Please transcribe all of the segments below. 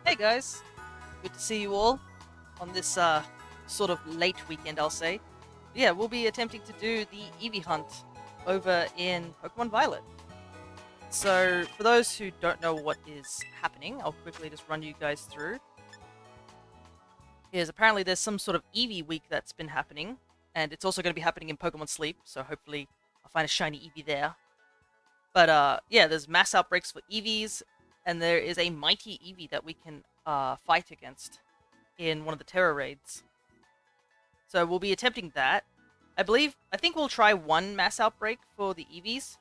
Hey guys, good to see you all on this sort of late weekend, I'll say. Yeah, we'll be attempting to do the Eevee hunt over in Pokemon Violet. So, for those who don't know what is happening, I'll quickly just run you guys through. Apparently there's some sort of Eevee week that's been happening, and it's also going to be happening in Pokemon Sleep, so hopefully I'll find a shiny Eevee there. But yeah, there's mass outbreaks for Eevees, and there is a mighty Eevee that we can fight against in one of the Terror raids. So we'll be attempting that. I think we'll try one mass outbreak for the Eevees,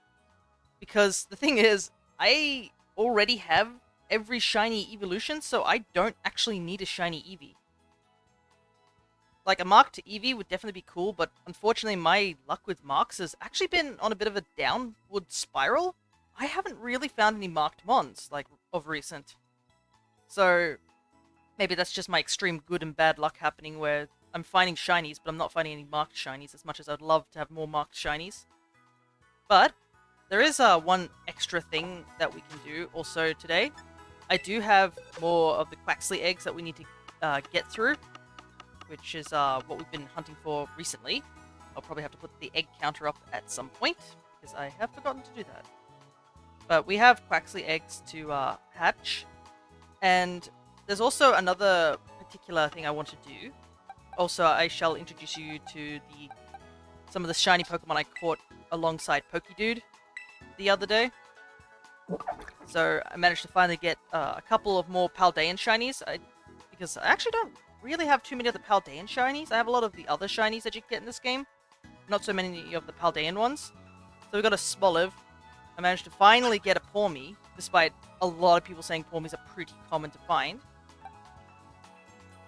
because the thing is, I already have every shiny evolution, so I don't actually need a shiny Eevee. Like, a marked Eevee would definitely be cool, but unfortunately my luck with marks has actually been on a bit of a downward spiral. I haven't really found any marked mons, like, of recent. So, maybe that's just my extreme good and bad luck happening, where I'm finding shinies, but I'm not finding any marked shinies, as much as I'd love to have more marked shinies. But, there is one extra thing that we can do also today. I do have more of the Quaxly eggs that we need to get through, which is what we've been hunting for recently. I'll probably have to put the egg counter up at some point, because I have forgotten to do that. But we have Quaxly eggs to hatch, and there's also another particular thing I want to do. Also, I shall introduce you to some of the shiny Pokemon I caught alongside Pokédude the other day. So I managed to finally get a couple of more Paldean shinies, because I actually don't really have too many of the Paldean shinies. I have a lot of the other shinies that you can get in this game, not so many of the Paldean ones. So we got a Smoliv. I managed to finally get a Pawmi, despite a lot of people saying Pawmis are pretty common to find.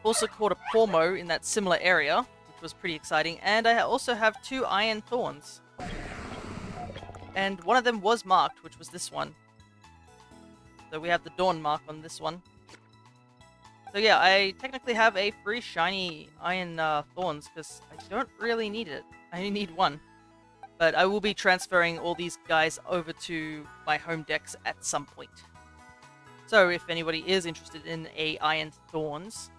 Also caught a Pawmo in that similar area, which was pretty exciting, and I also have 2 Iron Thorns. And one of them was marked, which was this one. So we have the Dawn mark on this one. So yeah, I technically have a free shiny Iron Thorns, because I don't really need it. I only need one. But I will be transferring all these guys over to my home decks at some point. So if anybody is interested in a Iron Thorns,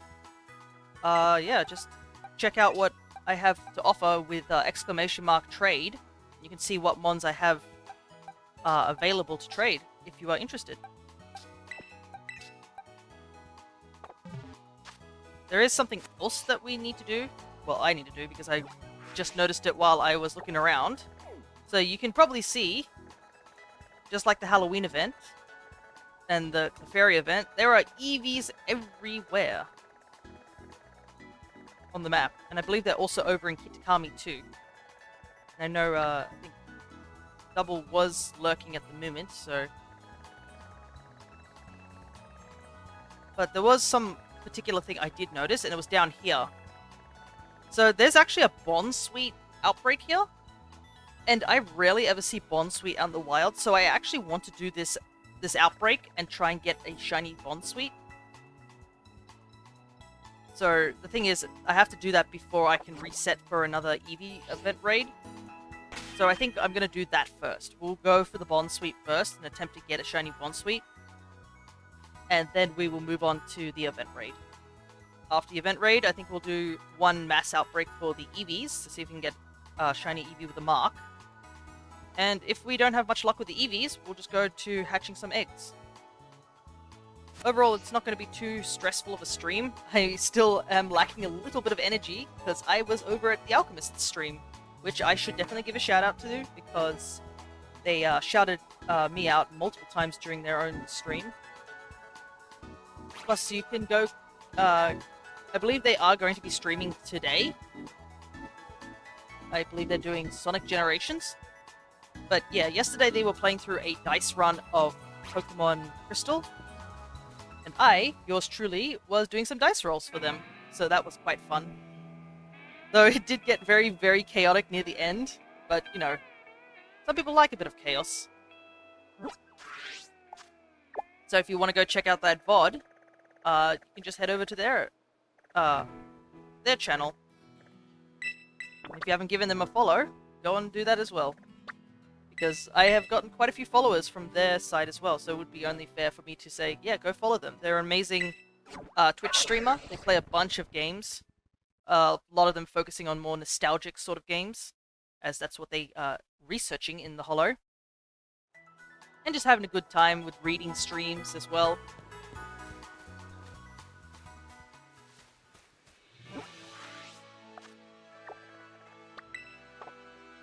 yeah, just check out what I have to offer with !trade. You can see what mons I have available to trade if you are interested. There is something else that we need to do. Well, I need to do, because I just noticed it while I was looking around. So you can probably see, just like the Halloween event and the Clefairy event, there are Eevees everywhere on the map. And I believe they're also over in Kitakami too. And I know, I think Double was lurking at the moment, so... But there was some particular thing I did notice, and it was down here. So there's actually a Bonsweet outbreak here, and I rarely ever see Bonsweet out in the wild, so I actually want to do this outbreak and try and get a shiny Bonsweet. So the thing is, I have to do that before I can reset for another Eevee event raid. So I think I'm going to do that first. We'll go for the Bonsweet first and attempt to get a shiny Bonsweet, and then we will move on to the event raid. After the event raid, I think we'll do one mass outbreak for the Eevees to see if we can get a shiny Eevee with a mark. And if we don't have much luck with the Eevees, we'll just go to hatching some eggs. Overall, it's not going to be too stressful of a stream. I still am lacking a little bit of energy, because I was over at the Alchemist's stream, which I should definitely give a shout out to, because they shouted me out multiple times during their own stream. Plus, you can go... I believe they are going to be streaming today. I believe they're doing Sonic Generations. But yeah, yesterday they were playing through a dice run of Pokemon Crystal. And I, yours truly, was doing some dice rolls for them. So that was quite fun. Though it did get very, very chaotic near the end. But, you know, some people like a bit of chaos. So if you want to go check out that VOD, you can just head over to their channel. If you haven't given them a follow, go and do that as well. Because I have gotten quite a few followers from their side as well, so it would be only fair for me to say, yeah, go follow them. They're an amazing Twitch streamer. They play a bunch of games. A lot of them focusing on more nostalgic sort of games, as that's what they researching in the Hollow. And just having a good time with reading streams as well.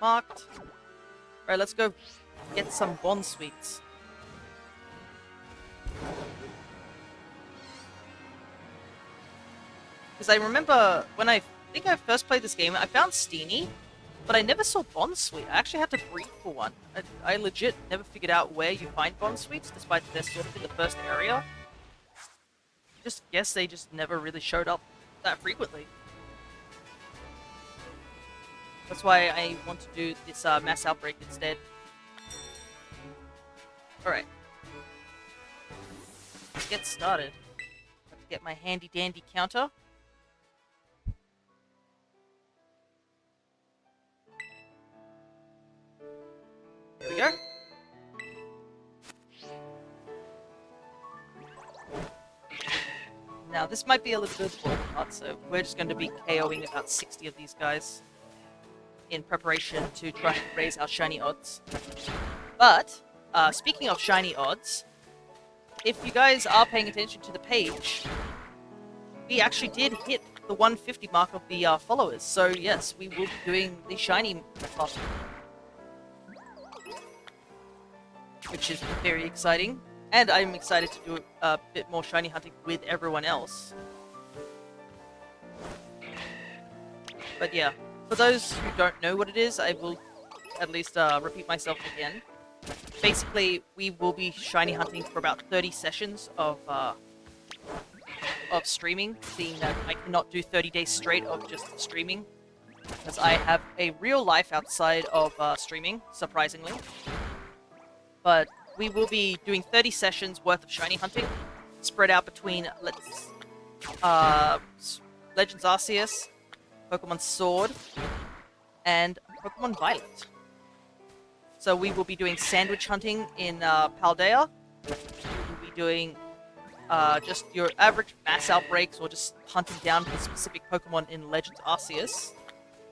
Marked. Alright, let's go get some Bond Sweets. Because I remember when I think I first played this game, I found Steenie, but I never saw Bond Sweet. I actually had to breed for one. I legit never figured out where you find Bond Sweets, despite they're sort of in the first area. Just guess they just never really showed up that frequently. That's why I want to do this mass outbreak instead. Alright. Let's get started. Let's get my handy dandy counter. There we go. Now this might be a little bit hard, so we're just going to be KOing about 60 of these guys in preparation to try and raise our shiny odds. But, speaking of shiny odds, if you guys are paying attention to the page, we actually did hit the 150 mark of the followers, so yes, we will be doing the shiny buff, which is very exciting, and I'm excited to do a bit more shiny hunting with everyone else. But yeah, for those who don't know what it is, I will at least repeat myself again. Basically, we will be shiny hunting for about 30 sessions of streaming, seeing that I cannot do 30 days straight of just streaming, because I have a real life outside of streaming, surprisingly. But we will be doing 30 sessions worth of shiny hunting, spread out between Legends Arceus, Pokemon Sword, and Pokemon Violet. So we will be doing sandwich hunting in Paldea. We'll be doing just your average mass outbreaks, or just hunting down for specific Pokemon in Legends Arceus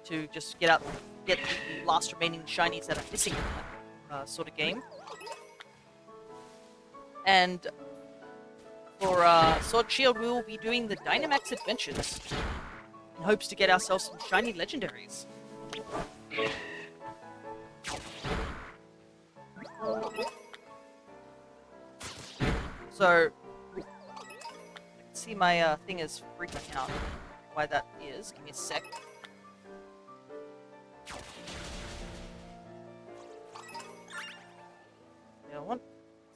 to just get the last remaining shinies that are missing in that sort of game. And for Sword Shield, we will be doing the Dynamax Adventures in hopes to get ourselves some shiny legendaries. So, I can see my thing is freaking out. Why that is? Give me a sec. Yeah, what?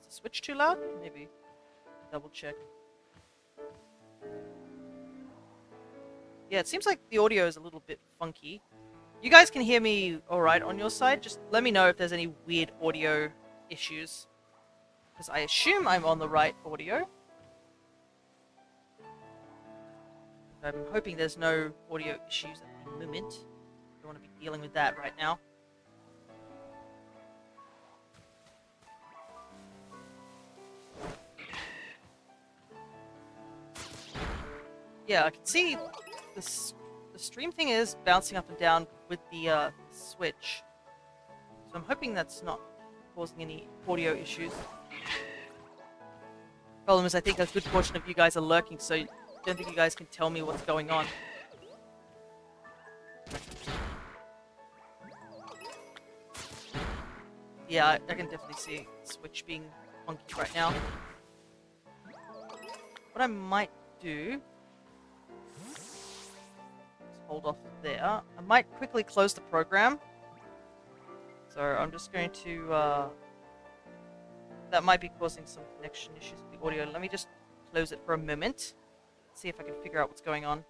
Is the switch too loud? Maybe. Double check. Yeah, it seems like the audio is a little bit funky. You guys can hear me alright on your side? Just let me know if there's any weird audio issues. Because I assume I'm on the right audio. I'm hoping there's no audio issues at the moment. Don't want to be dealing with that right now. Yeah, I can see the stream thing is bouncing up and down with the Switch. So I'm hoping that's not causing any audio issues. Problem is, I think a good portion of you guys are lurking, so I don't think you guys can tell me what's going on. Yeah, I can definitely see Switch being funky right now. What I might do... hold off there. I might quickly close the program. So I'm just going to... that might be causing some connection issues with the audio. Let me just close it for a moment. See if I can figure out what's going on.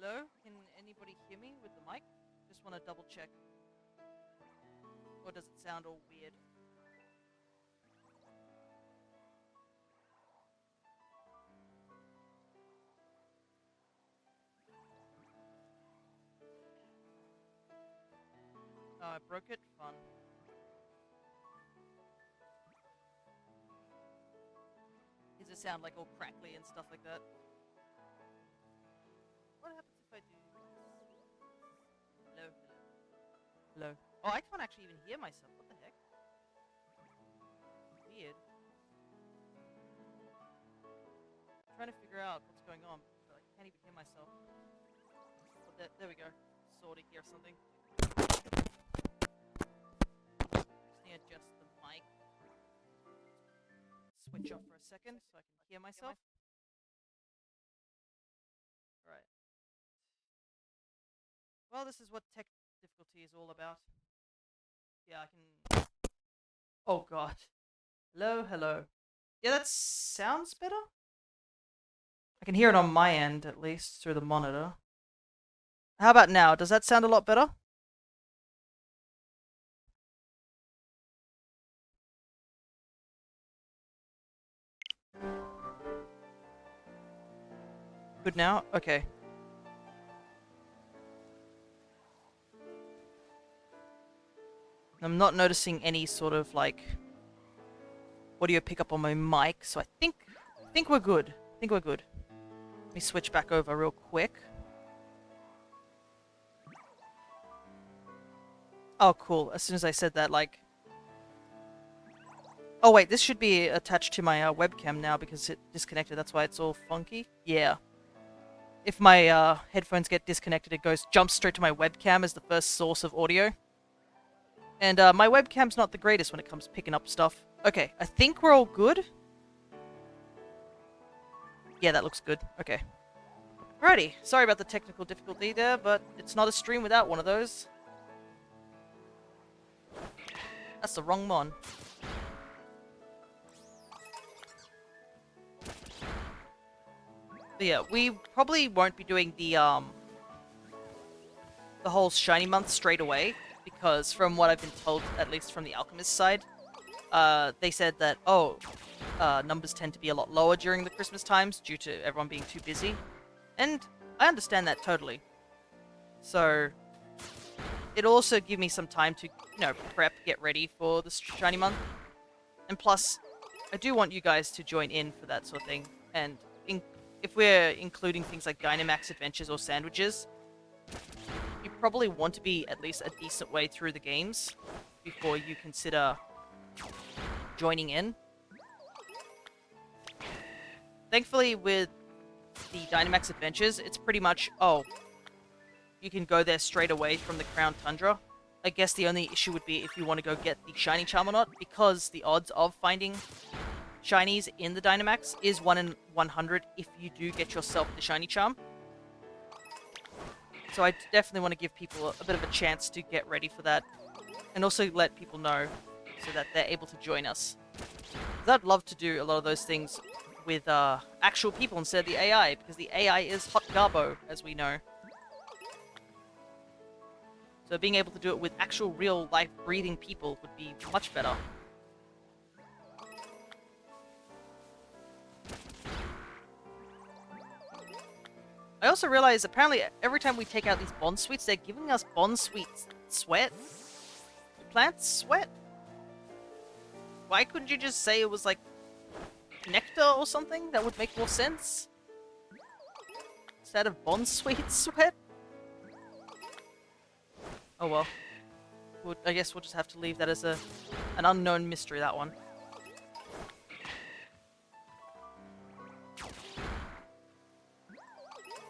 Hello? Can anybody hear me with the mic? Just want to double check. Or does it sound all weird? Oh, I broke it? Fun. Does it sound like all crackly and stuff like that? What happens if I do... Hello? Hello? Oh, I can't actually even hear myself. What the heck? Weird. I'm trying to figure out what's going on, but I can't even hear myself. Oh, there we go. Sort of hear something. Just need to adjust the mic. Switch off for a second so I can hear myself. Right. Well, this is what tech difficulty is all about. Yeah, I can... Oh god. Hello, hello. Yeah, that sounds better? I can hear it on my end, at least, through the monitor. How about now? Does that sound a lot better? Good now? Okay. I'm not noticing any sort of, like, audio pickup on my mic, so I think we're good. I think we're good. Let me switch back over real quick. Oh, cool. As soon as I said that, like... Oh, wait, this should be attached to my webcam now because it disconnected. That's why it's all funky. Yeah. If my headphones get disconnected, it jumps straight to my webcam as the first source of audio. And my webcam's not the greatest when it comes to picking up stuff. Okay, I think we're all good. Yeah, that looks good. Okay. Alrighty, sorry about the technical difficulty there, but it's not a stream without one of those. That's the wrong mon. But yeah, we probably won't be doing the whole shiny month straight away, because from what I've been told, at least from the alchemist side, they said that, numbers tend to be a lot lower during the Christmas times due to everyone being too busy. And I understand that totally. So, it'll also give me some time to, prep, get ready for the shiny month. And plus, I do want you guys to join in for that sort of thing. And if we're including things like Dynamax adventures or sandwiches, you probably want to be at least a decent way through the games before you consider joining in. Thankfully, with the Dynamax adventures, it's pretty much, you can go there straight away from the Crown Tundra. I guess the only issue would be if you want to go get the shiny charm or not, because the odds of finding shinies in the Dynamax is 1 in 100 if you do get yourself the shiny charm. So I definitely want to give people a bit of a chance to get ready for that, and also let people know so that they're able to join us. 'Cause I'd love to do a lot of those things with actual people instead of the AI, because the AI is hot garbo, as we know. So being able to do it with actual real life breathing people would be much better. I also realized apparently every time we take out these bond sweets, they're giving us bond sweet sweat. Do plants sweat? Why couldn't you just say it was like nectar or something? That would make more sense. Instead of bond sweet sweat? Oh well. I guess we'll just have to leave that as an unknown mystery, that one.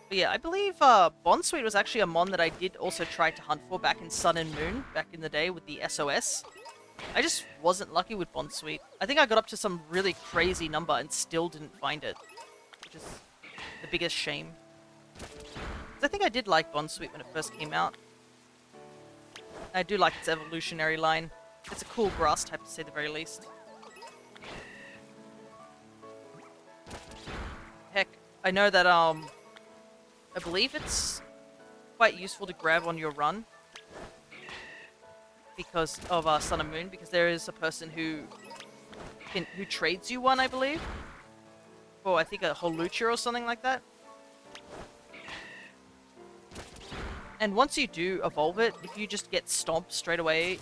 But yeah, I believe Bondsweet was actually a mon that I did also try to hunt for back in Sun and Moon, back in the day with the SOS. I just wasn't lucky with Bondsweet. I think I got up to some really crazy number and still didn't find it, which is the biggest shame. 'Cause I think I did like Bondsweet when it first came out. I do like its evolutionary line. It's a cool grass type to say the very least. Heck, I know that I believe it's quite useful to grab on your run because of Sun and Moon, because there is a person who trades you one, I believe, for I think a Holucha or something like that. And once you do evolve it, if you just get stomped straight away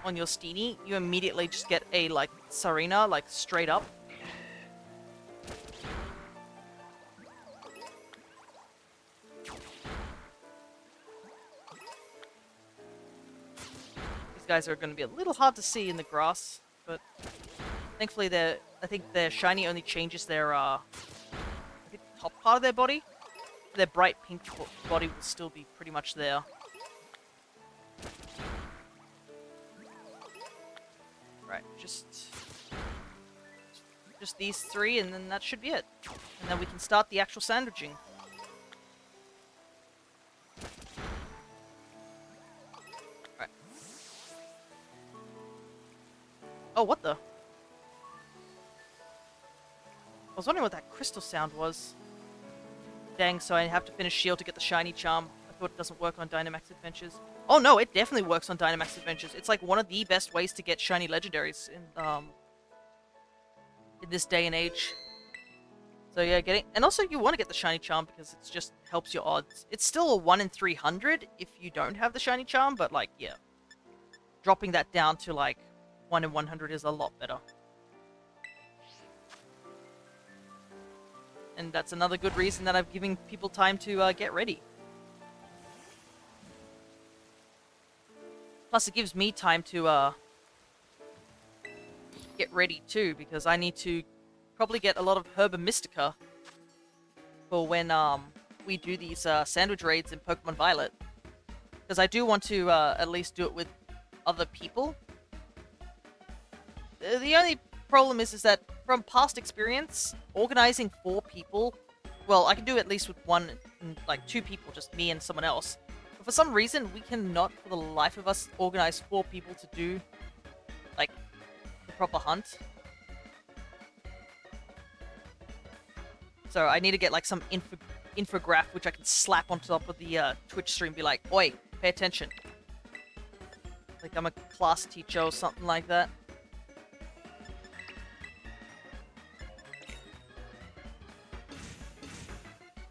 on your Steenie, you immediately just get a, like, Sarina, like, straight up. These guys are going to be a little hard to see in the grass, but thankfully I think their shiny only changes their, I think the top part of their body. Their bright pink body will still be pretty much there. Right, just these three, and then that should be it. And then we can start the actual sandwiching. Right. Oh, what the? I was wondering what that crystal sound was. Dang, so I have to finish Shield to get the shiny charm. I thought it doesn't work on Dynamax Adventures. Oh no, it definitely works on Dynamax Adventures. It's like one of the best ways to get shiny legendaries in this day and age. So yeah, and also you want to get the shiny charm because it just helps your odds. It's still a 1 in 300 if you don't have the shiny charm, but like, yeah. Dropping that down to like 1 in 100 is a lot better. And that's another good reason that I'm giving people time to get ready. Plus, it gives me time to get ready too, because I need to probably get a lot of Herba Mystica for when we do these sandwich raids in Pokemon Violet. Because I do want to at least do it with other people. The only problem is that from past experience, organizing 4 people, well, I can do at least with 2 people, just me and someone else. But for some reason, we cannot, for the life of us, organize 4 people to do, like, the proper hunt. So I need to get, like, some infograph which I can slap on top of the Twitch stream and be like, oi, pay attention. Like I'm a class teacher or something like that.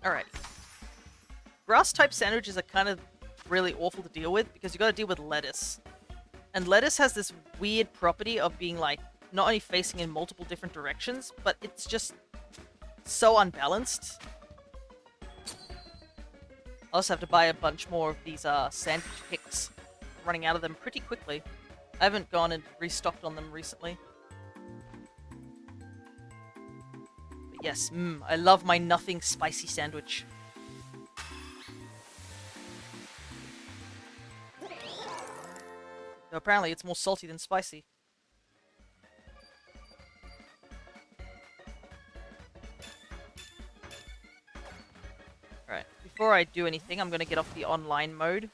Alright. Grass-type sandwiches are kind of really awful to deal with because you gotta deal with lettuce. And lettuce has this weird property of being, like, not only facing in multiple different directions, but it's just so unbalanced. I also have to buy a bunch more of these sandwich picks. I'm running out of them pretty quickly. I haven't gone and restocked on them recently. But yes, I love my nothing spicy sandwich. Though apparently it's more salty than spicy. Alright, before I do anything, I'm gonna get off the online mode.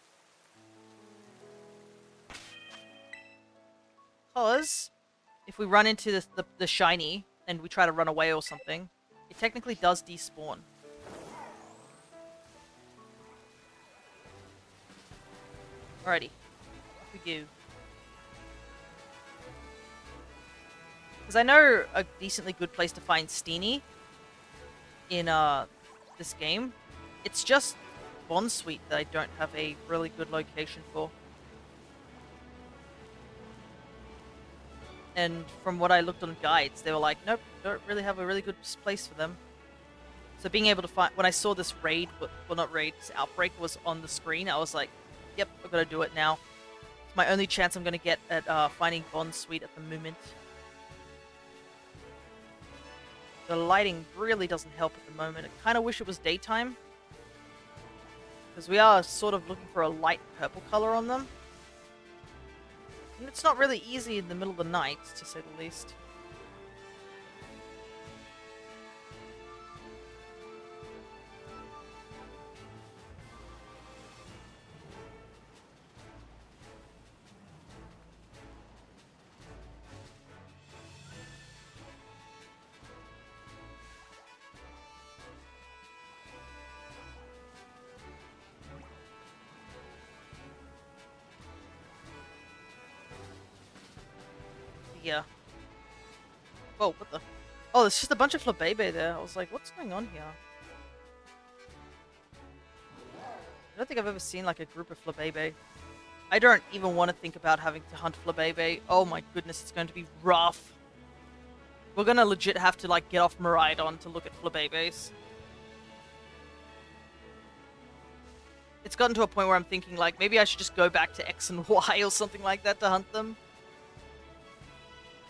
Because if we run into the shiny and we try to run away or something, it technically does despawn. Alrighty, off we go. Because I know a decently good place to find Steenie in this game. It's just Bonsweet that I don't have a really good location for. And from what I looked on guides, they were like, nope, don't really have a really good place for them. So being able to find, when I saw this raid, well not raid, this outbreak was on the screen, I was like, yep, I've got to do it now. It's my only chance I'm going to get at finding Bonsweet at the moment. The lighting really doesn't help at the moment. I kind of wish it was daytime. Because we are sort of looking for a light purple color on them. And it's not really easy in the middle of the night, to say the least. Yeah. Whoa, what the? Oh, there's just a bunch of Flabebe there. I was like, what's going on here? I don't think I've ever seen like a group of Flabebe. I don't even want to think about having to hunt Flabebe. Oh my goodness, it's going to be rough. We're gonna legit have to like get off Miraidon to look at Flabebes. It's gotten to a point where I'm thinking like maybe I should just go back to X and Y or something like that to hunt them.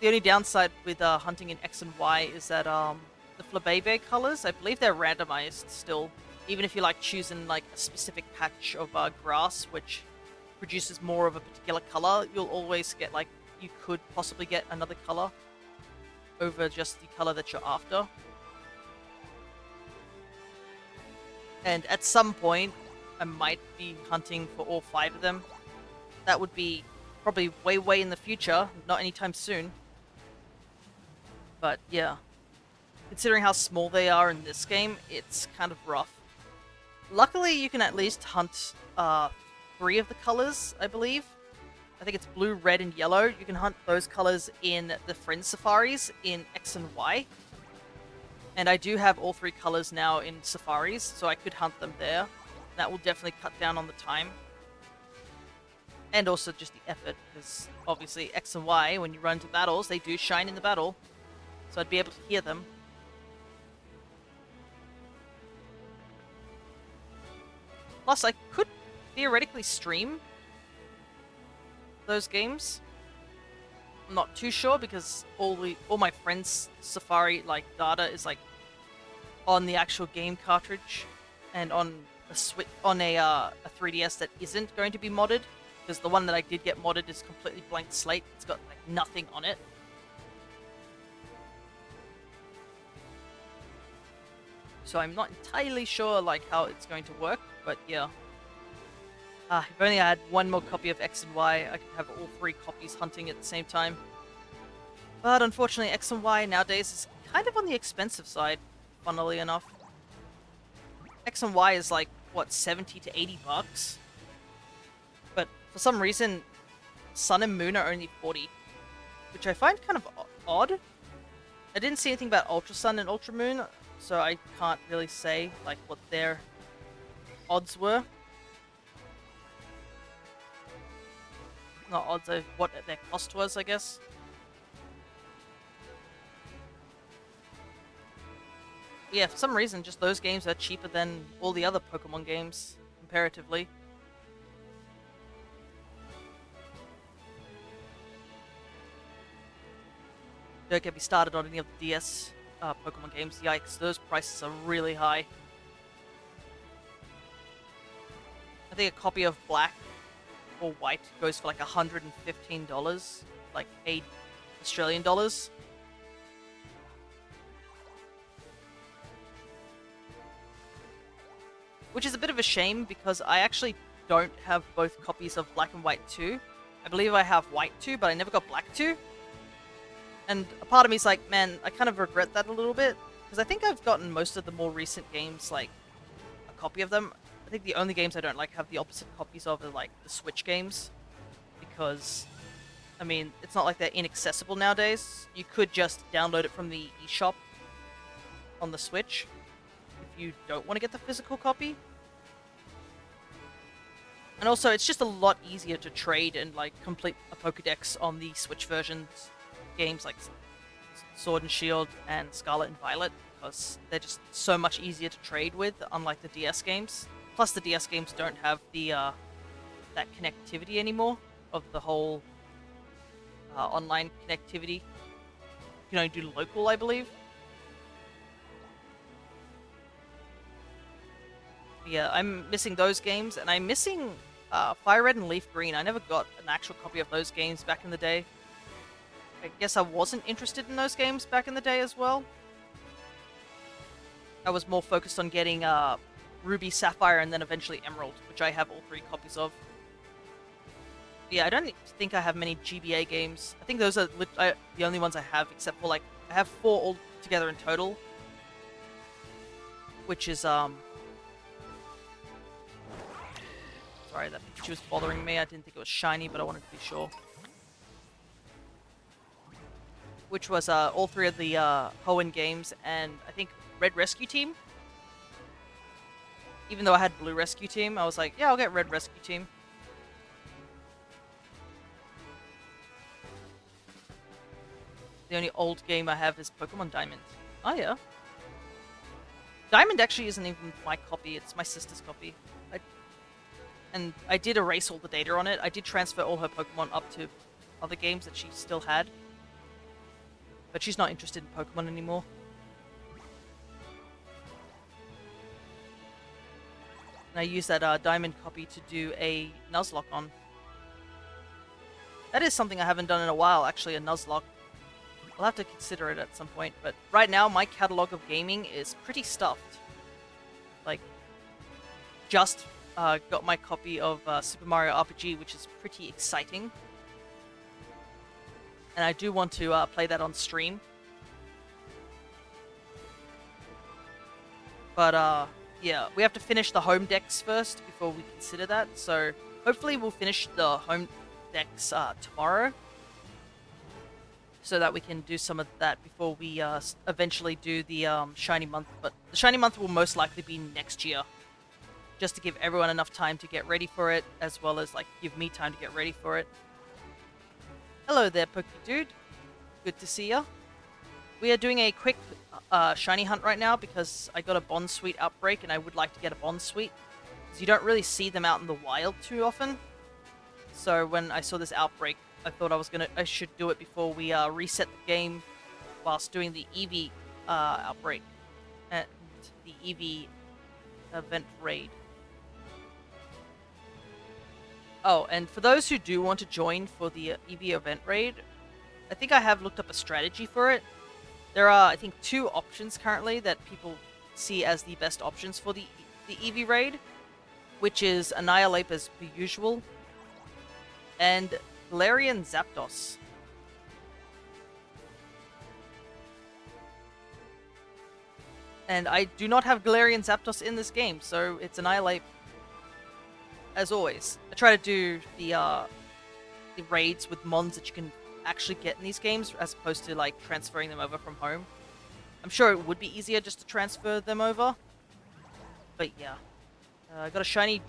The only downside with hunting in X and Y is that the Flabebe colors, I believe they're randomized still. Even if you like choosing like a specific patch of grass which produces more of a particular color, you'll always get like, you could possibly get another color over just the color that you're after. And at some point, I might be hunting for all 5 of them. That would be probably way in the future, not anytime soon. But yeah, considering how small they are in this game, it's kind of rough. Luckily, you can at least hunt 3 of the colors, I believe. I think it's blue, red, and yellow. You can hunt those colors in the Friend Safaris in X and Y. And I do have all 3 colors now in Safaris, so I could hunt them there. That will definitely cut down on the time. And also just the effort, because obviously X and Y, when you run into battles, they do shine in the battle. So I'd be able to hear them. Plus, I could theoretically stream those games. I'm not too sure because all my friends' Safari like data is like on the actual game cartridge and on a 3DS that isn't going to be modded, because the one that I did get modded is completely blank slate. It's got like nothing on it. So I'm not entirely sure like how it's going to work, but yeah. If only I had one more copy of X and Y, I could have all 3 copies hunting at the same time. But unfortunately, X and Y nowadays is kind of on the expensive side, funnily enough. X and Y is like, what, 70 to 80 bucks? But for some reason, Sun and Moon are only 40, which I find kind of odd. I didn't see anything about Ultra Sun and Ultra Moon, so I can't really say like what their odds were. Not odds of what their cost was, I guess. Yeah, for some reason, just those games are cheaper than all the other Pokemon games, comparatively. Don't get me started on any of the DS Pokemon games. Yikes, those prices are really high. I think a copy of Black or White goes for like $115, like $8 Australian. Which is a bit of a shame because I actually don't have both copies of Black and White 2. I believe I have White 2, but I never got Black 2. And a part of me is like, man, I kind of regret that a little bit, because I think I've gotten most of the more recent games, like, a copy of them. I think the only games I don't like have the opposite copies of are, like, the Switch games, because, I mean, it's not like they're inaccessible nowadays. You could just download it from the eShop on the Switch if you don't want to get the physical copy. And also, it's just a lot easier to trade and, like, complete a Pokédex on the Switch versions. Games like Sword and Shield and Scarlet and Violet, because they're just so much easier to trade with, unlike the DS games. Plus, the DS games don't have the that connectivity anymore of the whole online connectivity. You can only do local, I believe. Yeah, I'm missing those games, and I'm missing Fire Red and Leaf Green. I never got an actual copy of those games back in the day. I guess I wasn't interested in those games back in the day as well. I was more focused on getting Ruby, Sapphire, and then eventually Emerald, which I have all 3 copies of. Yeah, I don't think I have many GBA games. I think those are the only ones I have, except for, like, I have 4 all together in total. Which is, Sorry, that Pikachu was bothering me. I didn't think it was shiny, but I wanted to be sure. which was all three of the Hoenn games, and I think Red Rescue Team. Even though I had Blue Rescue Team, I was like, yeah, I'll get Red Rescue Team. The only old game I have is Pokemon Diamond. Oh yeah. Diamond actually isn't even my copy, it's my sister's copy. And I did erase all the data on it. I did transfer all her Pokemon up to other games that she still had. But she's not interested in Pokemon anymore. And I used that Diamond copy to do a Nuzlocke on. That is something I haven't done in a while, actually, a Nuzlocke. I'll have to consider it at some point, but right now my catalog of gaming is pretty stuffed. Like, just got my copy of Super Mario RPG, which is pretty exciting. And I do want to play that on stream. But yeah, we have to finish the home decks first before we consider that. So hopefully we'll finish the home decks tomorrow, so that we can do some of that before we eventually do the Shiny Month. But the Shiny Month will most likely be next year, just to give everyone enough time to get ready for it, as well as like give me time to get ready for it. Hello there, Pokey Dude. Good to see ya. We are doing a quick shiny hunt right now because I got a Bond Suite outbreak and I would like to get a Bond Suite, because you don't really see them out in the wild too often. So when I saw this outbreak, I thought I should do it before we reset the game whilst doing the Eevee outbreak and the Eevee event raid. Oh, and for those who do want to join for the Eevee event raid, I think I have looked up a strategy for it. There are, I think, 2 options currently that people see as the best options for the Eevee raid, which is Annihilate as per usual, and Galarian Zapdos. And I do not have Galarian Zapdos in this game, so it's Annihilate as always. I try to do the raids with mons that you can actually get in these games, as opposed to like transferring them over from home. I'm sure it would be easier just to transfer them over, but yeah. I got a shiny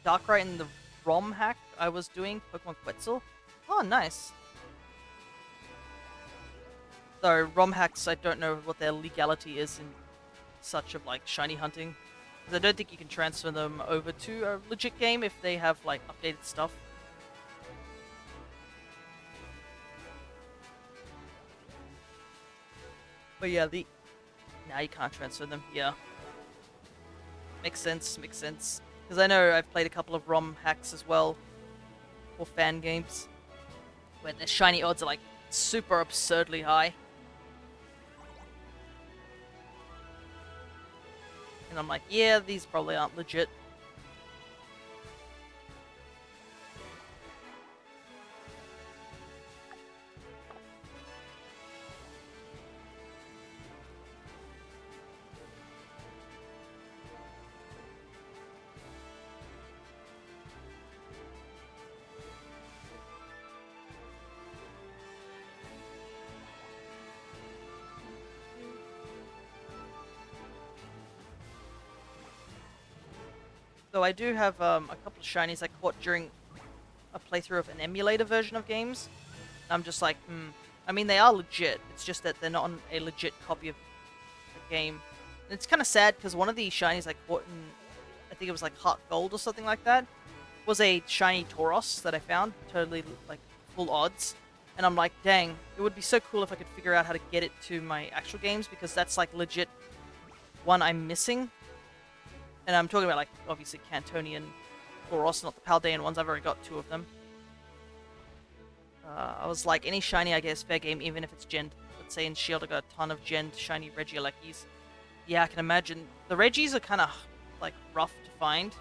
Darkrai in the ROM hack I was doing, Pokemon Quetzal. Oh, nice. So ROM hacks, I don't know what their legality is in such of like shiny hunting, because I don't think you can transfer them over to a legit game if they have like updated stuff. But yeah, now you can't transfer them. Yeah, makes sense. Makes sense. Because I know I've played a couple of ROM hacks as well, or fan games, where the shiny odds are like super absurdly high. And I'm like, yeah, these probably aren't legit. So I do have a couple of shinies I caught during a playthrough of an emulator version of games. I'm just like, I mean, they are legit. It's just that they're not on a legit copy of the game. And it's kind of sad because one of the shinies I caught in, I think it was like Heart Gold or something like that, was a shiny Tauros that I found, totally like full odds. And I'm like, dang, it would be so cool if I could figure out how to get it to my actual games, because that's like legit one I'm missing. And I'm talking about, like, obviously Cantonian Tauros, not the Paldean ones. I've already got 2 of them. I was like, any shiny I get is fair game, even if it's gen. Let's say in Shield I got a ton of gen shiny Regielekis. Yeah, I can imagine. The Regis are kind of, like, rough to find,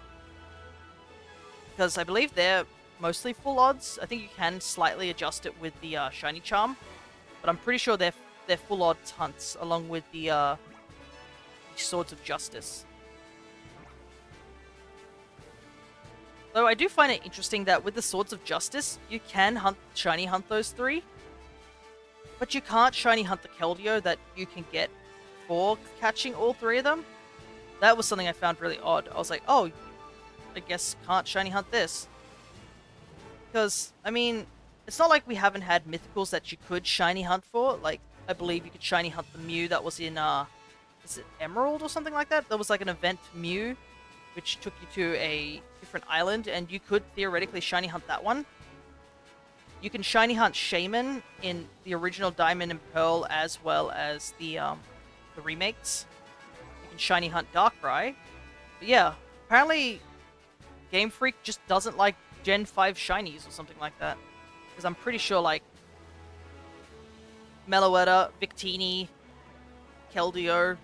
because I believe they're mostly full odds. I think you can slightly adjust it with the shiny charm, but I'm pretty sure they're full odds hunts, along with the Swords of Justice. Though I do find it interesting that with the Swords of Justice, you can shiny hunt those 3. But you can't shiny hunt the Keldeo that you can get for catching all 3 of them. That was something I found really odd. I was like, oh, I guess can't shiny hunt this. Because, I mean, it's not like we haven't had mythicals that you could shiny hunt for. Like, I believe you could shiny hunt the Mew that was in, is it Emerald or something like that? There was like an event Mew, which took you to a different island, and you could theoretically shiny hunt that one. You can shiny hunt Shaman in the original Diamond and Pearl, as well as the remakes. You can shiny hunt Darkrai. But yeah, apparently Game Freak just doesn't like Gen 5 shinies or something like that. Because I'm pretty sure, like, Meloetta, Victini, Keldeo,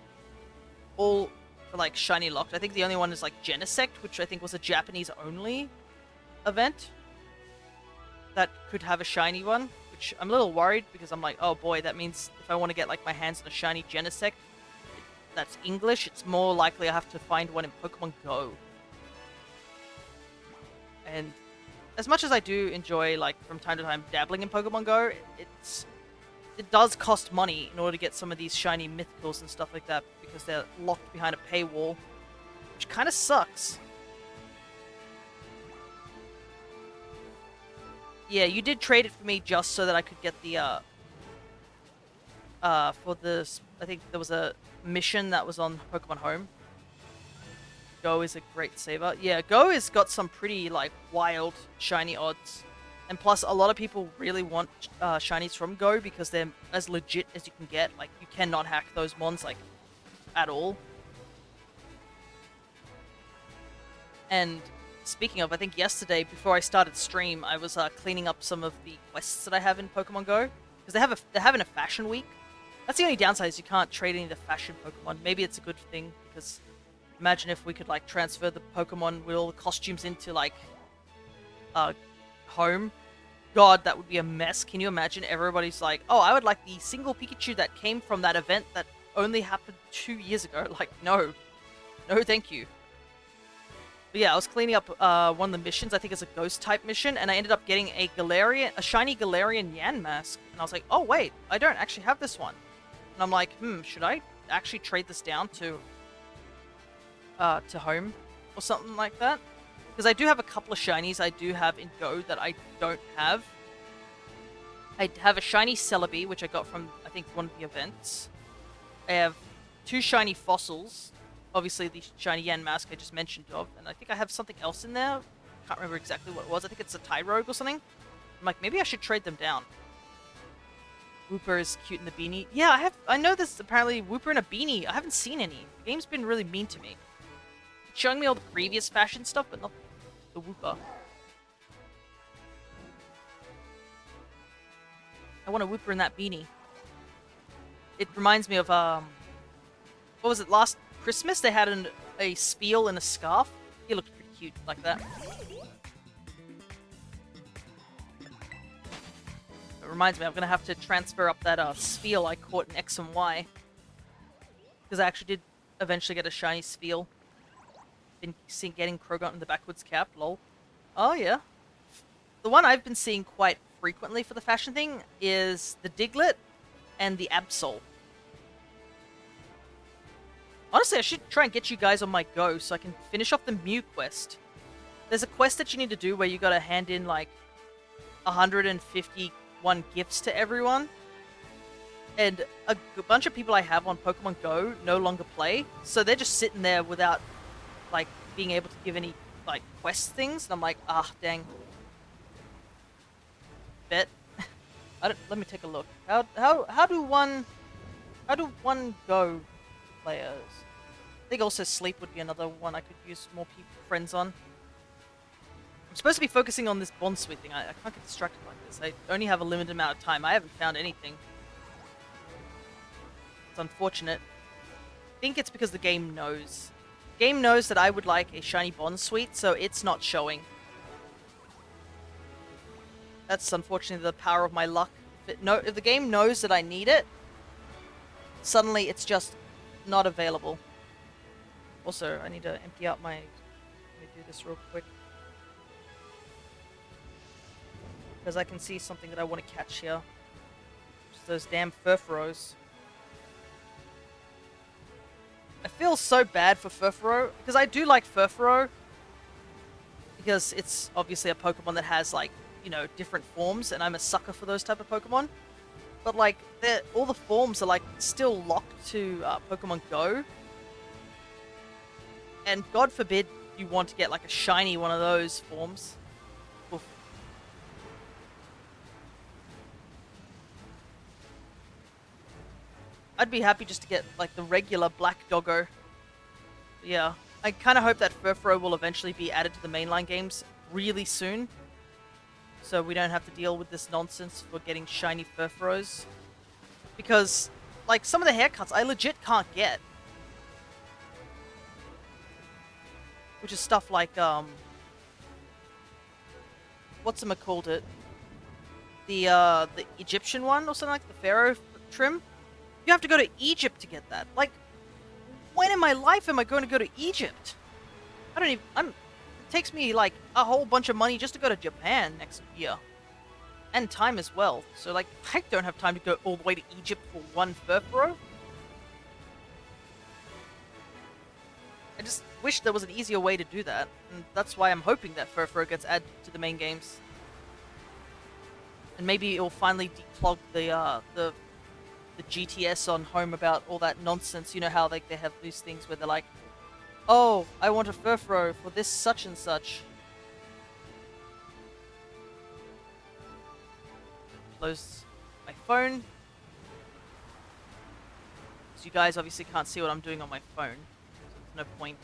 all are, like, shiny locked. I think the only one is, like, Genesect, which I think was a Japanese-only event that could have a shiny one, which I'm a little worried because I'm like, oh boy, that means if I want to get, like, my hands on a shiny Genesect that's English, it's more likely I have to find one in Pokemon Go. And as much as I do enjoy, like, from time to time dabbling in Pokemon Go, it does cost money in order to get some of these shiny mythicals and stuff like that, because they're locked behind a paywall, which kind of sucks. Yeah, you did trade it for me just so that I could get the, for this, I think there was a mission that was on Pokemon Home. Go is a great saver. Yeah, Go has got some pretty, like, wild shiny odds. And plus, a lot of people really want shinies from Go because they're as legit as you can get. Like, you cannot hack those mons, like, at all. And speaking of, I think yesterday, before I started stream, I was cleaning up some of the quests that I have in Pokemon Go. Because they're having a fashion week. That's the only downside, is you can't trade any of the fashion Pokemon. Maybe it's a good thing, because imagine if we could, like, transfer the Pokemon with all the costumes into, like, home. God, that would be a mess. Can you imagine? Everybody's like, oh, I would like the single Pikachu that came from that event that only happened 2 years ago. Like, no. No, thank you. But yeah, I was cleaning up one of the missions. I think it's a ghost-type mission, and I ended up getting a shiny Galarian Yan mask. And I was like, oh, wait, I don't actually have this one. And I'm like, should I actually trade this down to home or something like that? Because I do have a couple of shinies I do have in Go that I don't have. I have a shiny Celebi, which I got from, I think, one of the events. I have 2 shiny fossils. Obviously, the shiny Yan mask I just mentioned of. And I think I have something else in there. Can't remember exactly what it was. I think it's a Tyrogue or something. I'm like, maybe I should trade them down. Wooper is cute in the beanie. Yeah, I know there's apparently Wooper in a beanie. I haven't seen any. The game's been really mean to me. It's showing me all the previous fashion stuff, but not the Wooper. I want a Wooper in that beanie. It reminds me of, what was it, last Christmas? They had a Spiel in a scarf. He looked pretty cute like that. It reminds me, I'm going to have to transfer up that Spiel I caught in X and Y. Because I actually did eventually get a shiny Spiel. Been getting Krogot in the backwards cap, lol. Oh yeah. The one I've been seeing quite frequently for the fashion thing is the Diglett and the Absol. Honestly, I should try and get you guys on my Go so I can finish off the Mew quest. There's a quest that you need to do where you gotta hand in, like, 151 gifts to everyone. And a bunch of people I have on Pokemon Go no longer play, so they're just sitting there without, like, being able to give any, like, quest things. And I'm like, ah, dang. Bet. Let me take a look. How do one Go players? I think also sleep would be another one I could use more friends on. I'm supposed to be focusing on this bond sweet thing. I can't get distracted like this. I only have a limited amount of time. I haven't found anything. It's unfortunate. I think it's because the game knows. The game knows that I would like a shiny bond sweet, so it's not showing. That's unfortunately the power of my luck. If the game knows that I need it, suddenly it's just not available. Also, I need to empty out my... Let me do this real quick. Because I can see something that I want to catch here. Which is those damn Furfros. I feel so bad for Furfuro, because I do like Furfuro, because it's obviously a Pokemon that has, like, you know, different forms, and I'm a sucker for those type of Pokemon. But, like, all the forms are, like, still locked to Pokemon Go. And God forbid you want to get, like, a shiny one of those forms. Oof. I'd be happy just to get, like, the regular black Doggo. Yeah. I kind of hope that Furfuro will eventually be added to the mainline games really soon. So we don't have to deal with this nonsense for getting shiny Furfuros. Because, like, some of the haircuts I legit can't get. Which is stuff like, whatchamacallit it? The Egyptian one or something, like the Pharaoh trim? You have to go to Egypt to get that. Like, when in my life am I going to go to Egypt? I don't even... it takes me, like, a whole bunch of money just to go to Japan next year. And time as well. So, like, I don't have time to go all the way to Egypt for one Furfuro. I just wish there was an easier way to do that. And that's why I'm hoping that Furfuro gets added to the main games. And maybe it'll finally declog the GTS on home about all that nonsense. You know how, like, they have these things where they're like, oh, I want a Furfuro for this such and such. Close my phone. So you guys obviously can't see what I'm doing on my phone. So there's no point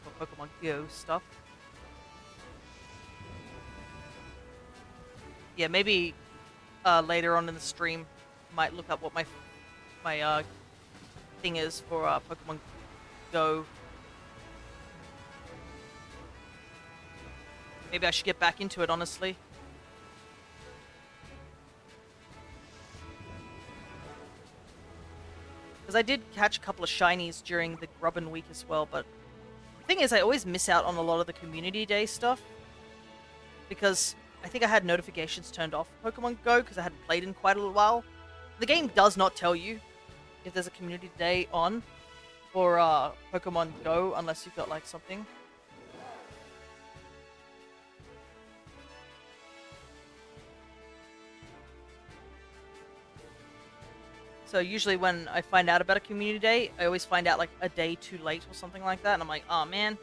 for Pokemon Go stuff. Yeah, maybe later on in the stream, might look up what my thing is for Pokemon Go. Maybe I should get back into it, honestly. Because I did catch a couple of shinies during the Grubbin week as well, but the thing is I always miss out on a lot of the Community Day stuff. Because I think I had notifications turned off for Pokemon Go because I hadn't played in quite a little while. The game does not tell you if there's a Community Day on for Pokemon Go unless you've got, like, something. So usually when I find out about a Community Day, I always find out, like, a day too late or something like that, and I'm like, oh man.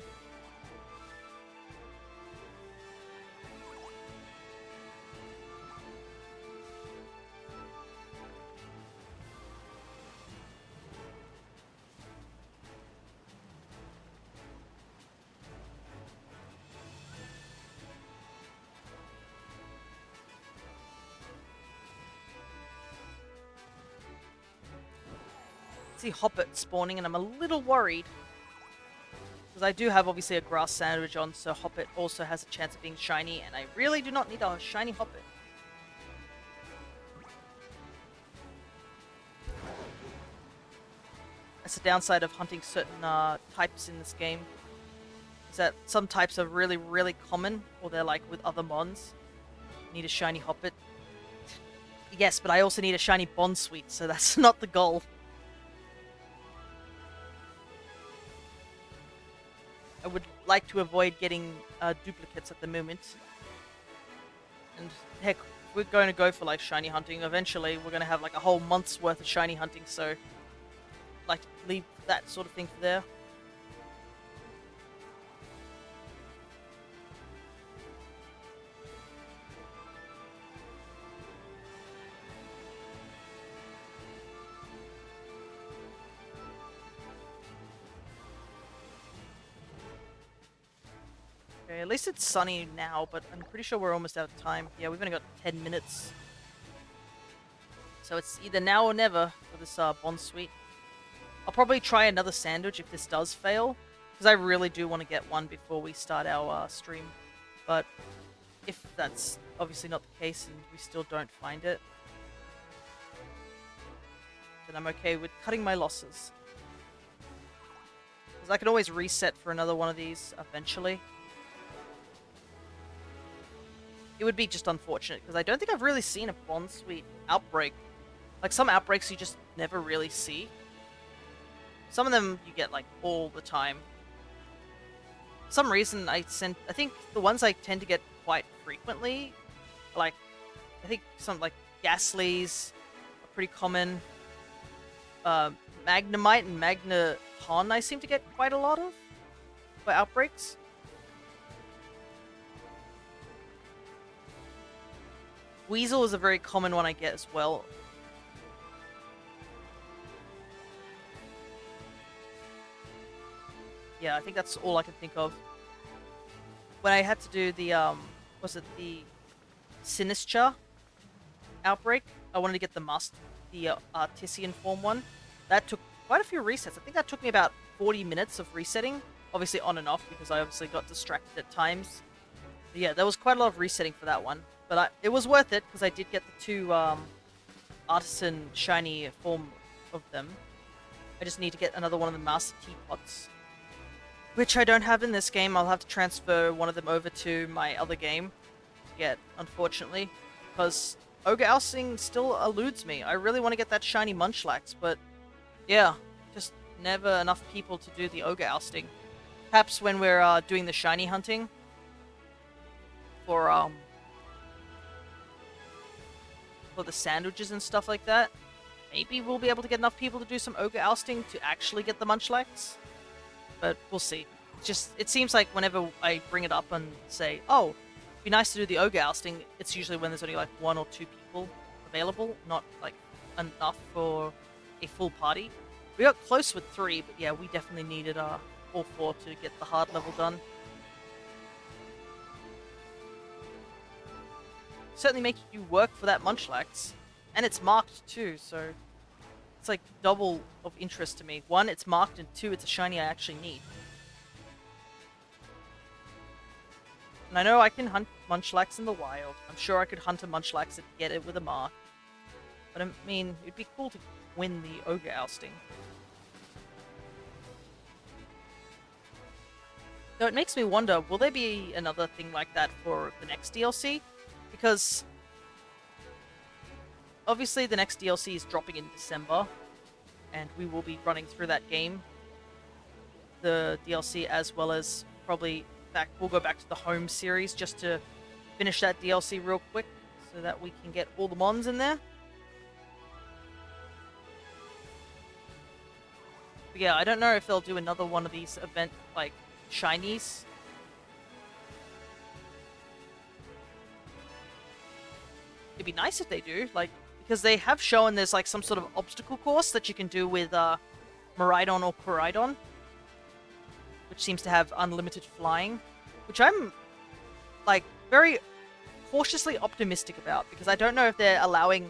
See Hoppet spawning, and I'm a little worried. Because I do have, obviously, a grass sandwich on, so Hoppet also has a chance of being shiny, and I really do not need a shiny Hoppet. That's the downside of hunting certain types in this game. Is that some types are really, really common, or they're like with other mons. Need a shiny Hoppet. Yes, but I also need a shiny Bonsweet, so that's not the goal. I would like to avoid getting duplicates at the moment. And heck, we're going to go for, like, shiny hunting. Eventually, we're going to have, like, a whole month's worth of shiny hunting, so I'd like to leave that sort of thing for there. Okay, at least it's sunny now, but I'm pretty sure we're almost out of time. Yeah, we've only got 10 minutes. So it's either now or never for this Bonsweet. I'll probably try another sandwich if this does fail, because I really do want to get one before we start our stream. But if that's obviously not the case and we still don't find it, then I'm okay with cutting my losses. Because I can always reset for another one of these eventually. it would be just unfortunate, because I don't think I've really seen a Bond Suite outbreak. Like, some outbreaks you just never really see. Some of them you get, like, all the time. For some reason, I think the ones I tend to get quite frequently, like, I think some, like, Ghastlies are pretty common. Magnemite and Magneton I seem to get quite a lot of for outbreaks. Weasel is a very common one I get as well. Yeah, I think that's all I can think of. When I had to do the, was it the Sinistra outbreak? I wanted to get the Artesian form one. That took quite a few resets. I think that took me about 40 minutes of resetting. Obviously on and off, because I obviously got distracted at times. But yeah, there was quite a lot of resetting for that one. But it was worth it, because I did get the 2 Artisan shiny form of them. I just need to get another one of the Master Teapots, which I don't have in this game. I'll have to transfer one of them over to my other game to get, unfortunately, because Ogre Ousting still eludes me. I really want to get that shiny Munchlax, but yeah, just never enough people to do the Ogre Ousting. Perhaps when we're doing the shiny hunting for the sandwiches and stuff like that, maybe we'll be able to get enough people to do some Ogre Ousting to actually get the Munchlax. But we'll see. It seems like whenever I bring it up and say, oh, it'd be nice to do the Ogre Ousting, it's usually when there's only like 1 or 2 people available, not like enough for a full party. We got close with 3, but yeah, we definitely needed all 4 to get the hard level done. Certainly make you work for that Munchlax, and it's marked too, so it's like double of interest to me. 1, it's marked, and 2, it's a shiny I actually need. And I know I can hunt Munchlax in the wild. I'm sure I could hunt a Munchlax and get it with a mark. But I mean, it'd be cool to win the Ogre Ousting. So it makes me wonder, will there be another thing like that for the next DLC? Because obviously the next DLC is dropping in December, and we will be running through that game, the DLC, as well as probably we'll go back to the home series just to finish that DLC real quick so that we can get all the mons in there. But yeah, I don't know if they'll do another one of these event, like, shinies. It'd be nice if they do, like, because they have shown there's like some sort of obstacle course that you can do with Miraidon or Koraidon, which seems to have unlimited flying, which I'm like very cautiously optimistic about, because I don't know if they're going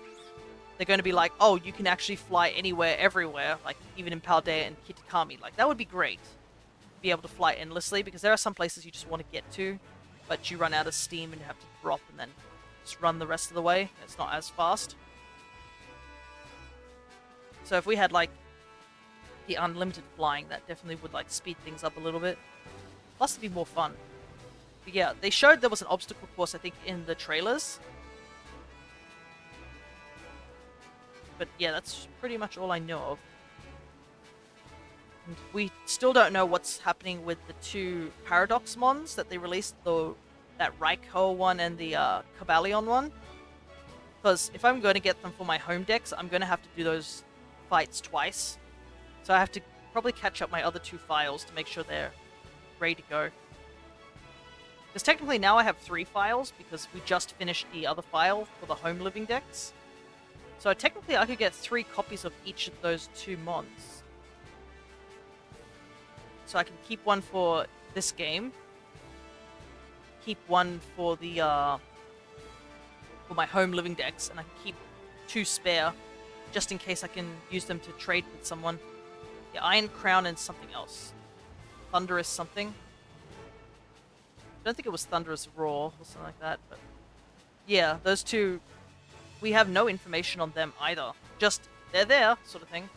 to be like, oh, you can actually fly anywhere, everywhere, like even in Paldea and Kitakami. Like, that would be great, be able to fly endlessly, because there are some places you just want to get to, but you run out of steam and you have to drop and then just run the rest of the way. It's not as fast. So if we had like the unlimited flying, that definitely would like speed things up a little bit. Plus it'd be more fun. But yeah, they showed there was an obstacle course, I think, in the trailers. But yeah, that's pretty much all I know of. And we still don't know what's happening with the 2 Paradox Mons that they released, that Raikou one and the Cobalion one. Because if I'm going to get them for my home decks, I'm going to have to do those fights twice. So I have to probably catch up my other 2 files to make sure they're ready to go. Because technically now I have 3 files, because we just finished the other file for the home living decks. So technically I could get 3 copies of each of those 2 mons. So I can keep one for this game, keep one for the for my home living decks, and I can keep 2 spare, just in case I can use them to trade with someone. Yeah, Iron Crown and something else. Thunderous something. I don't think it was Thunderous Roar or something like that, but yeah, those 2, we have no information on them either. Just, they're there, sort of thing.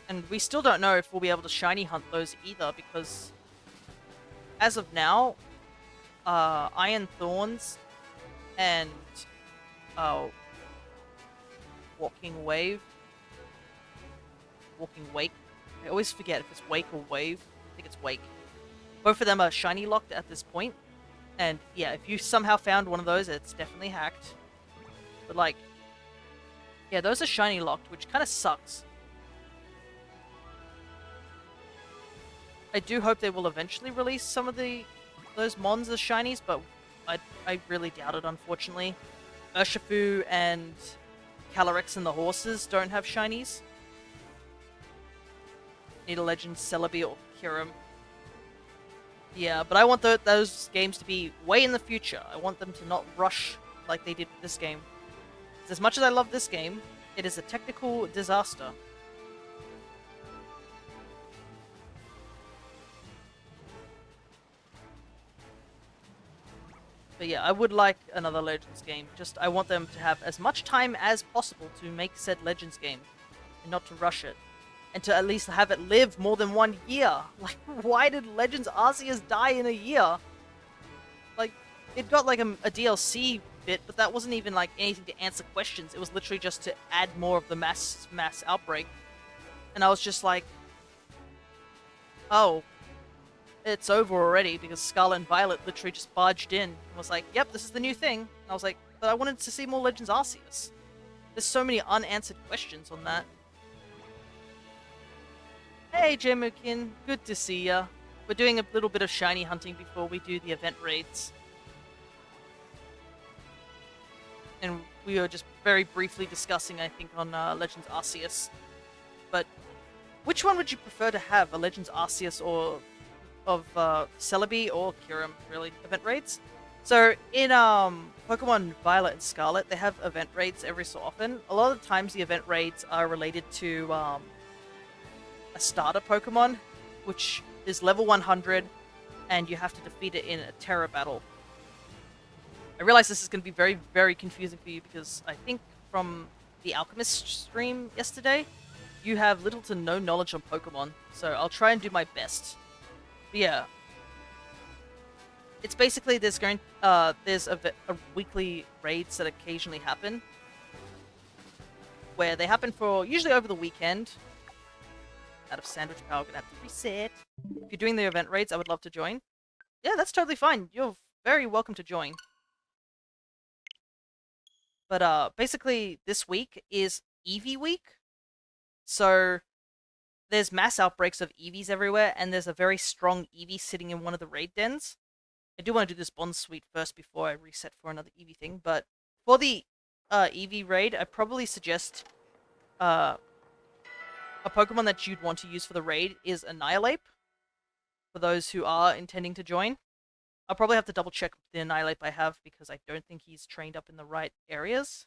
And we still don't know if we'll be able to shiny hunt those either, because as of now, Iron Thorns and uh, Walking Wave, Walking Wake. I always forget if it's Wake or Wave. I think it's Wake. Both of them are shiny locked at this point. And yeah, if you somehow found one of those, it's definitely hacked. But like, yeah, those are shiny locked, which kind of sucks. I do hope they will eventually release some of those mons as shinies, but I really doubt it, unfortunately. Urshifu and Calyrex and the horses don't have shinies. Need a Legend Celebi or Kyurem. Yeah, but I want those games to be way in the future. I want them to not rush like they did with this game. As much as I love this game, it is a technical disaster. But yeah, I would like another Legends game. Just, I want them to have as much time as possible to make said Legends game. And not to rush it. And to at least have it live more than 1 year. Like, why did Legends Arceus die in a year? Like, it got like a DLC bit, but that wasn't even like anything to answer questions. It was literally just to add more of the mass outbreak. And I was just like, oh, it's over already, because Scarlet and Violet literally just barged in and was like, yep, this is the new thing. And I was like, but I wanted to see more Legends Arceus. There's so many unanswered questions on that. Hey, Jemukin, good to see ya. We're doing a little bit of shiny hunting before we do the event raids. And we were just very briefly discussing, I think, on Legends Arceus. But which one would you prefer to have? A Legends Arceus or of Celebi or Kyurem, really? Event raids? So in Pokemon Violet and Scarlet, they have event raids every so often. A lot of the times the event raids are related to a starter Pokemon, which is level 100, and you have to defeat it in a Terra battle. I realize this is going to be very, very confusing for you, because I think from the Alchemist stream yesterday, you have little to no knowledge on Pokemon, so I'll try and do my best. But yeah, it's basically there's a weekly raids that occasionally happen, where they happen for usually over the weekend. Out of sandwich power, gonna have to reset. If you're doing the event raids, I would love to join. Yeah, that's totally fine. You're very welcome to join. But basically this week is Eevee week. So there's mass outbreaks of Eevees everywhere, and there's a very strong Eevee sitting in one of the raid dens. I do want to do this Bond Suite first before I reset for another Eevee thing, but for the Eevee raid, I probably suggest a Pokemon that you'd want to use for the raid is Annihilate, for those who are intending to join. I'll probably have to double check the Annihilate I have, because I don't think he's trained up in the right areas.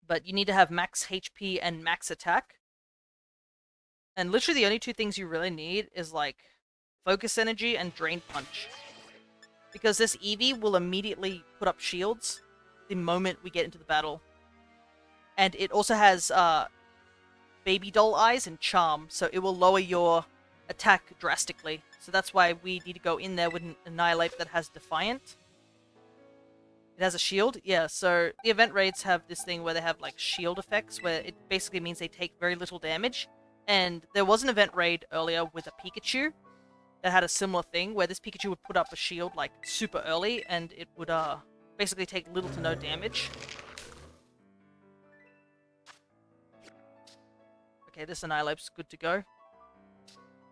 But you need to have max HP and max attack. And literally the only two things you really need is like Focus Energy and Drain Punch. Because this Eevee will immediately put up shields the moment we get into the battle. And it also has Baby Doll Eyes and Charm, so it will lower your attack drastically. So that's why we need to go in there with an Annihilate that has Defiant. It has a shield? Yeah, so the event raids have this thing where they have like shield effects, where it basically means they take very little damage. And there was an event raid earlier with a Pikachu that had a similar thing, where this Pikachu would put up a shield like super early, and it would basically take little to no damage. Okay, this Annihilate's good to go.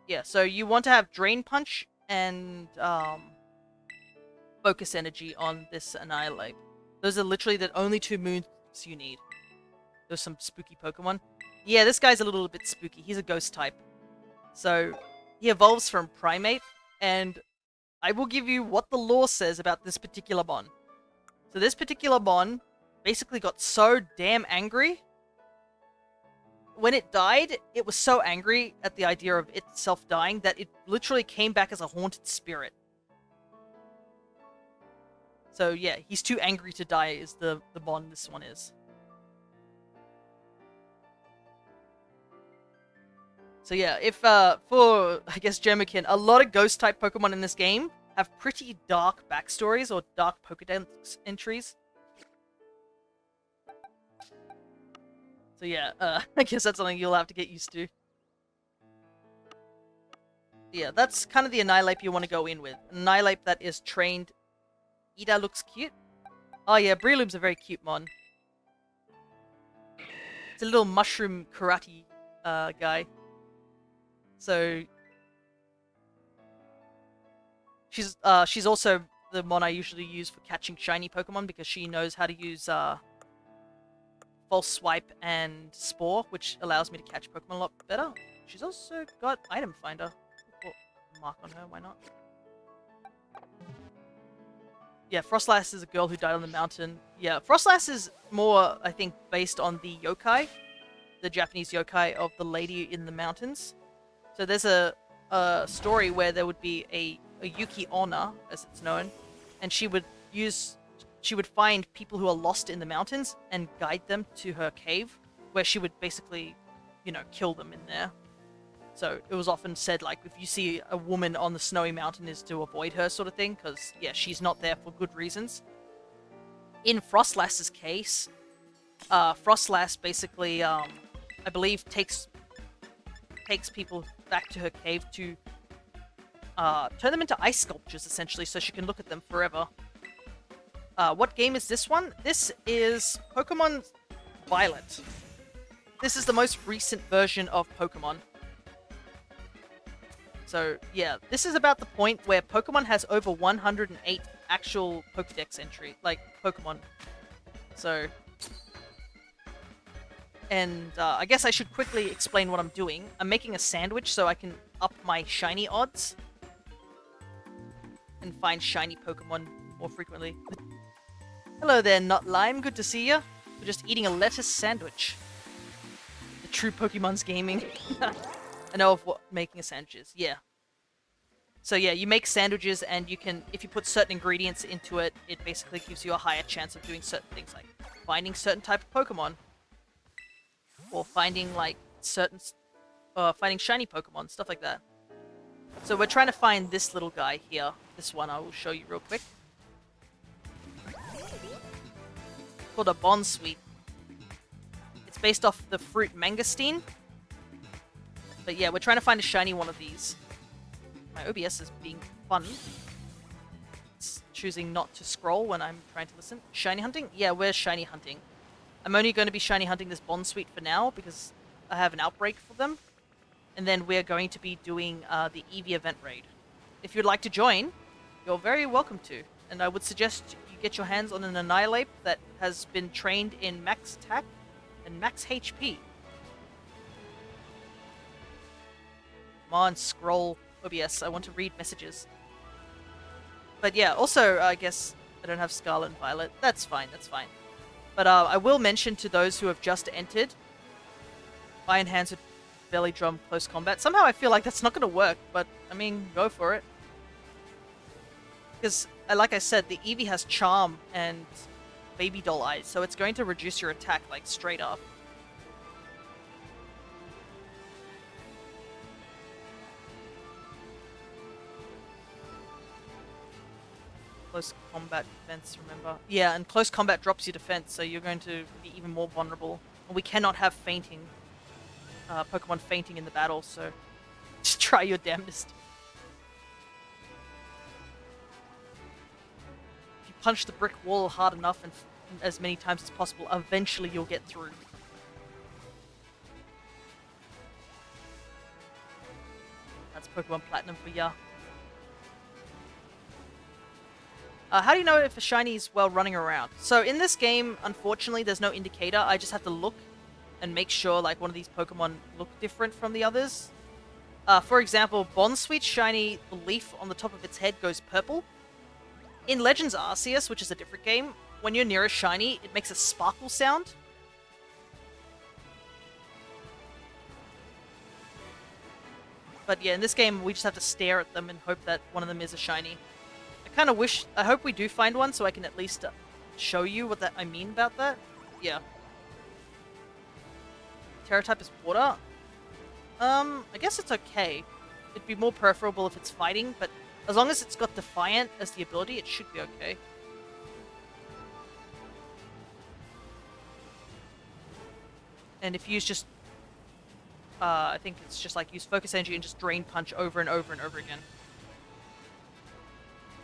Yeah, so you want to have Drain Punch and Focus Energy on this Annihilate. Those are literally the only two moves you need. There's some spooky Pokemon. Yeah, this guy's a little bit spooky. He's a ghost type. So, he evolves from Primate, and I will give you what the lore says about this particular Mon. So this particular Mon basically got so damn angry. When it died, it was so angry at the idea of itself dying that it literally came back as a haunted spirit. So yeah, he's too angry to die is the Mon this one is. So yeah, if for I guess Gemokin, a lot of ghost type Pokemon in this game have pretty dark backstories or dark Pokedex entries. So yeah, I guess that's something you'll have to get used to. Yeah, that's kind of the Annihilape you want to go in with. An Annihilape that is trained. Ida looks cute. Oh yeah, Breloom's a very cute mon. It's a little mushroom karate guy. So she's also the mon I usually use for catching shiny Pokemon because she knows how to use False Swipe and Spore, which allows me to catch Pokemon a lot better. She's also got Item Finder. Put a mark on her, why not? Yeah, Frostlass is a girl who died on the mountain. Yeah, Frostlass is more, I think, based on the yokai, the Japanese yokai of the lady in the mountains. So there's a story where there would be a Yuki Onna, as it's known, and she would find people who are lost in the mountains and guide them to her cave, where she would basically, kill them in there. So it was often said, like, if you see a woman on the snowy mountain is to avoid her sort of thing, because, yeah, she's not there for good reasons. In Frostlass's case, Frostlass basically, I believe, takes people back to her cave to turn them into ice sculptures, essentially, so she can look at them forever. What game is this one? This is Pokemon Violet. This is the most recent version of Pokemon. So, yeah, this is about the point where Pokemon has over 108 actual Pokedex entry, like, Pokemon. So, and I guess I should quickly explain what I'm doing. I'm making a sandwich so I can up my shiny odds and find shiny Pokemon more frequently. Hello there, Not Lime. Good to see you. We're just eating a lettuce sandwich. The true Pokemon's gaming. I know of what making a sandwich is. Yeah. So yeah, you make sandwiches and you can, if you put certain ingredients into it, it basically gives you a higher chance of doing certain things like finding certain type of Pokemon. Or finding like finding shiny Pokemon, stuff like that. So we're trying to find this little guy here. This one I will show you real quick. Called a Bonsweet. It's based off the fruit mangosteen. But yeah, we're trying to find a shiny one of these. My OBS is being fun. It's choosing not to scroll when I'm trying to listen. Shiny hunting? Yeah, we're shiny hunting. I'm only going to be shiny hunting this Bonsweet for now because I have an outbreak for them. And then we're going to be doing the Eevee event raid. If you'd like to join, you're very welcome to. And I would suggest you get your hands on an Annihilape that has been trained in max attack and max HP. Come on, scroll OBS. I want to read messages. But yeah, also, I guess I don't have Scarlet and Violet. That's fine, that's fine. But I will mention to those who have just entered, Iron Hands with Belly Drum Close Combat. Somehow I feel like that's not going to work, but, I mean, go for it. Because, like I said, the Eevee has Charm and Baby Doll Eyes, so it's going to reduce your attack, like, straight up. Close combat defense, remember? Yeah, and close combat drops your defense, so you're going to be even more vulnerable. And we cannot have fainting. Pokemon fainting in the battle, so just try your damnedest. If you punch the brick wall hard enough and as many times as possible, eventually you'll get through. That's Pokemon Platinum for ya. How do you know if a shiny is well running around? So in this game, unfortunately, there's no indicator. I just have to look and make sure like one of these Pokemon look different from the others. For example, Bonsweet's shiny leaf on the top of its head goes purple. In Legends Arceus, which is a different game, when you're near a shiny, it makes a sparkle sound. But yeah, in this game, we just have to stare at them and hope that one of them is a shiny. I hope we do find one so I can at least show you what I mean about that. Yeah. Terra type is water? I guess it's okay. It'd be more preferable if it's fighting, but as long as it's got Defiant as the ability, it should be okay. And if you use just... I think it's just like use Focus Energy and just Drain Punch over and over and over again.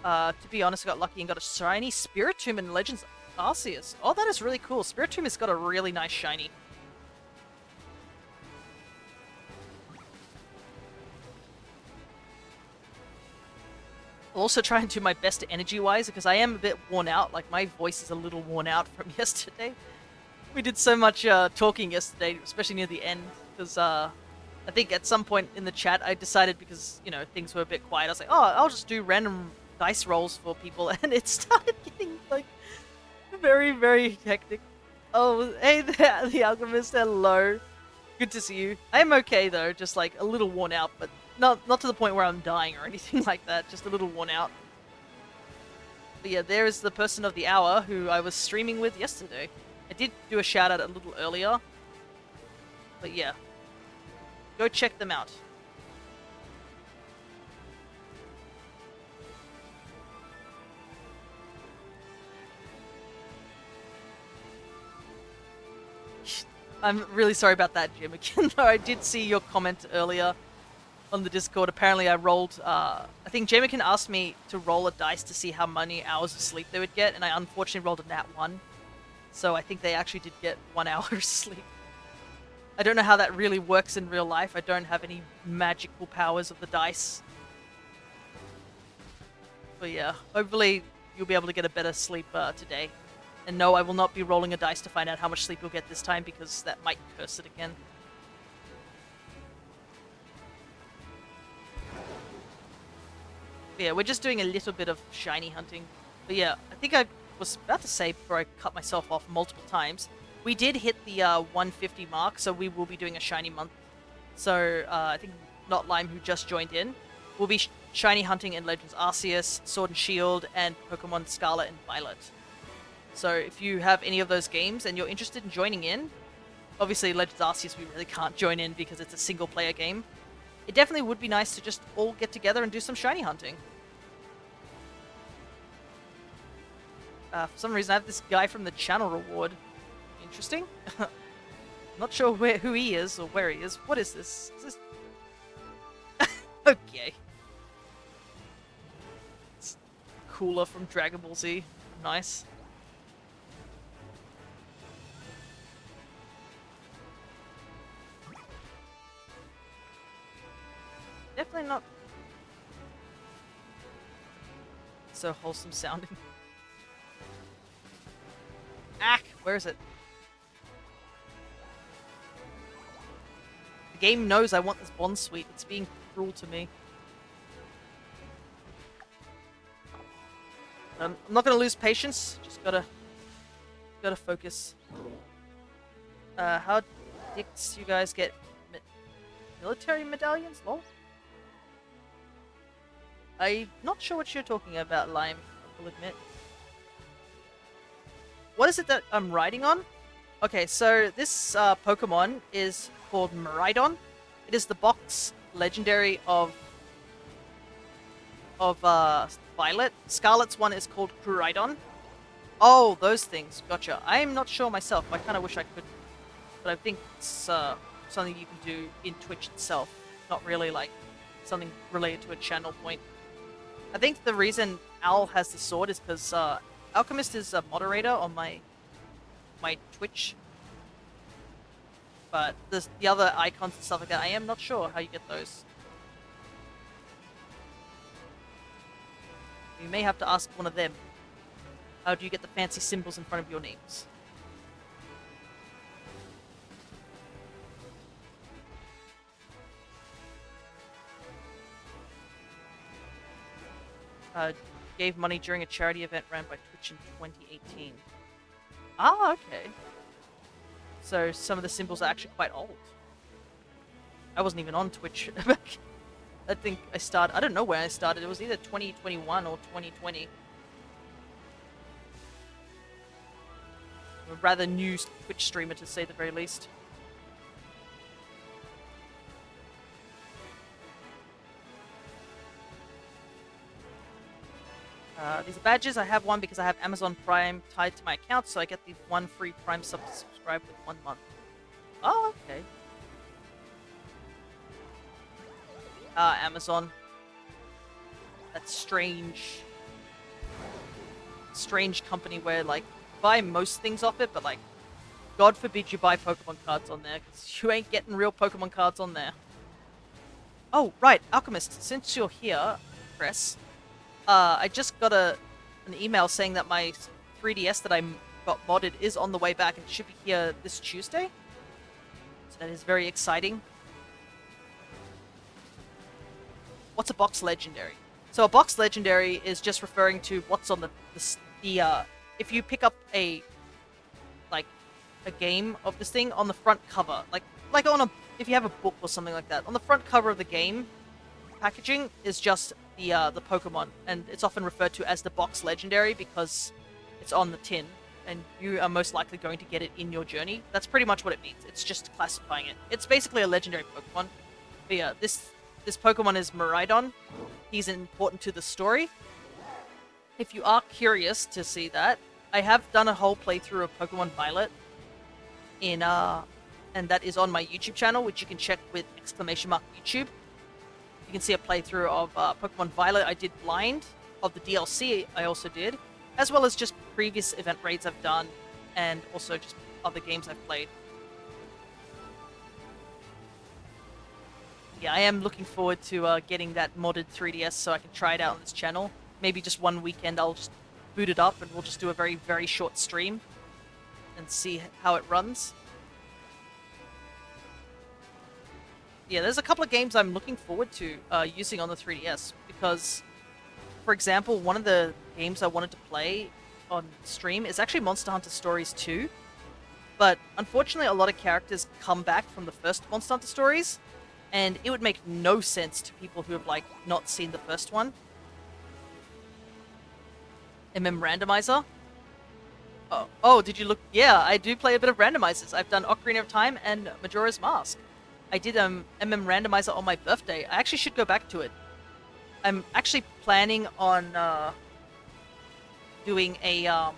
To be honest, I got lucky and got a shiny Spiritomb in Legends Arceus. Oh, that is really cool. Spiritomb has got a really nice shiny. I'll also try and do my best energy-wise, because I am a bit worn out. Like, my voice is a little worn out from yesterday. We did so much talking yesterday, especially near the end, because I think at some point in the chat I decided, because, you know, things were a bit quiet, I was like, oh, I'll just do random dice rolls for people, and it started getting, like, very, very hectic. Oh, hey there, the Alchemist, hello. Good to see you. I am okay, though, just, like, a little worn out, but not to the point where I'm dying or anything like that, just a little worn out. But yeah, there is the person of the hour who I was streaming with yesterday. I did do a shout out a little earlier, but yeah, go check them out. I'm really sorry about that, Jim. Again, though, I did see your comment earlier on the Discord. Apparently I rolled, I think Jamikin asked me to roll a dice to see how many hours of sleep they would get, and I unfortunately rolled a nat 1. So I think they actually did get 1 hour of sleep. I don't know how that really works in real life. I don't have any magical powers of the dice. But yeah, hopefully you'll be able to get a better sleep today. And no, I will not be rolling a dice to find out how much sleep you'll get this time, because that might curse it again. But yeah, we're just doing a little bit of shiny hunting. But yeah, I think I was about to say before I cut myself off multiple times, we did hit the 150 mark, so we will be doing a shiny month. So I think Not Lime, who just joined in, will be shiny hunting in Legends Arceus, Sword and Shield, and Pokemon Scarlet and Violet. So if you have any of those games and you're interested in joining in, obviously Legends Arceus we really can't join in because it's a single player game. It definitely would be nice to just all get together and do some shiny hunting. For some reason I have this guy from the channel reward. Interesting. Not sure who he is or where he is. What is this? Is this... Okay. It's Cooler from Dragon Ball Z. Nice. Definitely not so wholesome sounding. Ack! Where is it? The game knows I want this Bond Suite. It's being cruel to me. I'm not gonna lose patience. Just gotta focus. How dicks you guys get military medallions? Lol. I'm not sure what you're talking about, Lime, I will admit. What is it that I'm riding on? Okay, so this Pokemon is called Miraidon. It is the box legendary of Violet. Scarlet's one is called Kuraidon. Oh, those things. Gotcha. I'm not sure myself. I kind of wish I could, but I think it's something you can do in Twitch itself. Not really like something related to a channel point. I think the reason Owl has the sword is because Alchemist is a moderator on my Twitch. But the other icons and stuff like that, I am not sure how you get those. You may have to ask one of them. How do you get the fancy symbols in front of your names? Gave money during a charity event ran by Twitch in 2018. Ah, okay. So some of the symbols are actually quite old. I wasn't even on Twitch back. I think I started, I don't know where I started. It was either 2021 or 2020. I'm a rather new Twitch streamer, to say the very least. These are badges. I have one because I have Amazon Prime tied to my account, so I get the one free Prime sub to subscribe with 1 month. Oh, okay. Amazon. That strange company where, like, buy most things off it, but, like, God forbid you buy Pokemon cards on there, because you ain't getting real Pokemon cards on there. Oh, right, Alchemist, since you're here, Chris, I just got an email saying that my 3DS that I got modded is on the way back and should be here this Tuesday. So that is very exciting. What's a box legendary? So a box legendary is just referring to what's on the if you pick up a game of this thing on the front cover, like on a, if you have a book or something like that, on the front cover of the game packaging is just the Pokemon, and it's often referred to as the box legendary because it's on the tin and you are most likely going to get it in your journey. That's pretty much what it means. It's just classifying it. It's basically a legendary Pokemon. But yeah, this Pokemon is Miraidon. He's important to the story. If you are curious to see that, I have done a whole playthrough of Pokemon Violet in and that is on my YouTube channel, which you can check with !YouTube. You can see a playthrough of Pokemon Violet I did blind, of the DLC I also did, as well as just previous event raids I've done, and also just other games I've played. Yeah, I am looking forward to getting that modded 3DS so I can try it out on this channel. Maybe just one weekend I'll just boot it up and we'll just do a very, very short stream and see how it runs. Yeah, there's a couple of games I'm looking forward to using on the 3DS because, for example, one of the games I wanted to play on stream is actually Monster Hunter Stories 2, but unfortunately a lot of characters come back from the first Monster Hunter Stories, and it would make no sense to people who have, like, not seen the first one. Randomizer? Oh, did you look? Yeah, I do play a bit of randomizers. I've done Ocarina of Time and Majora's Mask. I did Randomizer on my birthday. I actually should go back to it. I'm actually planning on doing a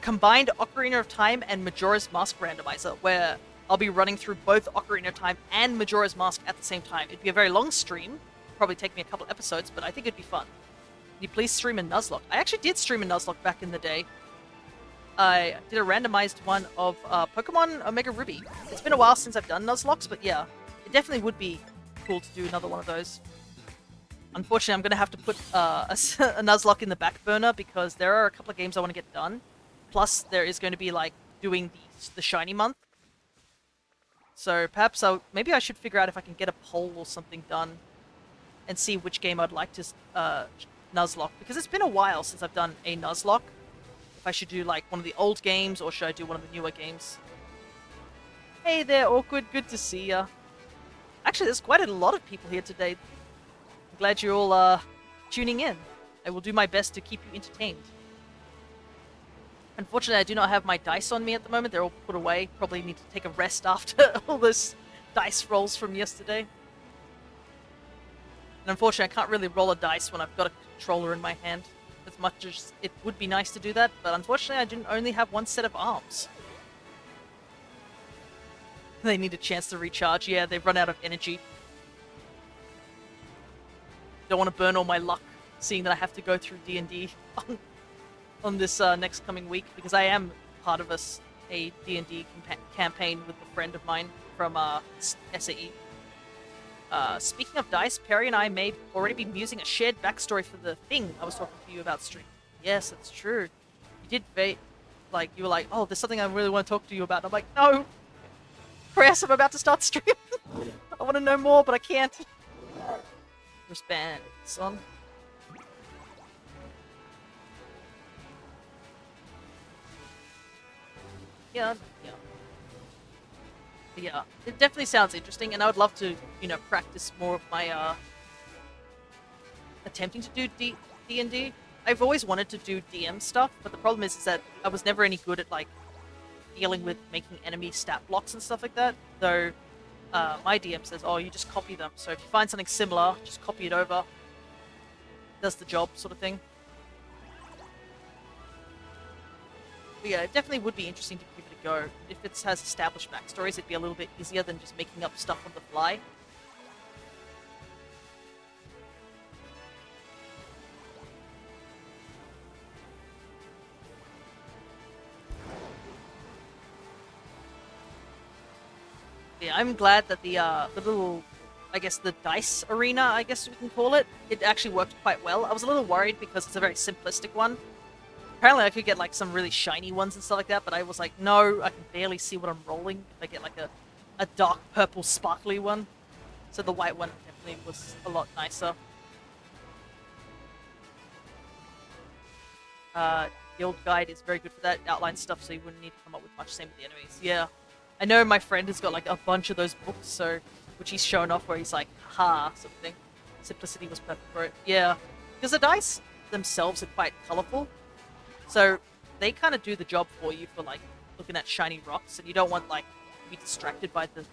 combined Ocarina of Time and Majora's Mask randomizer, where I'll be running through both Ocarina of Time and Majora's Mask at the same time. It'd be a very long stream. Probably take me a couple episodes, but I think it'd be fun. Can you please stream a Nuzlocke? I actually did stream a Nuzlocke back in the day. I did a randomized one of Pokemon Omega Ruby. It's been a while since I've done Nuzlocks, but yeah, it definitely would be cool to do another one of those. Unfortunately, I'm going to have to put a Nuzlocke in the back burner because there are a couple of games I want to get done. Plus, there is going to be, like, doing the Shiny Month. So perhaps maybe I should figure out if I can get a poll or something done and see which game I'd like to Nuzlocke, because it's been a while since I've done a Nuzlocke. If I should do, like, one of the old games, or should I do one of the newer games? Hey there, Awkward. Good to see ya. Actually, there's quite a lot of people here today. I'm glad you're all tuning in. I will do my best to keep you entertained. Unfortunately, I do not have my dice on me at the moment. They're all put away. Probably need to take a rest after all those dice rolls from yesterday. And unfortunately, I can't really roll a dice when I've got a controller in my hand. As much as it would be nice to do that, but unfortunately I didn't only have one set of arms. They need a chance to recharge. Yeah, they've run out of energy. Don't want to burn all my luck, seeing that I have to go through D&D on this next coming week, because I am part of a D&D campaign with a friend of mine from SAE. Speaking of dice, Perry and I may already be musing a shared backstory for the thing I was talking to you about stream. Yes, that's true. You did you were like, oh, there's something I really want to talk to you about. And I'm like, no! Chris, I'm about to start stream. I want to know more, but I can't. Wristbands on. Yeah. Yeah, it definitely sounds interesting, and I would love to, practice more of my, attempting to do D&D. I've always wanted to do DM stuff, but the problem is that I was never any good at, like, dealing with making enemy stat blocks and stuff like that, though my DM says, oh, you just copy them, so if you find something similar, just copy it over. does the job, sort of thing. But yeah, it definitely would be interesting to give it a go. If it has established backstories, it'd be a little bit easier than just making up stuff on the fly. Yeah, I'm glad that the little, I guess the dice arena, I guess we can call it, it actually worked quite well. I was a little worried because it's a very simplistic one. Apparently I could get like some really shiny ones and stuff like that, but I was like, no, I can barely see what I'm rolling if I get like a dark purple sparkly one. So the white one definitely was a lot nicer. Guild guide is very good for that, outline stuff, so you wouldn't need to come up with much. Same with the enemies. Yeah. I know my friend has got like a bunch of those books, so which he's shown off where he's like, ha, sort of thing. Simplicity was perfect for it. Yeah. Because the dice themselves are quite colorful. So they kind of do the job for you for like looking at shiny rocks, and you don't want like to be distracted by the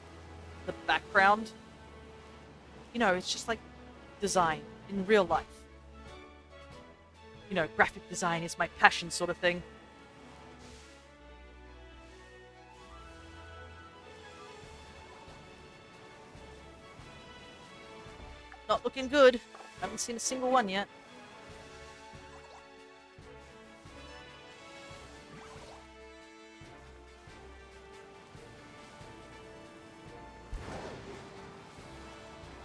background. You know, it's just like design in real life. You know, graphic design is my passion, sort of thing. Not looking good. Haven't seen a single one yet.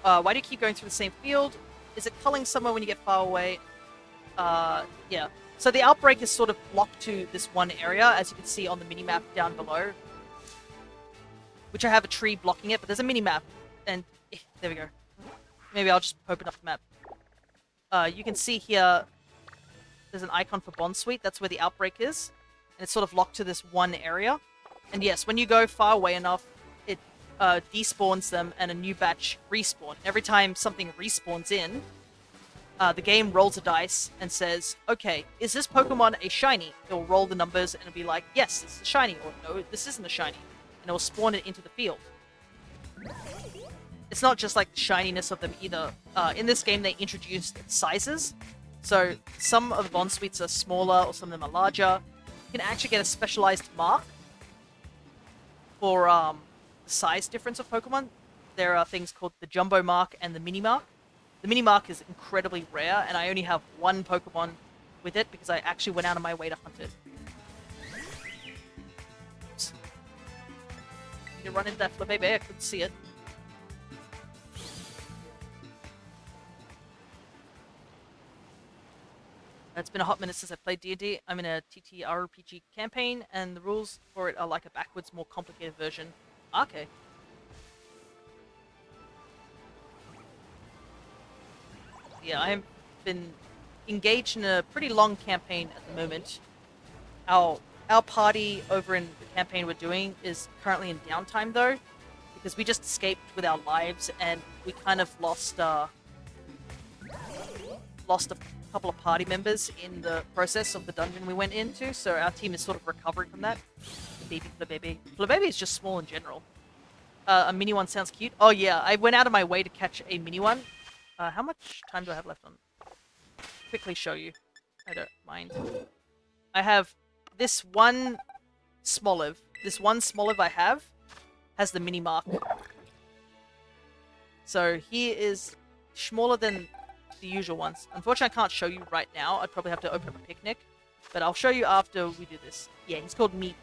Why do you keep going through the same field? Is it culling somewhere when you get far away? Yeah. So the outbreak is sort of blocked to this one area, as you can see on the minimap down below. Which I have a tree blocking it, but there's a minimap. And there we go. Maybe I'll just open up the map. You can see here, there's an icon for Bond Suite. That's where the outbreak is. And it's sort of locked to this one area. And yes, when you go far away enough, it despawns them and a new batch respawn. Every time something respawns in, the game rolls a dice and says, okay, is this Pokemon a shiny? It'll roll the numbers and it'll be like, yes, this is a shiny, or no, this isn't a shiny. And it'll spawn it into the field. It's not just like the shininess of them either. In this game, they introduced sizes. So some of the Bond Suites are smaller, or some of them are larger. You can actually get a specialized mark for the size difference of Pokemon. There are things called the Jumbo Mark and the Mini Mark. The Mini Mark is incredibly rare, and I only have one Pokemon with it because I actually went out of my way to hunt it. Oops. You run into that Flabébé, I couldn't see it. It's been a hot minute since I played D&D. I'm in a TTRPG campaign, and the rules for it are like a backwards, more complicated version. Okay. Yeah, I've been engaged in a pretty long campaign at the moment. Our party over in the campaign we're doing is currently in downtime, though, because we just escaped with our lives, and we kind of lost a couple of party members in the process of the dungeon we went into, so our team is sort of recovering from that. Baby Flabébé. Flabébé is just small in general. A mini one sounds cute. Oh yeah, I went out of my way to catch a mini one. How much time do I have left on? Quickly show you. I don't mind. I have this one Smoliv. This one Smoliv I have has the mini mark. So he is smaller than the usual ones. Unfortunately, I can't show you right now. I'd probably have to open up a picnic. But I'll show you after we do this. Yeah, he's called Meat.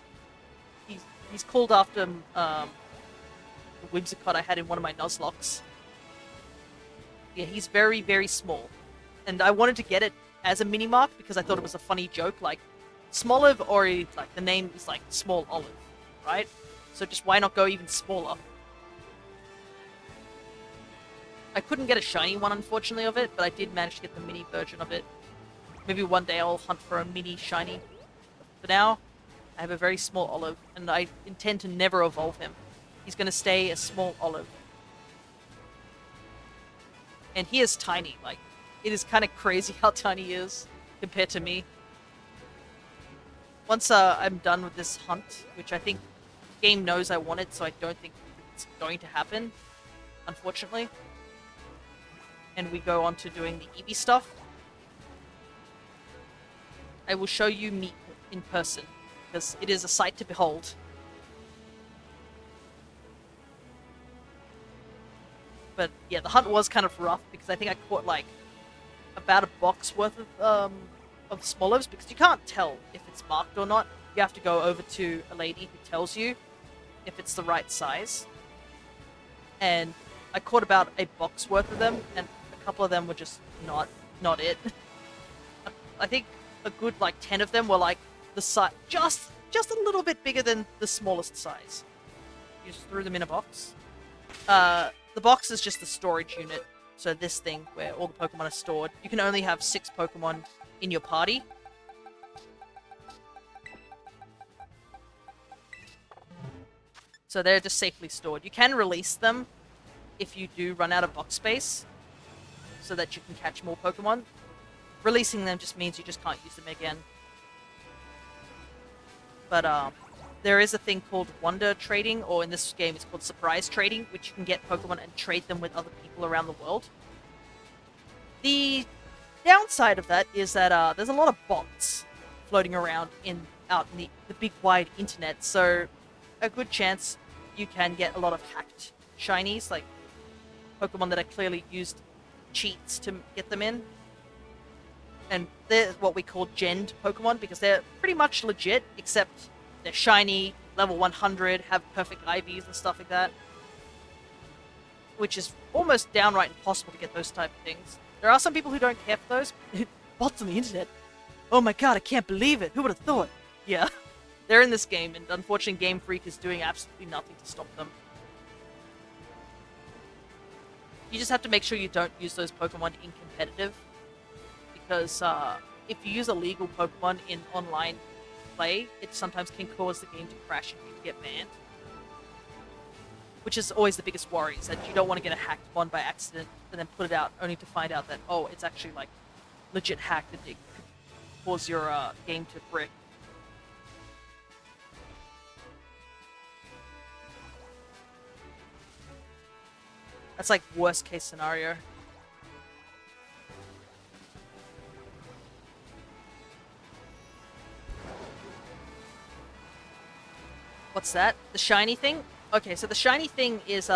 He's called after the Whimsicott I had in one of my Nuzlocks. Yeah, he's very, very small. And I wanted to get it as a mini mark because I thought it was a funny joke. Like, Smoliv, or like the name is like Small Olive, right? So just why not go even smaller? I couldn't get a shiny one, unfortunately, of it, but I did manage to get the mini version of it. Maybe one day I'll hunt for a mini shiny. For now, I have a very small Olive, and I intend to never evolve him. He's going to stay a small Olive. And he is tiny. Like, it is kind of crazy how tiny he is compared to me. Once I'm done with this hunt, which I think the game knows I want it, so I don't think it's going to happen, unfortunately. And we go on to doing the Eevee stuff. I will show you Meep in person, because it is a sight to behold. But yeah, the hunt was kind of rough, because I think I caught like about a box worth of Swallows, because you can't tell if it's marked or not. You have to go over to a lady who tells you if it's the right size. And I caught about a box worth of them, and a couple of them were just not it. I think a good like 10 of them were like the size, just a little bit bigger than the smallest size. You just threw them in a box. The box is just the storage unit. So this thing where all the Pokemon are stored. You can only have 6 Pokemon in your party. So they're just safely stored. You can release them if you do run out of box space, so that you can catch more Pokemon. Releasing them just means you just can't use them again. But there is a thing called wonder trading, or in this game it's called surprise trading, which you can get Pokemon and trade them with other people around the world. The downside of that is that there's a lot of bots floating around out in the big wide internet, so a good chance you can get a lot of hacked shinies, like Pokemon that are clearly used cheats to get them in. And they're what we call genned Pokemon, because they're pretty much legit, except they're shiny, level 100, have perfect IVs and stuff like that. Which is almost downright impossible to get those type of things. There are some people who don't care for those. Bots on the internet. Oh my god, I can't believe it. Who would have thought? Yeah. They're in this game, and unfortunately Game Freak is doing absolutely nothing to stop them. You just have to make sure you don't use those Pokemon in competitive, because if you use illegal Pokemon in online play, it sometimes can cause the game to crash and you can get banned. Which is always the biggest worry, is that you don't want to get a hacked one by accident and then put it out only to find out that, oh, it's actually like legit hacked and it could cause your game to brick. That's like worst case scenario. What's that? The shiny thing? Okay, so the shiny thing is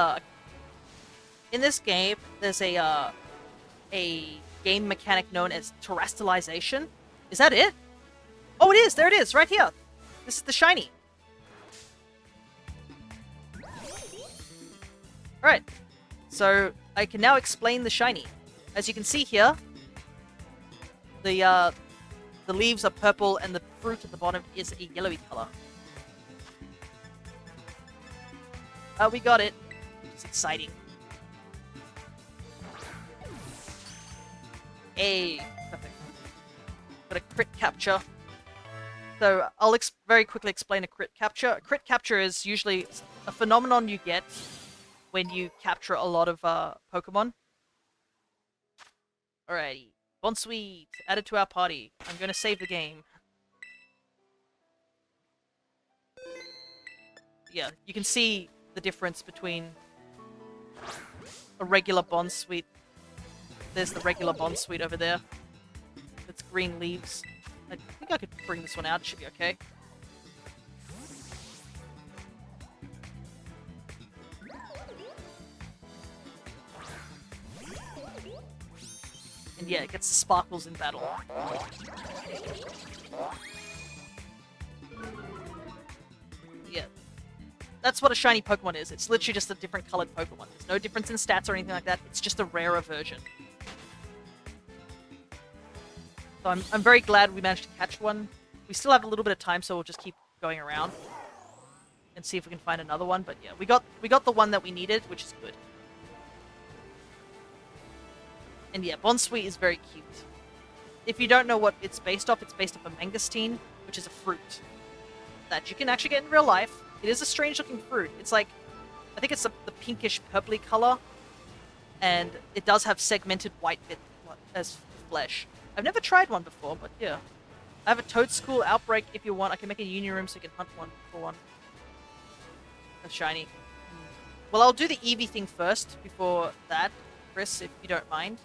in this game there's a game mechanic known as terrestrialization. Is that it? Oh, it is. There it is, right here. This is the shiny. All right. So I can now explain the shiny. As you can see here, the leaves are purple and the fruit at the bottom is a yellowy color. We got it. It's exciting. Hey, perfect. Got a crit capture. So I'll very quickly explain a crit capture. A crit capture is usually a phenomenon you get when you capture a lot of Pokemon. Alrighty. Bonsweet, added to our party. I'm gonna save the game. Yeah, you can see the difference between a regular Bonsweet. There's the regular Bonsweet over there. It's green leaves. I think I could bring this one out. It should be okay. And yeah, it gets the sparkles in battle. Yeah. That's what a shiny Pokemon is. It's literally just a different colored Pokemon. There's no difference in stats or anything like that. It's just a rarer version. So I'm very glad we managed to catch one. We still have a little bit of time, so we'll just keep going around and see if we can find another one. But yeah, we got the one that we needed, which is good. And yeah, Bonsweet is very cute. If you don't know what it's based off a mangosteen, which is a fruit that you can actually get in real life. It is a strange looking fruit. It's like, I think it's the pinkish purpley color, and it does have segmented white bit as flesh. I've never tried one before, but yeah. I have a Toad School outbreak if you want. I can make a union room so you can hunt one for one. That's shiny. Well, I'll do the Eevee thing first before that, Chris, if you don't mind.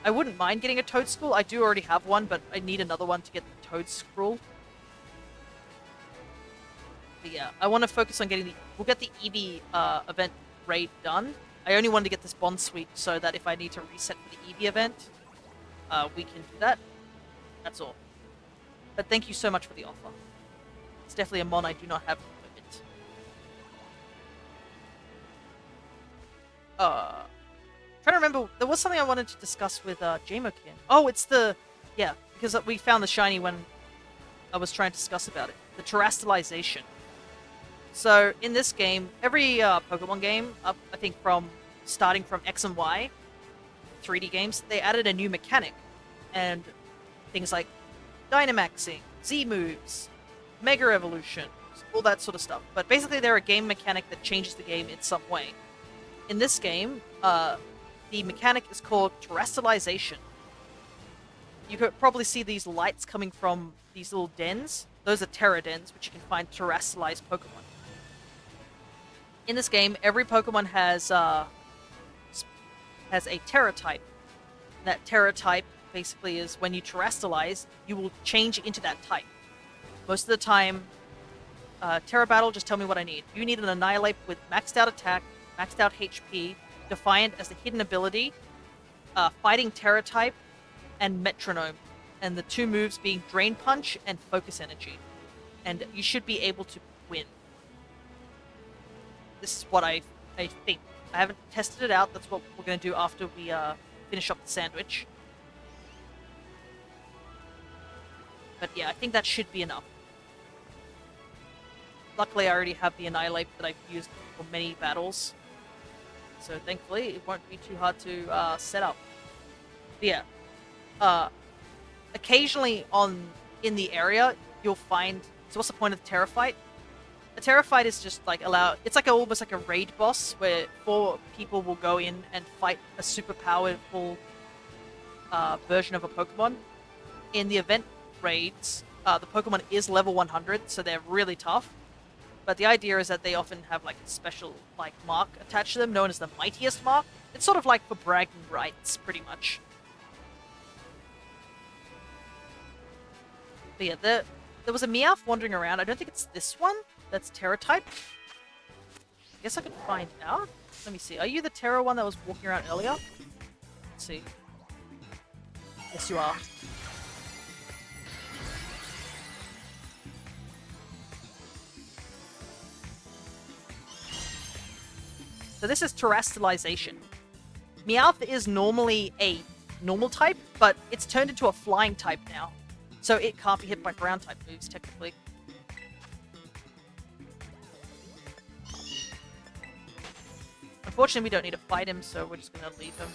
I wouldn't mind getting a Toad School. I do already have one, but I need another one to get Toad Scroll. But yeah, I want to focus on getting the... We'll get the Eevee event raid done. I only wanted to get this Bond Sweep so that if I need to reset for the Eevee event, we can do that. That's all. But thank you so much for the offer. It's definitely a mon I do not have equipment. Trying to remember, there was something I wanted to discuss with Jamokin. Oh, it's the... Yeah, because we found the shiny when I was trying to discuss about it. The terastallization. So, in this game, every Pokemon game, I think starting from X and Y, 3D games, they added a new mechanic. And things like Dynamaxing, Z-moves, Mega Evolution, all that sort of stuff. But basically, they're a game mechanic that changes the game in some way. In this game, the mechanic is called terastallization. You could probably see these lights coming from these little dens. Those are Terra dens, which you can find terastallized Pokemon. In this game, every Pokemon has a Terra type. And that Terra type basically is when you terastallize, you will change into that type. Most of the time, Terra Battle, just tell me what I need. You need an Annihilate with maxed out attack, maxed out HP, Defiant as the hidden ability, Fighting Terra type, and Metronome. And the two moves being Drain Punch and Focus Energy. And you should be able to win. This is what I think. I haven't tested it out. That's what we're going to do after we finish up the sandwich. But yeah, I think that should be enough. Luckily, I already have the Annihilate that I've used for many battles. So thankfully, it won't be too hard to set up. But yeah. Occasionally in the area, you'll find... So what's the point of the Terra Fight? A Terra Fight is just like it's like almost like a raid boss where 4 people will go in and fight a super powerful version of a Pokemon. In the event raids, the Pokemon is level 100, so they're really tough. But the idea is that they often have like a special like mark attached to them, known as the Mightiest Mark. It's sort of like for bragging rights, pretty much. But yeah, there was a Meowth wandering around. I don't think it's this one that's Terra type. I guess I could find out. Let me see. Are you the Terra one that was walking around earlier? Let's see. Yes, you are. So this is terastallization. Meowth is normally a normal type, but it's turned into a flying type now. So it can't be hit by ground type moves, technically. Unfortunately, we don't need to fight him, so we're just going to leave him.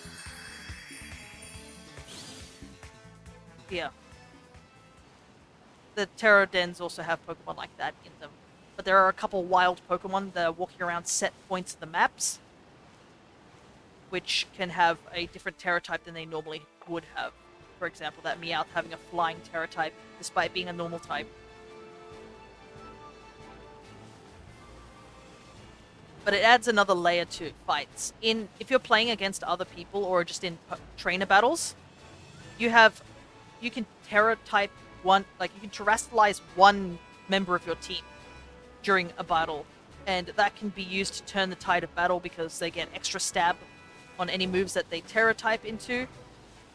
Yeah. The Terra Dens also have Pokemon like that in them. But there are a couple wild Pokemon that are walking around set points of the maps, which can have a different Terra type than they normally would have. For example, that Meowth having a flying Terra type, despite being a normal type. But it adds another layer to fights. If you're playing against other people or just in trainer battles, you can Terra type one, like you can terastallize one member of your team during a battle, and that can be used to turn the tide of battle because they get extra stab on any moves that they Terra type into.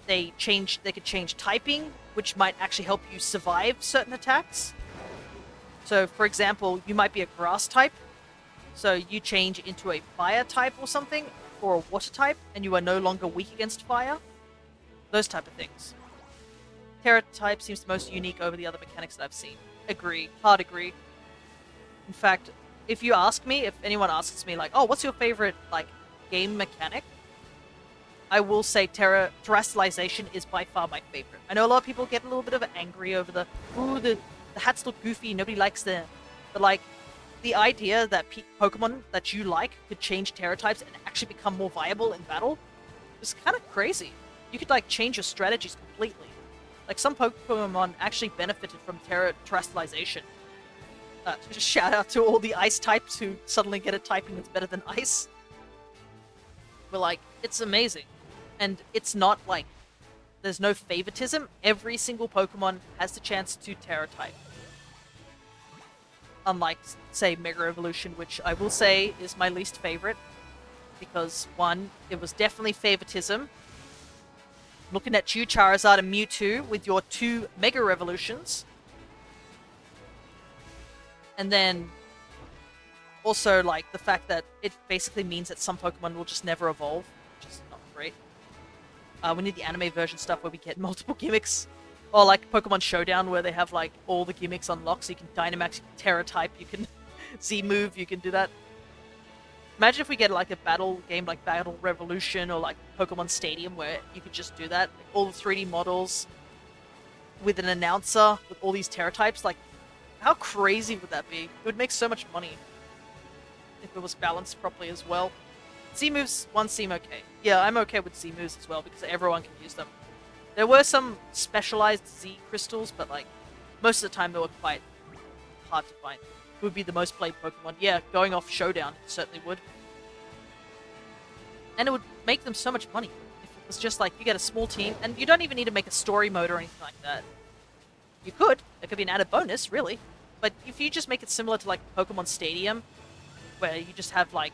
They could change typing, which might actually help you survive certain attacks. So, for example, you might be a grass type, so you change into a fire type or something, or a water type, and you are no longer weak against fire. Those type of things. Terra type seems the most unique over the other mechanics that I've seen. Agree. Hard agree. In fact, if anyone asks me, like, oh, what's your favorite, like, game mechanic? I will say terastallization is by far my favorite. I know a lot of people get a little bit of angry over the hats look goofy, nobody likes them. But, like, the idea that Pokemon that you like could change Terra types and actually become more viable in battle is kind of crazy. You could, like, change your strategies completely. Like, some Pokemon actually benefited from terastallization. Just shout out to all the ice types who suddenly get a typing that's better than ice. But, like, it's amazing. And it's not, like, there's no favoritism. Every single Pokemon has the chance to Terra type. Unlike, say, Mega Evolution, which I will say is my least favorite. Because, one, it was definitely favoritism. Looking at you, Charizard and Mewtwo, with your 2 Mega Revolutions. And then, also, like, the fact that it basically means that some Pokemon will just never evolve, which is not great. We need the anime version stuff where we get multiple gimmicks. Or, like, Pokemon Showdown, where they have, like, all the gimmicks unlocked, so you can Dynamax, you can Terra type, you can Z-move, you can do that. Imagine if we get, like, a battle game like Battle Revolution or, like, Pokemon Stadium where you could just do that. Like, all the 3D models with an announcer with all these Terra types. Like, how crazy would that be? It would make so much money if it was balanced properly as well. Z-moves, one seem okay. Yeah, I'm okay with Z-moves as well because everyone can use them. There were some specialized Z crystals, but, like, most of the time they were quite hard to find. Who would be the most played Pokemon? Yeah, going off Showdown, it certainly would. And it would make them so much money. If it was just like, you get a small team, and you don't even need to make a story mode or anything like that. You could. It could be an added bonus, really. But if you just make it similar to, like, Pokemon Stadium, where you just have, like,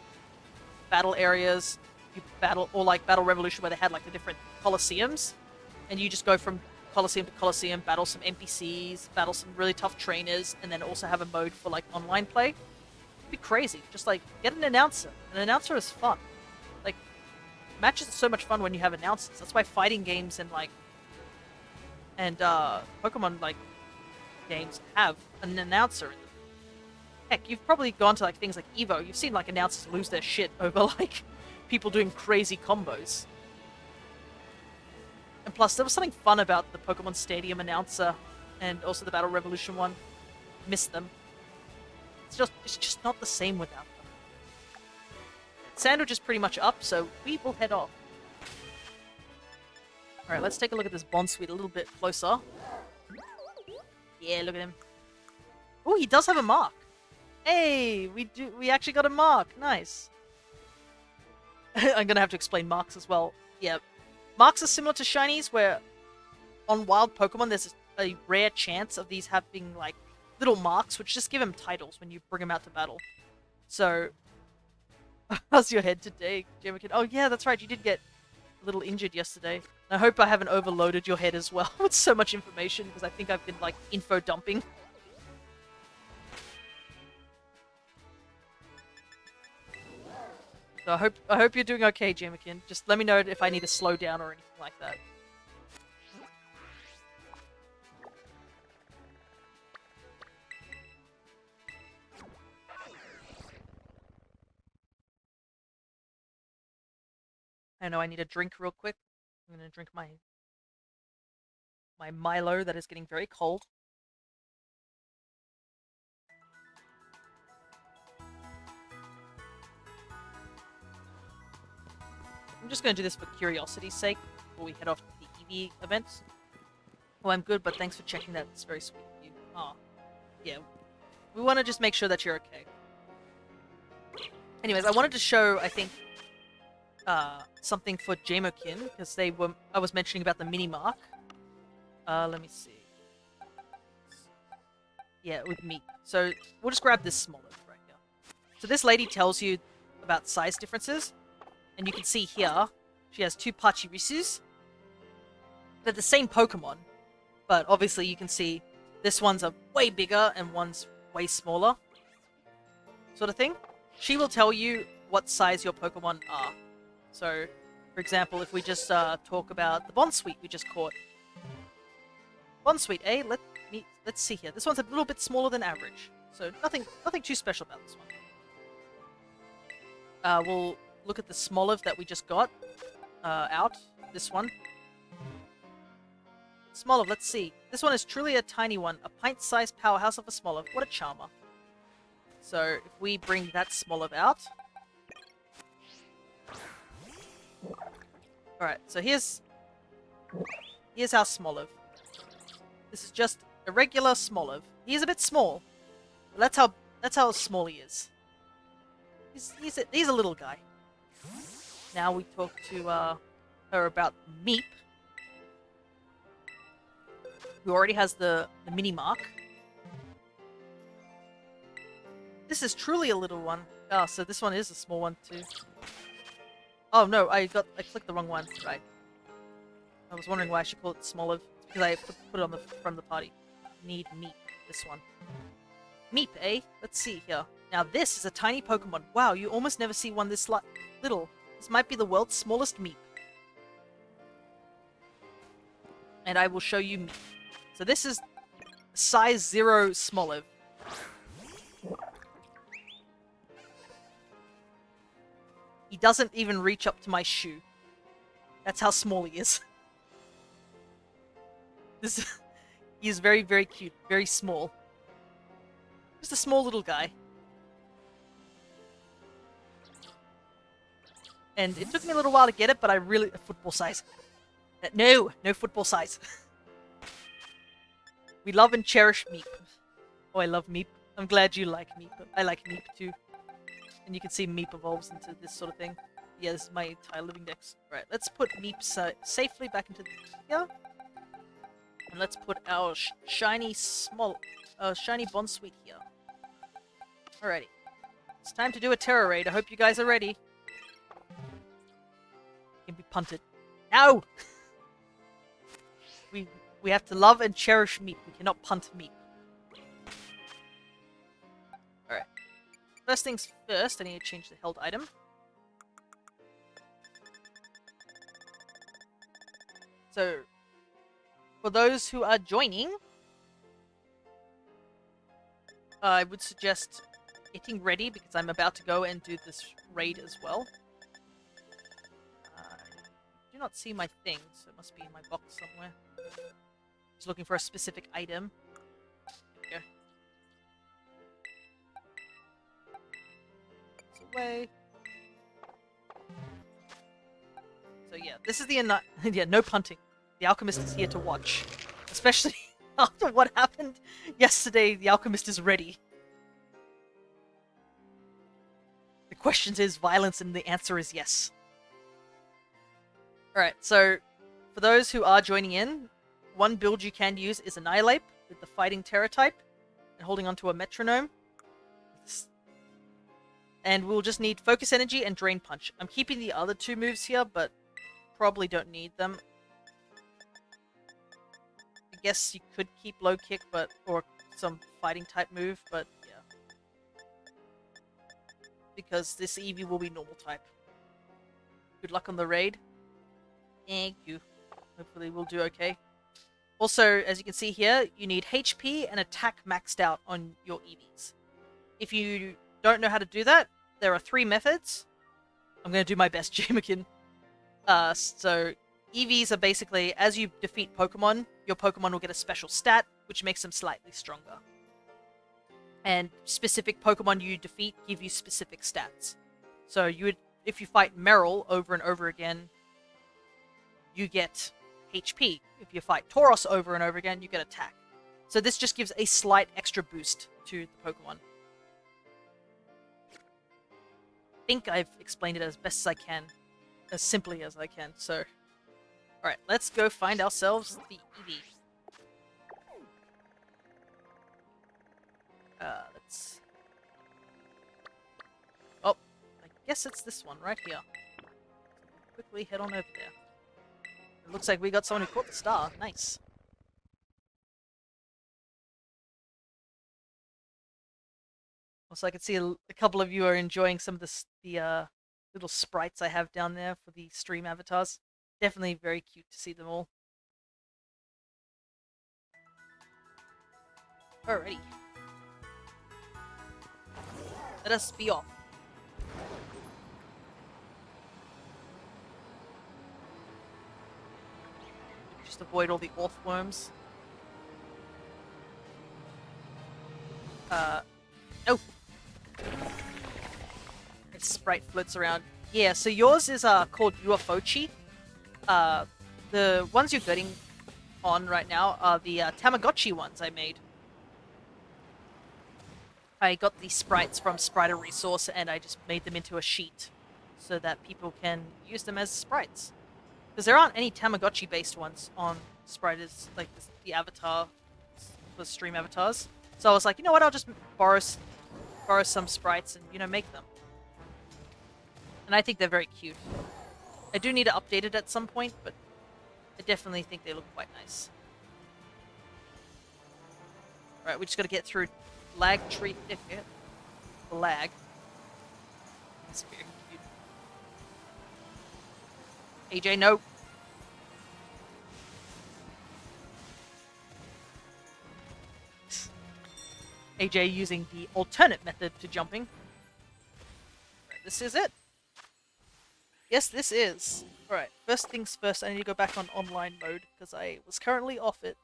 battle areas, you battle, or, like, Battle Revolution, where they had, like, the different Colosseums, and you just go from Colosseum to Colosseum, battle some NPCs, battle some really tough trainers, and then also have a mode for, like, online play. It'd be crazy. Just, like, get an announcer. An announcer is fun. Like, matches are so much fun when you have announcers. That's why fighting games and, like, and Pokemon, like, games have an announcer in them. Heck, you've probably gone to, like, things like Evo. You've seen, like, announcers lose their shit over, like, people doing crazy combos. And plus, there was something fun about the Pokemon Stadium announcer and also the Battle Revolution one. Missed them. It's just not the same without them. Sandwich is pretty much up, so we will head off. Alright, let's take a look at this Bonsweet a little bit closer. Yeah, look at him. Oh, he does have a mark. Hey, we actually got a mark. Nice. I'm gonna have to explain marks as well. Yeah. Marks are similar to shinies, where on wild Pokemon there's a rare chance of these having, like, little marks, which just give them titles when you bring them out to battle. So, how's your head today, Jamakin? Oh yeah, that's right, you did get a little injured yesterday. I hope I haven't overloaded your head as well with so much information, because I think I've been, like, info dumping. So I hope you're doing okay, Jamakin. Just let me know if I need to slow down or anything like that. I know I need a drink real quick. I'm gonna drink my Milo that is getting very cold. I'm just going to do this for curiosity's sake before we head off to the Eevee events. Oh, I'm good, but thanks for checking that. It's very sweet of you. Oh, yeah. We want to just make sure that you're okay. Anyways, I wanted to show, I think, something for Jamokin, because I was mentioning about the mini-mark. Let me see. Yeah, with meat. So, we'll just grab this smaller right here. So this lady tells you about size differences. And you can see here, she has 2 Pachirisus. They're the same Pokemon, but obviously you can see this one's a way bigger and one's way smaller. Sort of thing. She will tell you what size your Pokemon are. So, for example, if we just talk about the Bonsweet we just caught. Bonsweet, eh? Let's see here. This one's a little bit smaller than average. So nothing too special about this one. We'll look at the Smoliv that we just got out. This one. Smoliv, let's see. This one is truly a tiny one. A pint-sized powerhouse of a Smoliv. What a charmer. So, if we bring that Smoliv out. Alright, so here's our Smoliv. This is just a regular Smoliv. He is a bit small. But that's how small he is. He's a little guy. Now we talk to her about Meep. who already has the mini mark. This is truly a little one. Oh, so this one is a small one too. Oh no, I clicked the wrong one. Right. I was wondering why I should call it smaller. Because I put it on the front of the party. Need Meep. This one. Meep, eh? Let's see here. Now this is a tiny Pokemon. Wow, you almost never see one this little. This might be the world's smallest Meep. And I will show you Meep. So this is size 0 Smoliv. He doesn't even reach up to my shoe. That's how small he is. He is very, very cute. Very small. Just a small little guy. And it took me a little while to get it, but I really... football size. No football size. We love and cherish Meep. Oh, I love Meep. I'm glad you like Meep. I like Meep too. And you can see Meep evolves into this sort of thing. Yeah, this is my entire living dex. Right, let's put Meep safely back into here. And let's put our shiny Bonsweet here. Alrighty. It's time to do a Terror Raid. I hope you guys are ready. Can be punted. No! We have to love and cherish Meep. We cannot punt Meep. Alright. First things first, I need to change the held item. So, for those who are joining, I would suggest getting ready because I'm about to go and do this raid as well. I do not see my thing, so it must be in my box somewhere. Just looking for a specific item. There we go. It's away. So yeah, this is the yeah, no punting. The Alchemist is here to watch. Especially after what happened yesterday, the Alchemist is ready. The question is violence, and the answer is yes. Alright, so for those who are joining in, one build you can use is Annihilate with the Fighting Terror type and holding onto a Metronome. And we'll just need Focus Energy and Drain Punch. I'm keeping the other two moves here, but probably don't need them. I guess you could keep Low Kick, or some Fighting type move, but yeah. Because this Eevee will be Normal type. Good luck on the raid. Thank you. Hopefully we'll do okay. Also, as you can see here, you need HP and attack maxed out on your Eevees. If you don't know how to do that, there are 3 methods. I'm going to do my best, Jamakin. So, Eevees are basically, as you defeat Pokemon, your Pokemon will get a special stat, which makes them slightly stronger. And specific Pokemon you defeat give you specific stats. So, if you fight Meryl over and over again, you get HP. If you fight Tauros over and over again, you get attack. So this just gives a slight extra boost to the Pokemon. I think I've explained it as best as I can. As simply as I can, so... Alright, let's go find ourselves the Eevee. Let's... Oh, I guess it's this one right here. Quickly head on over there. It looks like we got someone who caught the star. Nice. Also, I can see a couple of you are enjoying some of the little sprites I have down there for the stream avatars. Definitely very cute to see them all. Alrighty. Let us be off. Just avoid all the Orthworms. Oh! Its sprite floats around. Yeah, so yours is called Uafochi. The ones you're getting on right now are the Tamagotchi ones I made. I got the sprites from Sprite Resource and I just made them into a sheet so that people can use them as sprites. Because there aren't any Tamagotchi-based ones on sprite is like the avatar for stream avatars. So I was like, you know what? I'll just borrow some sprites and make them. And I think they're very cute. I do need to update it at some point, but I definitely think they look quite nice. Alright, we just gotta get through Lag Tree Thicket. The lag. It's very cute. AJ, no! AJ using the alternate method to jumping. Right, this is it. Yes, this is. Alright, first things first, I need to go back on online mode, because I was currently off it.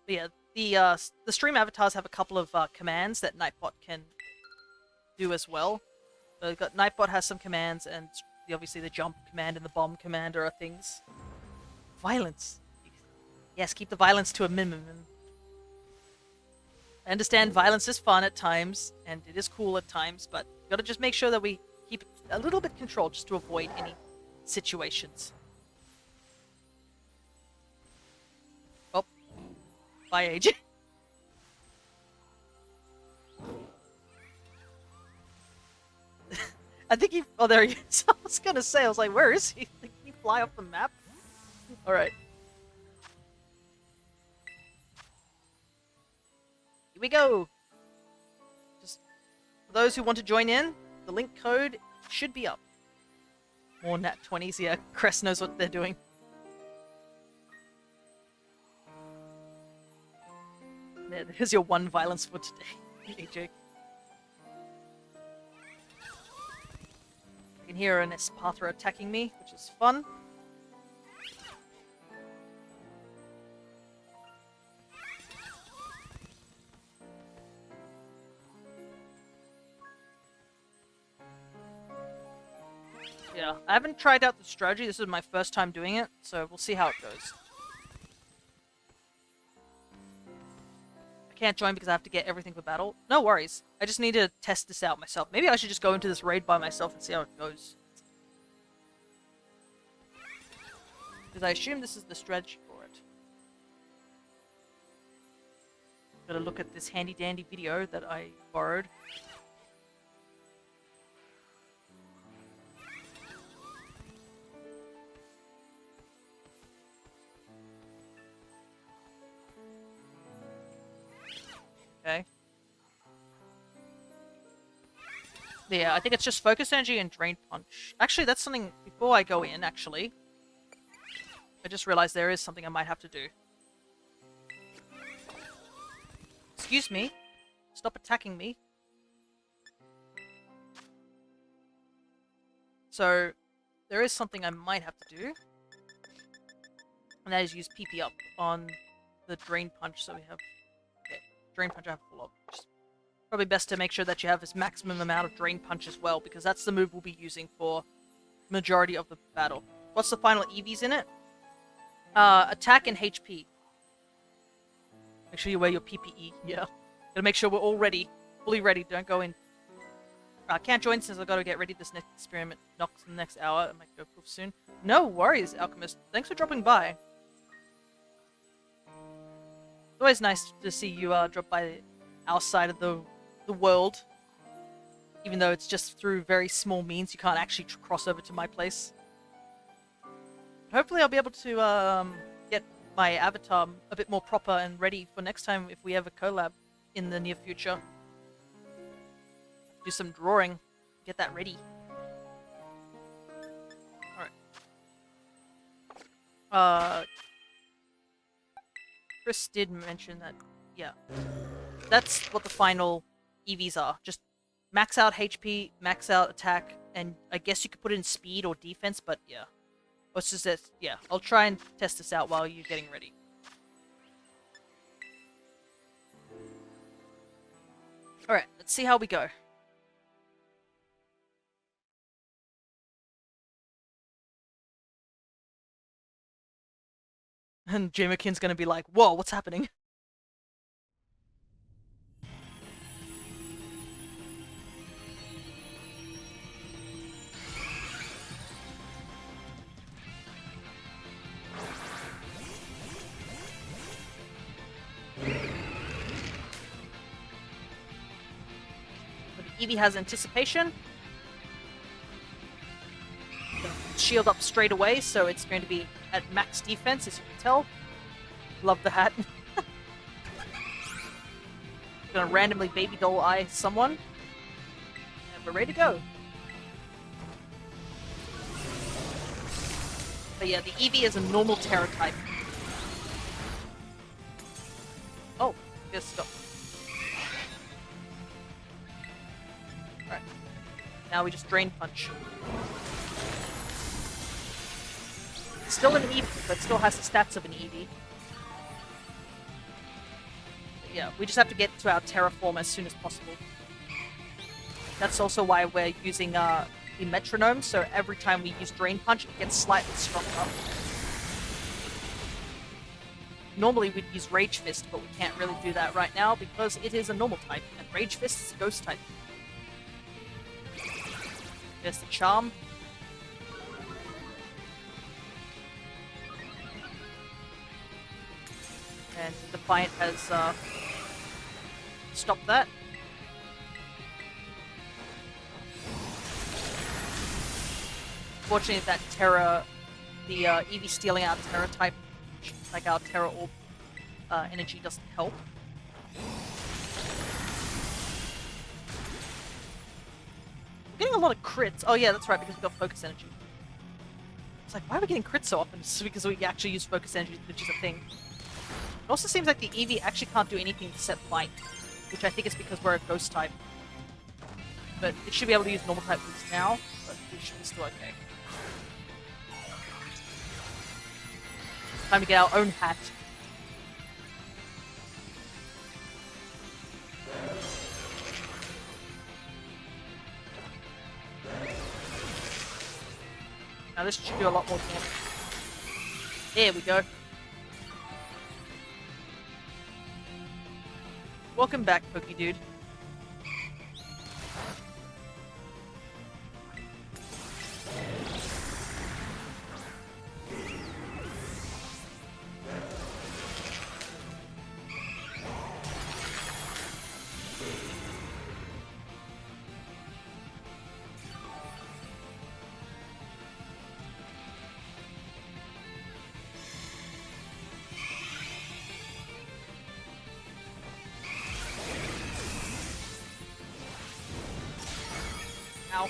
But yeah, the stream avatars have a couple of commands that Nightbot can do as well. So Nightbot has some commands, and obviously the jump command and the bomb command are things. Violence. Yes, keep the violence to a minimum. I understand violence is fun at times, and it is cool at times, but we gotta just make sure that we keep it a little bit controlled just to avoid any situations. Oh. Bye, AJ. I think he... Oh, there he is. I was gonna say, I was like, where is he? Can he fly off the map? Alright. Here we go! Just for those who want to join in, the link code should be up. More nat 20s, yeah. Crest knows what they're doing. There's your one violence for today, AJ. I can hear an Esparta attacking me, which is fun. Yeah, I haven't tried out the strategy. This is my first time doing it, so we'll see how it goes. I can't join because I have to get everything for battle. No worries. I just need to test this out myself. Maybe I should just go into this raid by myself and see how it goes. Because I assume this is the strategy for it. Gotta look at this handy dandy video that I borrowed. Okay. Yeah, I think it's just Focus Energy and Drain Punch. Actually, that's something, before I go in, actually, I just realized there is something I might have to do. Excuse me. Stop attacking me. So, there is something I might have to do. And that is use PP up on the Drain Punch, so we have... Drain Punch I have full of. Probably best to make sure that you have this maximum amount of Drain Punch as well, because that's the move we'll be using for majority of the battle. What's the final EVs in it? Attack and HP. Make sure you wear your PPE. Yeah. Gotta make sure we're all ready. Fully ready. Don't go in. I can't join since I've got to get ready this next experiment. Knocks in the next hour. I might go poof soon. No worries, Alchemist. Thanks for dropping by. It's always nice to see you drop by our side of the world. Even though it's just through very small means, you can't actually cross over to my place. Hopefully I'll be able to get my avatar a bit more proper and ready for next time if we have a collab in the near future. Do some drawing, get that ready. Alright. Chris did mention that, yeah. That's what the final EVs are. Just max out HP, max out attack, and I guess you could put in speed or defense, but yeah. What's just this? Yeah, I'll try and test this out while you're getting ready. Alright, let's see how we go. And Jamekin's gonna be like, whoa, what's happening? Eevee has anticipation. Shield up straight away, so it's going to be at max defense, as you can tell. Love the hat. Gonna randomly baby doll eye someone. And we're ready to go. But yeah, the Eevee is a normal Terra type. Oh, just stop. Alright. Now we just Drain Punch. Still an Eevee, but still has the stats of an Eevee. But yeah, we just have to get to our Terra form as soon as possible. That's also why we're using the metronome, so every time we use Drain Punch, it gets slightly stronger. Normally we'd use Rage Fist, but we can't really do that right now because it is a normal type, and Rage Fist is a ghost type. There's the Charm. And Defiant has stopped that. Fortunately, that Terra, the Eevee stealing our Terra type, like our Terra Orb energy, doesn't help. We're getting a lot of crits. Oh yeah, that's right, because we got Focus Energy. It's like, why are we getting crits so often? It's because we actually use Focus Energy, which is a thing. It also seems like the Eevee actually can't do anything to set light, which I think is because we're a Ghost type. But it should be able to use normal type moves now, but we should be still okay. Time to get our own hat. Now this should do a lot more damage. There we go. Welcome back, Pokey Dude. Ow.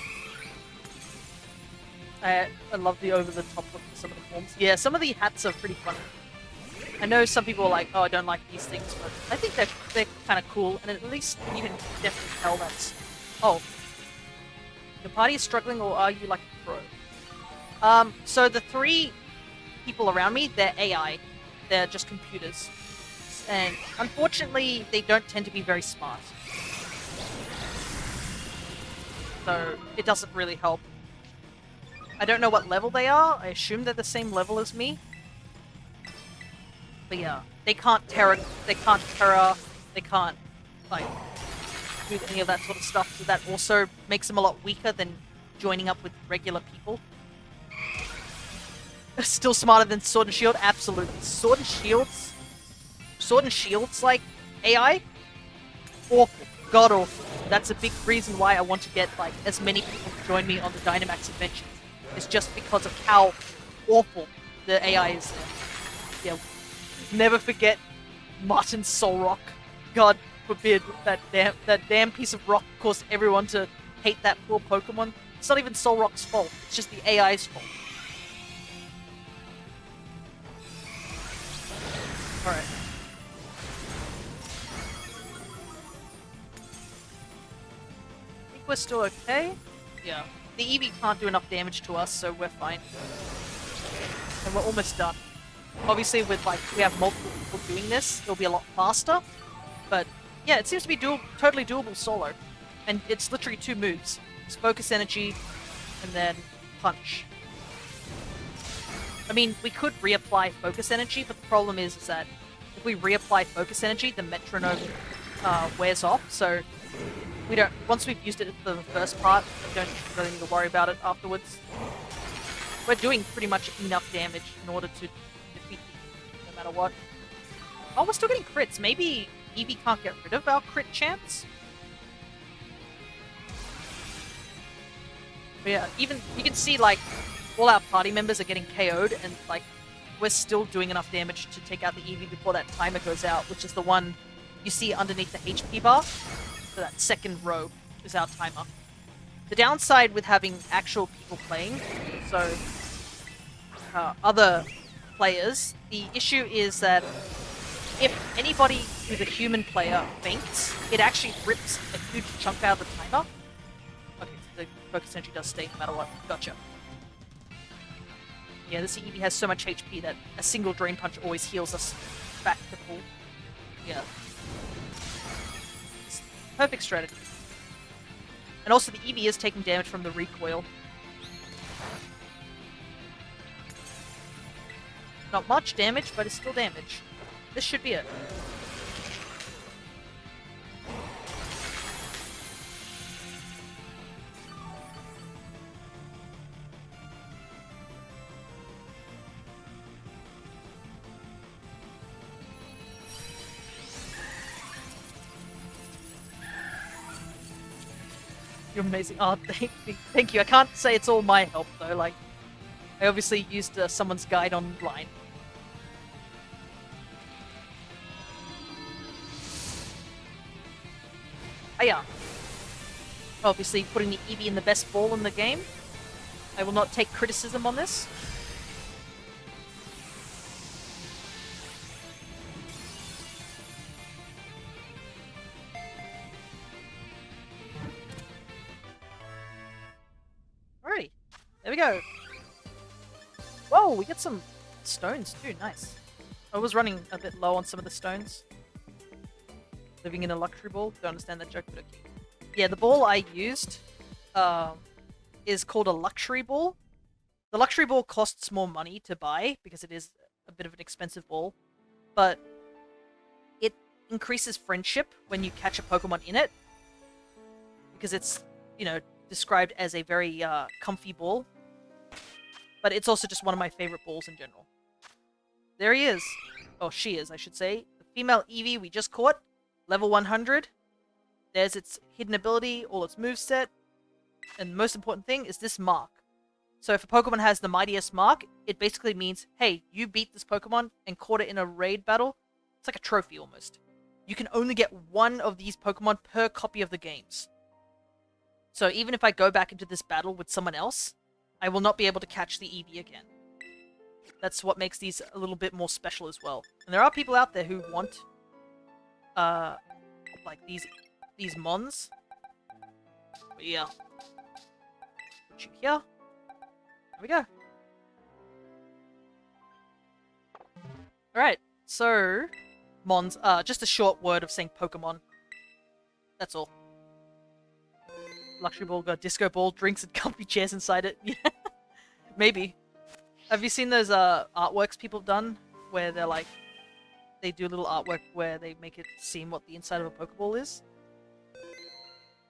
I love the over-the-top look for some of the forms. Yeah, some of the hats are pretty funny. I know some people are like, oh, I don't like these things, but I think they're kind of cool, and at least you can definitely tell that's... Oh. Your party is struggling, or are you like a pro? So the three people around me, they're AI. They're just computers. And unfortunately, they don't tend to be very smart. So it doesn't really help. I don't know what level they are. I assume they're the same level as me. But yeah, they can't Terra, they can't, like, do any of that sort of stuff. So that also makes them a lot weaker than joining up with regular people. Still smarter than Sword and Shield? Absolutely. Sword and Shield's like AI? Awful. God awful. That's a big reason why I want to get like as many people to join me on the Dynamax adventures. It's just because of how awful the AI is there. Yeah. Never forget Martin's Soul Rock. God forbid that damn piece of rock caused everyone to hate that poor Pokemon. It's not even Soul Rock's fault. It's just the AI's fault. Alright. I think we're still okay. Yeah. The Eevee can't do enough damage to us, so we're fine. And we're almost done. Obviously, with like, we have multiple people doing this, it'll be a lot faster. But yeah, it seems to be totally doable solo. And it's literally 2 moves. It's Focus Energy, and then Punch. I mean, we could reapply Focus Energy, but the problem is that if we reapply Focus Energy, the metronome wears off, so we don't. Once we've used it for the first part, we don't really need to worry about it afterwards. We're doing pretty much enough damage in order to defeat it, no matter what. Oh, we're still getting crits. Maybe Eevee can't get rid of our crit chance? But yeah, even you can see like all our party members are getting KO'd, and like we're still doing enough damage to take out the Eevee before that timer goes out, which is the one you see underneath the HP bar. So that second row is our timer. The downside with having actual people playing, so other players, the issue is that if anybody who's a human player faints, it actually rips a huge chunk out of the timer. Okay, so the focus energy does stay no matter what. Gotcha. Yeah, this Eevee has so much HP that a single Drain Punch always heals us back to full. Yeah. It's perfect strategy. And also the Eevee is taking damage from the recoil. Not much damage, but it's still damage. This should be it. You're amazing. Oh, thank you. I can't say it's all my help, though. Like, I obviously used someone's guide online. Oh, yeah. Obviously, putting the Eevee in the best ball in the game. I will not take criticism on this. Alrighty. There we go. Whoa, we get some stones too. Nice. I was running a bit low on some of the stones. Living in a luxury ball. Don't understand that joke, but okay. Yeah, the ball I used is called a luxury ball. The luxury ball costs more money to buy because it is a bit of an expensive ball, but it increases friendship when you catch a Pokemon in it because it's, you know, described as a very comfy ball. But it's also just one of my favorite balls in general. There he is. Oh, she is, I should say. The female Eevee we just caught. Level 100. There's its hidden ability, all its moveset. And the most important thing is this mark. So if a Pokemon has the mightiest mark, it basically means, hey, you beat this Pokemon and caught it in a raid battle. It's like a trophy almost. You can only get one of these Pokemon per copy of the games. So even if I go back into this battle with someone else, I will not be able to catch the Eevee again. That's what makes these a little bit more special as well. And there are people out there who want, like these mons. But yeah. Put you here. There we go. Alright, so mons, just a short word of saying Pokemon. That's all. Luxury ball, got disco ball, drinks and comfy chairs inside it. Yeah, maybe. Have you seen those artworks people have done where they're like, they do a little artwork where they make it seem what the inside of a Pokeball is?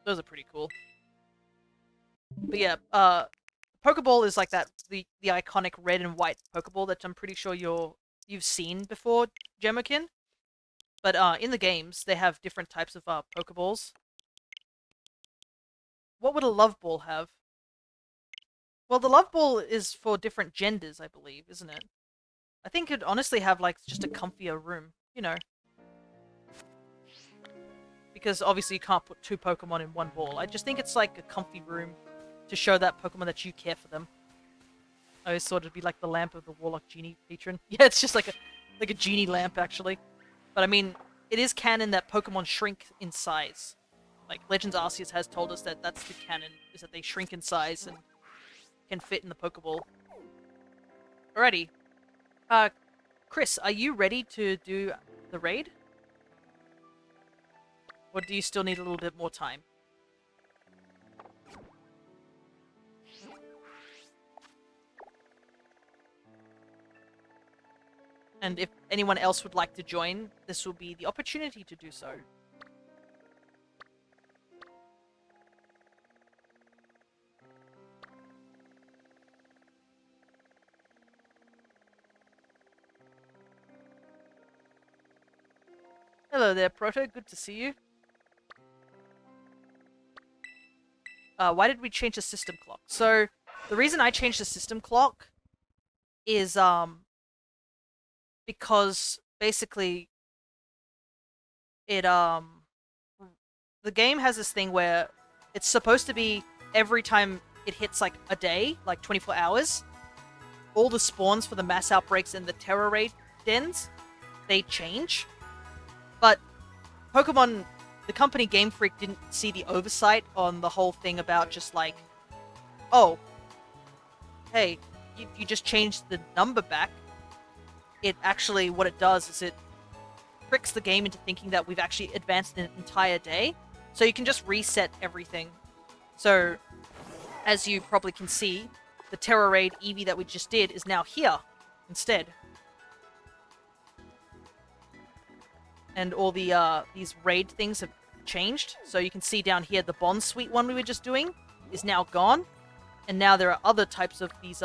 Those are pretty cool. But yeah, Pokeball is like that, the iconic red and white Pokeball that I'm pretty sure you've seen before, Gemokin. But in the games, they have different types of Pokeballs. What would a Love Ball have? Well, the Love Ball is for different genders, I believe, isn't it? I think it'd honestly have, like, just a comfier room, you know. Because obviously you can't put two Pokemon in one ball. I just think it's like a comfy room to show that Pokemon that you care for them. I always thought it'd be like the lamp of the Warlock Genie patron. Yeah, it's just like a genie lamp, actually. But I mean, it is canon that Pokemon shrink in size. Like, Legends Arceus has told us that that's the canon, is that they shrink in size and can fit in the Pokeball. Alrighty. Chris, are you ready to do the raid? Or do you still need a little bit more time? And if anyone else would like to join, this will be the opportunity to do so. Hello there, Proto. Good to see you. why did we change the system clock? So the reason I changed the system clock is because basically it the game has this thing where it's supposed to be every time it hits like a day, like 24 hours, all the spawns for the mass outbreaks and the terror raid dens, they change. But Pokemon, the company Game Freak didn't see the oversight on the whole thing about just like, oh, hey, if you just change the number back, it actually, what it does is it tricks the game into thinking that we've actually advanced an entire day. So you can just reset everything. So, as you probably can see, the Terror Raid Eevee that we just did is now here instead. And all the these raid things have changed. So you can see down here the Bond Suite one we were just doing is now gone. And now there are other types of these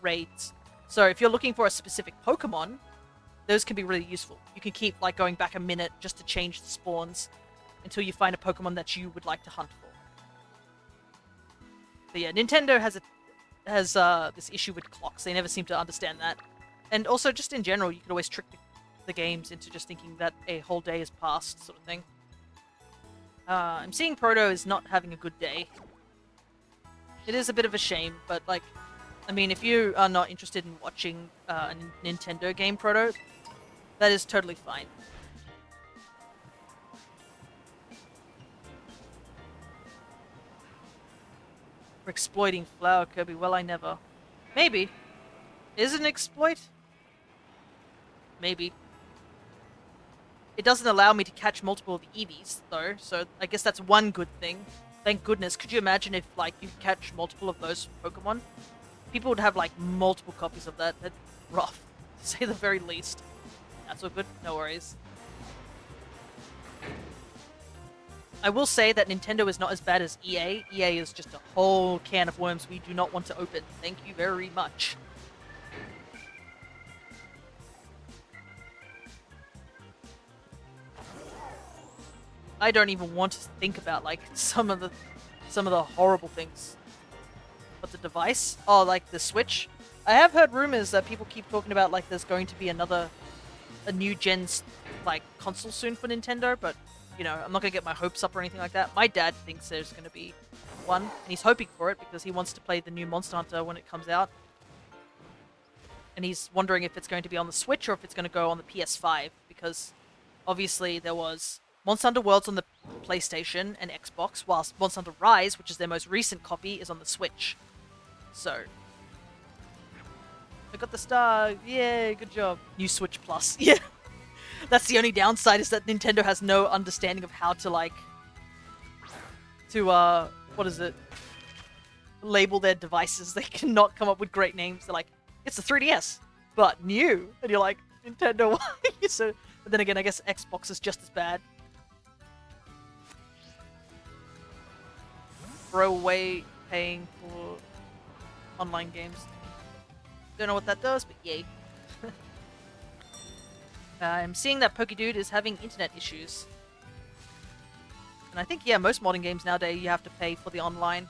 raids. So if you're looking for a specific Pokemon, those can be really useful. You can keep like going back a minute just to change the spawns until you find a Pokemon that you would like to hunt for. But yeah, Nintendo has this issue with clocks. They never seem to understand that. And also, just in general, you could always trick the games into just thinking that a whole day has passed, sort of thing. I'm seeing Proto is not having a good day. It is a bit of a shame, but like, I mean, if you are not interested in watching a Nintendo game, Proto, that is totally fine. For exploiting Flower Kirby, well, I never. Maybe. Is it an exploit? Maybe. It doesn't allow me to catch multiple of the Eevees, though, so I guess that's one good thing. Thank goodness. Could you imagine if, like, you catch multiple of those Pokemon? People would have, like, multiple copies of that. That's rough, to say the very least. That's all good. No worries. I will say that Nintendo is not as bad as EA. EA is just a whole can of worms we do not want to open. Thank you very much. I don't even want to think about like some of the horrible things. But the device? Oh, like the Switch? I have heard rumors that people keep talking about like there's going to be a new gen's like console soon for Nintendo, but you know, I'm not gonna get my hopes up or anything like that. My dad thinks there's gonna be one, and he's hoping for it because he wants to play the new Monster Hunter when it comes out. And he's wondering if it's going to be on the Switch or if it's going to go on the PS5, because obviously there was Monster Hunter Worlds on the PlayStation and Xbox, whilst Monster Hunter Rise, which is their most recent copy, is on the Switch. So, I got the star. Yay, good job. New Switch Plus. Yeah. That's the only downside, is that Nintendo has no understanding of how to, like, what is it? Label their devices. They cannot come up with great names. They're like, it's the 3DS, but new. And you're like, Nintendo, why? So, but then again, I guess Xbox is just as bad. Throw away paying for online games. Don't know what that does, but yay. I'm seeing that Pokedude is having internet issues. And I think, yeah, most modern games nowadays you have to pay for the online.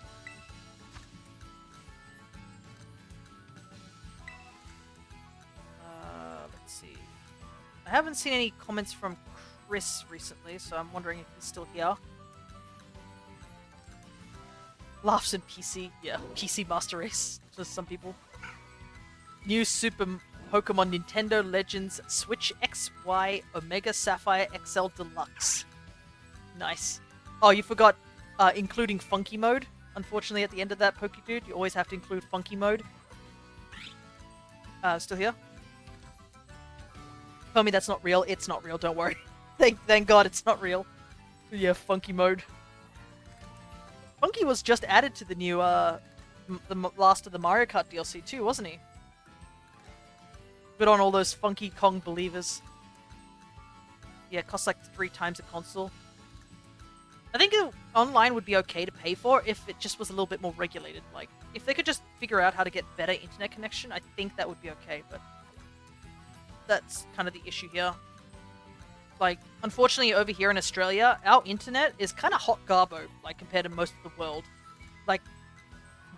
Let's see. I haven't seen any comments from Chris recently, so I'm wondering if he's still here. Laughs in PC. Yeah, PC Master Race for some people. New Super Pokemon Nintendo Legends Switch XY Omega Sapphire XL Deluxe. Nice. Oh, you forgot including Funky Mode. Unfortunately, at the end of that, Pokedude, you always have to include Funky Mode. Still here? Tell me that's not real. It's not real, don't worry. Thank God it's not real. Yeah, Funky Mode. Funky was just added to the new, the last of the Mario Kart DLC too, wasn't he? Good on all those Funky Kong believers. Yeah, it costs like 3 times a console. I think online would be okay to pay for if it just was a little bit more regulated. Like, if they could just figure out how to get better internet connection, I think that would be okay, but that's kind of the issue here. Like, unfortunately over here in Australia, our internet is kind of hot garbo, like, compared to most of the world. like,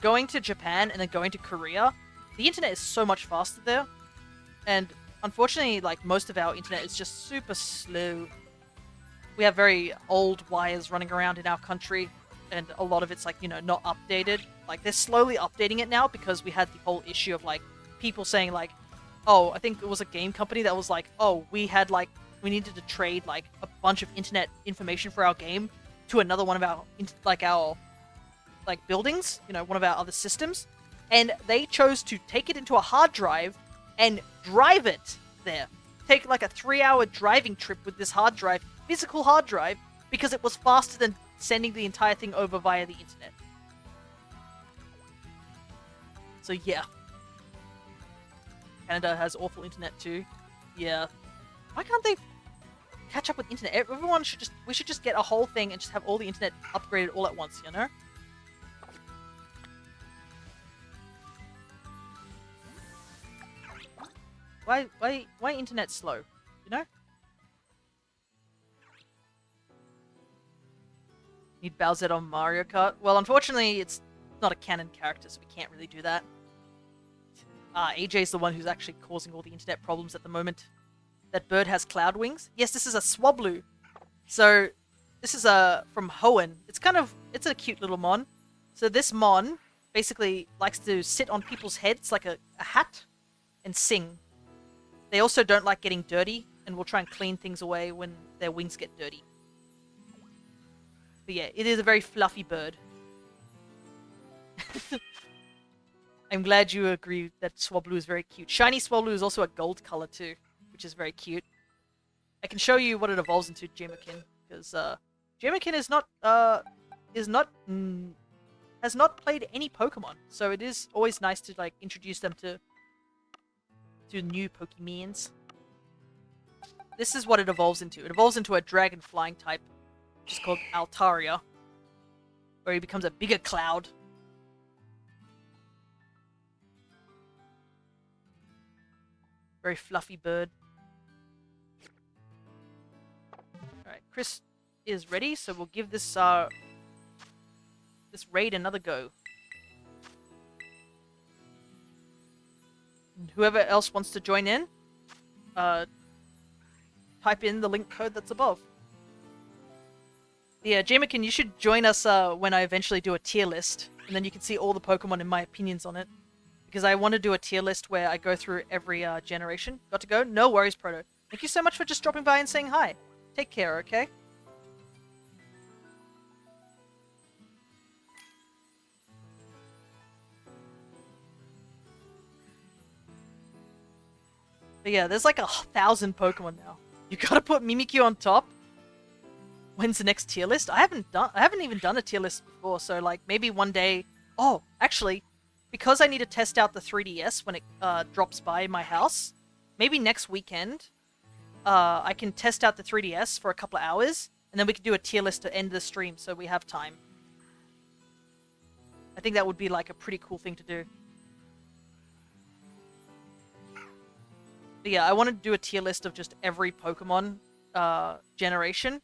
going to Japan and then going to Korea, the internet is so much faster there. And unfortunately, like, most of our internet is just super slow. We have very old wires running around in our country, and a lot of it's, like, you know, not updated. Like, they're slowly updating it now because we had the whole issue of, like, people saying, like, oh, I think it was a game company that was like, oh, we needed to trade, like, a bunch of internet information for our game to another one of our, buildings, you know, one of our other systems. And they chose to take it into a hard drive and drive it there. Take, like, a 3-hour driving trip with this hard drive, physical hard drive, because it was faster than sending the entire thing over via the internet. So, yeah. Canada has awful internet too. Yeah. Why can't they catch up with internet? We should just get a whole thing and just have all the internet upgraded all at once, you know? Why internet slow? You know? Need Bowser on Mario Kart? Well, unfortunately, it's not a canon character, so we can't really do that. AJ's the one who's actually causing all the internet problems at the moment. That bird has cloud wings. Yes, this is a Swablu. So, this is from Hoenn. It's a cute little mon. So this mon basically likes to sit on people's heads like a hat and sing. They also don't like getting dirty and will try and clean things away when their wings get dirty. But yeah, it is a very fluffy bird. I'm glad you agree that Swablu is very cute. Shiny Swablu is also a gold color too, which is very cute. I can show you what it evolves into, Jamekin, because Jamekin has not played any Pokemon, so it is always nice to, like, introduce them to new Pokemons. This is what it evolves into. It evolves into a dragon flying type, which is called Altaria, where he becomes a bigger cloud. Very fluffy bird. Alright, Chris is ready, so we'll give this raid another go. And whoever else wants to join in, type in the link code that's above. Yeah, Jamekin, you should join us when I eventually do a tier list, and then you can see all the Pokemon and my opinions on it. Because I want to do a tier list where I go through every generation. Got to go? No worries, Proto. Thank you so much for just dropping by and saying hi. Take care, okay? But yeah, there's like 1,000 Pokemon now. You gotta put Mimikyu on top. When's the next tier list? I haven't even done a tier list before, so like maybe one day. Oh, actually, because I need to test out the 3DS when it drops by my house, maybe next weekend, I can test out the 3DS for a couple of hours, and then we can do a tier list to end the stream, so we have time. I think that would be like a pretty cool thing to do. But yeah, I want to do a tier list of just every Pokemon generation,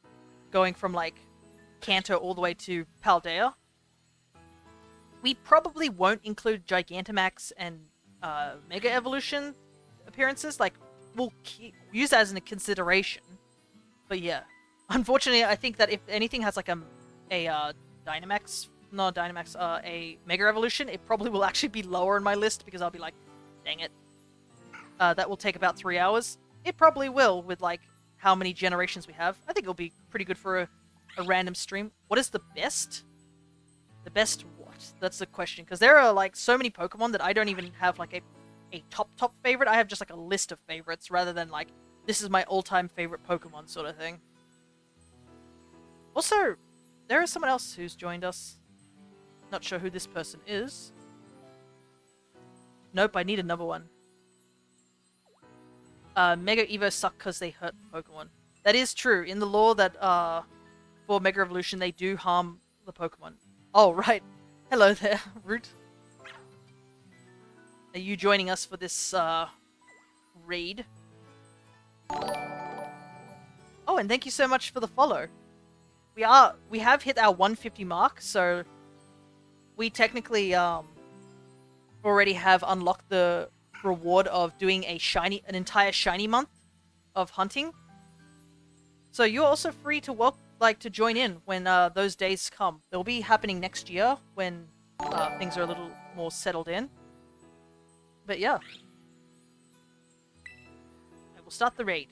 going from like Kanto all the way to Paldea. We probably won't include Gigantamax and Mega Evolution appearances. Like, we'll use that as a consideration. But yeah, unfortunately, I think that if anything has like a Dynamax, not Dynamax, a Mega Evolution, it probably will actually be lower in my list because I'll be like, dang it. That will take about 3 hours. It probably will with like how many generations we have. I think it'll be pretty good for a random stream. What is the best? The best what? That's the question. Because there are like so many Pokemon that I don't even have like a top favorite. I have just like a list of favorites rather than like, this is my all-time favorite Pokemon sort of thing. Also, there is someone else who's joined us. Not sure who this person is. Nope, I need another one. Mega Evo suck because they hurt Pokemon. That is true. In the lore that for Mega Evolution, they do harm the Pokemon. Oh, right. Hello there, Root. Are you joining us for this raid? Oh, and thank you so much for the follow. We have hit our 150 mark, so we technically already have unlocked the reward of doing an entire shiny month of hunting. So you're also free to to join in when those days come. They'll be happening next year when things are a little more settled in. But yeah, I will start the raid.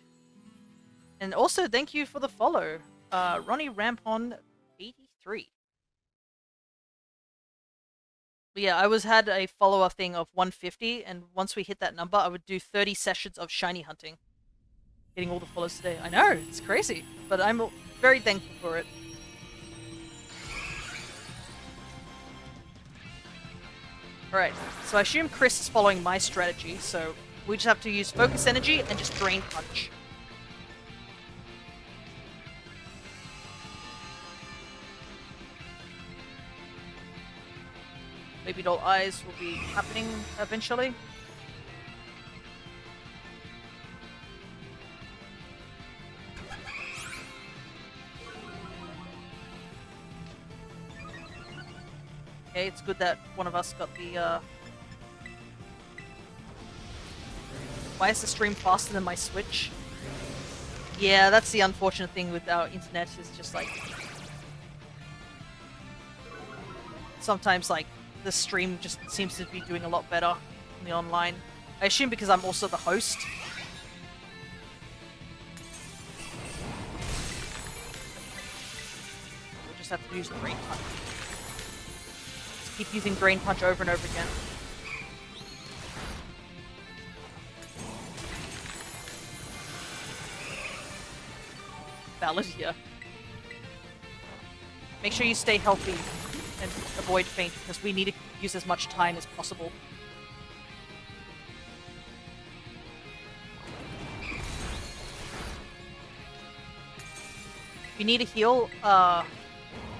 And also thank you for the follow, Ronnie Rampon 83. But yeah, I had a follower thing of 150, and once we hit that number, I would do 30 sessions of shiny hunting. Getting all the follows today. I know, it's crazy, but I'm very thankful for it. Alright, so I assume Chris is following my strategy, so we just have to use Focus Energy and just Drain Punch. Baby Doll Eyes will be happening eventually. Okay, it's good that one of us got the, Why is the stream faster than my Switch? Yeah, that's the unfortunate thing with our internet, is just like... Sometimes, like, the stream just seems to be doing a lot better in the online. I assume because I'm also the host. We'll just have to use the Drain Punch. Just keep using Drain Punch over and over again. Valid here. Make sure you stay healthy and avoid faint, because we need to use as much time as possible. If you need a heal,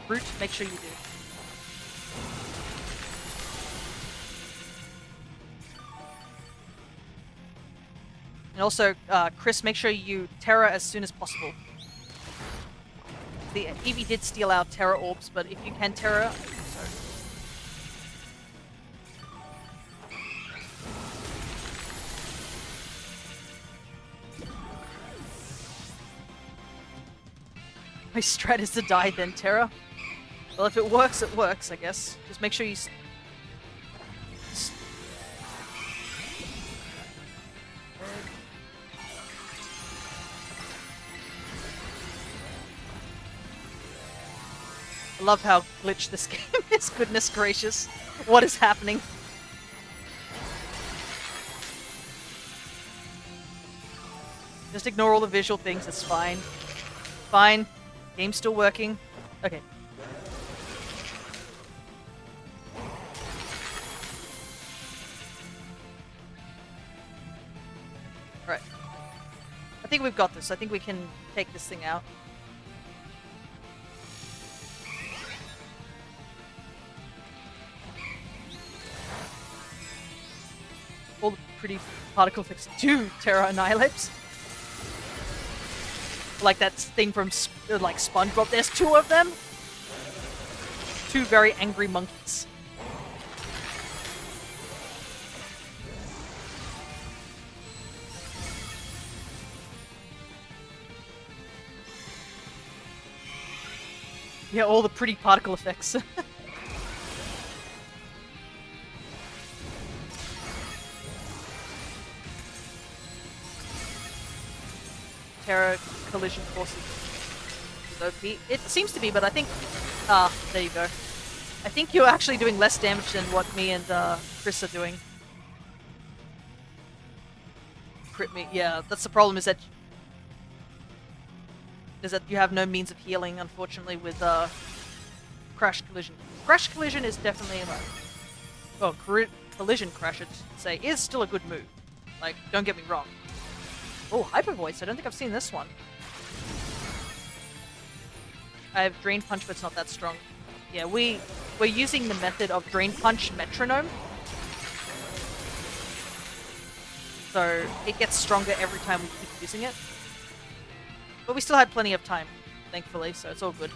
Root, make sure you do. And also, Chris, make sure you Terra as soon as possible. The Eevee did steal our Terra Orbs, but if you can Terra... Sorry. My strat is to die then Terra. Well, if it works, I guess. Just make sure you... I love how glitched this game is. Goodness gracious. What is happening? Just ignore all the visual things, it's fine. Fine. Game's still working. Okay. Alright. I think we've got this. I think we can take this thing out. All the pretty particle effects do Terra Annihilates. Like that thing from like SpongeBob. There's two of them. Two very angry monkeys. Yeah, all the pretty particle effects. Terra collision forces is OP. It seems to be, but I think... there you go. I think you're actually doing less damage than what me and Chris are doing. Crit me. Yeah, that's the problem, is that you have no means of healing, unfortunately, with Crash Collision. Crash Collision is definitely like... Well, Collision Crash, I'd say, is still a good move. Like, don't get me wrong. Oh, Hyper Voice. I don't think I've seen this one. I have Drain Punch, but it's not that strong. Yeah, we're using the method of Drain Punch Metronome. So it gets stronger every time we keep using it. But we still had plenty of time, thankfully, so it's all good.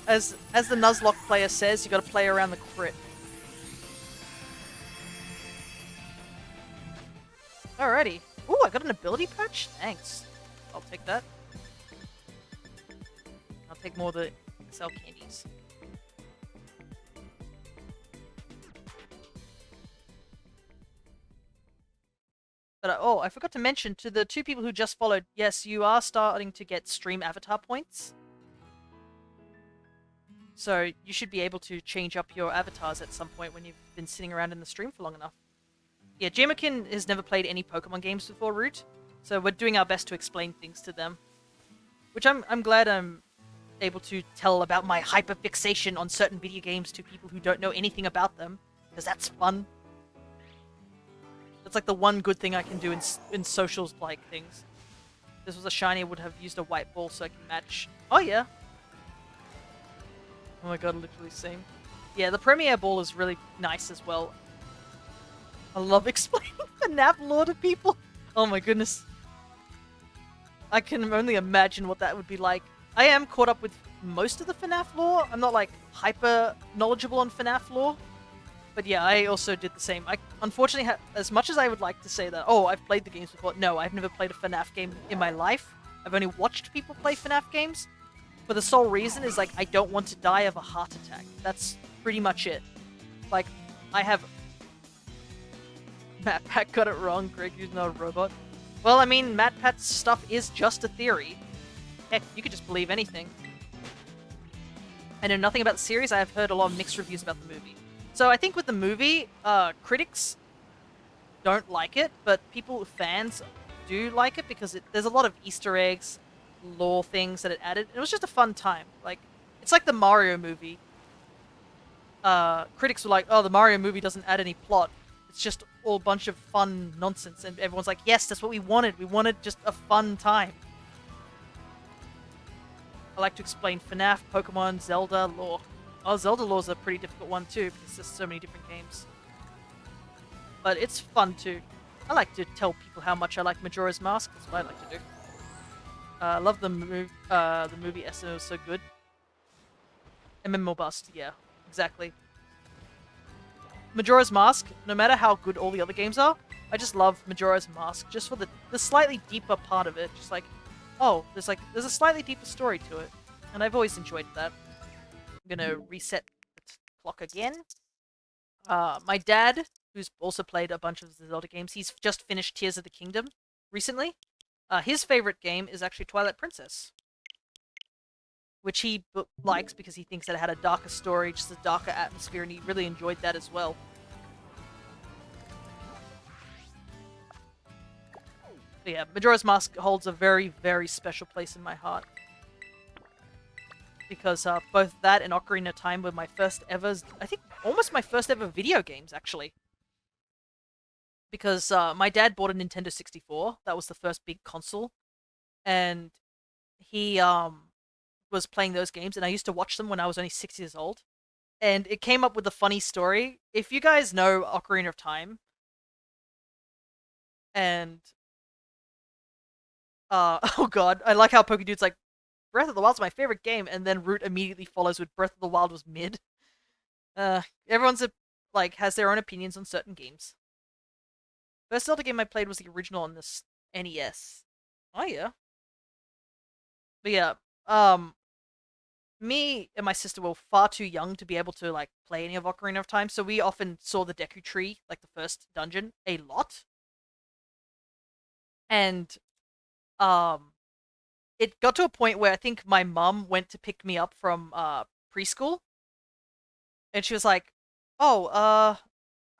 as the Nuzlocke player says, you got to play around the crit. Alrighty. Ooh, I got an ability patch? Thanks. I'll take that. I'll take more of the XL candies. But oh, I forgot to mention to the 2 people who just followed, yes, you are starting to get stream avatar points. So you should be able to change up your avatars at some point when you've been sitting around in the stream for long enough. Yeah, Jamerkin has never played any Pokemon games before, Root, so we're doing our best to explain things to them. Which I'm glad I'm able to tell about my hyperfixation on certain video games to people who don't know anything about them, because that's fun. That's like the one good thing I can do in socials-like things. If this was a shiny, I would have used a white ball so I can match. Oh yeah. Oh my god, literally same. Yeah, the Premier Ball is really nice as well. I love explaining FNAF lore to people. Oh my goodness. I can only imagine what that would be like. I am caught up with most of the FNAF lore. I'm not like hyper knowledgeable on FNAF lore. But yeah, I also did the same. I unfortunately, as much as I would like to say that, oh, I've played the games before. No, I've never played a FNAF game in my life. I've only watched people play FNAF games. But the sole reason is like, I don't want to die of a heart attack. That's pretty much it. Like, I have... Matt Pat got it wrong. Greg, you're not a robot. Well, I mean, Matt Pat's stuff is just a theory. Heck, you could just believe anything. I know nothing about the series. I have heard a lot of mixed reviews about the movie. So I think with the movie, critics don't like it, but fans do like it because there's a lot of Easter eggs, lore things that it added. It was just a fun time. Like, it's like the Mario movie. Critics were like, oh, the Mario movie doesn't add any plot. It's just all a bunch of fun nonsense, and everyone's like, yes, that's what we wanted. We wanted just a fun time. I like to explain FNAF, Pokemon, Zelda lore. Oh, Zelda lore is a pretty difficult one too, because there's so many different games. But it's fun too. I like to tell people how much I like Majora's Mask. That's what I like to do. I love the movie Essen, it was so good. MMO bust, yeah, exactly. Majora's Mask, no matter how good all the other games are, I just love Majora's Mask, just for the slightly deeper part of it. Just like, oh, there's a slightly deeper story to it. And I've always enjoyed that. I'm gonna reset the clock again. My dad, who's also played a bunch of the Zelda games, he's just finished Tears of the Kingdom recently. His favorite game is actually Twilight Princess, which he likes because he thinks that it had a darker story, just a darker atmosphere, and he really enjoyed that as well. But yeah, Majora's Mask holds a very, very special place in my heart. Because both that and Ocarina of Time were my first ever, I think almost my first ever video games, actually. Because my dad bought a Nintendo 64, that was the first big console, and he was playing those games, and I used to watch them when I was only 6 years old. And it came up with a funny story. If you guys know Ocarina of Time, and oh god, I like how Pokedude's like, Breath of the Wild's my favorite game, and then Root immediately follows with Breath of the Wild was mid. Everyone's has their own opinions on certain games. First Zelda game I played was the original on this NES. Oh yeah. But yeah, me and my sister were far too young to be able to play any of Ocarina of Time, so we often saw the Deku Tree, like the first dungeon, a lot. And it got to a point where I think my mum went to pick me up from preschool, and she was like, "Oh,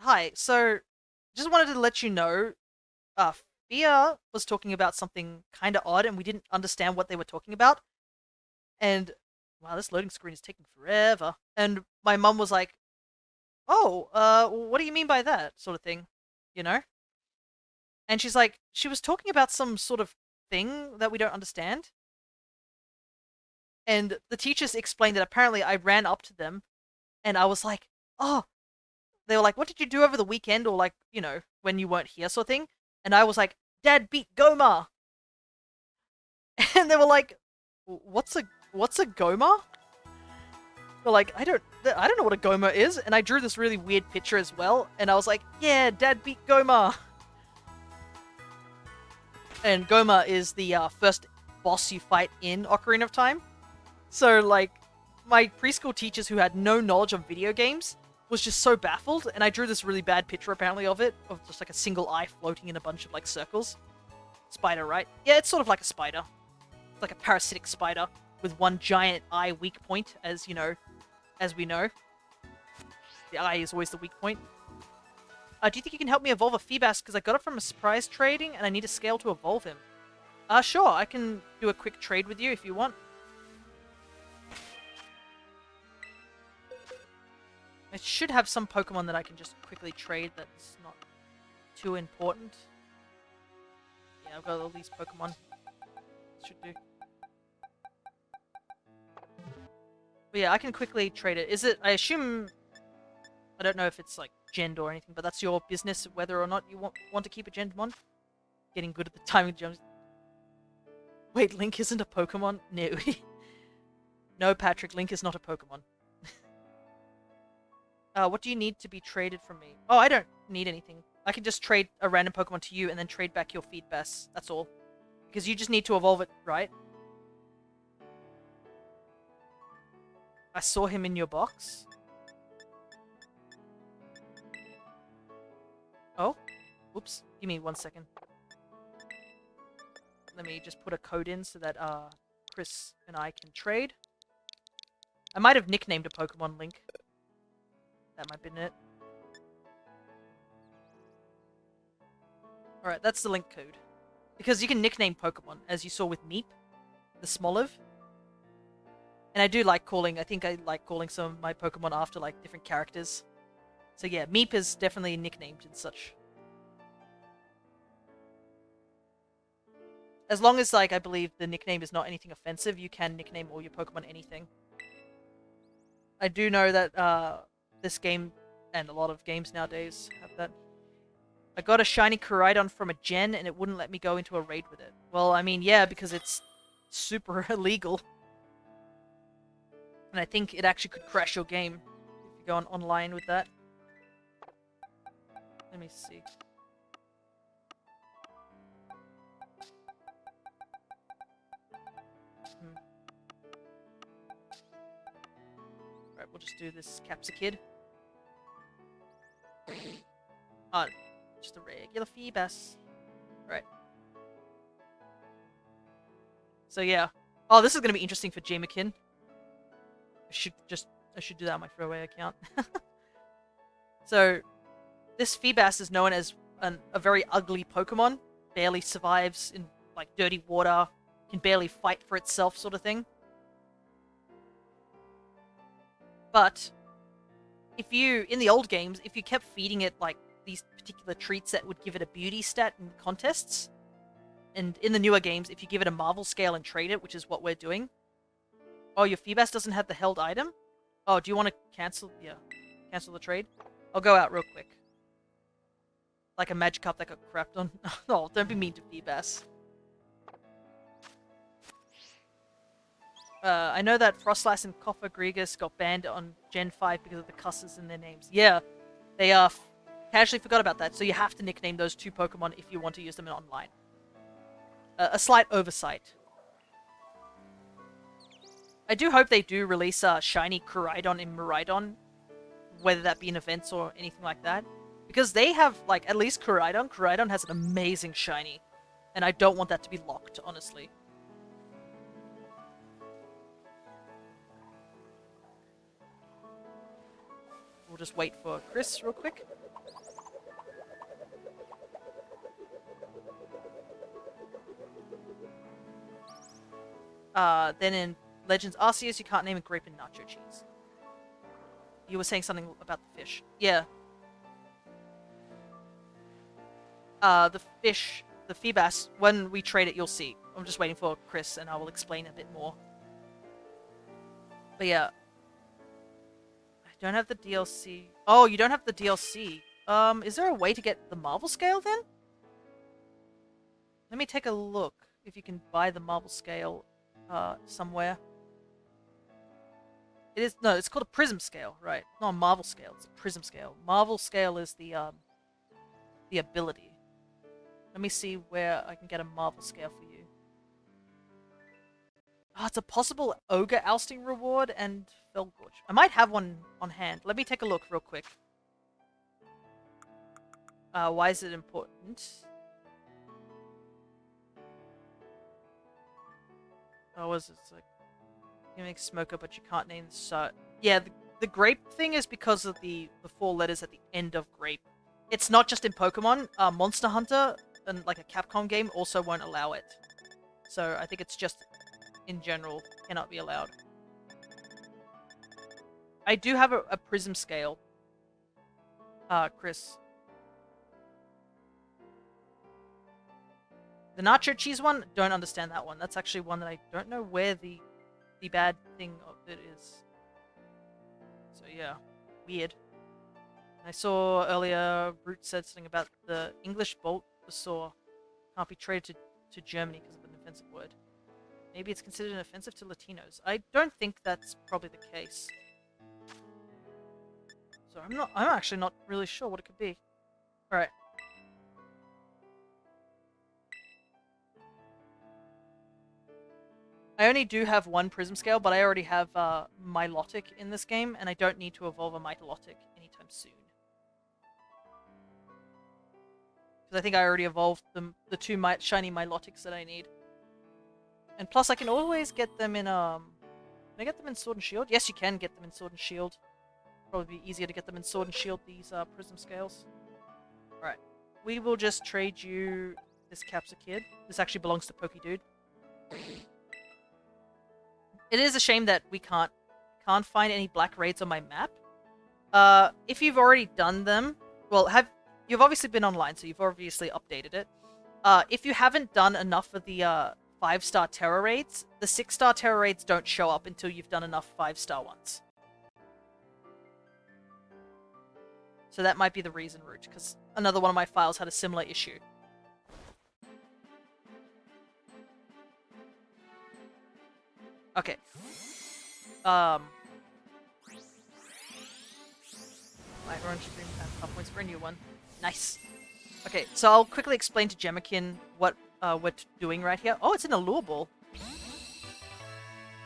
hi. So, just wanted to let you know, Fia was talking about something kind of odd, and we didn't understand what they were talking about. And wow, this loading screen is taking forever." And my mum was like, "Oh, what do you mean by that?" sort of thing, you know? And she's like, she was talking about some sort of thing that we don't understand. And the teachers explained that apparently I ran up to them, and I was like, "Oh," they were like, "What did you do over the weekend?" or when you weren't here, sort of thing. And I was like, "Dad beat Goma." And they were like, "What's a Goma?" But like, I don't know what a Goma is, and I drew this really weird picture as well, and I was like, yeah, Dad beat Goma. And Goma is the first boss you fight in Ocarina of Time. So like, my preschool teachers who had no knowledge of video games was just so baffled, and I drew this really bad picture apparently of it, of just like a single eye floating in a bunch of like circles. Spider, right? Yeah, it's sort of like a spider. It's like a parasitic spider with one giant eye weak point, as you know, as we know. The eye is always the weak point. Do you think you can help me evolve a Feebas? Because I got it from a surprise trading, and I need a scale to evolve him. Sure, I can do a quick trade with you if you want. I should have some Pokemon that I can just quickly trade that's not too important. Yeah, I've got all these Pokemon. Should do. But yeah, I can quickly trade it. Is it, I assume, I don't know if it's like Gen or anything, but that's your business whether or not you want to keep a Genmon. Getting good at the timing jumps. Wait, Link isn't a Pokemon? No. No, Patrick, Link is not a Pokemon. What do you need to be traded from me? Oh, I don't need anything. I can just trade a random Pokemon to you and then trade back your Feedbass. That's all. Because you just need to evolve it, right? I saw him in your box. Oh, whoops. Give me 1 second. Let me just put a code in so that Chris and I can trade. I might have nicknamed a Pokemon Link. That might have been it. Alright, that's the Link code. Because you can nickname Pokemon, as you saw with Meep, the Smoliv. And I do like calling, I think I like calling some of my Pokemon after like different characters. So yeah, Meep is definitely nicknamed and such. As long as, like, I believe the nickname is not anything offensive, you can nickname all your Pokemon anything. I do know that this game, and a lot of games nowadays, have that. I got a shiny Koraidon from a gen, and it wouldn't let me go into a raid with it. Well, I mean, yeah, because it's super illegal. And I think it actually could crash your game if you go on online with that. Let me see. Alright, we'll just do this Capsicid. Oh, just a regular Feebas. Right. So yeah. Oh, this is going to be interesting for Jamakin. I should do that on my throwaway account. So, this Feebas is known as a very ugly Pokemon. Barely survives in, like, dirty water. Can barely fight for itself, sort of thing. But, if you, in the old games, if you kept feeding it, like, these particular treats that would give it a beauty stat in contests, and in the newer games, if you give it a Marvel scale and trade it, which is what we're doing. Oh, your Feebas doesn't have the held item? Oh, do you want to cancel? Yeah, cancel the trade? I'll go out real quick. Like a Magikarp that got crapped on. Oh, don't be mean to Feebas. I know that Frostlass and Coffer Grigus got banned on Gen 5 because of the cusses in their names. Yeah, they casually forgot about that, so you have to nickname those two Pokemon if you want to use them in online. A slight oversight. I do hope they do release shiny Koraidon and Miraidon, whether that be in events or anything like that. Because they have, like, at least Koraidon. Koraidon has an amazing shiny. And I don't want that to be locked, honestly. We'll just wait for Chris real quick. Then in Legends Arceus, you can't name a grape and nacho cheese. You were saying something about the fish. Yeah. The fish, the Feebas, when we trade it, you'll see. I'm just waiting for Chris, and I will explain a bit more. But yeah. I don't have the DLC. Oh, you don't have the DLC. Is there a way to get the Marvel scale, then? Let me take a look if you can buy the Marvel scale, somewhere. It is no, it's called a prism scale, right? Not a marvel scale. It's a prism scale. Marvel scale is the ability. Let me see where I can get a marvel scale for you. Oh, it's a possible ogre ousting reward and Felgorge. I might have one on hand. Let me take a look real quick. Why is it important? Oh, what is it? It's like you make smoker, but you can't name the site. Yeah, the grape thing is because of the 4 letters at the end of grape. It's not just in Pokemon. Monster Hunter and like a Capcom game also won't allow it. So I think it's just in general cannot be allowed. I do have a prism scale. Chris. The nacho cheese one, don't understand that one. That's actually one that I don't know where the bad thing of it is. So yeah, weird. I saw earlier Root said something about the English Bulbasaur can't be traded to Germany because of an offensive word. Maybe it's considered an offensive to Latinos. I don't think that's probably the case. So I'm actually not really sure what it could be. Alright. I only do have one Prism Scale, but I already have Milotic in this game, and I don't need to evolve a Milotic anytime soon. Because I think I already evolved the 2 shiny Milotics that I need. And plus, I can always get them in, Can I get them in Sword and Shield? Yes, you can get them in Sword and Shield. Probably be easier to get them in Sword and Shield, these Prism Scales. Alright. We will just trade you this Capsakid. This actually belongs to Pokedude. It is a shame that we can't find any black raids on my map. If you've already done them, well, you've obviously been online, so you've obviously updated it. If you haven't done enough of the 5-star Terra raids, the 6-star Terra raids don't show up until you've done enough 5-star ones. So that might be the reason, Root, because another one of my files had a similar issue. Okay. My orange stream and top points for a new one. Nice. Okay, so I'll quickly explain to Gemmakin what we're doing right here. Oh, it's an Allure Ball.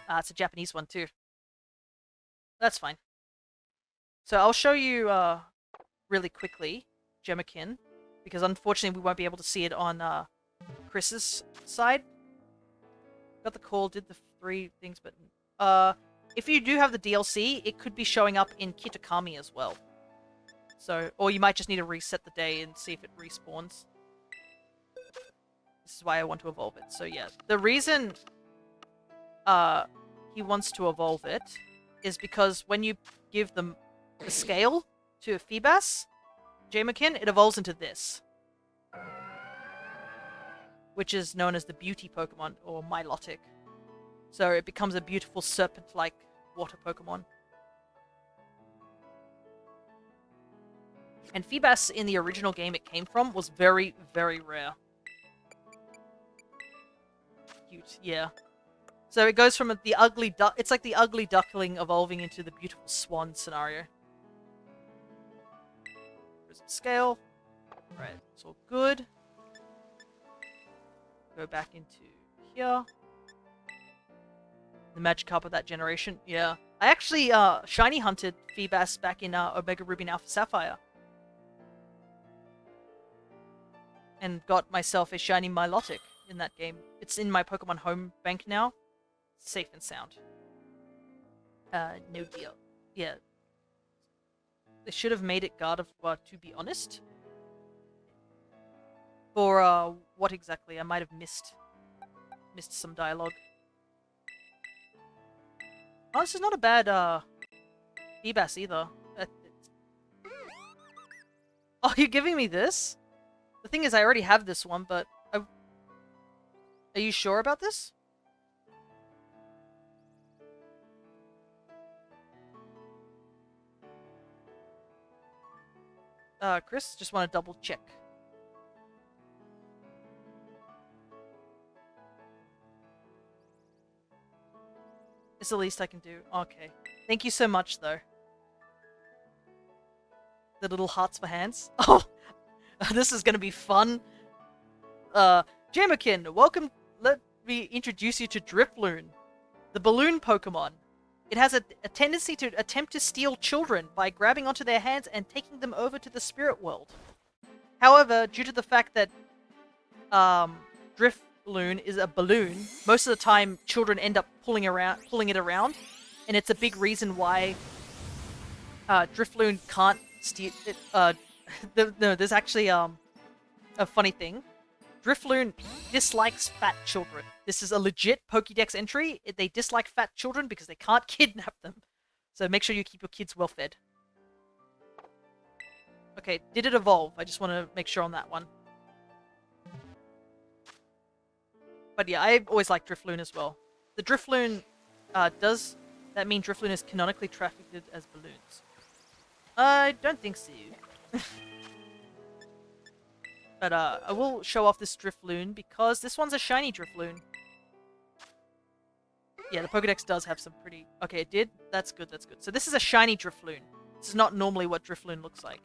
It's a Japanese one too. That's fine. So I'll show you really quickly, Gemmakin, because unfortunately we won't be able to see it on Chris's side. Got the call, did the 3 things, but if you do have the DLC, it could be showing up in Kitakami as well. So, or you might just need to reset the day and see if it respawns. This is why I want to evolve it. So yeah, the reason he wants to evolve it is because when you give them the scale to Feebas, Jamekin, it evolves into this, which is known as the Beauty Pokemon, or Milotic. So it becomes a beautiful serpent-like water Pokemon. And Feebas in the original game it came from was very, very rare. Cute, yeah. So it goes from the ugly duck. It's like the ugly duckling evolving into the beautiful swan scenario. Prism scale. Right, it's all good. Go back into here. The Magikarp of that generation, yeah. I actually shiny hunted Feebas back in Omega Ruby and Alpha Sapphire. And got myself a shiny Milotic in that game. It's in my Pokemon home bank now. Safe and sound. No deal. Yeah. They should have made it Gardevoir, to be honest. For, what exactly? I might have missed some dialogue. Oh, this is not a bad, Feebas either. Oh, you're giving me this? The thing is, I already have this one, but... Are you sure about this? Chris, just want to double check. the least I can do. Okay. Thank you so much, though. The little hearts for hands. Oh! This is gonna be fun. Jamakin, welcome. Let me introduce you to Drifloon, the balloon Pokemon. It has a tendency to attempt to steal children by grabbing onto their hands and taking them over to the spirit world. However, due to the fact that Drifloon is a balloon, most of the time children end up pulling it around, and it's a big reason why Drifloon can't steal it. No, there's actually a funny thing. Drifloon dislikes fat children. This is a legit Pokédex entry. They dislike fat children because they can't kidnap them. So make sure you keep your kids well fed. Okay, did it evolve? I just want to make sure on that one. But yeah, I always like Drifloon as well. The Drifloon, does that mean Drifloon is canonically trafficked as balloons? I don't think so. But I will show off this Drifloon because this one's a shiny Drifloon. Yeah, the Pokédex does have some pretty... Okay, it did? That's good, that's good. So this is a shiny Drifloon. This is not normally what Drifloon looks like.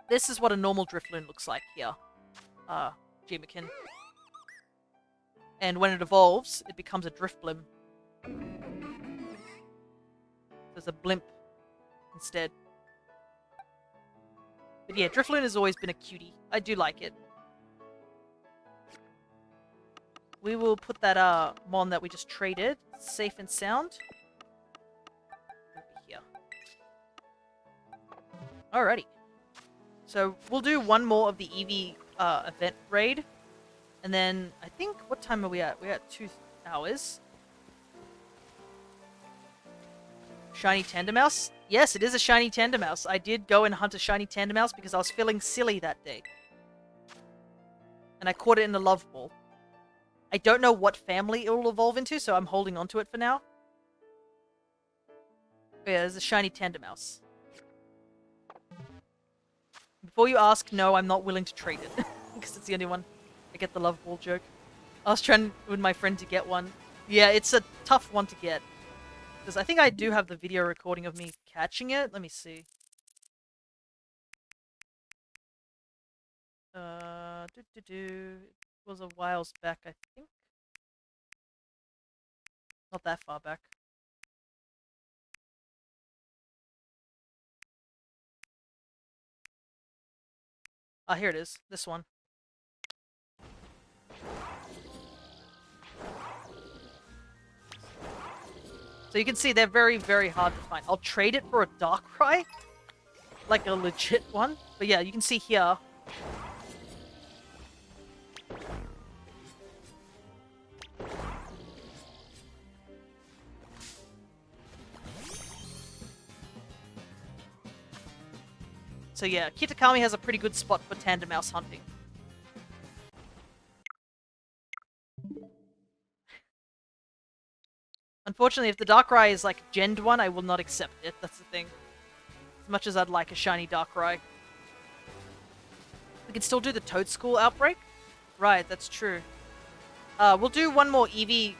This is what a normal Drifloon looks like here. Gmakin. And when it evolves, it becomes a Drifblim. There's a blimp instead. But yeah, Drifloon has always been a cutie. I do like it. We will put that Mon that we just traded safe and sound over here. Alrighty. So we'll do one more of the Eevee event raid. And then I think, what time are we at? We're at 2 hours. Shiny Tandemaus? Yes, it is a shiny Tandemaus. I did go and hunt a shiny Tandemaus because I was feeling silly that day. And I caught it in the Love Ball. I don't know what family it will evolve into, so I'm holding on to it for now. But yeah, there's a shiny Tandemaus. Before you ask, no, I'm not willing to trade it. Because it's the only one. I get the Love Ball joke. I was trying with my friend to get one. Yeah, it's a tough one to get. Because I think I do have the video recording of me catching it. Let me see. It was a whiles back, I think. Not that far back. Ah, here it is. This one. So you can see they're very, very hard to find. I'll trade it for a Darkrai. Like a legit one. But yeah, you can see here. So yeah, Kitakami has a pretty good spot for Tandemaus hunting. Unfortunately, if the Darkrai is like Gen 1, I will not accept it. That's the thing. As much as I'd like a shiny Darkrai. We can still do the Toad School outbreak? Right, that's true. We'll do one more Eevee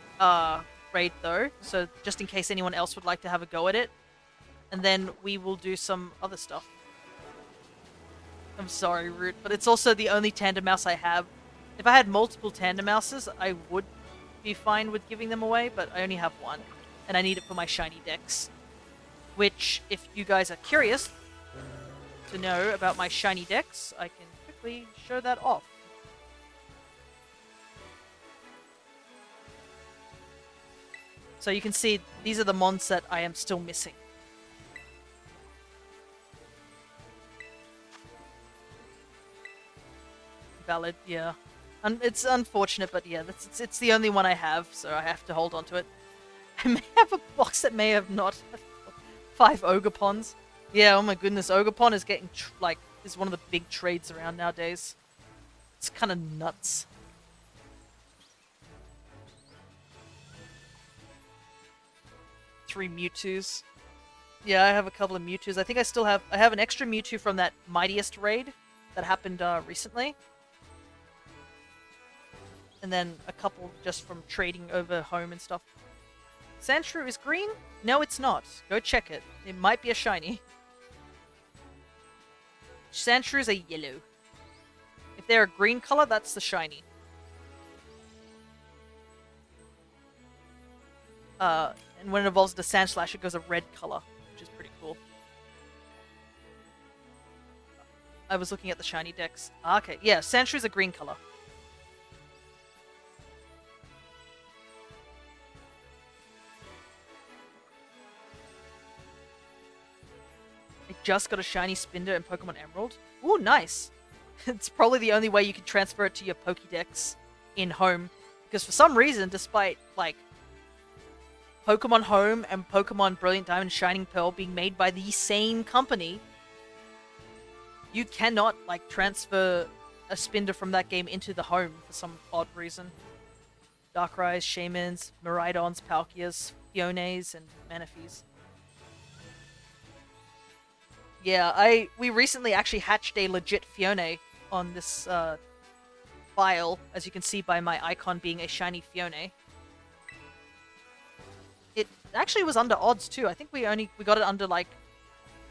raid though, so just in case anyone else would like to have a go at it. And then we will do some other stuff. I'm sorry, Root, but it's also the only Tandemaus I have. If I had multiple Tandemauses, I would be fine with giving them away, but I only have one. And I need it for my shiny decks. Which, if you guys are curious to know about my shiny decks, I can quickly show that off. So you can see, these are the mons that I am still missing. Valid, yeah. It's unfortunate, but yeah, it's the only one I have, so I have to hold on to it. I may have a box that may have not. 5 Ogapons. Yeah, oh my goodness, Ogapon is getting, is one of the big trades around nowadays. It's kind of nuts. Three Mewtwo's. Yeah, I have a couple of Mewtwo's. I think I have an extra Mewtwo from that Mightiest raid that happened recently. and then a couple just from trading over home and stuff. Sandshrew is green? No, it's not. Go check it. It might be a shiny. Sandshrews are yellow. If they're a green color, that's the shiny. And when it evolves into Sandslash, it goes a red color, which is pretty cool. I was looking at the shiny decks. Okay, yeah, Sandshrews are green color. I just got a shiny Spinder in Pokemon Emerald. Ooh, nice. It's probably the only way you can transfer it to your Pokédex in Home. Because for some reason, despite, like, Pokemon Home and Pokemon Brilliant Diamond Shining Pearl being made by the same company, you cannot, like, transfer a Spinder from that game into the Home for some odd reason. Darkrai's, Shaymins, Miraidons, Palkias, Fiones, and Manaphy's. Yeah, we recently actually hatched a legit Fione on this file, as you can see by my icon being a shiny Fione. It actually was under odds too. I think we got it under like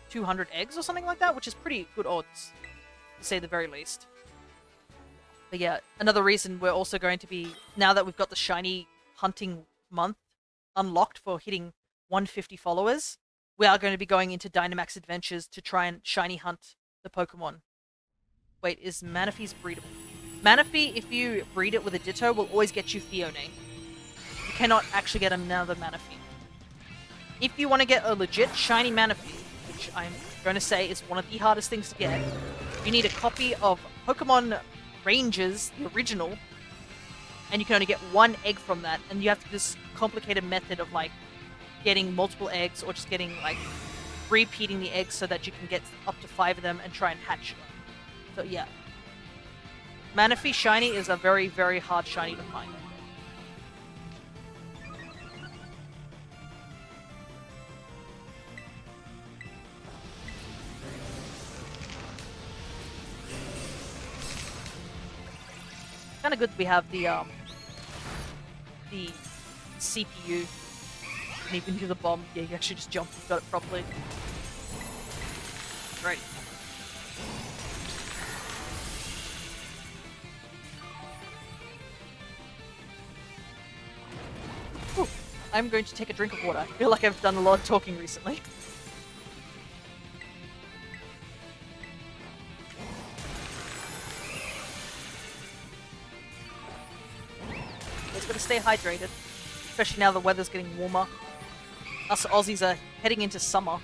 200 eggs or something like that, which is pretty good odds, to say the very least. But yeah, another reason we're also going to be, now that we've got the shiny hunting month unlocked for hitting 150 followers, we are going to be going into Dynamax Adventures to try and shiny hunt the Pokemon. Wait, is Manaphy's breedable? Manaphy, if you breed it with a Ditto, will always get you Fione. You cannot actually get another Manaphy. If you want to get a legit shiny Manaphy, which I'm going to say is one of the hardest things to get, you need a copy of Pokemon Rangers, the original, and you can only get one egg from that, and you have to do this complicated method of, like, getting multiple eggs, or just getting, like, repeating the eggs so that you can get up to 5 of them and try and hatch them. So yeah. Manaphy shiny is a very, very hard shiny to find. Kind of good that we have the CPU. And even do the bomb. Yeah, you actually just jumped and got it properly. Right. Whew. I'm going to take a drink of water. I feel like I've done a lot of talking recently. Just gotta stay hydrated. Especially now the weather's getting warmer. Us Aussies are heading into summer.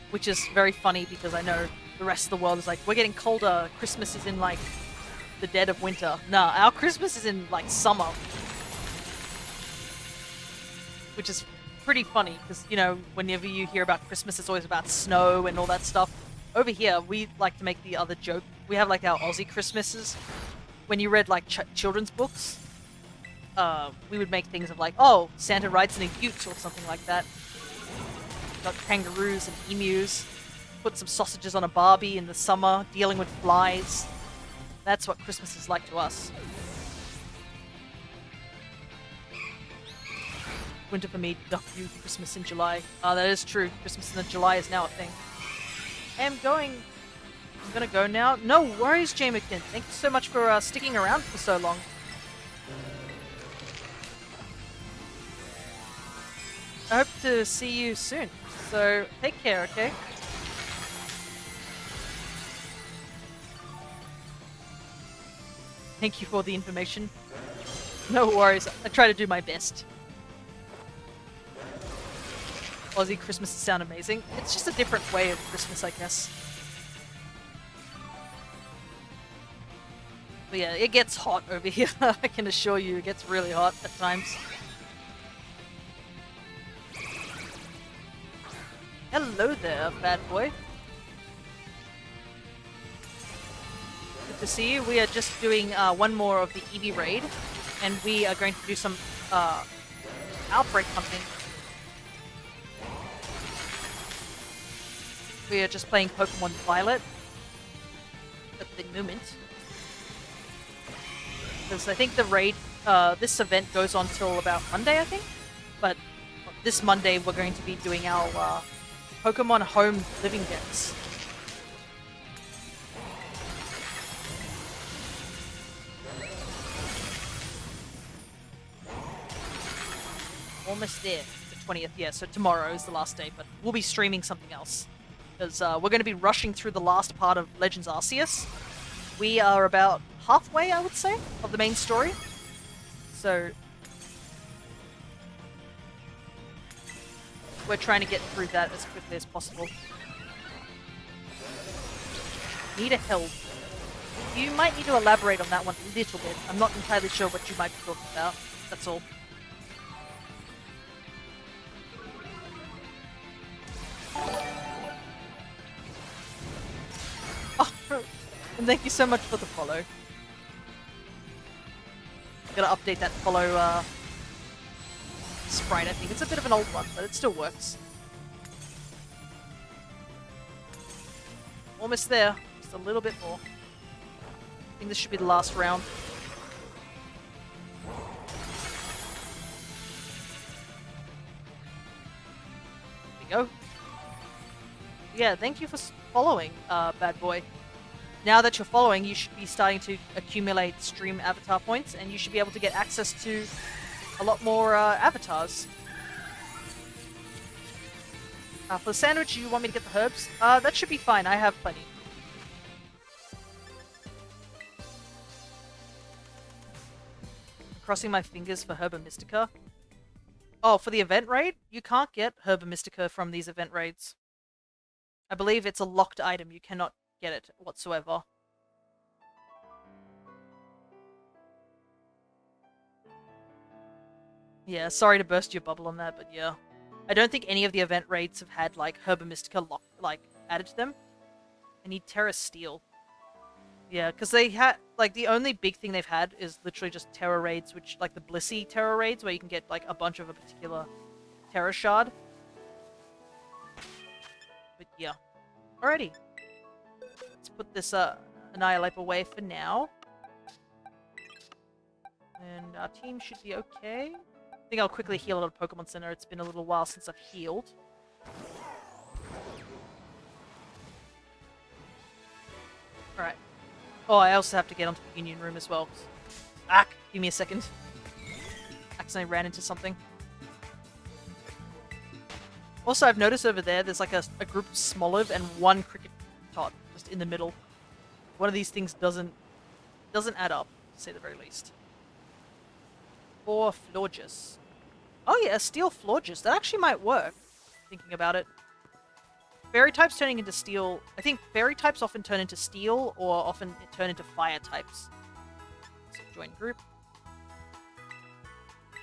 Which is very funny because I know the rest of the world is like, we're getting colder, Christmas is in, like, the dead of winter. Nah, our Christmas is in, like, summer. Which is pretty funny, because, you know, whenever you hear about Christmas, it's always about snow and all that stuff. Over here, we like to make the other joke. We have, like, our Aussie Christmases. When you read, like, children's books, we would make things of, like, oh, Santa rides in a ute or something like that. Got kangaroos and emus. Put some sausages on a Barbie in the summer, dealing with flies. That's what Christmas is like to us. Winter for me, duck you, Christmas in July. That is true. Christmas in July is now a thing. I'm gonna go now. No worries, Jamekin. Thank you so much for sticking around for so long. I hope to see you soon. So, take care, okay? Thank you for the information. No worries. I try to do my best. Aussie Christmases sound amazing. It's just a different way of Christmas, I guess. But yeah, it gets hot over here. I can assure you, it gets really hot at times. Hello there, bad boy. Good to see you. We are just doing one more of the Eevee raid, and we are going to do some outbreak hunting. We are just playing Pokemon Violet at the moment. Because I think the raid, this event goes on till about Monday, I think. But this Monday we're going to be doing our Pokemon Home Living Decks. Almost there. The 20th, yeah, so tomorrow is the last day, but we'll be streaming something else. Because we're going to be rushing through the last part of Legends Arceus. We are about halfway, I would say, of the main story. So we're trying to get through that as quickly as possible. Need a help. You might need to elaborate on that one a little bit. I'm not entirely sure what you might be talking about. That's all. Oh, and thank you so much for the follow. Gotta update that follow sprite, I think. It's a bit of an old one, but it still works. Almost there. Just a little bit more. I think this should be the last round. There we go. Yeah, thank you for following, bad boy. Now that you're following, you should be starting to accumulate stream avatar points, and you should be able to get access to a lot more avatars. For the sandwich, you want me to get the herbs? That should be fine. I have plenty. I'm crossing my fingers for Herba Mystica. Oh, for the event raid? You can't get Herba Mystica from these event raids. I believe it's a locked item. You cannot get it whatsoever. Yeah, sorry to burst your bubble on that, but yeah. I don't think any of the event raids have had, like, Herba Mystica added to them. I need Terra Steel. Yeah, because they had, like, the only big thing they've had is literally just Terra raids, which, like, the Blissey Terra raids, where you can get, like, a bunch of a particular Terra Shard. But yeah. Alrighty. Let's put this Annihilate away for now. And our team should be okay. I think I'll quickly heal at a Pokemon Center. It's been a little while since I've healed. Alright. Oh, I also have to get onto the Union Room as well. Ah! Give me a second. Accidentally ran into something. Also, I've noticed over there, there's like a group of Smoliv and one Cricket Tot just in the middle. One of these things doesn't add up, to say the very least. Or Florges. Oh yeah, Steel Florges. That actually might work, thinking about it. Fairy types turning into Steel... I think Fairy types often turn into Steel, or often turn into Fire types. So join group.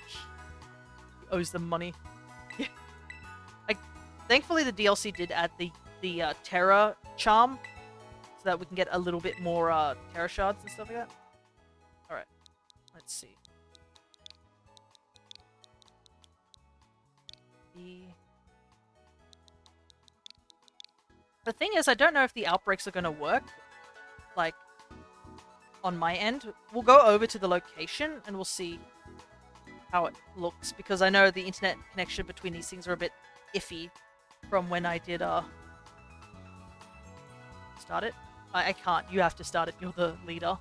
He owes them money. Thankfully, the DLC did add the Terra charm, so that we can get a little bit more Terra shards and stuff like that. Alright, let's see. The thing is, I don't know if the outbreaks are going to work, like, on my end. We'll go over to the location, and we'll see how it looks, because I know the internet connection between these things are a bit iffy from when I did, start it? I can't. You have to start it. You're the leader.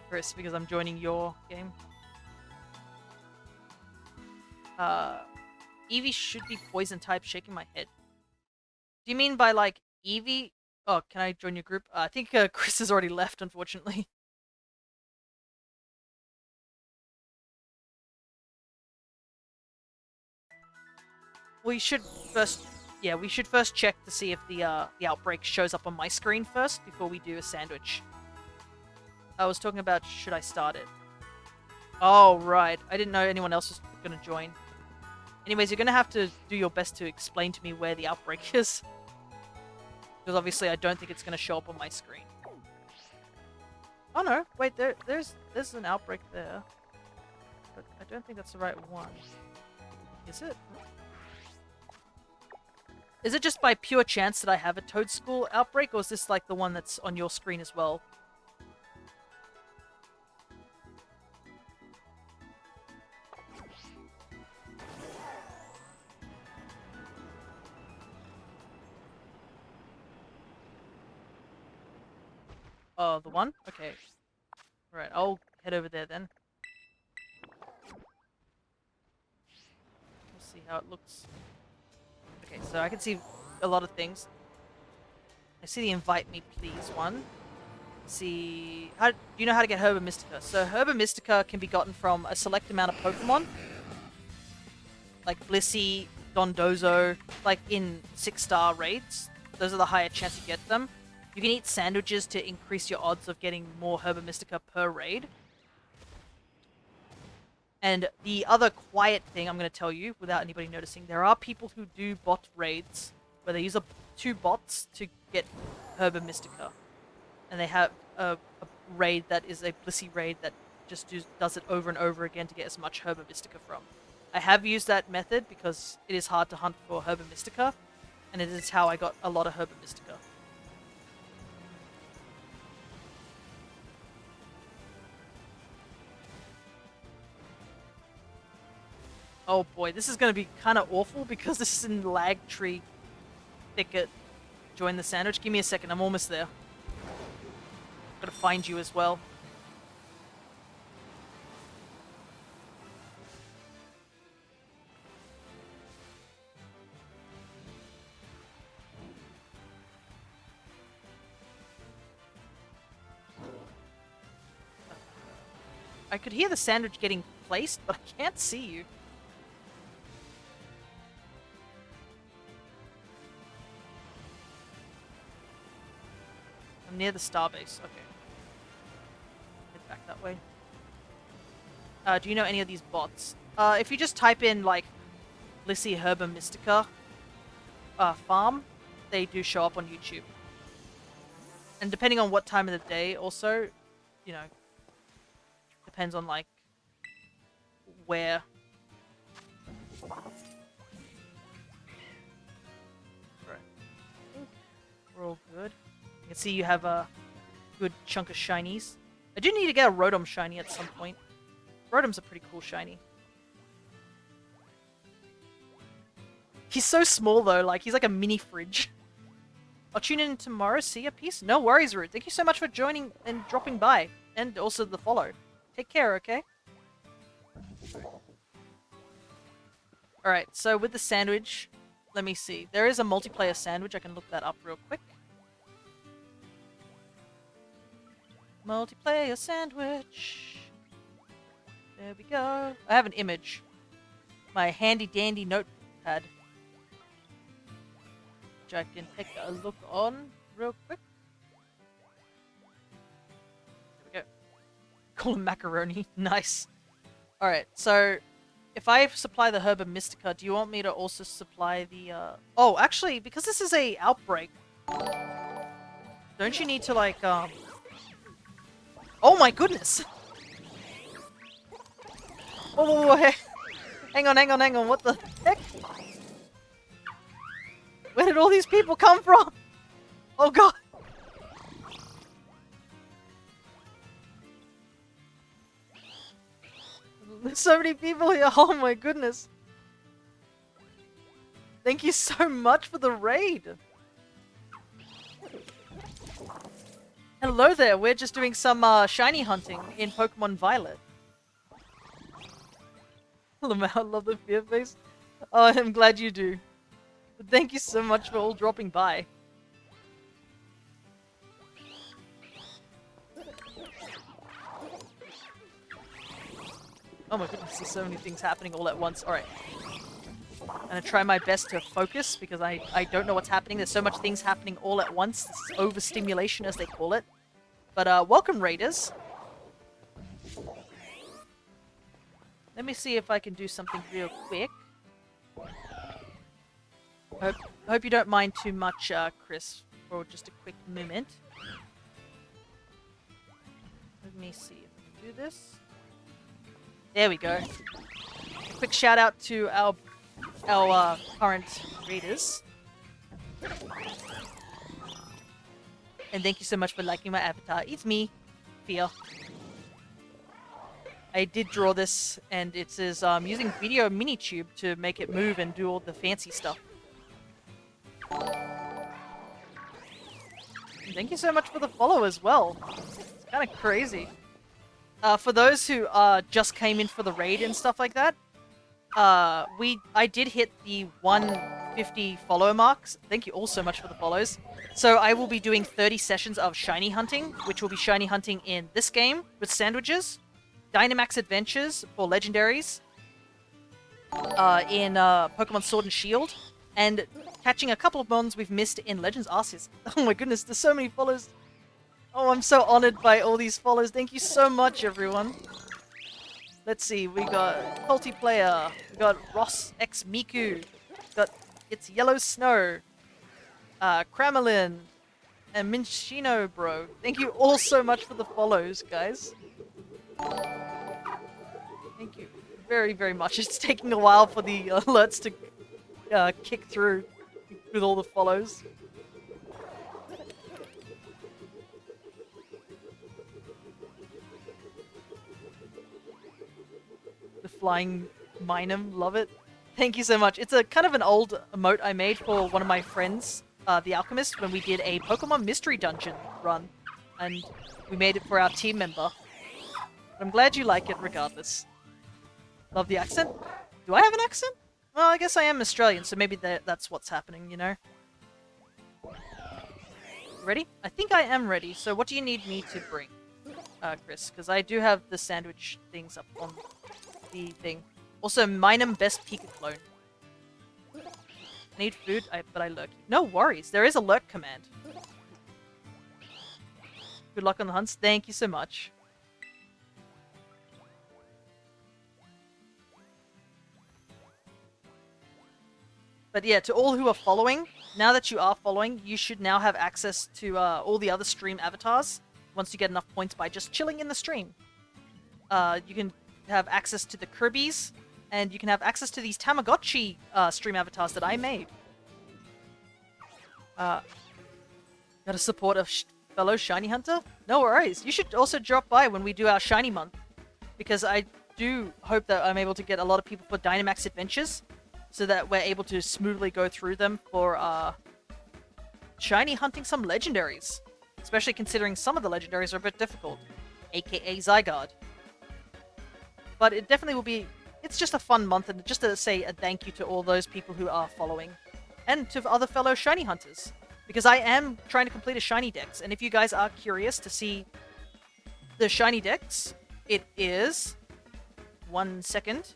Chris, because I'm joining your game. Eevee should be poison type, shaking my head. Do you mean by, like, Eevee? Oh, can I join your group? I think Chris has already left, unfortunately. We should first... Yeah, we should first check to see if the outbreak shows up on my screen first, before we do a sandwich. I was talking about, should I start it? Oh, right. I didn't know anyone else was going to join. Anyways, you're going to have to do your best to explain to me where the outbreak is. Because obviously I don't think it's going to show up on my screen. Oh no, wait, there's an outbreak there. But I don't think that's the right one. Is it? Is it just by pure chance that I have a Toad School outbreak, or is this like the one that's on your screen as well? Oh, the one? Okay. Alright, I'll head over there then. We'll see how it looks. Okay, so I can see a lot of things. I see the invite me please one. See, do you know how to get Herba Mystica? So Herba Mystica can be gotten from a select amount of Pokemon, like Blissey, Dondozo, like in 6-star raids. Those are the higher chance you get them. You can eat sandwiches to increase your odds of getting more Herba Mystica per raid. And the other quiet thing I'm going to tell you, without anybody noticing, there are people who do bot raids, where they use 2 bots to get Herba Mystica. And they have a raid that is a Blissey raid that just does it over and over again to get as much Herba Mystica from. I have used that method because it is hard to hunt for Herba Mystica, and it is how I got a lot of Herba Mystica. Oh boy, this is going to be kind of awful because this is in Lag Tree Thicket. Join the sandwich. Give me a second, I'm almost there. Gotta find you as well. I could hear the sandwich getting placed, but I can't see you. I'm near the starbase. Okay. Head back that way. Do you know any of these bots? If you just type in, like, Blissey Herba Mystica farm, they do show up on YouTube. And depending on what time of the day, also, you know, depends on, like, where. Right. We're all good. You can see you have a good chunk of shinies. I do need to get a Rotom shiny at some point. Rotom's a pretty cool shiny. He's so small though, like he's like a mini fridge. I'll tune in tomorrow, see ya, peace. No worries, Root. Thank you so much for joining and dropping by. And also the follow. Take care, okay? Alright, so with the sandwich, let me see. There is a multiplayer sandwich, I can look that up real quick. Multiplayer sandwich. There we go. I have an image. My handy dandy notepad. Which I can take a look on real quick. There we go. Call him macaroni. Nice. Alright, so if I supply the Herba Mystica, do you want me to also supply the Oh, actually, because this is a outbreak, don't you need to like Oh my goodness! Oh, hang on, what the heck? Where did all these people come from? Oh god! There's so many people here, oh my goodness! Thank you so much for the raid! Hello there, we're just doing some shiny hunting in Pokemon Violet. I love the fear face. Oh, I'm glad you do. But thank you so much for all dropping by. Oh my goodness, there's so many things happening all at once. Alright. I'm gonna try my best to focus because I don't know what's happening. There's so much things happening all at once. This is overstimulation, as they call it. But welcome, raiders. Let me see if I can do something real quick. Hope you don't mind too much, Chris, for just a quick moment. Let me see if I can do this. There we go. A quick shout out to our current readers. And thank you so much for liking my avatar. It's me, Fia. I did draw this, and it is using Video Minitube to make it move and do all the fancy stuff. And thank you so much for the follow as well. It's kind of crazy. For those who just came in for the raid and stuff like that, I did hit the 150 follow marks. Thank you all so much for the follows. So I will be doing 30 sessions of shiny hunting, which will be shiny hunting in this game with sandwiches, Dynamax Adventures for legendaries, in Pokemon Sword and Shield, and catching a couple of mons we've missed in Legends Arceus. Oh my goodness, there's so many follows. Oh, I'm so honored by all these follows. Thank you so much, everyone. Let's see, we got Multiplayer, we got Ross X Miku, we got It's Yellow Snow, Kramelin, and Minchino Bro. Thank you all so much for the follows, guys. Thank you very, very much. It's taking a while for the alerts to kick through with all the follows. The flying Minum, love it. Thank you so much. It's a kind of an old emote I made for one of my friends, the Alchemist, when we did a Pokemon Mystery Dungeon run, and we made it for our team member. I'm glad you like it regardless. Love the accent. Do I have an accent? Well, I guess I am Australian, so maybe that's what's happening, you know? Ready? I think I am ready, so what do you need me to bring, Chris? Because I do have the sandwich things up on the thing. Also, Minum Best Pika Clone. I need food, but I lurk. No worries, there is a lurk command. Good luck on the hunts. Thank you so much. But yeah, to all who are following, now that you are following, you should now have access to all the other stream avatars once you get enough points by just chilling in the stream. You can have access to the Kirby's, and you can have access to these Tamagotchi stream avatars that I made. Gotta support a fellow shiny hunter? No worries. You should also drop by when we do our shiny month, because I do hope that I'm able to get a lot of people for Dynamax Adventures, so that we're able to smoothly go through them for shiny hunting some legendaries. Especially considering some of the legendaries are a bit difficult, aka Zygarde. But it definitely will be, it's just a fun month, and just to say a thank you to all those people who are following, and to other fellow shiny hunters. Because I am trying to complete a shiny dex, and if you guys are curious to see the shiny dex, it is... 1 second.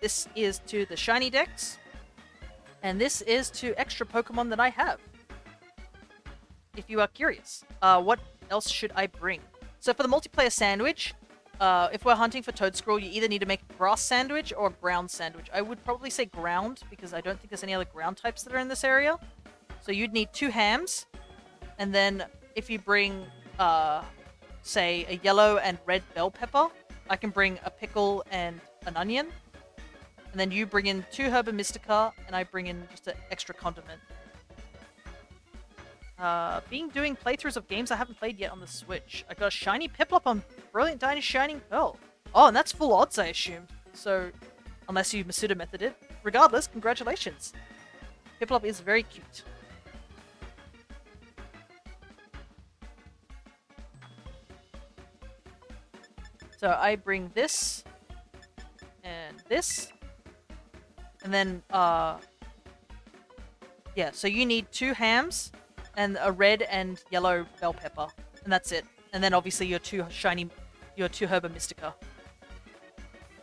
This is to the shiny dex, and this is to extra Pokemon that I have. If you are curious, what else should I bring? So for the multiplayer sandwich, if we're hunting for Toadscroll, you either need to make a grass sandwich or a ground sandwich. I would probably say ground, because I don't think there's any other ground types that are in this area. So you'd need 2 hams, and then if you bring, say, a yellow and red bell pepper, I can bring a pickle and an onion. And then you bring in 2 Herba Mystica, and I bring in just an extra condiment. Doing playthroughs of games I haven't played yet on the Switch. I got a shiny Piplup on Brilliant Diamond Shining Pearl. Oh, and that's full odds, I assumed. So, unless you Masuda Method it. Regardless, congratulations. Piplup is very cute. So I bring this, and this. And then, yeah, so you need 2 hams, and a red and yellow bell pepper, and that's it. And then obviously your 2 Herba Mystica.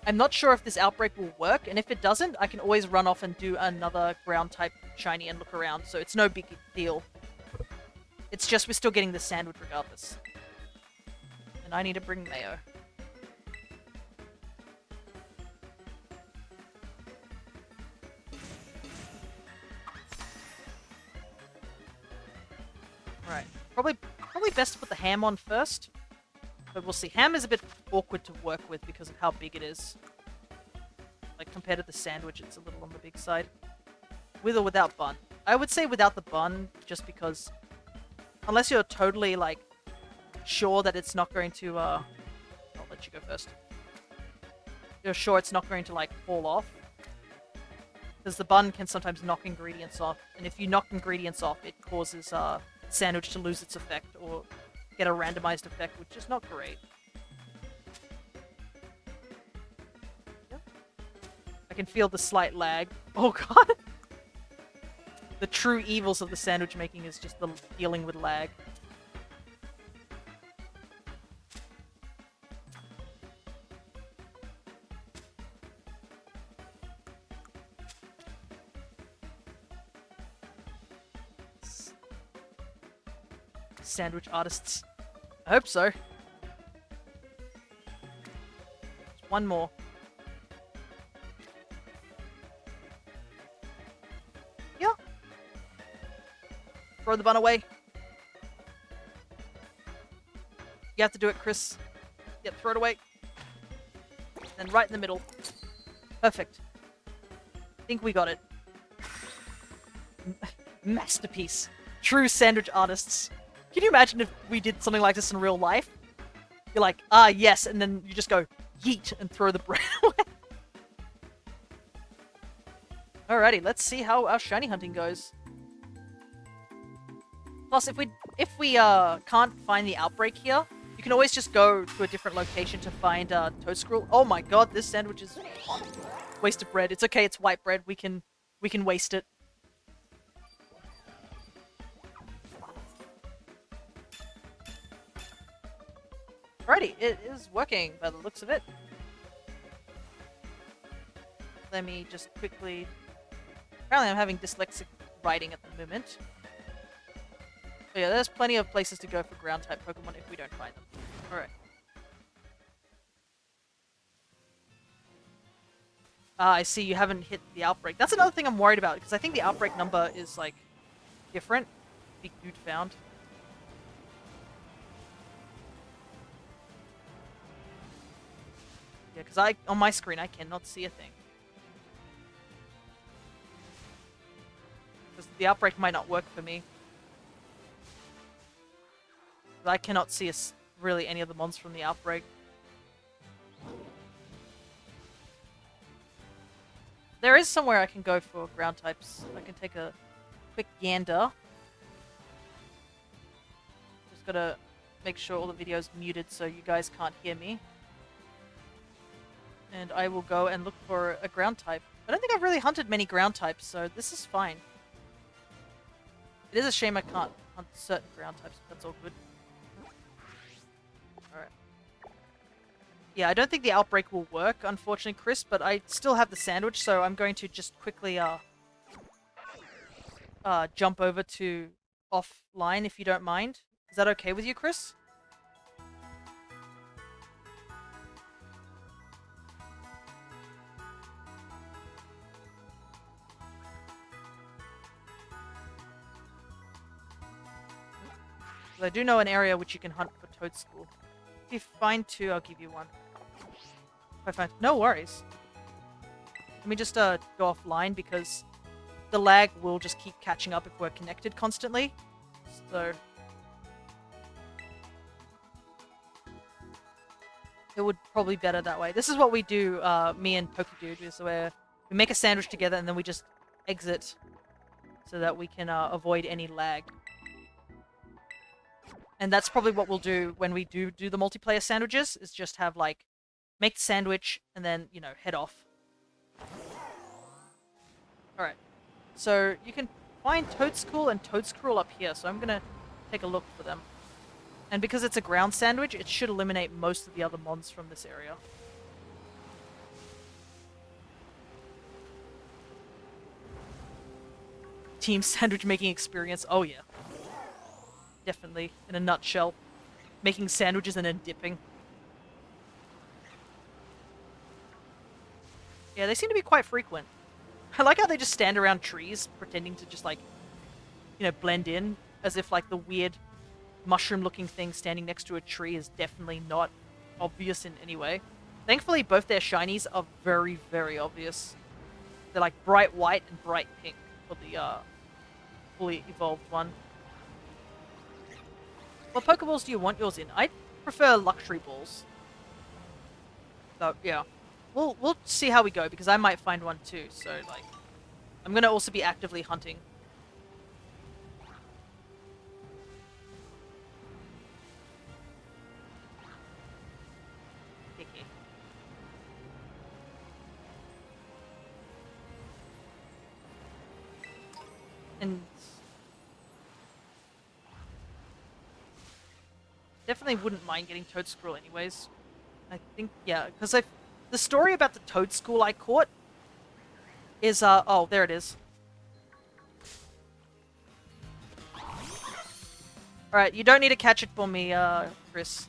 I'm not sure if this outbreak will work, and if it doesn't, I can always run off and do another ground type shiny and look around, so it's no big deal. It's just we're still getting the sandwich regardless. And I need to bring mayo. Right. Probably best to put the ham on first. But we'll see. Ham is a bit awkward to work with because of how big it is. Like, compared to the sandwich, it's a little on the big side. With or without bun? I would say without the bun, just because unless you're totally like sure that it's not going to I'll let you go first. You're sure it's not going to like fall off. Because the bun can sometimes knock ingredients off, and if you knock ingredients off, it causes sandwich to lose its effect or get a randomized effect, which is not great. Yep. I can feel the slight lag. Oh god! The true evils of the sandwich making is just the dealing with lag. Sandwich artists. I hope so. Just one more. Yeah. Throw the bun away. You have to do it, Chris. Yep, throw it away. And right in the middle. Perfect. I think we got it. Masterpiece. True sandwich artists. Can you imagine if we did something like this in real life? You're like, ah, yes, and then you just go yeet and throw the bread away. Alrighty, let's see how our shiny hunting goes. Plus, if we can't find the outbreak here, you can always just go to a different location to find Toad Squirrel. Oh my god, this sandwich is hot. Waste of bread. It's okay, it's white bread. We can waste it. Alrighty, it is working by the looks of it. Let me just quickly... Apparently I'm having dyslexic writing at the moment. But yeah, there's plenty of places to go for ground-type Pokemon if we don't find them. Alright. Ah, I see you haven't hit the outbreak. That's another thing I'm worried about, because I think the outbreak number is, like, different. Big dude found. Yeah, because on my screen, I cannot see a thing. Because the outbreak might not work for me. I cannot see really any of the mons from the outbreak. There is somewhere I can go for ground types. I can take a quick gander. Just gotta make sure all the video's muted so you guys can't hear me. And I will go and look for a ground type. I don't think I've really hunted many ground types, so this is fine. It is a shame I can't hunt certain ground types, but that's all good. Alright. Yeah, I don't think the outbreak will work, unfortunately, Chris, but I still have the sandwich, so I'm going to just quickly jump over to offline, if you don't mind. Is that okay with you, Chris? I do know an area which you can hunt for Toadstool. If you find two, I'll give you one. If I find... No worries. Let me just go offline because the lag will just keep catching up if we're connected constantly. So... it would probably be better that way. This is what we do, me and Pokedude, is where we make a sandwich together and then we just exit so that we can avoid any lag. And that's probably what we'll do when we do the multiplayer sandwiches, is just have, like, make the sandwich and then, you know, head off. Alright. So, you can find Toadstool and Toadscruel up here, so I'm gonna take a look for them. And because it's a ground sandwich, it should eliminate most of the other mons from this area. Team sandwich making experience, oh yeah. Definitely, in a nutshell. Making sandwiches and then dipping. Yeah, they seem to be quite frequent. I like how they just stand around trees, pretending to just, like, you know, blend in, as if, like, the weird mushroom-looking thing standing next to a tree is definitely not obvious in any way. Thankfully, both their shinies are very, very obvious. They're, like, bright white and bright pink. for the fully evolved one. What Pokeballs do you want yours in? I prefer luxury balls. So yeah, we'll see how we go because I might find one too. So like, I'm gonna also be actively hunting. And definitely wouldn't mind getting Toadscruel anyways. I think, yeah, because the story about the Toadscruel I caught is, oh, there it is. Alright, you don't need to catch it for me, Chris.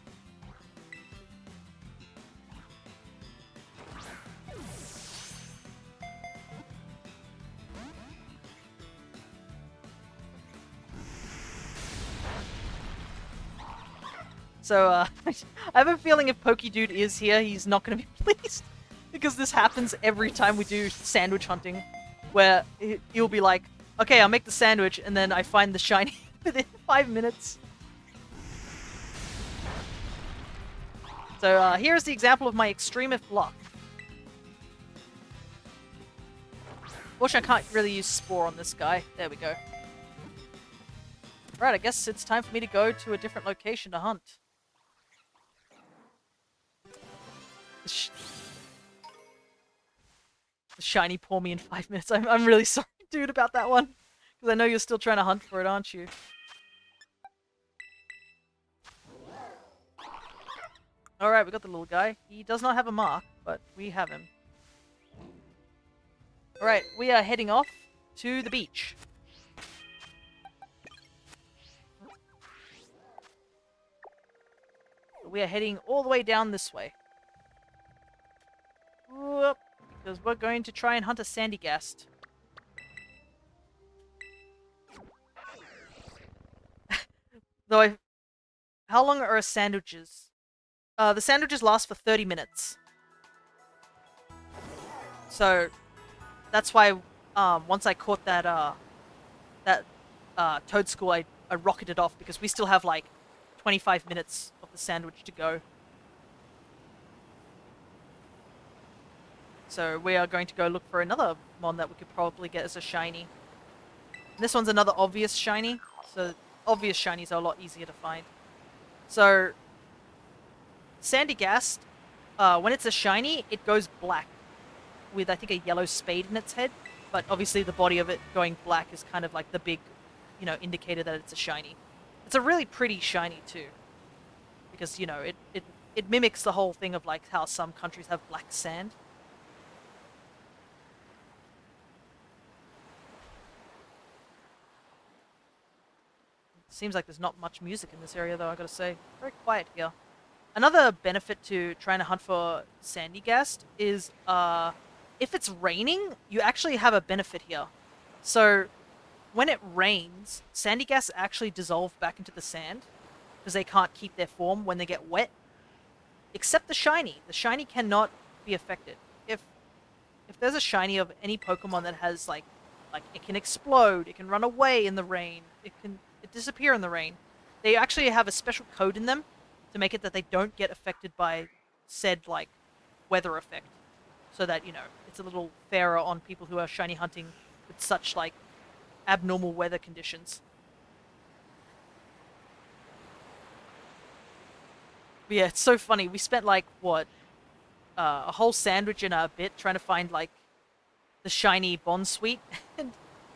So, I have a feeling if Pokedude is here, he's not going to be pleased. Because this happens every time we do sandwich hunting. Where he'll be like, okay, I'll make the sandwich, and then I find the shiny within 5 minutes. So, here's the example of my extremist luck. Fortunately, I can't really use Spore on this guy. There we go. Right, I guess it's time for me to go to a different location to hunt. The shiny pour me in 5 minutes. I'm really sorry, dude, about that one. Because I know you're still trying to hunt for it, aren't you? Alright, we got the little guy. He does not have a mark, but we have him. Alright, we are heading off to the beach. We are heading all the way down this way. Whoop, because we're going to try and hunt a Sandygast. Though how long are sandwiches? The sandwiches last for 30 minutes. So that's why once I caught that Toadscruel, I rocketed off because we still have like 25 minutes of the sandwich to go. So we are going to go look for another mon that we could probably get as a shiny. And this one's another obvious shiny, so obvious shinies are a lot easier to find. So Sandygast, when it's a shiny, it goes black with, I think, a yellow spade in its head. But obviously the body of it going black is kind of like the big, you know, indicator that it's a shiny. It's a really pretty shiny too. Because, you know, it mimics the whole thing of like how some countries have black sand. Seems like there's not much music in this area though, I gotta say. Very quiet here. Another benefit to trying to hunt for Sandygast is, if it's raining, you actually have a benefit here. So, when it rains, Sandygast actually dissolve back into the sand, because they can't keep their form when they get wet. Except the shiny. The shiny cannot be affected. If there's a shiny of any Pokemon that has, like it can explode, it can run away in the rain, it disappear in the rain, they actually have a special code in them to make it that they don't get affected by said, like, weather effect. So that, you know, it's a little fairer on people who are shiny hunting with such, like, abnormal weather conditions. But yeah, it's so funny. We spent, like, what? A whole sandwich and a bit trying to find, like, the shiny Bonsweet.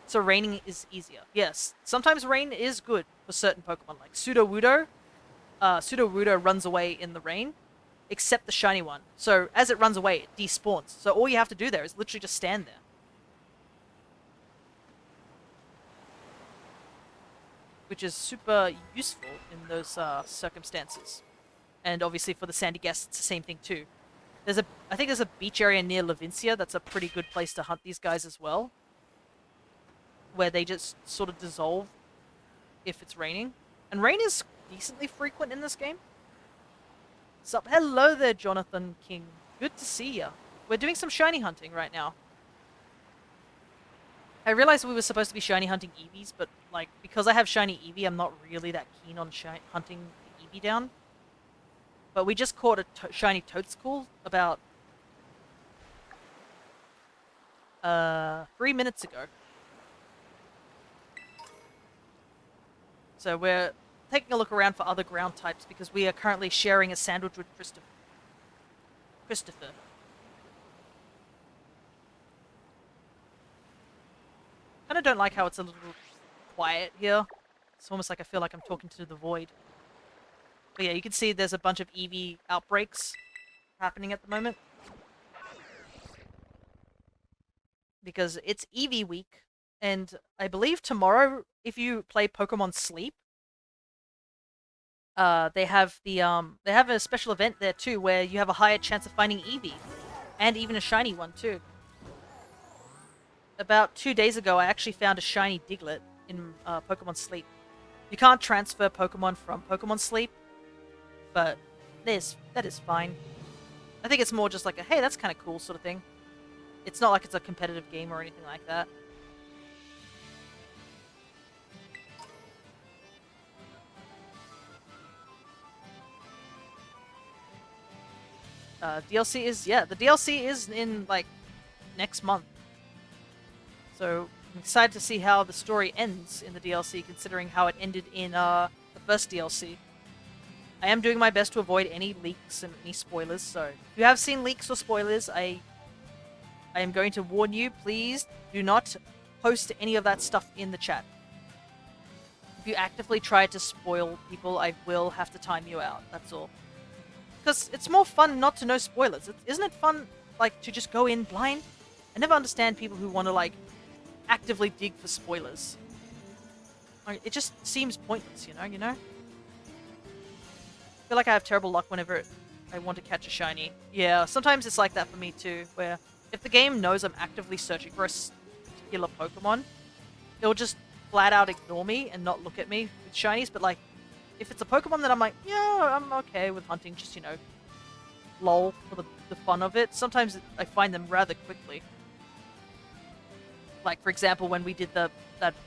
So raining is easier. Yes, sometimes rain is good for certain Pokemon, like Sudowoodo. Sudowoodo runs away in the rain, except the shiny one. So as it runs away, it despawns. So all you have to do there is literally just stand there. Which is super useful in those circumstances. And obviously for the Sandygast, it's the same thing too. I think there's a beach area near Levincia that's a pretty good place to hunt these guys as well. Where they just sort of dissolve if it's raining. And rain is decently frequent in this game. Sup? Hello there, Jonathan King. Good to see ya. We're doing some shiny hunting right now. I realized we were supposed to be shiny hunting Eevees, but like because I have shiny Eevee, I'm not really that keen on hunting the Eevee down. But we just caught a shiny Toadstool about 3 minutes ago. So we're taking a look around for other ground types because we are currently sharing a sandwich with Christopher. Kind of don't like how it's a little quiet here. It's almost like I feel like I'm talking to the void. But yeah, you can see there's a bunch of Eevee outbreaks happening at the moment. Because it's Eevee week, and I believe tomorrow, if you play Pokemon Sleep, they have a special event there too, where you have a higher chance of finding Eevee, and even a shiny one too. About 2 days ago, I actually found a shiny Diglett in Pokemon Sleep. You can't transfer Pokemon from Pokemon Sleep, but that is fine. I think it's more just like a, hey, that's kind of cool sort of thing. It's not like it's a competitive game or anything like that. DLC is, yeah, the DLC is in, like, next month. So, I'm excited to see how the story ends in the DLC, considering how it ended in, the first DLC. I am doing my best to avoid any leaks and any spoilers, so if you have seen leaks or spoilers, I am going to warn you, please do not post any of that stuff in the chat. If you actively try to spoil people, I will have to time you out, that's all. Because it's more fun not to know spoilers. Isn't it fun, like, to just go in blind? I never understand people who want to, like, actively dig for spoilers. Like, it just seems pointless, you know? I feel like I have terrible luck whenever I want to catch a shiny. Yeah, sometimes it's like that for me too, where if the game knows I'm actively searching for a particular Pokemon, it'll just flat out ignore me and not look at me with shinies, but like, if it's a Pokemon that I'm like, yeah, I'm okay with hunting, just, you know, lol, for the fun of it, sometimes I find them rather quickly. Like, for example, when we did that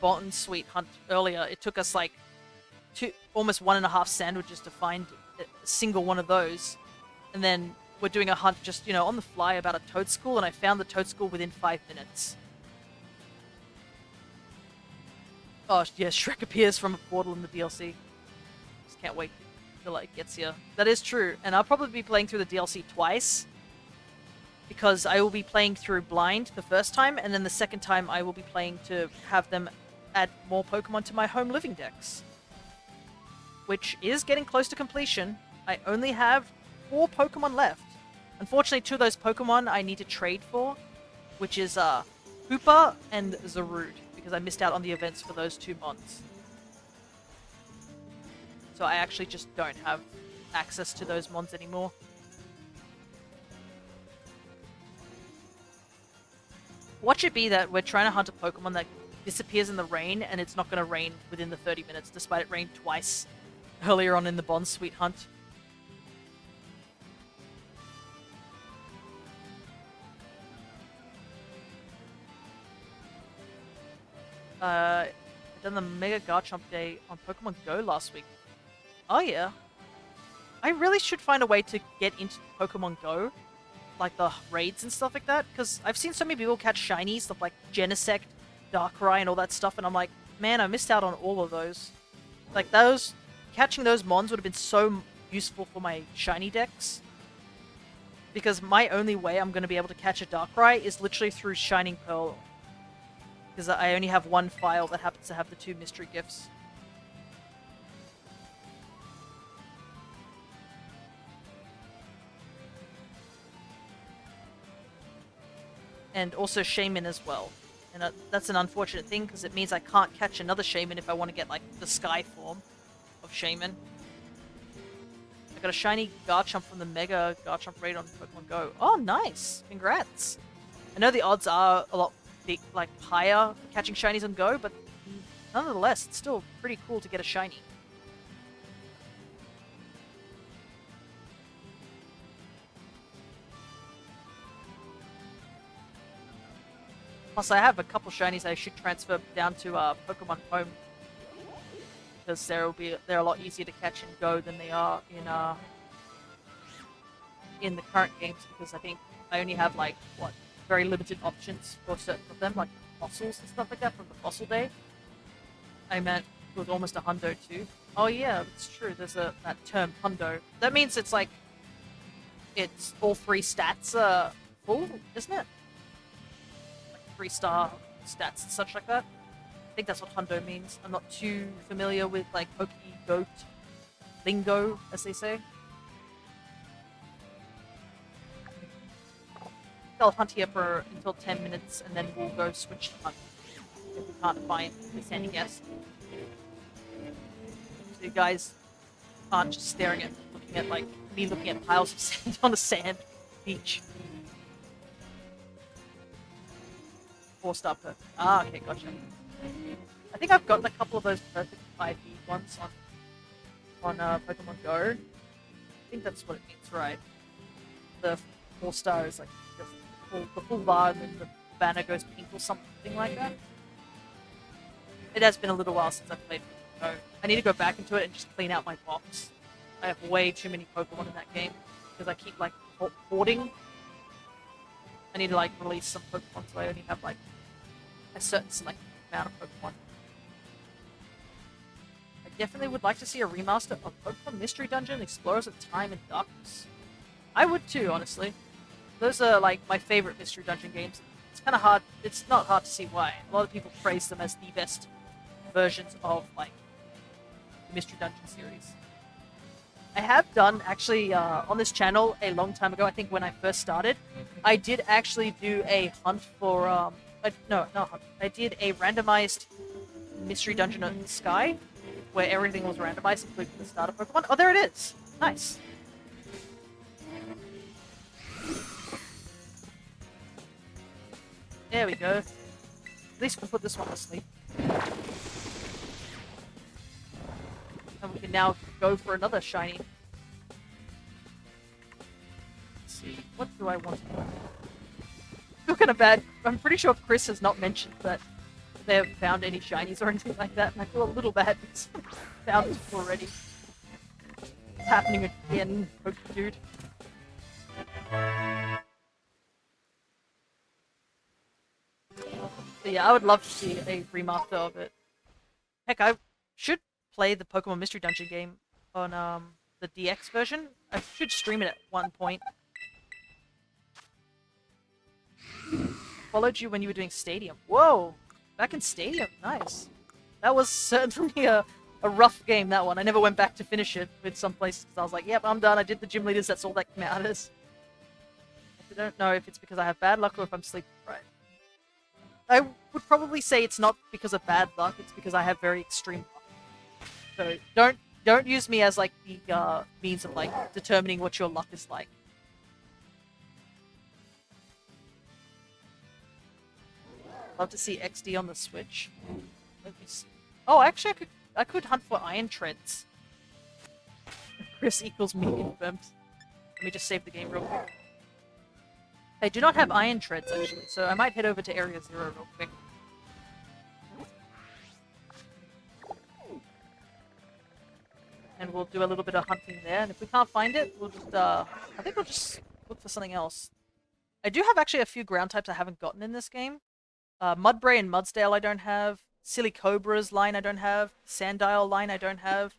Bottom Sweet hunt earlier, it took us like almost 1.5 sandwiches to find a single one of those. And then we're doing a hunt just, you know, on the fly about a Toadstool, and I found the Toadstool within 5 minutes. Oh, yeah, Shrek appears from a portal in the DLC. Just can't wait till it gets here. That is true, and I'll probably be playing through the DLC twice, because I will be playing through blind the first time, and then the second time I will be playing to have them add more Pokemon to my home living decks. Which is getting close to completion. I only have 4 Pokemon left. Unfortunately, 2 of those Pokemon I need to trade for, which is Hoopa and Zarude, because I missed out on the events for those 2 mons. So I actually just don't have access to those mons anymore. Watch it be that we're trying to hunt a Pokemon that disappears in the rain, and it's not going to rain within the 30 minutes, despite it rained twice earlier on in the Bond Sweet hunt. I done the Mega Garchomp Day on Pokemon Go last week. Oh yeah. I really should find a way to get into Pokemon Go, like the raids and stuff like that, because I've seen so many people catch shinies of like Genesect, Darkrai, and all that stuff, and I'm like, man, I missed out on all of those. Like catching those mons would have been so useful for my shiny decks, because my only way I'm going to be able to catch a Darkrai is literally through Shining Pearl, because I only have one file that happens to have the 2 mystery gifts. And also Shaman as well. And that's an unfortunate thing, because it means I can't catch another Shaman if I want to get, like, the Sky form of Shaman. I got a shiny Garchomp from the Mega Garchomp raid on Pokemon Go. Oh, nice! Congrats! I know the odds are a lot big, like, higher for catching shinies on Go, but nonetheless, it's still pretty cool to get a shiny. Plus, I have a couple shinies I should transfer down to Pokemon Home because they're a lot easier to catch and go than they are in the current games. Because I think I only have like very limited options for certain of them, like fossils and stuff like that from the fossil day. I meant it was almost a hundo too. Oh yeah, it's true. There's that term hundo. That means it's like it's all 3 stats full, isn't it? Like 3-star stats and such like that. I think that's what hundo means. I'm not too familiar with like Pokegoat lingo, as they say. I'll hunt here for until 10 minutes and then we'll go switch to hunt if we can't find the sandy guest. So you guys aren't just staring at looking at piles of sand on a sand beach. 4-star perfect. Ah, okay, gotcha. I think I've gotten a couple of those perfect IV ones on Pokemon Go. I think that's what it means, right? The 4-star is like the full bar and then the banner goes pink or something like that. It has been a little while since I've played Pokemon Go. I need to go back into it and just clean out my box. I have way too many Pokemon in that game because I keep like hoarding. I need to like release some Pokemon so I only have like a certain selected amount of Pokemon. I definitely would like to see a remaster of Pokemon Mystery Dungeon, Explorers of Time and Darkness. I would too, honestly. Those are like my favorite Mystery Dungeon games. It's kind of hard. It's not hard to see why. A lot of people praise them as the best versions of like the Mystery Dungeon series. I have done actually on this channel a long time ago. I think when I first started, I did actually do a hunt for not hunt. I did a randomized Mystery Dungeon in the sky, where everything was randomized, including the starter Pokemon. Oh, there it is. Nice. There we go. At least we can put this one to sleep. And we can now go for another shiny. Let's see. What do I want to do? I feel kind of bad. I'm pretty sure Chris has not mentioned that they have found any shinies or anything like that, and I feel a little bad because I found it already. It's happening again, dude. But yeah, I would love to see a remaster of it. Heck, I should play the Pokemon Mystery Dungeon game on the DX version. I should stream it at one point. Followed you when you were doing Stadium. Whoa! Back in Stadium, nice. That was certainly a rough game, that one. I never went back to finish it with some places because I was like, yep, I'm done. I did the gym leaders, that's all that matters. I don't know if it's because I have bad luck or if I'm sleeping right. I would probably say it's not because of bad luck, it's because I have very extreme luck. So don't use me as like the means of like determining what your luck is like. Love to see XD on the Switch. Let me see. Oh, actually I could hunt for Iron Treads. Chris equals me confirmed. Let me just save the game real quick. I do not have Iron Treads, actually, so I might head over to Area 0 real quick. And we'll do a little bit of hunting there, and if we can't find it, we'll just, I think we'll just look for something else. I do have actually a few ground types I haven't gotten in this game. Mudbray and Mudsdale I don't have. Silly Cobra's line I don't have. Sandile line I don't have.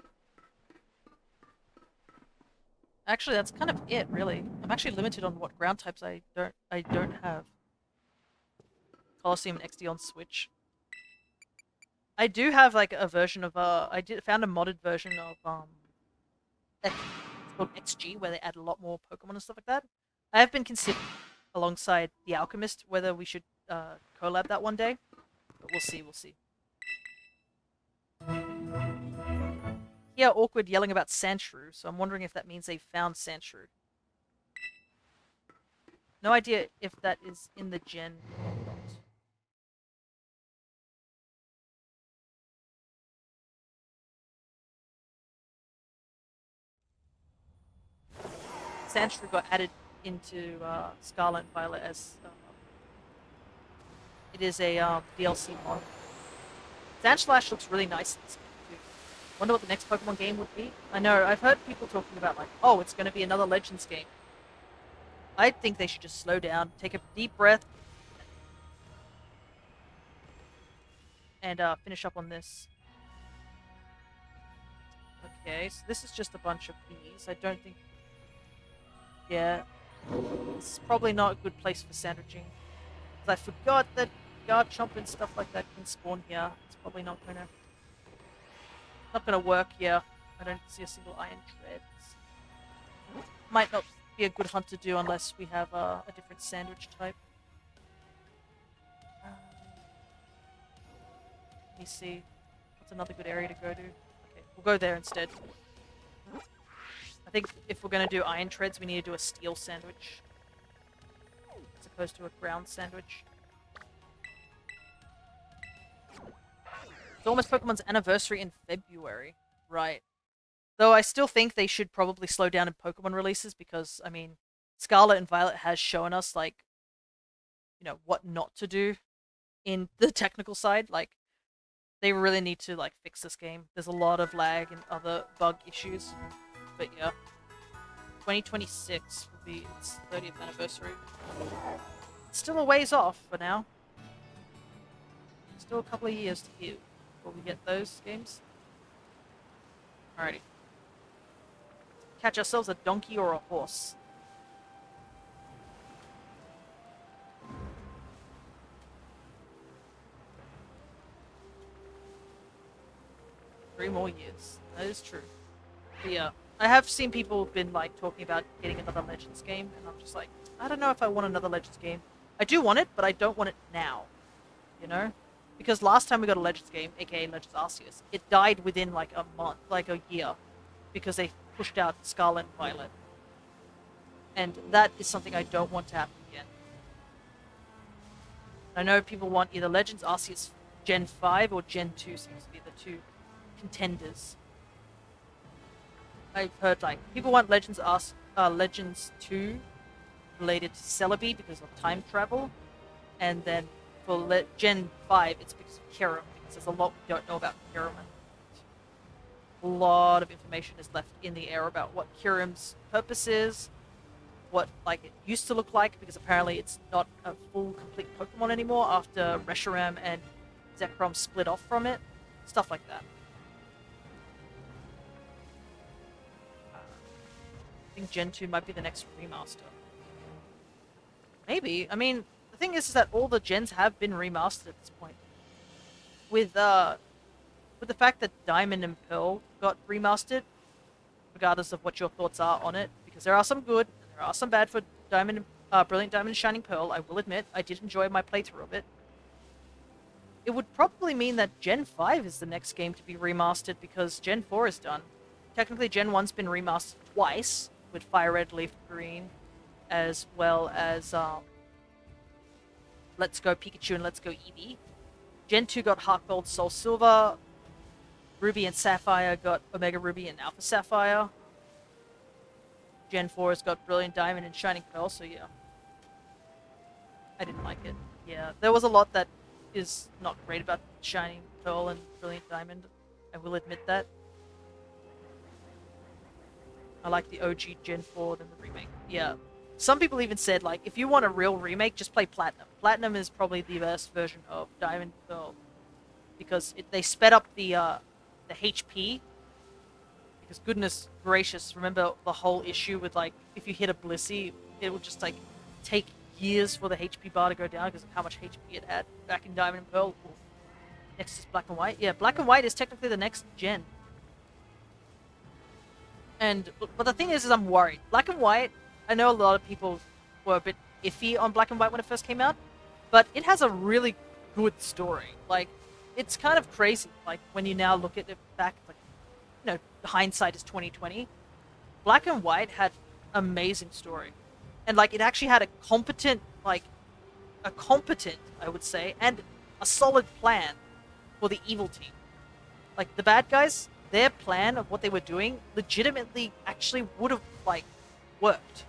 Actually, that's kind of it, really. I'm actually limited on what ground types I don't have. Colosseum and XD on Switch. I do have like a version of found a modded version of it's called XG where they add a lot more Pokemon and stuff like that. I have been considering alongside the Alchemist whether we should collab that one day, but we'll see. Yeah, Awkward yelling about Sandshrew, so I'm wondering if that means they found Sandshrew. No idea if that is in the gen or not. Sandshrew got added into Scarlet and Violet as It is a DLC mod. Sandslash looks really nice in this game too. Wonder what the next Pokemon game would be. I know, I've heard people talking about like, oh, it's going to be another Legends game. I think they should just slow down, take a deep breath, and finish up on this. Okay, so this is just a bunch of bees. I don't think... Yeah, it's probably not a good place for sandwiching. I forgot that Garchomp and stuff like that can spawn here. It's probably not gonna work here. I don't see a single iron tread. Might not be a good hunt to do unless we have a different sandwich type. Let me see. What's another good area to go to? Okay, we'll go there instead. I think if we're going to do iron treads, we need to do a steel sandwich. As opposed to a ground sandwich. It's almost Pokemon's anniversary in February. Right. Though I still think they should probably slow down in Pokemon releases because, I mean, Scarlet and Violet has shown us, like, you know, what not to do in the technical side. Like, they really need to, like, fix this game. There's a lot of lag and other bug issues. But yeah. 2026 will be its 30th anniversary. It's still a ways off for now. Still a couple of years to go before we get those games. Alrighty. Catch ourselves a donkey or a horse. Three more years. That is true. But yeah, I have seen people been like talking about getting another Legends game, and I'm just like, I don't know if I want another Legends game. I do want it, but I don't want it now. You know? Because last time we got a Legends game, aka Legends Arceus, it died within like a month, like a year. Because they pushed out Scarlet and Violet. And that is something I don't want to happen again. I know people want either Legends Arceus Gen 5 or Gen 2 seems to be the two contenders. I've heard like people want Legends 2 related to Celebi because of time travel, and then for Gen 5 it's because of Kyurem, because there's a lot we don't know about Kyurem. A lot of information is left in the air about what Kyurem's purpose is, what like it used to look like, because apparently it's not a full complete Pokemon anymore after Reshiram and Zekrom split off from it, stuff like that. I think Gen 2 might be the next remaster. Maybe. I mean, the thing is that all the gens have been remastered at this point. With the fact that Diamond and Pearl got remastered, regardless of what your thoughts are on it, because there are some good, and there are some bad for Diamond, Brilliant Diamond and Shining Pearl. I will admit, I did enjoy my playthrough of it. It would probably mean that Gen 5 is the next game to be remastered because Gen 4 is done. Technically, Gen 1's been remastered twice, with Fire Red, Leaf Green, as well as Let's Go Pikachu and Let's Go Eevee. Gen 2 got Heart Gold, Soul Silver. Ruby and Sapphire got Omega Ruby and Alpha Sapphire. Gen 4 has got Brilliant Diamond and Shining Pearl, so yeah. I didn't like it. Yeah, there was a lot that is not great about Shining Pearl and Brilliant Diamond. I will admit that. I like the OG Gen 4 than the remake. Yeah. Some people even said, like, if you want a real remake, just play Platinum. Platinum is probably the best version of Diamond and Pearl. Because they sped up the HP. Because goodness gracious, remember the whole issue with, like, if you hit a Blissey, it would just, like, take years for the HP bar to go down because of how much HP it had back in Diamond and Pearl. Oof. Next is Black and White. Yeah, Black and White is technically the next gen. But the thing is I'm worried. Black and White, I know a lot of people were a bit iffy on Black and White when it first came out, but it has a really good story. Like, it's kind of crazy. Like, when you now look at it back, like, you know, hindsight is 2020. Black and White had amazing story. And, like, it actually had a competent, I would say, and a solid plan for the evil team. Like, the bad guys, their plan of what they were doing legitimately actually would have, like, worked.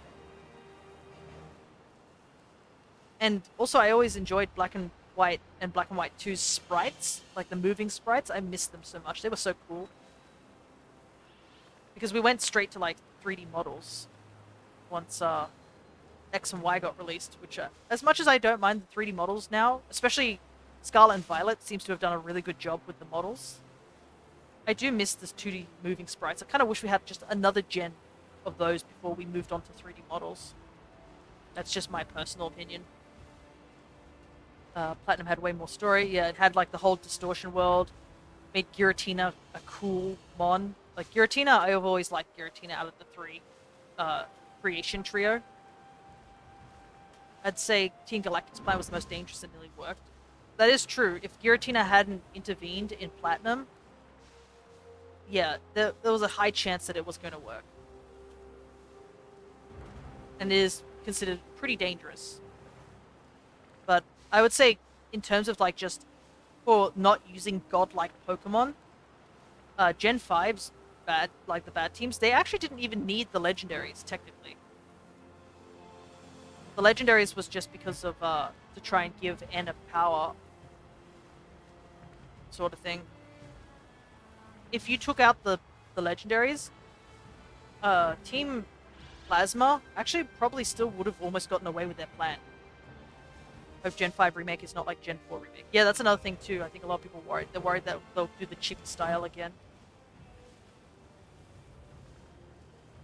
And also, I always enjoyed Black and White and Black and White 2's sprites, like the moving sprites. I missed them so much. They were so cool. Because we went straight to like 3D models once X and Y got released, which as much as I don't mind the 3D models now, especially Scarlet and Violet seems to have done a really good job with the models. I do miss this 2D moving sprites. I kind of wish we had just another gen of those before we moved on to 3D models. That's just my personal opinion. Platinum had way more story. Yeah, it had like the whole distortion world. Made Giratina a cool mon. Like Giratina, I've always liked Giratina out of the three creation trio. I'd say Team Galactic's plan was the most dangerous and nearly worked. That is true. If Giratina hadn't intervened in Platinum, yeah, there was a high chance that it was going to work. And it is considered pretty dangerous. But I would say, in terms of like just for not using godlike Pokemon, Gen 5's bad, like the bad teams, they actually didn't even need the legendaries, technically. The legendaries was just because of, to try and give N a power sort of thing. If you took out the legendaries, Team Plasma actually probably still would have almost gotten away with their plan. Hope Gen 5 remake is not like Gen 4 remake. Yeah, that's another thing too. I think a lot of people worried. They're worried that they'll do the chippy style again.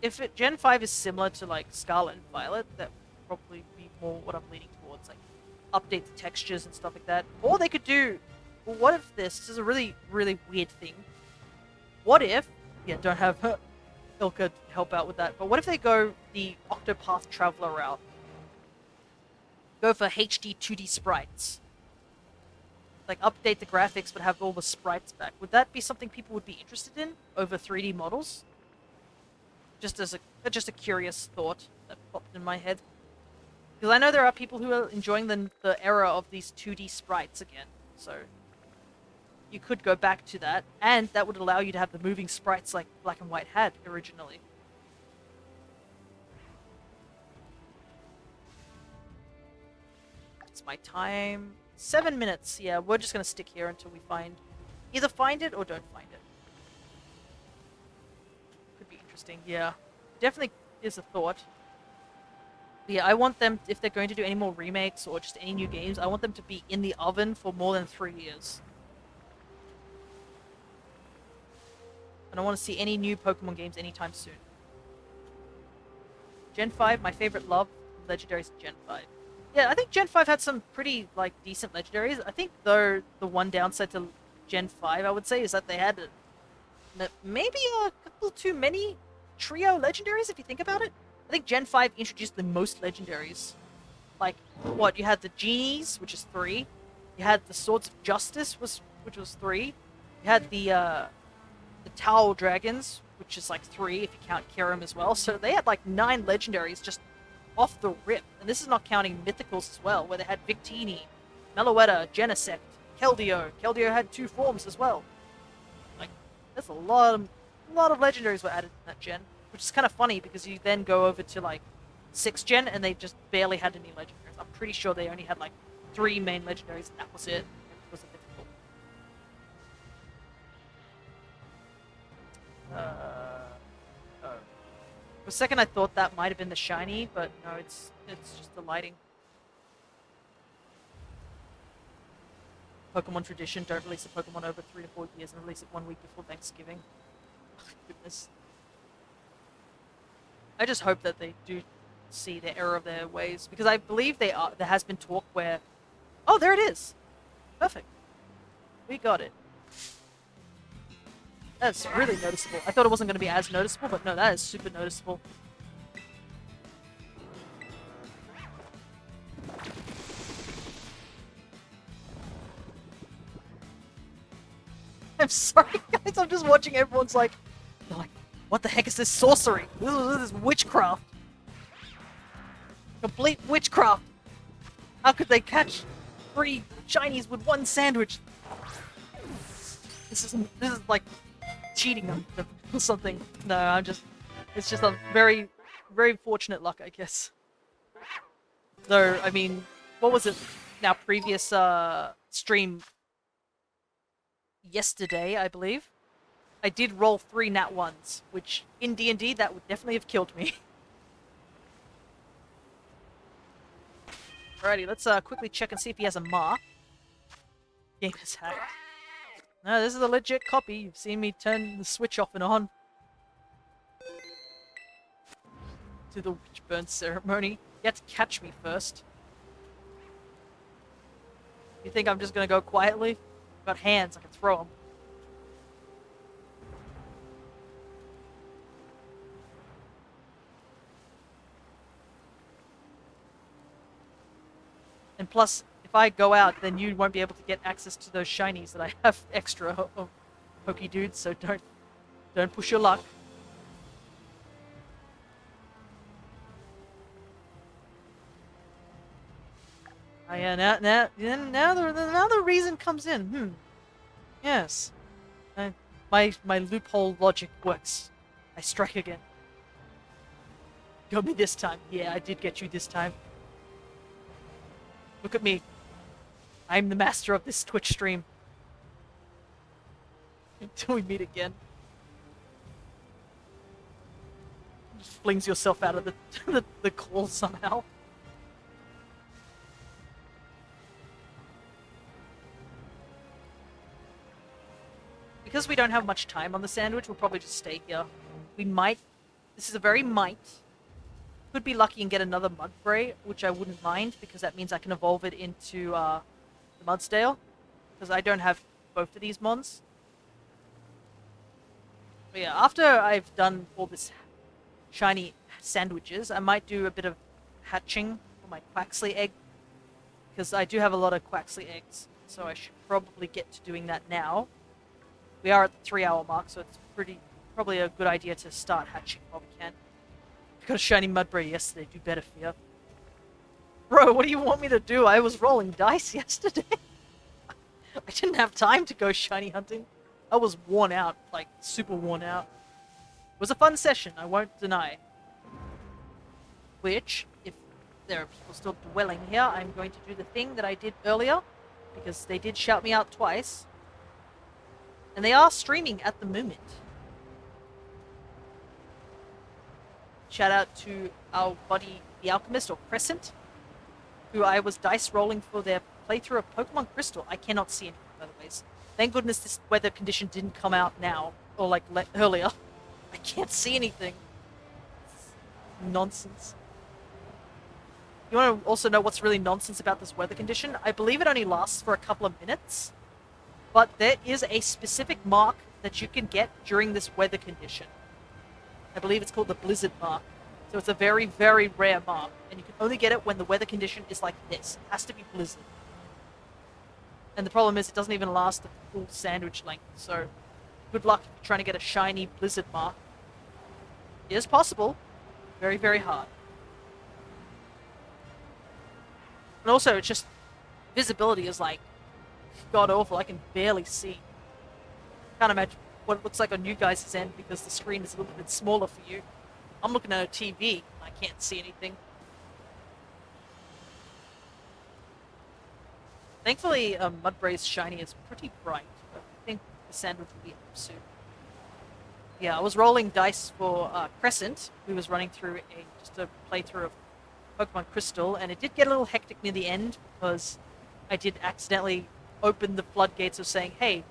If Gen 5 is similar to like Scarlet and Violet, that would probably be more what I'm leaning towards. Like, update the textures and stuff like that. Or they could do... Well, what if this is a really, really weird thing. What if... Yeah, don't have Ilka help out with that. But what if they go the Octopath Traveler route? Go for HD 2D sprites. Like, update the graphics but have all the sprites back. Would that be something people would be interested in over 3D models? Just as a curious thought that popped in my head. Because I know there are people who are enjoying the era of these 2D sprites again. So, you could go back to that. And that would allow you to have the moving sprites like Black and White had originally. It's my time. 7 minutes. Yeah, we're just going to stick here until we either find it or don't find it. Could be interesting. Yeah, definitely is a thought. But yeah, I want them, if they're going to do any more remakes or just any new games, I want them to be in the oven for more than 3 years. I don't want to see any new Pokemon games anytime soon. Gen 5, my favorite love, legendaries Gen 5. Yeah, I think Gen 5 had some pretty, like, decent legendaries. I think, though, the one downside to Gen 5, I would say, is that they had maybe a couple too many trio legendaries, if you think about it. I think Gen 5 introduced the most legendaries. Like, what? You had the Genies, which is 3. You had the Swords of Justice, which was 3. You had the Towel Dragons, which is like 3 if you count Kyurem as well. So they had like 9 legendaries just off the rip. And this is not counting mythicals as well, where they had Victini, Meloetta, Genesect, Keldeo. Keldeo had 2 forms as well. Like, there's a lot of legendaries were added in that gen, which is kind of funny because you then go over to like 6th gen and they just barely had any legendaries. I'm pretty sure they only had like 3 main legendaries and that was it. It was a mythical. For a second I thought that might have been the shiny, but no, it's just the lighting. Pokemon tradition, don't release a Pokemon over 3 to 4 years and release it 1 week before Thanksgiving. Oh, goodness. I just hope that they do see the error of their ways, because I believe there has been talk where... Oh, there it is! Perfect. We got it. That's really noticeable. I thought it wasn't going to be as noticeable, but no, that is super noticeable. I'm sorry, guys. I'm just watching everyone's like... They're like, what the heck is this sorcery? This is witchcraft. Complete witchcraft. How could they catch 3 shinies with 1 sandwich? This is like... cheating them or something. No, it's just a very, very fortunate luck, I guess. Though, I mean, what was it? in our previous stream yesterday, I believe, I did roll 3 nat 1s, which in D&D that would definitely have killed me. Alrighty, let's quickly check and see if he has a mark. Game is hacked. No, this is a legit copy. You've seen me turn the switch off and on. To the witch burn ceremony. You have to catch me first. You think I'm just gonna go quietly? I've got hands, I can throw them. And plus, if I go out, then you won't be able to get access to those shinies that I have extra of Pokey Dudes, so don't push your luck. Yeah, now the reason comes in. Yes. My loophole logic works. I strike again. Got me this time. Yeah, I did get you this time. Look at me. I'm the master of this Twitch stream. Until we meet again. Just flings yourself out of the call somehow. Because we don't have much time on the sandwich, we'll probably just stay here. We might... This is a very might. Could be lucky and get another Mudbray, which I wouldn't mind, because that means I can evolve it into the Mudsdale. Because I don't have both of these mons. But yeah, after I've done all this shiny sandwiches, I might do a bit of hatching for my Quaxly egg. Because I do have a lot of Quaxly eggs, so I should probably get to doing that now. We are at the 3-hour mark, so it's probably a good idea to start hatching while we can. I got a shiny Mudbray yesterday, do better, Fear. Bro, what do you want me to do? I was rolling dice yesterday. I didn't have time to go shiny hunting. I was worn out, like, super worn out. It was a fun session, I won't deny. Which, if there are people still dwelling here, I'm going to do the thing that I did earlier, because they did shout me out twice. And they are streaming at the moment. Shout out to our buddy, the Alchemist, or Crescent, who I was dice rolling for their playthrough of Pokemon Crystal. I cannot see anything, by the way. Thank goodness this weather condition didn't come out now, or like earlier. I can't see anything. It's nonsense. You want to also know what's really nonsense about this weather condition? I believe it only lasts for a couple of minutes. But there is a specific mark that you can get during this weather condition. I believe it's called the Blizzard mark. So it's a very, very rare mark. And you can only get it when the weather condition is like this. It has to be Blizzard. And the problem is it doesn't even last the full sandwich length. So good luck trying to get a shiny Blizzard mark. It is possible. Very, very hard. And also, it's just... visibility is like... god awful. I can barely see. Can't imagine what it looks like on you guys' end because the screen is a little bit smaller for you. I'm looking at a TV and I can't see anything. Thankfully, Mudbray's shiny is pretty bright, but I think the sandwich will be up soon. Yeah, I was rolling dice for Crescent, who was running through just a playthrough of Pokemon Crystal, and it did get a little hectic near the end because I did accidentally open the floodgates of saying, hey,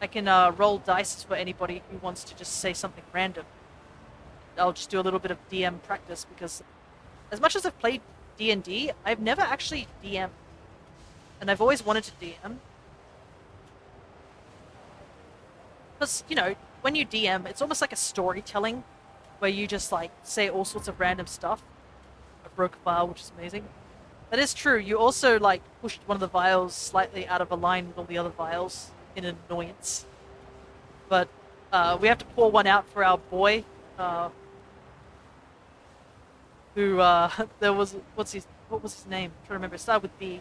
I can roll dice for anybody who wants to just say something random. I'll just do a little bit of DM practice because as much as I've played D&D, I've never actually DM'd. And I've always wanted to DM. Because, you know, when you DM, it's almost like a storytelling where you just, like, say all sorts of random stuff. I broke a vial, which is amazing. That is true. You also, like, pushed one of the vials slightly out of a line with all the other vials in annoyance. But we have to pour one out for our boy, who, there was, what was his name? I'm trying to remember. It started with B.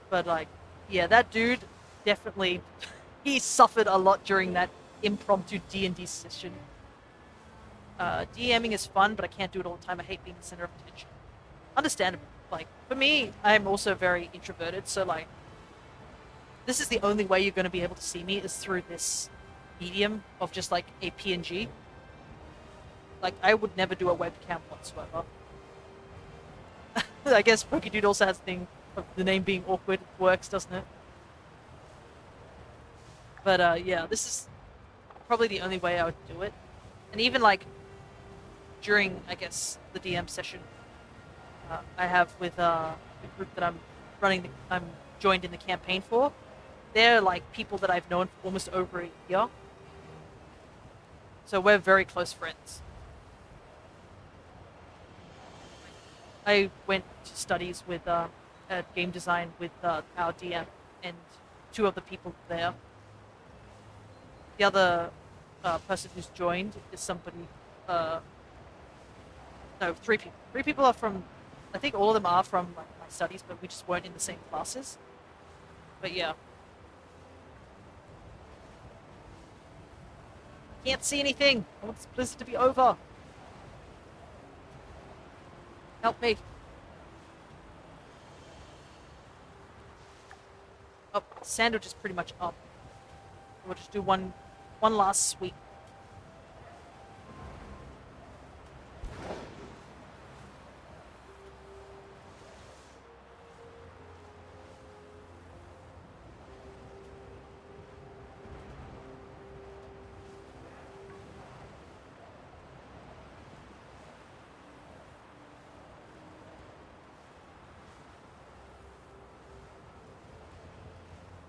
But, like, yeah, that dude definitely, he suffered a lot during that impromptu D&D session. DMing is fun, but I can't do it all the time. I hate being the center of attention. understandable. Like, for me, I'm also very introverted, so, like, this is the only way you're going to be able to see me is through this medium of just, like, a PNG. Like, I would never do a webcam whatsoever. I guess Pokedude also has the thing of the name being awkward. It works, doesn't it? But, yeah, this is probably the only way I would do it. And even, like, during, I guess, the DM session I have with the group that I'm joined in the campaign for, they're, like, people that I've known for almost over a year. So we're very close friends. I went to studies with game design with our DM and two of the people there. The other person who's joined is somebody. No, three people. Three people are from. I think all of them are from like my studies, but we just weren't in the same classes. But yeah, can't see anything. I want this blizzard to be over. Help me. Oh, sandwich is pretty much up. We'll just do one last sweep.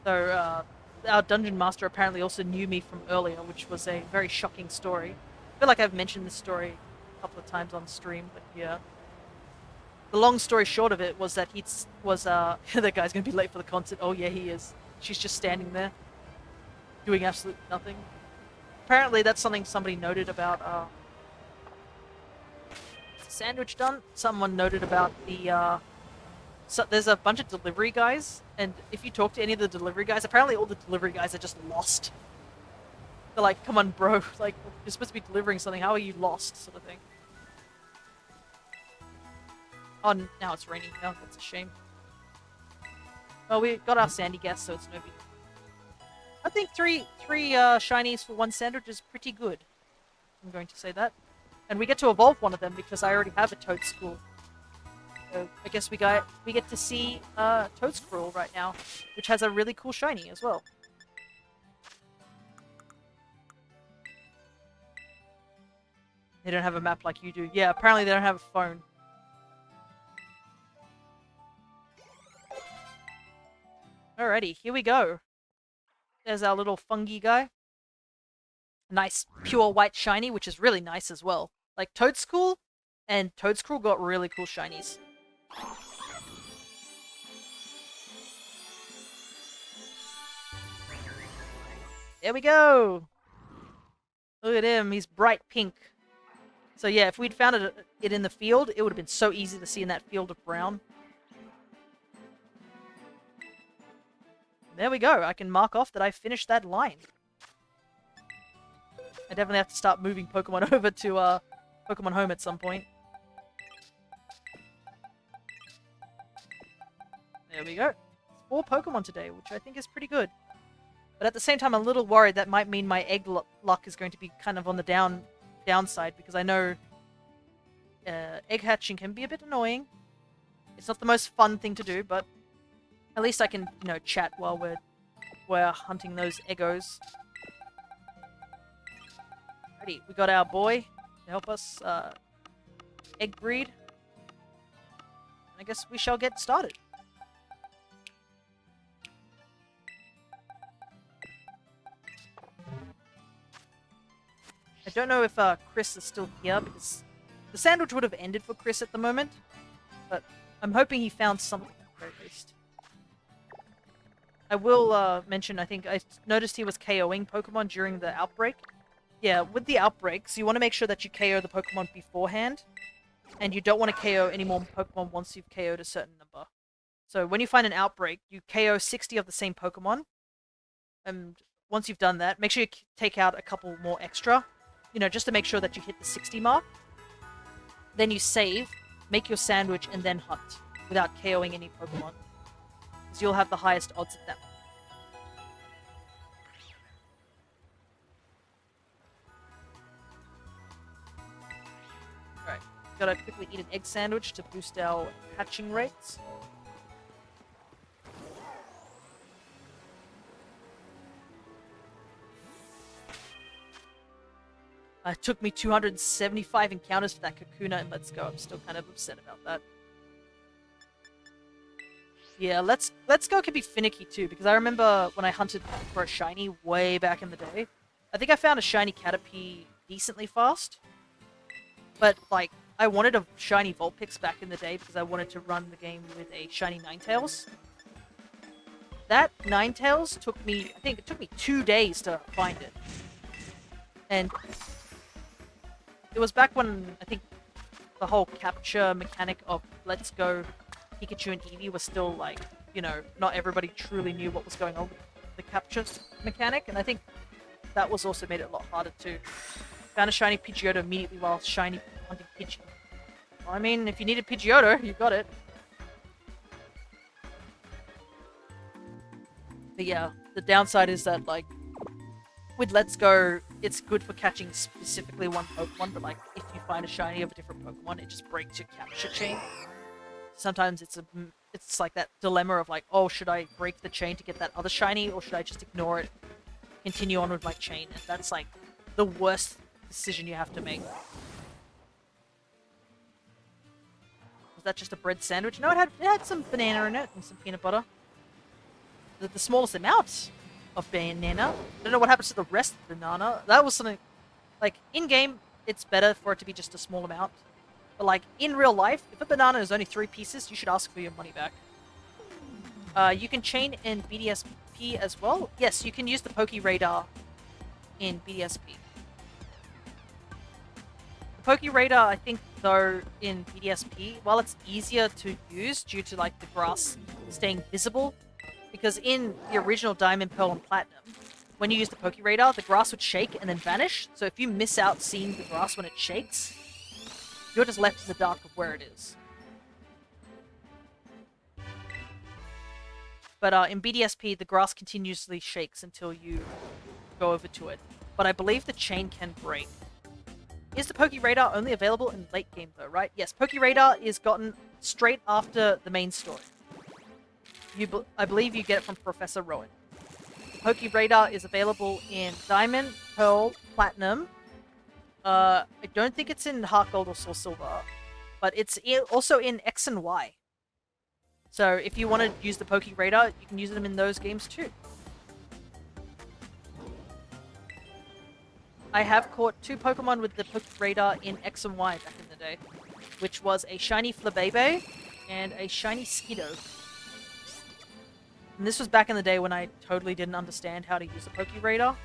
So, our dungeon master apparently also knew me from earlier, which was a very shocking story. I feel like I've mentioned this story a couple of times on stream, but yeah. The long story short of it was that that guy's gonna be late for the concert. Oh yeah, he is. She's just standing there, doing absolutely nothing. Apparently that's something somebody noted about, is the sandwich done? Someone noted about so there's a bunch of delivery guys, and if you talk to any of the delivery guys, apparently all the delivery guys are just lost. They're like, come on, bro, like, you're supposed to be delivering something, how are you lost, sort of thing. Oh, now it's raining now, that's a shame. Well, we got our sandy guest, so it's no big. I think three shinies for one sandwich is pretty good. I'm going to say that. And we get to evolve one of them because I already have a Toadstool. So I guess we get to see Toadscruel right now, which has a really cool shiny as well. They don't have a map like you do. Yeah, apparently they don't have a phone. Alrighty, here we go. There's our little fungi guy. Nice pure white shiny, which is really nice as well. Like Toadscruel and Toadscruel got really cool shinies. There we go! Look at him, he's bright pink. So yeah, if we'd found it in the field, it would have been so easy to see in that field of brown. There we go, I can mark off that I finished that line. I definitely have to start moving Pokemon over to Pokemon Home at some point. There we go. 4 Pokemon today, which I think is pretty good. But at the same time, I'm a little worried that might mean my egg luck is going to be kind of on the downside, because I know egg hatching can be a bit annoying. It's not the most fun thing to do, but at least I can, you know, chat while we're hunting those Eggos. Ready, we got our boy to help us egg breed. I guess we shall get started. I don't know if Chris is still here, because the sandwich would have ended for Chris at the moment, but I'm hoping he found something at the very least. I will mention, I think I noticed he was KOing Pokemon during the outbreak. Yeah, with the outbreaks, you want to make sure that you KO the Pokemon beforehand, and you don't want to KO any more Pokemon once you've KO'd a certain number. So when you find an outbreak, you KO 60 of the same Pokemon, and once you've done that, make sure you take out a couple more extra, you know, just to make sure that you hit the 60 mark. Then you save, make your sandwich and then hunt without KOing any Pokemon. Because you'll have the highest odds of that. Alright, gotta quickly eat an egg sandwich to boost our hatching rates. It took me 275 encounters for that Kakuna and Let's Go. I'm still kind of upset about that. Yeah, Let's Go can be finicky too, because I remember when I hunted for a shiny way back in the day, I think I found a shiny Caterpie decently fast. But, like, I wanted a shiny Vulpix back in the day because I wanted to run the game with a shiny Ninetales. That Ninetales took me, I think it took me 2 days to find it. And it was back when, I think, the whole capture mechanic of Let's Go Pikachu and Eevee was still, like, you know, not everybody truly knew what was going on with the capture mechanic, and I think that was also made it a lot harder too. Found a shiny Pidgeotto immediately while shiny hunting Pidgey. Well, I mean, if you needed Pidgeotto, you got it. But yeah, the downside is that, like, with Let's Go, it's good for catching specifically one Pokemon, but, like, if you find a shiny of a different Pokemon, it just breaks your capture chain. Sometimes it's like that dilemma of, like, oh, should I break the chain to get that other shiny, or should I just ignore it, continue on with my chain? And that's, like, the worst decision you have to make. Was that just a bread sandwich? No, it had some banana in it and some peanut butter. The smallest amount of banana. I don't know what happens to the rest of the banana. That was something, like, in-game, it's better for it to be just a small amount. But, like, in real life, if a banana is only 3 pieces, you should ask for your money back. You can chain in BDSP as well. Yes, you can use the Poke Radar in BDSP. The Poke Radar, I think, though, in BDSP, while it's easier to use due to, like, the grass staying visible, because in the original Diamond, Pearl, and Platinum, when you use the Poke Radar, the grass would shake and then vanish. So if you miss out seeing the grass when it shakes, you're just left in the dark of where it is. But in BDSP, the grass continuously shakes until you go over to it. But I believe the chain can break. Is the Poke Radar only available in late game though, right? Yes, Poke Radar is gotten straight after the main story. I believe you get it from Professor Rowan. The Poke Radar is available in Diamond, Pearl, Platinum. I don't think it's in Heart Gold or Soul Silver, but it's also in X and Y. So if you want to use the Poke Radar, you can use them in those games too. I have caught 2 Pokemon with the Poke Radar in X and Y back in the day, which was a shiny Flabebe and a shiny Skiddo. And this was back in the day when I totally didn't understand how to use a Poke Radar.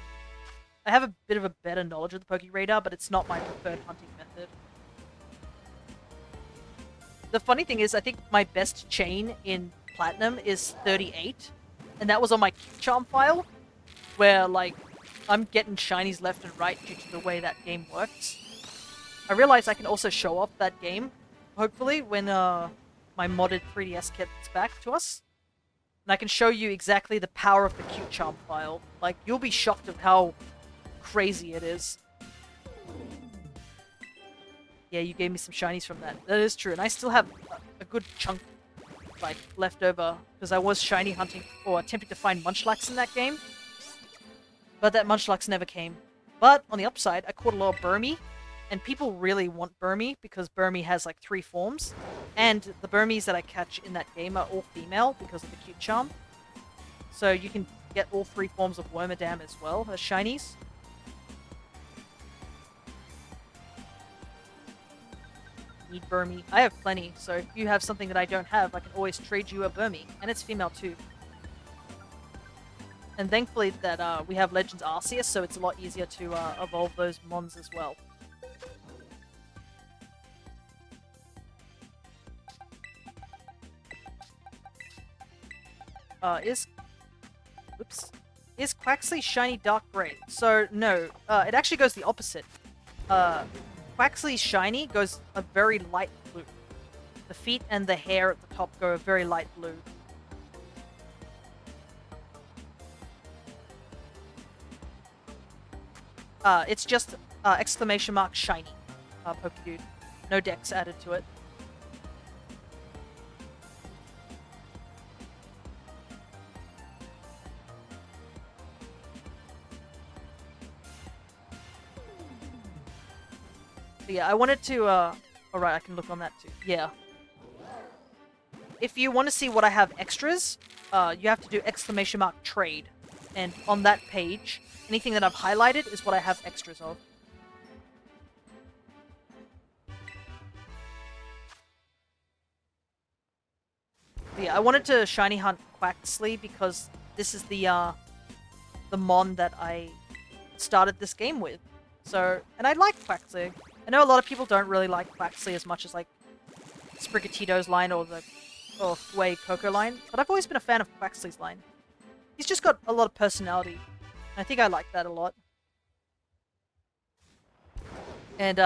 I have a bit of a better knowledge of the Poke Radar, but it's not my preferred hunting method. The funny thing is, I think my best chain in Platinum is 38, and that was on my Charm file, where, like, I'm getting shinies left and right due to the way that game works. I realize I can also show off that game, hopefully, when my modded 3DS gets back to us. And I can show you exactly the power of the Cute Charm file. Like, you'll be shocked of how crazy it is. Yeah, you gave me some shinies from that. That is true, and I still have a good chunk, like, left over, because I was shiny hunting, or attempting to find Munchlax in that game. But that Munchlax never came. But, on the upside, I caught a lot of Burmy, and people really want Burmy, because Burmy has, like, 3 forms. And the Burmies that I catch in that game are all female, because of the Cute Charm. So you can get all 3 forms of Wormadam as well, as shinies. Need Burmy. I have plenty, so if you have something that I don't have, I can always trade you a Burmy. And it's female too. And thankfully that we have Legends Arceus, so it's a lot easier to evolve those Mons as well. Is Quaxly shiny dark gray? So no, it actually goes the opposite. Quaxly's shiny goes a very light blue. The feet and the hair at the top go a very light blue. It's just exclamation mark shiny, Pokedude. No dex added to it. But yeah, I wanted to, alright, I can look on that too. Yeah. If you want to see what I have extras, you have to do exclamation mark trade. And on that page, anything that I've highlighted is what I have extras of. But yeah, I wanted to shiny hunt Quaxly because this is the mon that I started this game with. So, and I like Quaxly. I know a lot of people don't really like Quaxly as much as like Sprigatito's line or the Way Coco line, but I've always been a fan of Quaxly's line. He's just got a lot of personality. I think I like that a lot. And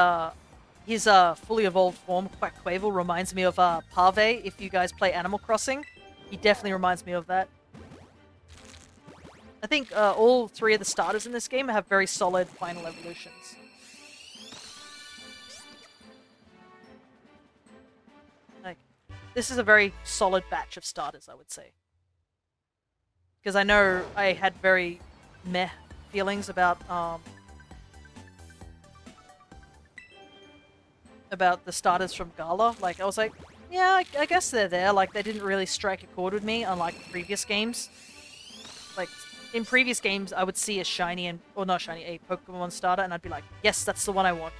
his fully evolved form, Quackquavel, reminds me of Parve. If you guys play Animal Crossing, he definitely reminds me of that. I think all three of the starters in this game have very solid final evolutions. Like, this is a very solid batch of starters, I would say. Because I know I had very meh feelings about the starters from Gala. Like, I was like, yeah, I guess they're there. Like, they didn't really strike a chord with me, unlike previous games. Like, in previous games, I would see a shiny or not shiny, a Pokemon starter, and I'd be like, yes, that's the one I want.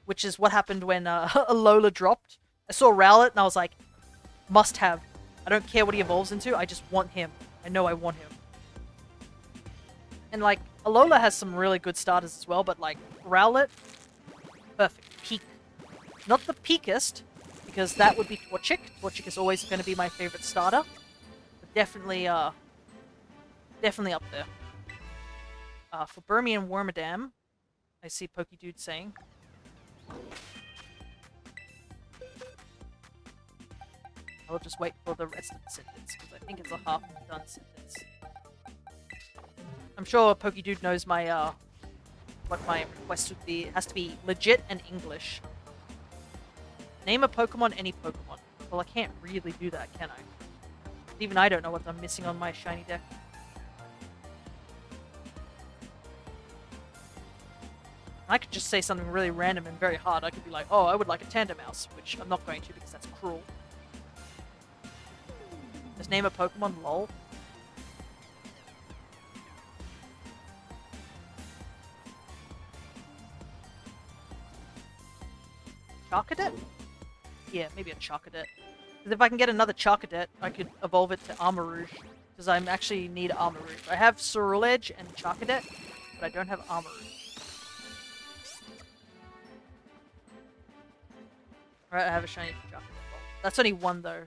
Which is what happened when Alola dropped. I saw Rowlet, and I was like, must have. I don't care what he evolves into, I just want him. I know I want him. And, like, Alola has some really good starters as well, but, like, Rowlet, perfect. Peak. Not the peakest, because that would be Torchic. Torchic is always going to be my favorite starter. But definitely, definitely up there. For Burmy and Wormadam, I see Pokedude saying. I'll just wait for the rest of the sentence, because I think it's a half-done sentence. I'm sure Pokedude knows my, what my request would be. It has to be legit and English. Name a Pokemon, any Pokemon. Well, I can't really do that, can I? Even I don't know what I'm missing on my shiny deck. I could just say something really random and very hard. I could be like, oh, I would like a Tandemaus, which I'm not going to because that's cruel. Just name a Pokemon, lol. Charcadet? Yeah, maybe a Charcadet. Because if I can get another Charcadet, I could evolve it to Armarouge. Because I actually need Armarouge. I have Ceruledge and Charcadet, but I don't have Armarouge. Alright, I have a shiny Charcadet. That's only one, though.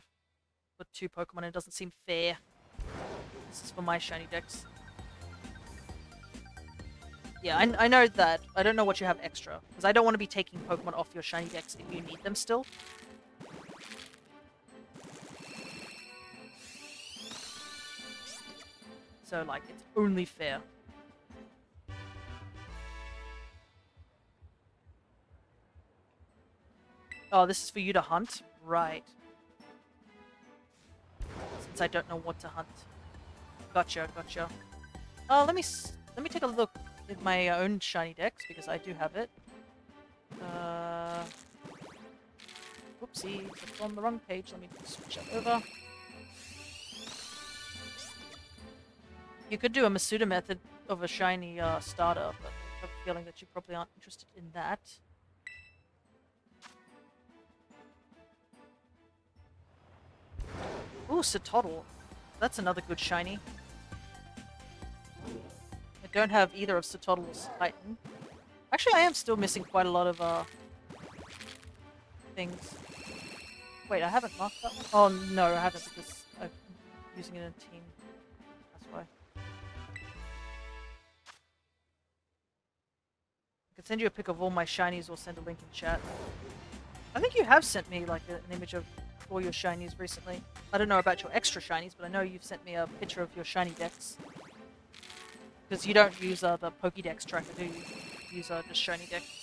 With two Pokemon, it doesn't seem fair. This is for my shiny decks. Yeah, I know that. I don't know what you have extra. Because I don't want to be taking Pokemon off your shiny decks if you need them still. So, like, it's only fair. Oh, this is for you to hunt? Right. Since I don't know what to hunt. Gotcha, gotcha. Let me take a look at my own shiny dex, because I do have it. Whoopsie, it's on the wrong page. Let me switch that over. You could do a Masuda method of a shiny starter, but I have a feeling that you probably aren't interested in that. Ooh, Satoddle. That's another good shiny. I don't have either of Satoddle's Titan. Actually, I am still missing quite a lot of things. Wait, I haven't marked that one? Oh, no, I haven't, because I'm using it in a team. That's why. I could send you a pic of all my shinies or send a link in chat. I think you have sent me like an image of all your shinies recently. I don't know about your extra shinies, but I know you've sent me a picture of your shiny decks. Because you don't use the Pokédex tracker, do you? You use just shiny decks.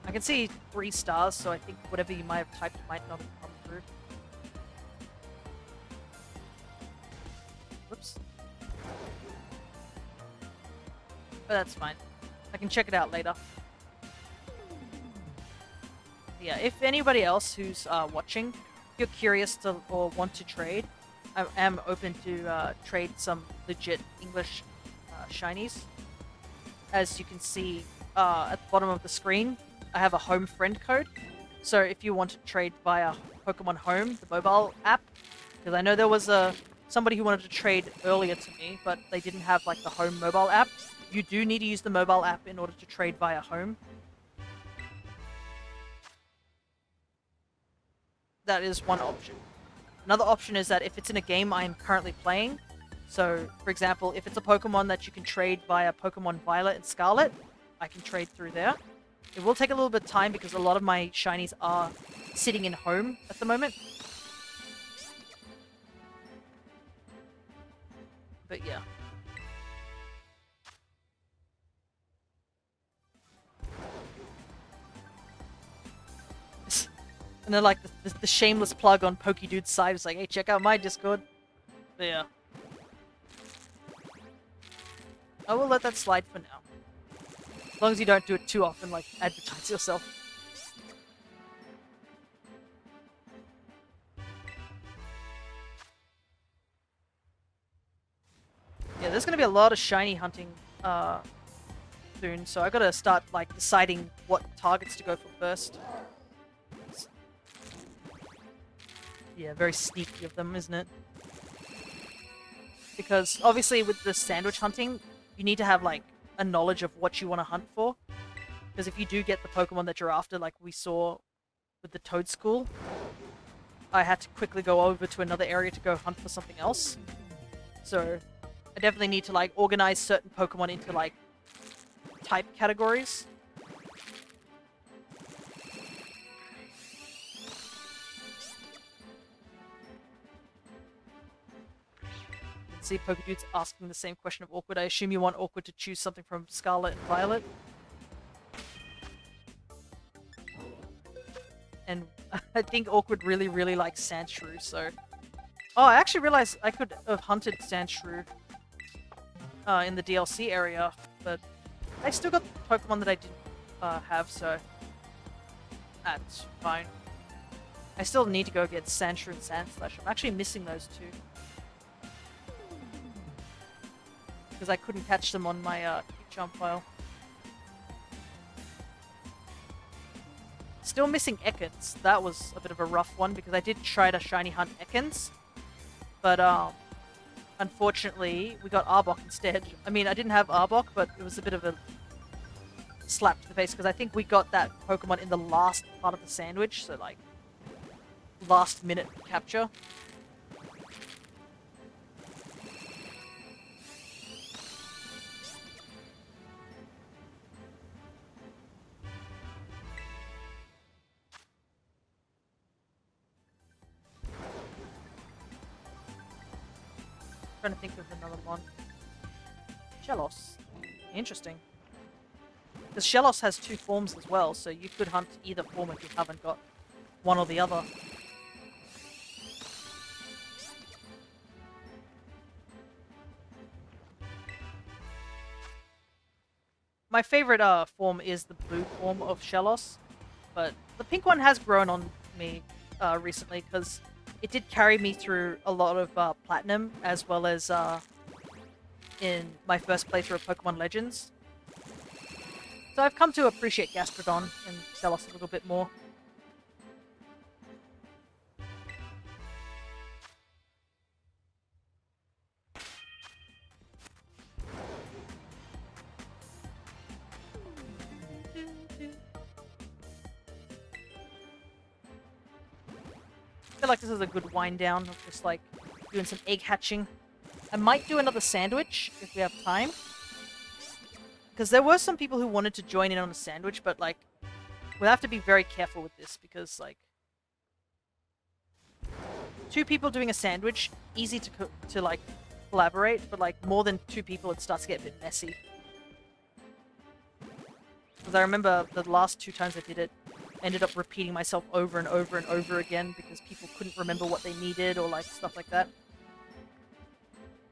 I can see 3 stars, so I think whatever you might have typed might not have come through. Whoops. But that's fine. I can check it out later. Yeah, if anybody else who's watching, if you're curious to or want to trade, I am open to trade some legit English shinies. As you can see at the bottom of the screen, I have a home friend code. So if you want to trade via Pokemon Home, the mobile app, because I know there was somebody who wanted to trade earlier to me, but they didn't have like the Home mobile app. You do need to use the mobile app in order to trade via Home. That is one option. Another option is that if it's in a game I am currently playing, so for example, if it's a Pokemon that you can trade via Pokemon Violet and Scarlet, I can trade through there. It will take a little bit of time because a lot of my shinies are sitting in Home at the moment. But yeah. And then like the shameless plug on PokeDude's side is like, hey, check out my Discord. But yeah. I will let that slide for now. As long as you don't do it too often, like advertise yourself. Yeah, there's gonna be a lot of shiny hunting soon, so I gotta start like deciding what targets to go for first. Yeah, very sneaky of them, isn't it? Because obviously with the sandwich hunting, you need to have like a knowledge of what you want to hunt for. Because if you do get the Pokemon that you're after, like we saw with the Toad School, I had to quickly go over to another area to go hunt for something else. So I definitely need to like organize certain Pokemon into like type categories. See, Pokedude's asking the same question of Awkward. I assume you want Awkward to choose something from Scarlet and Violet. And I think Awkward really, really likes Sandshrew, so... Oh, I actually realized I could have hunted Sandshrew in the DLC area, but I still got the Pokemon that I didn't have, so... That's fine. I still need to go get Sandshrew and Sandslash. I'm actually missing those two. Because I couldn't catch them on my jump file. Still missing Ekans. That was a bit of a rough one because I did try to shiny hunt Ekans. But unfortunately, we got Arbok instead. I mean, I didn't have Arbok, but it was a bit of a slap to the face because I think we got that Pokemon in the last part of the sandwich. So like, last minute capture. Trying to think of another one. Shellos. Interesting. Because Shellos has 2 forms as well, so you could hunt either form if you haven't got one or the other. My favorite form is the blue form of Shellos, but the pink one has grown on me recently because it did carry me through a lot of Platinum, as well as in my first playthrough of Pokemon Legends. So I've come to appreciate Gastrodon and Shellos a little bit more. feel like this is a good wind down of just like doing some egg hatching. I might do another sandwich if we have time. Because there were some people who wanted to join in on a sandwich, but like, we'll have to be very careful with this because like, 2 people doing a sandwich, easy to like collaborate, but like more than 2 people, it starts to get a bit messy. Because I remember the last 2 times I did it, I ended up repeating myself over and over and over again because people couldn't remember what they needed or like stuff like that.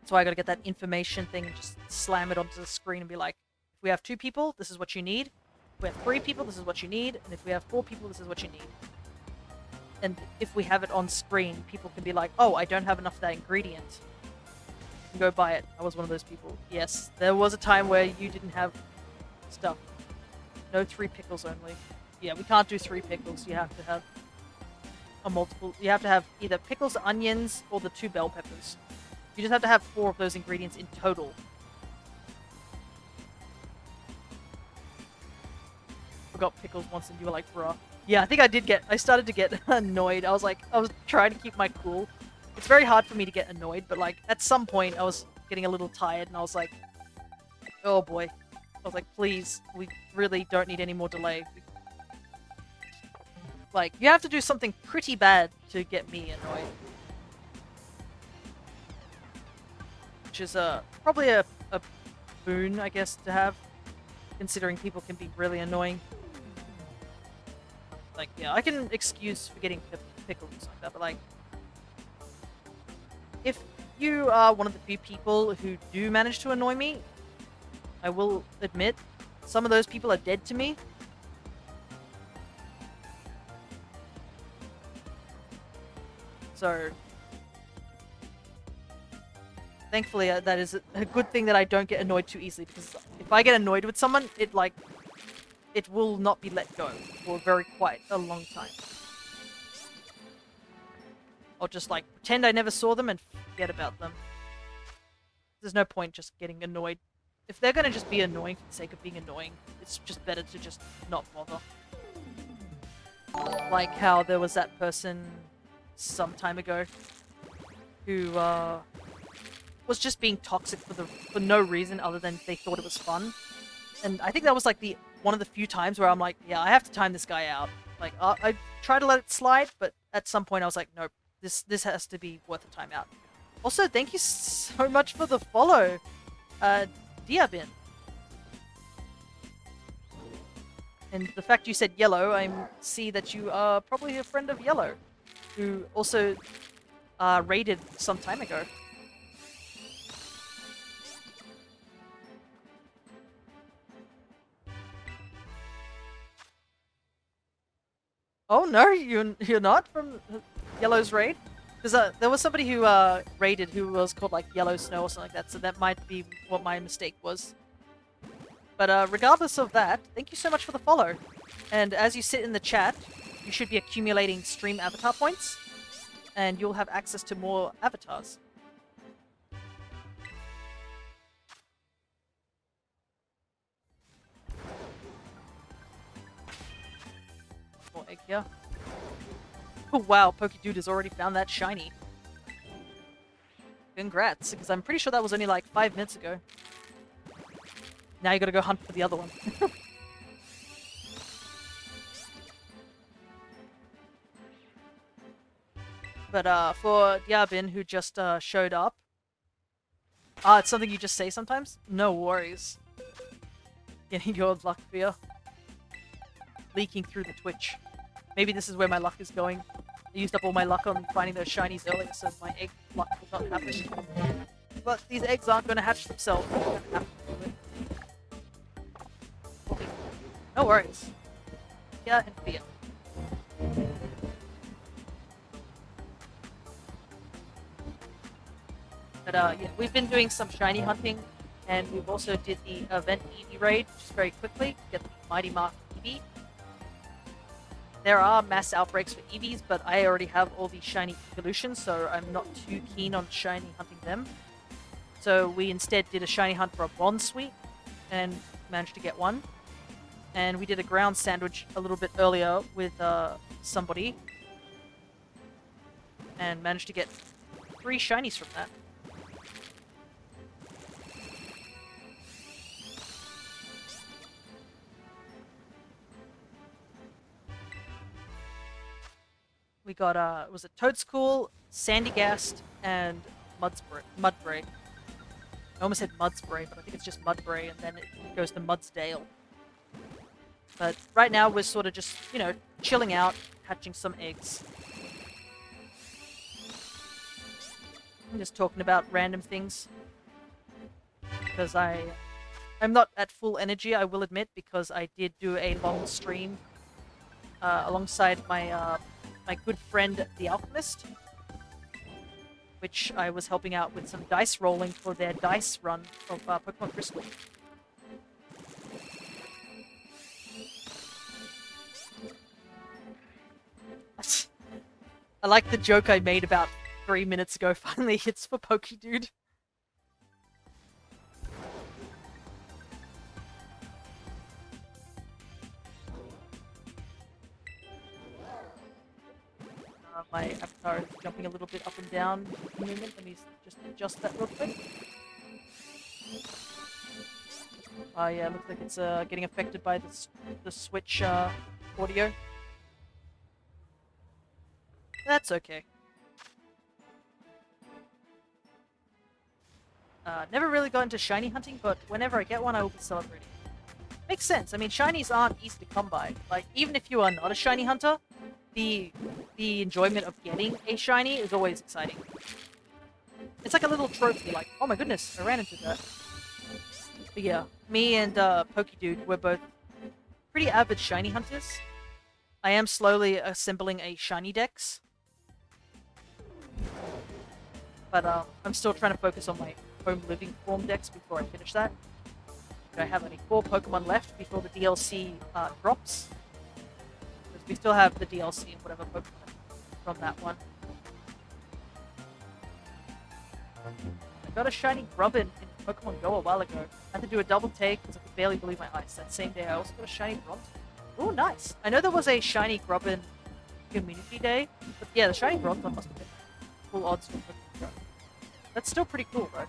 So I gotta get that information thing and just slam it onto the screen and be like, if we have 2 people, this is what you need. If we have 3 people, this is what you need. And if we have 4 people, this is what you need. And if we have it on screen, people can be like, oh, I don't have enough of that ingredient. I can go buy it. I was one of those people. Yes, there was a time where you didn't have stuff. No 3 pickles only. Yeah, we can't do 3 pickles. You have to have a multiple. You have to have either pickles, onions, or the 2 bell peppers. You just have to have 4 of those ingredients in total. Forgot pickles once and you were like, bruh. Yeah, I think I started to get annoyed. I was trying to keep my cool. It's very hard for me to get annoyed, but like, at some point I was getting a little tired and I was like, oh boy. I was like, please, we really don't need any more delay. Like, you have to do something pretty bad to get me annoyed. Which is probably a boon, I guess, to have, considering people can be really annoying. Like, yeah, I can excuse forgetting pickles like that, but like, if you are one of the few people who do manage to annoy me, I will admit, some of those people are dead to me. So, thankfully, that is a good thing that I don't get annoyed too easily, because if I get annoyed with someone, it will not be let go for quite a long time. I'll just like pretend I never saw them and forget about them. There's no point just getting annoyed. If they're gonna just be annoying for the sake of being annoying, it's just better to just not bother. Like how there was that person some time ago who was just being toxic for no reason other than they thought it was fun. And I think that was like one of the few times where I'm like, yeah, I have to time this guy out. Like, I try to let it slide, but at some point I was like, nope, this has to be worth a timeout. Also, thank you so much for the follow, Diabin. And the fact you said yellow, I see that you are probably a friend of Yellow, who also raided some time ago. Oh no, you're not from Yellow's raid? Because there was somebody who raided who was called like Yellow Snow or something like that, so that might be what my mistake was. But regardless of that, thank you so much for the follow. And as you sit in the chat, you should be accumulating stream avatar points, and you'll have access to more avatars. More egg here. Oh wow, Pokedude has already found that shiny. Congrats, because I'm pretty sure that was only like 5 minutes ago. Now you gotta go hunt for the other one. But for Diabin, who just showed up... it's something you just say sometimes? No worries. Getting your luck beer. Leaking through the Twitch. Maybe this is where my luck is going. I used up all my luck on finding those shinies earlier, so my egg luck will not happen. But these eggs aren't going to hatch themselves. They're gonna have to do it. No worries. Yeah, and beer. But yeah, we've been doing some shiny hunting, and we've also did the event Eevee raid just very quickly to get the Mighty Mark Eevee. There are mass outbreaks for Eevees, but I already have all the shiny evolutions, so I'm not too keen on shiny hunting them. So we instead did a shiny hunt for a Bond Suite, and managed to get one. And we did a ground sandwich a little bit earlier with somebody. and managed to get 3 shinies from that. We got, was it Toadstool, Sandygast, and Mudbray. I almost said Mudspray, but I think it's just Mudbray, and then it goes to Mudsdale. But right now, we're sort of just, you know, chilling out, hatching some eggs. I'm just talking about random things. Because I'm not at full energy, I will admit, because I did do a long stream alongside my my good friend, The Alchemist, which I was helping out with some dice rolling for their dice run of Pokemon Crystal. I like the joke I made about 3 minutes ago finally hits for Pokedude. My avatar is jumping a little bit up and down at the moment. Let me just adjust that real quick. Oh yeah, looks like it's getting affected by the Switch audio. That's okay. Never really got into shiny hunting, but whenever I get one, I will be celebrating. Makes sense. I mean, shinies aren't easy to come by. Like, even if you are not a shiny hunter, the enjoyment of getting a shiny is always exciting. It's like a little trophy, like, oh my goodness, I ran into that. But yeah, me and Pokedude, we're both pretty avid shiny hunters. I am slowly assembling a shiny dex. But I'm still trying to focus on my home living form dex before I finish that. I have only 4 Pokemon left before the DLC drops. Because we still have the DLC and whatever Pokemon from that one. I got a shiny Grubbin in Pokemon Go a while ago. I had to do a double take because I could barely believe my eyes. That same day I also got a shiny Bronze. Oh, nice! I know there was a shiny Grubbin Community Day, but yeah, the shiny Bronze one must have been full odds for Pokemon Go. That's still pretty cool, though.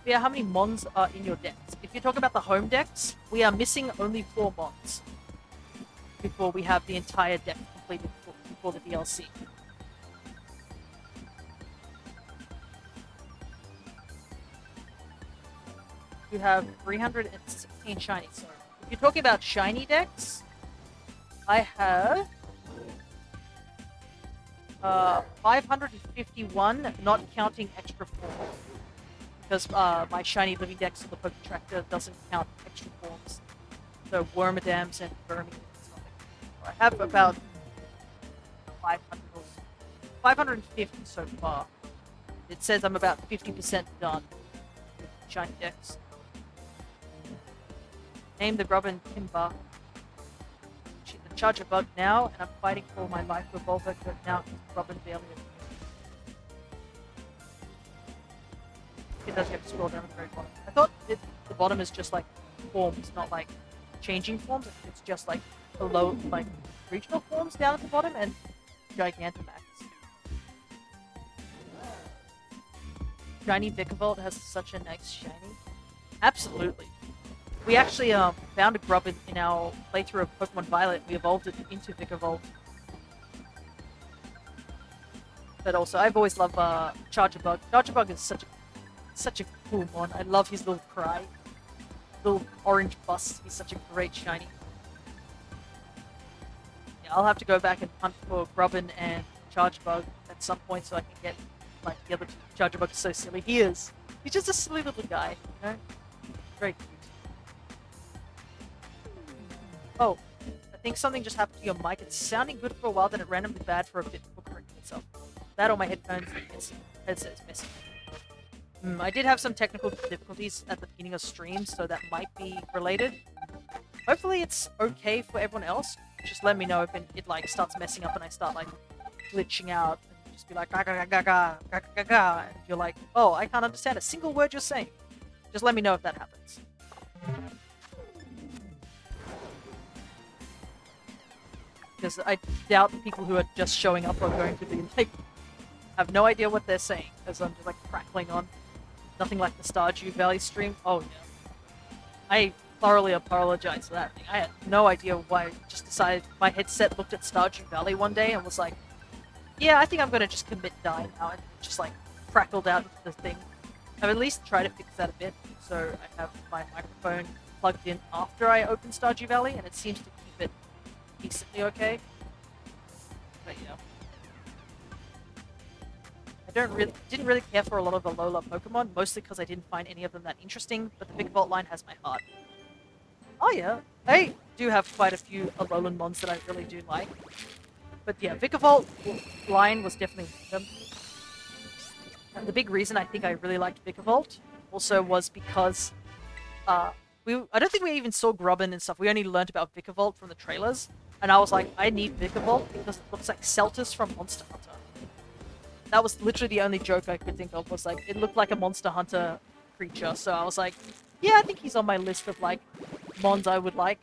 Yeah, how many Mons are in your decks? If you're talking about the home decks, we are missing only 4 Mons before we have the entire deck completed before the DLC. You have 316 shinies. So if you're talking about shiny decks, I have 551, not counting extra forms. Because my shiny living dex on the Poke Tractor doesn't count extra forms. So Wormadams and Vermi and stuff like that. I have about 550 so far. It says I'm about 50% done with shiny dex. Name the Grubbin Timber. The Charger Bug now, and I'm fighting for my life revolver, but now Grubbin barely. It does have to scroll down at the very bottom. I thought the bottom is just like forms, not like changing forms. It's just like below, like regional forms down at the bottom and Gigantamax. Shiny Vikavolt has such a nice shiny. Absolutely. We actually found a Grubbin in our playthrough of Pokemon Violet. We evolved it into Vikavolt. But also, I've always loved Charger Bug. Charger Bug is such a cool one. I love his little cry. Little orange bust. He's such a great shiny. Yeah, I'll have to go back and hunt for Grubbin and Charge Bug at some point so I can get like the other two. Charge Bug is so silly. He is. He's just a silly little guy, you know? Very cute. Oh, I think something just happened to your mic. It's sounding good for a while, then it randomly bad for a bit before correcting itself. That or my headphones, headset is missing. I did have some technical difficulties at the beginning of stream, so that might be related. Hopefully it's okay for everyone else. Just let me know if it like starts messing up and I start like glitching out and just be like ga ga ga ga ga ga ga, and you're like, oh, I can't understand a single word you're saying. Just let me know if that happens. because I doubt people who are just showing up are going to be like, have no idea what they're saying, because I'm just like crackling on. Nothing like the Stardew Valley stream. Oh yeah. I thoroughly apologize for that thing. I had no idea why I just decided my headset looked at Stardew Valley one day and was like, yeah, I think I'm gonna just commit die now, and just like crackled out into the thing. I've at least tried to fix that a bit, so I have my microphone plugged in after I open Stardew Valley, and it seems to keep it decently okay. But yeah. Didn't really care for a lot of the Alola Pokemon, mostly because I didn't find any of them that interesting, but the Vikavolt line has my heart. Oh yeah, I do have quite a few Alolan mons that I really do like. But yeah, Vikavolt line was definitely one of them. And the big reason I think I really liked Vikavolt also was because I don't think we even saw Grubbin and stuff. We only learned about Vikavolt from the trailers. And I was like, I need Vikavolt because it looks like Celtis from Monster Hunter. That was literally the only joke I could think of, was like, it looked like a Monster Hunter creature. So I was like, yeah, I think he's on my list of like mons I would like.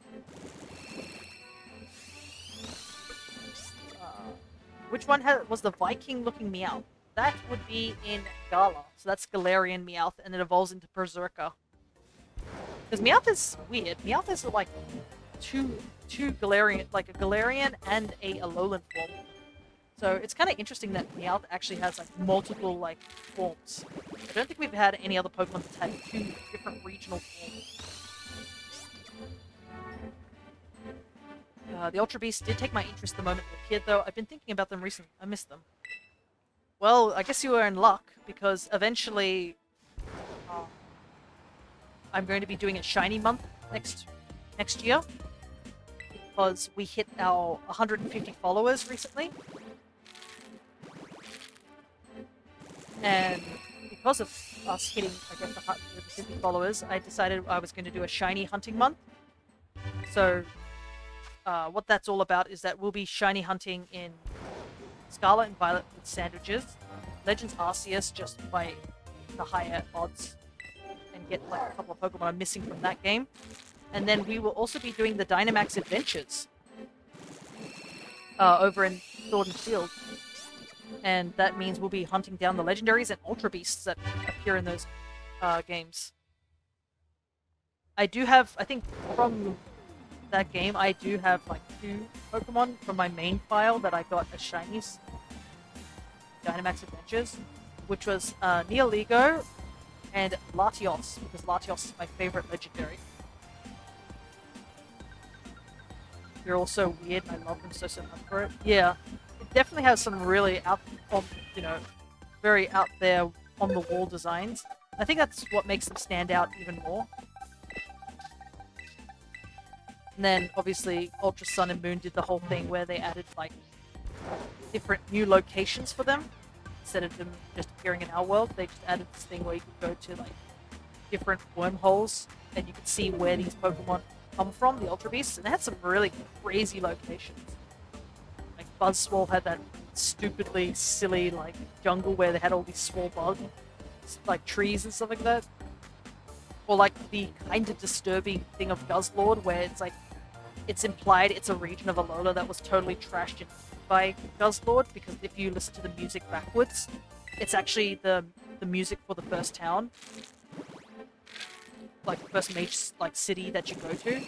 Which one was the Viking looking Meowth? That would be in Gala. So that's Galarian Meowth, and it evolves into Berserker. Because Meowth is weird. Meowth is like two Galarian, like a Galarian and a Alolan form. So it's kind of interesting that Meowth actually has like multiple like forms. I don't think we've had any other Pokemon that's had two different regional forms. The Ultra Beasts did take my interest the moment I was a kid, though. I've been thinking about them recently. I miss them. Well, I guess you were in luck, because eventually I'm going to be doing a shiny month next year, because we hit our 150 followers recently. And because of us hitting, I guess, the 150 followers, I decided I was going to do a shiny hunting month. So what that's all about is that we'll be shiny hunting in Scarlet and Violet with sandwiches, Legends Arceus just by the higher odds, and get like a couple of Pokemon I'm missing from that game. And then we will also be doing the Dynamax Adventures over in Sword and Shield. And that means we'll be hunting down the legendaries and Ultra Beasts that appear in those games. I do have, I think from that game, I do have like 2 Pokemon from my main file that I got as shinies. Dynamax Adventures, which was Neoligo and Latios, because Latios is my favorite legendary. They're also weird, and I love them so much for it. Yeah, it definitely has some really very out there on the wall designs. I think that's what makes them stand out even more. And then obviously Ultra Sun and Moon did the whole thing where they added like different new locations for them. Instead of them just appearing in our world, they just added this thing where you could go to like different wormholes and you could see where these Pokemon come from, the Ultra Beasts, and they had some really crazy locations. Like Buzzswole had that stupidly silly like jungle where they had all these small bugs, like trees and stuff like that. Or like the kind of disturbing thing of Guzzlord, where it's like it's implied it's a region of Alola that was totally trashed by Guzzlord, because if you listen to the music backwards, it's actually the music for the first town, like the first major like city that you go to.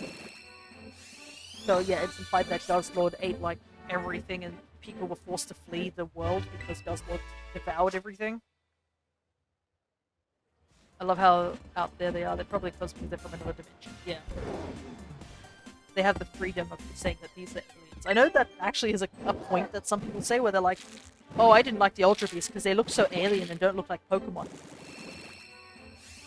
So yeah, it's implied that Guzzlord ate like everything, and people were forced to flee the world because Guzzlord devoured everything. I love how out there they are. They're probably because they're from another dimension. Yeah. They have the freedom of saying that these are aliens. I know that actually is a point that some people say where they're like, oh, I didn't like the Ultra Beasts because they look so alien and don't look like Pokemon.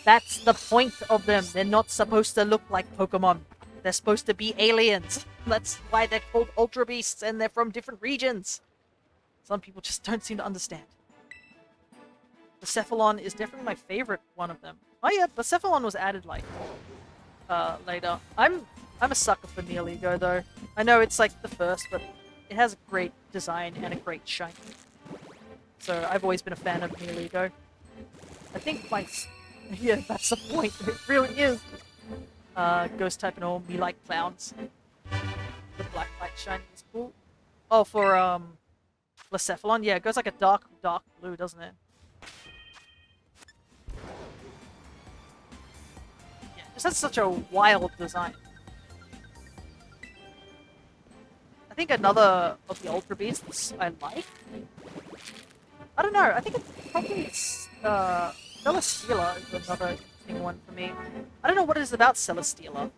That's the point of them. They're not supposed to look like Pokemon. They're supposed to be aliens. That's why they're called Ultra Beasts and they're from different regions. Some people just don't seem to understand. Cephalon is definitely my favorite one of them. Oh yeah, Cephalon was added like later. I'm a sucker for Neoligo though. I know it's like the first, but it has a great design and a great shine. So I've always been a fan of Neoligo. I think yeah, that's the point. It really is. Ghost type and all, me like clowns. The black light shiny is cool. Oh, for Blacephalon? Yeah, it goes like a dark blue, doesn't it? Yeah, just has such a wild design. I think another of the Ultra Beasts I like. I don't know. I think it's probably Celesteela is another interesting one for me. I don't know what it is about Celesteela.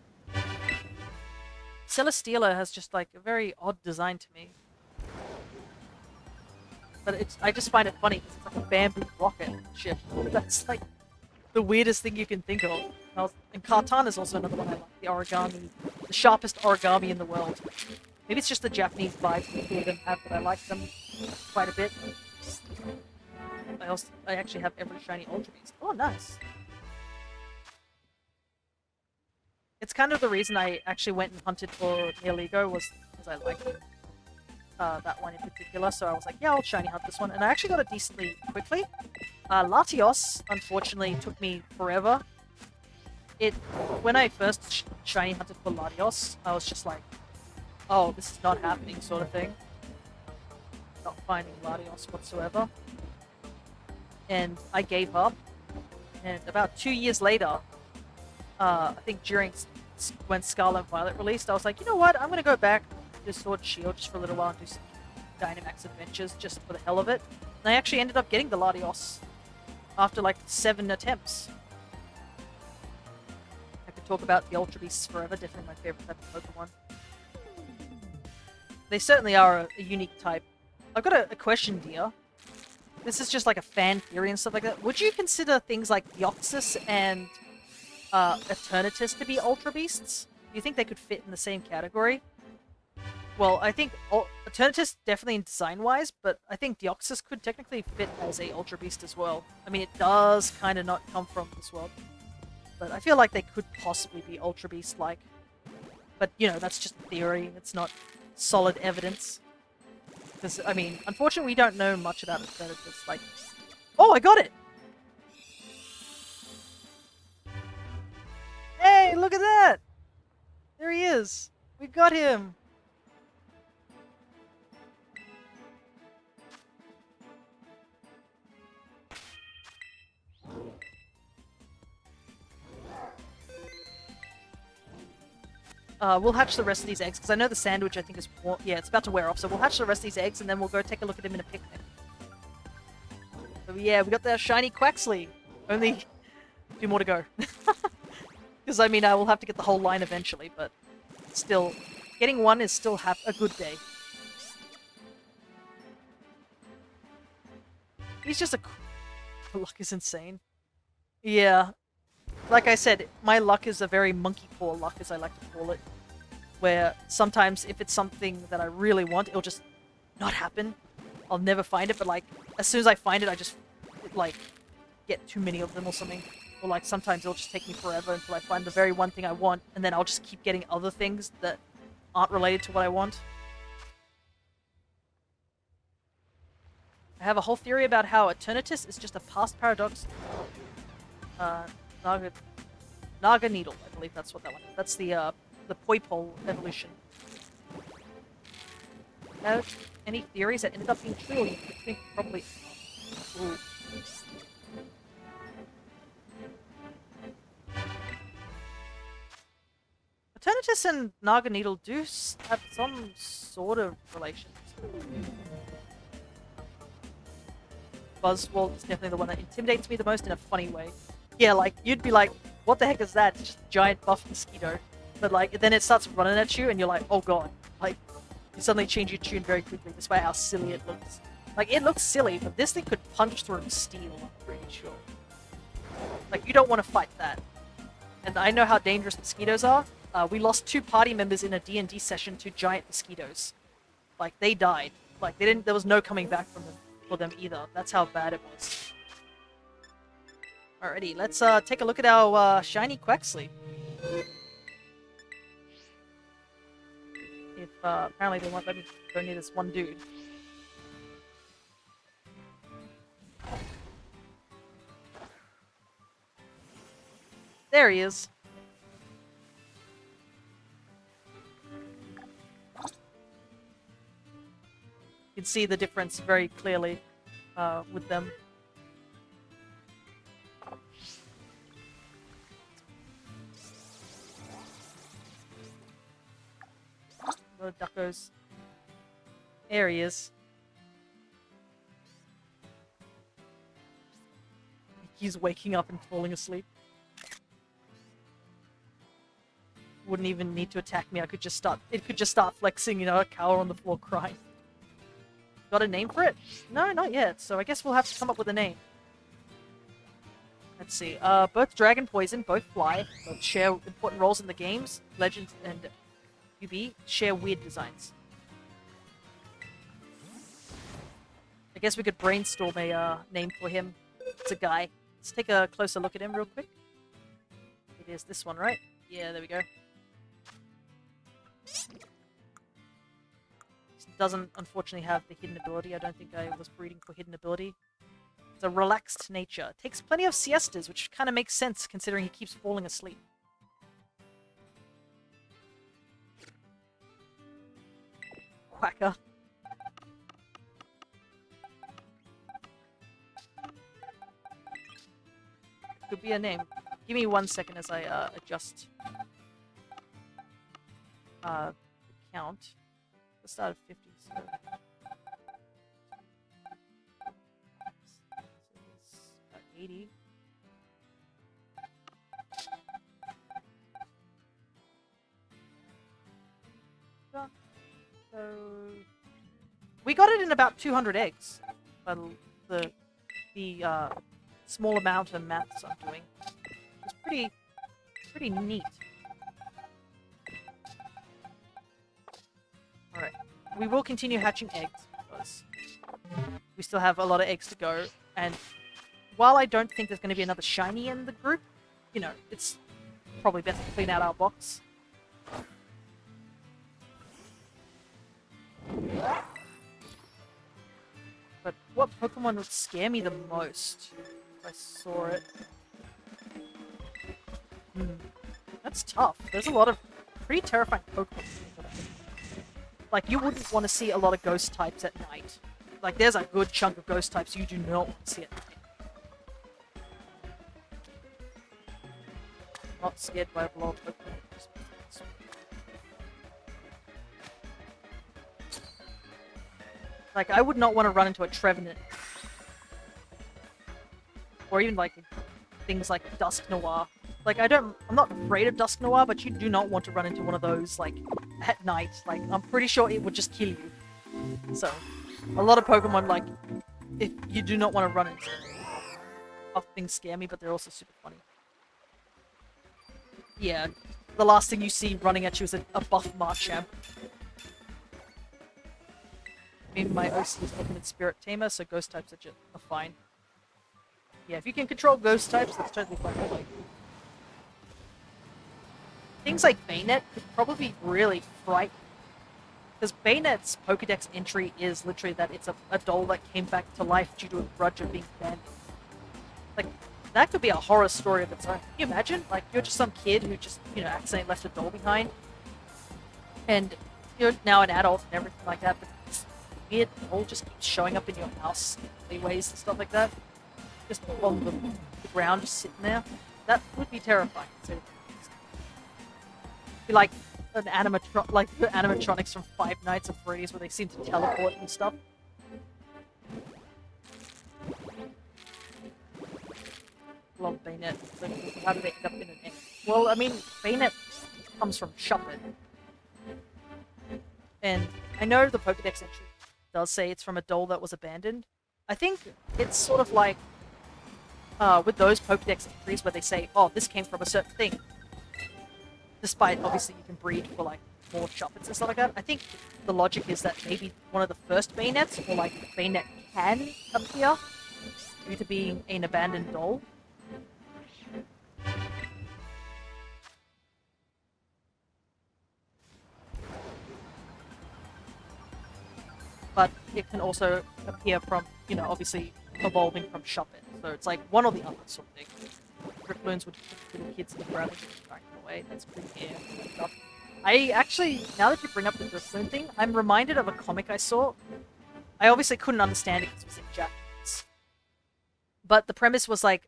Celesteela has just like a very odd design to me. But I just find it funny because it's like a bamboo rocket ship. That's like the weirdest thing you can think of. And Kartan is also another one I like. The origami, the sharpest origami in the world. Maybe it's just the Japanese vibes that two of them have, but I like them quite a bit. I actually have every shiny Ultra Beast. Oh, nice. It's kind of the reason I actually went and hunted for Neoligo was because I liked that one in particular. So I was like, yeah, I'll shiny hunt this one, and I actually got it decently quickly. Latios, unfortunately, took me forever. When I first shiny hunted for Latios, I was just like, oh, this is not happening, sort of thing. Not finding Latios whatsoever. And I gave up. And about 2 years later, I think when Scarlet and Violet released, I was like, you know what? I'm going to go back to Sword and Shield just for a little while and do some Dynamax adventures just for the hell of it. And I actually ended up getting the Latios after like 7 attempts. I could talk about the Ultra Beasts forever. Definitely my favorite type of Pokemon. They certainly are a unique type. I've got a question, dear. This is just like a fan theory and stuff like that. Would you consider things like Deoxys and Eternatus to be Ultra Beasts? Do you think they could fit in the same category? Well, I think Eternatus definitely in design-wise, but I think Deoxys could technically fit as a Ultra Beast as well. I mean, it does kind of not come from this world, but I feel like they could possibly be Ultra Beast-like. But, you know, that's just a theory. It's not solid evidence. Because, I mean, unfortunately, we don't know much about Eternatus. Like, oh, I got it! Hey, look at that! There he is! We got him! We'll hatch the rest of these eggs, because I know the sandwich, I think, is... Yeah, it's about to wear off, so we'll hatch the rest of these eggs, and then we'll go take a look at him in a picnic. So yeah, we got the shiny Quaxly. Only 2 more to go. Because, I mean, I will have to get the whole line eventually, but still, getting one is still a good day. He's just The luck is insane. Yeah. Like I said, my luck is a very monkey paw luck, as I like to call it. Where sometimes, if it's something that I really want, it'll just not happen. I'll never find it, but like, as soon as I find it, I just, like, get too many of them or something. Or like, sometimes it'll just take me forever until I find the very one thing I want, and then I'll just keep getting other things that aren't related to what I want. I have a whole theory about how Eternatus is just a past paradox. Naga Needle, I believe that's what that one is. That's the Poipole evolution. Any theories that ended up being true? You think probably. Ooh. Eternatus and Naga Needle do have some sort of relations. Buzzwole is definitely the one that intimidates me the most in a funny way. Yeah, like, you'd be like, what the heck is that? It's just a giant buff mosquito. But, like, then it starts running at you, and you're like, oh god. Like, you suddenly change your tune very quickly, despite how silly it looks. Like, it looks silly, but this thing could punch through steel, I'm pretty sure. Like, you don't want to fight that. And I know how dangerous mosquitoes are. We lost 2 party members in a D&D session to giant mosquitoes. Like, they died. Like, there was no coming back from them. For them either. That's how bad it was. Alrighty, let's take a look at our shiny Quaxly. If apparently they won't let me go near this one dude. There he is. can see the difference very clearly with them. The duckos. There he is. He's waking up and falling asleep. Wouldn't even need to attack me. It could just start flexing, you know, a cower on the floor crying. Got a name for it? No, not yet. So I guess we'll have to come up with a name. Let's see. Both Dragon Poison, both fly, both share important roles in the games. Legends and Eevee share weird designs. I guess we could brainstorm a name for him. It's a guy. Let's take a closer look at him real quick. It is this one, right? Yeah, there we go. Doesn't unfortunately have the hidden ability. I don't think I was breeding for hidden ability. It's a relaxed nature. Takes plenty of siestas, which kind of makes sense considering he keeps falling asleep. Quacker. Could be a name. Give me 1 second as I adjust the count. Let's start at 50. So it's about 80. So we got it in about 200 eggs. By the small amount of maths I'm doing. It's pretty neat. Alright. We will continue hatching eggs because we still have a lot of eggs to go. And while I don't think there's going to be another shiny in the group, you know, it's probably best to clean out our box. But what Pokemon would scare me the most if I saw it? That's tough. There's a lot of pretty terrifying Pokemon. Like, you wouldn't want to see a lot of ghost types at night. Like, there's a good chunk of ghost types you do not want to see at night. Not scared by a lot of Pokemon. Like, I would not want to run into a Trevenant. Or even, like, things like Dusk Noir. Like, I'm not afraid of Dusk Noir, but you do not want to run into one of those, like, at night. Like, I'm pretty sure it would just kill you. So, a lot of Pokemon, like, if you do not want to run into. Things scare me, but they're also super funny. Yeah, the last thing you see running at you is a buff Marcham. I mean, my OC is Ultimate Spirit Tamer, so ghost types are fine. Yeah, if you can control ghost types, that's totally fine. Like, things like Bayonet could probably be really frightening. Because Bayonet's Pokedex entry is literally that it's a doll that came back to life due to a grudge of being abandoned. Like, that could be a horror story of its own. Can you imagine? Like, you're just some kid who just, you know, accidentally left a doll behind. And you're now an adult and everything like that, but this weird doll just keeps showing up in your house in ways and stuff like that. Just on the ground, just sitting there. That would be terrifying. So, be like an like the animatronics from Five Nights at Freddy's where they seem to teleport and stuff. Love Bayonet. So how do they end up in an egg? Well, I mean, Bayonet comes from Shuppet. And I know the Pokedex entry does say it's from a doll that was abandoned. I think it's sort of like with those Pokedex entries where they say, oh, this came from a certain thing. Despite, obviously, you can breed for, like, more Shuppets and stuff like that. I think the logic is that maybe one of the first Bayonets, or, like, Bayonet can appear due to being an abandoned doll. But it can also appear from, you know, obviously evolving from Shuppet. So it's like one or the other sort of thing. Drifloons would kick the kids in the ground and just back away. That's pretty stuff. I actually, now that you bring up the Drifloon thing, I'm reminded of a comic I saw I obviously couldn't understand it because it was in Japanese. But the premise was like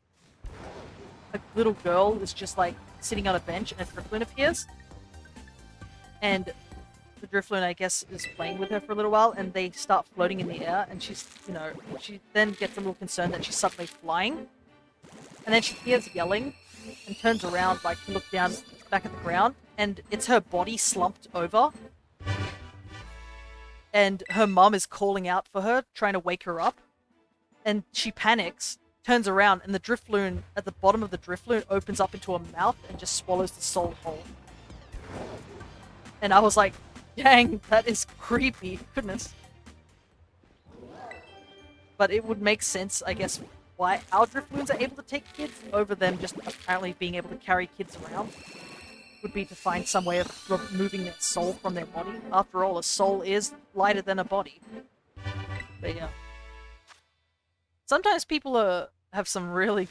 a little girl is just like sitting on a bench and a Drifloon appears. And the Drifloon, I guess, is playing with her for a little while, and they start floating in the air, and she's, you know, she then gets a little concerned that she's suddenly flying. And then she hears yelling and turns around, like, to look down back at the ground, and it's her body slumped over. And her mum is calling out for her, trying to wake her up. And she panics, turns around, and the Drifloon, at the bottom of the Drifloon, opens up into a mouth and just swallows the soul whole. And I was like, dang, that is creepy. Goodness. But it would make sense, I guess, why our Drifloons are able to take kids over them just apparently being able to carry kids around. Would be to find some way of removing their soul from their body. After all, a soul is lighter than a body. But yeah. Sometimes people have some really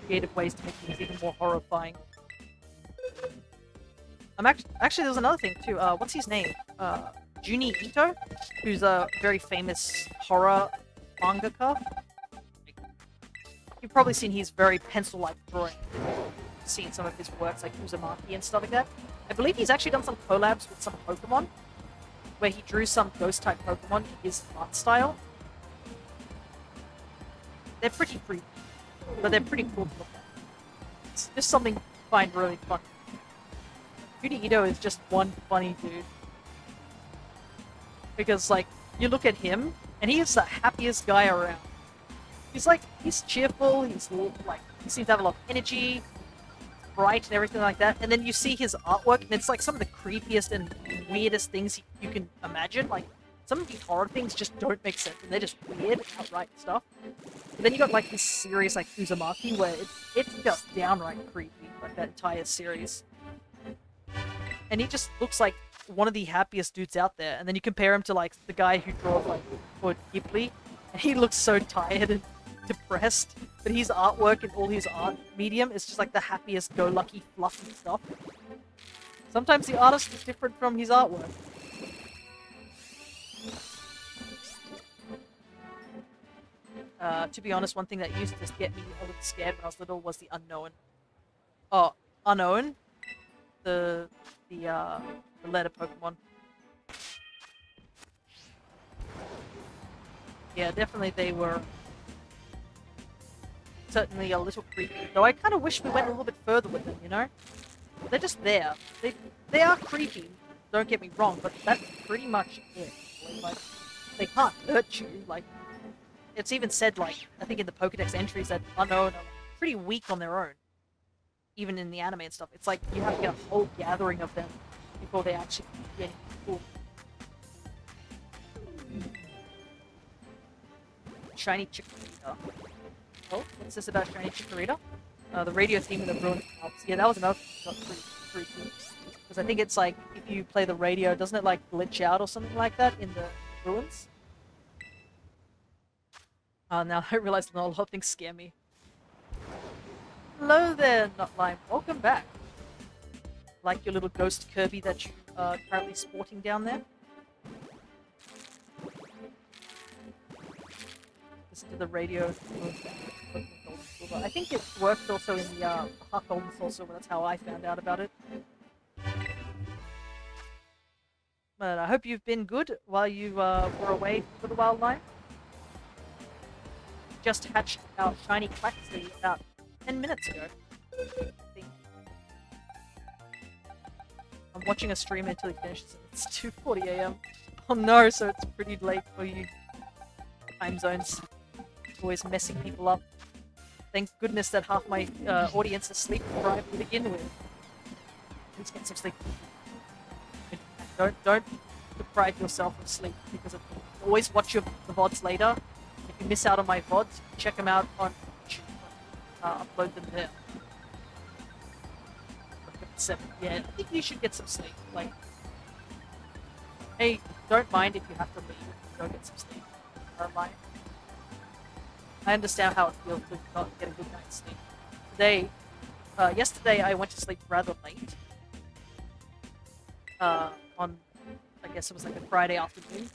creative ways to make things even more horrifying. Actually, there's another thing too. What's his name? Juni Ito, who's a very famous horror mangaka. You've probably seen his very pencil-like drawing. Seen some of his works like Uzumaki and stuff like that. I believe he's actually done some collabs with some Pokemon, where he drew some ghost-type Pokemon in his art style. They're pretty creepy, but they're pretty cool to look at. It's just something I find really fun. Juni Ito is just one funny dude. Because, like, you look at him, and he is the happiest guy around. He's cheerful, like, he seems to have a lot of energy, bright and everything like that. And then you see his artwork, and it's like some of the creepiest and weirdest things you can imagine. Like, some of these horror things just don't make sense, and they're just weird, outright stuff. And then you got, like, this series like Uzumaki, where it's just downright creepy, like that entire series. And he just looks like one of the happiest dudes out there. And then you compare him to, like, the guy who draws, like, for Ghibli, and he looks so tired and depressed. But his artwork and all his art medium is just, like, the happiest go-lucky, fluffy stuff. Sometimes the artist is different from his artwork. To be honest, one thing that used to get me a little scared when I was little was the Unknown. Oh, Unknown? The letter Pokemon. Yeah, definitely they were certainly a little creepy. Though I kind of wish we went a little bit further with them, you know? They're just there. They are creepy, don't get me wrong, but that's pretty much it. Like, they can't hurt you. Like, it's even said, like, I think in the Pokedex entries that Unknown are pretty weak on their own. Even in the anime and stuff. It's like you have to get a whole gathering of them before they actually get cool. Shiny Chikorita. Oh, what's this about Shiny Chikorita? The radio theme of the Ruined Alps. Yeah, that was another thing that got pretty cool. Because I think it's like, if you play the radio, doesn't it like glitch out or something like that in the ruins? Now I realize a lot of things scare me. Hello there, Nutlime. Welcome back. Like your little ghost Kirby that you are currently sporting down there. Listen to the radio. I think it worked also in the Heart Golden Saucer, that's how I found out about it. But I hope you've been good while you were away for the wild life. Just hatched out shiny Quaxly about 10 minutes ago. I think. I'm watching a stream until he finishes. It's 2:40 AM. Oh no, so it's pretty late for you. Time zones. Always messing people up. Thank goodness that half my audience is sleep deprived to begin with. Please get some sleep. Don't deprive yourself of sleep because of me. Always watch the VODs later. If you miss out on my VODs, check them out on YouTube. Upload them there. Yeah, I think you should get some sleep. Like, hey, don't mind if you have to leave. Go get some sleep. Don't mind. I understand how it feels to not get a good night's sleep. Yesterday I went to sleep rather late. On, I guess it was like a Friday afternoon,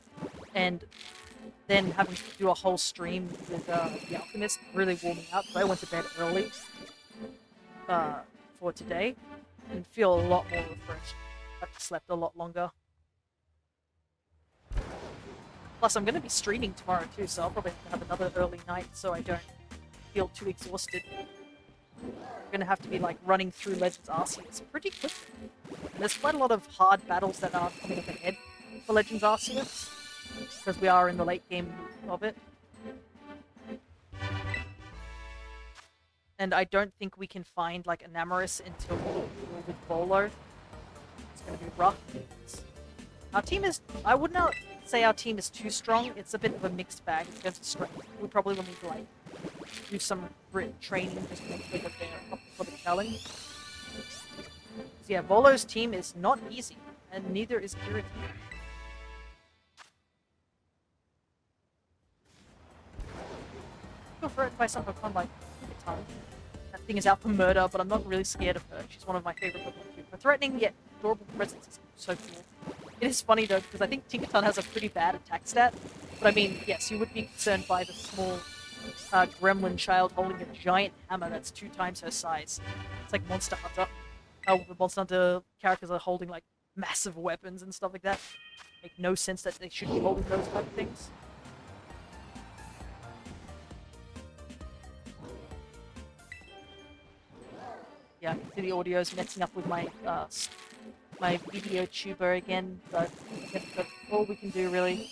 and then having to do a whole stream with the Alchemist really wore me out. So I went to bed early for today and feel a lot more refreshed. I've slept a lot longer. Plus, I'm going to be streaming tomorrow too, so I'll probably have another early night so I don't feel too exhausted. I'm going to have to be like running through Legends Arceus pretty quickly. And there's quite a lot of hard battles that are coming up ahead for Legends Arceus, because we are in the late game of it. And I don't think we can find like Enamoris until we deal with Volo. It's going to be rough. Our team is, I would not say our team is too strong. It's a bit of a mixed bag in terms of strength. We probably will need to like do some grit training just to make sure that they're up for the challenge. So yeah, Volo's team is not easy, and neither is Kira's team. I feel threatened by some Pokemon like Titan. That thing is out for murder, but I'm not really scared of her. She's one of my favorite Pokemon too. Her threatening yet adorable presence is so cool. It is funny though, because I think Tinkaton has a pretty bad attack stat. But I mean, yes, you would be concerned by the small gremlin child holding a giant hammer that's 2 times her size. It's like Monster Hunter. How the Monster Hunter characters are holding like massive weapons and stuff like that. Make no sense that they should be holding those type of things. Yeah, the audio is messing up with my my video tuber again, but that's all we can do really.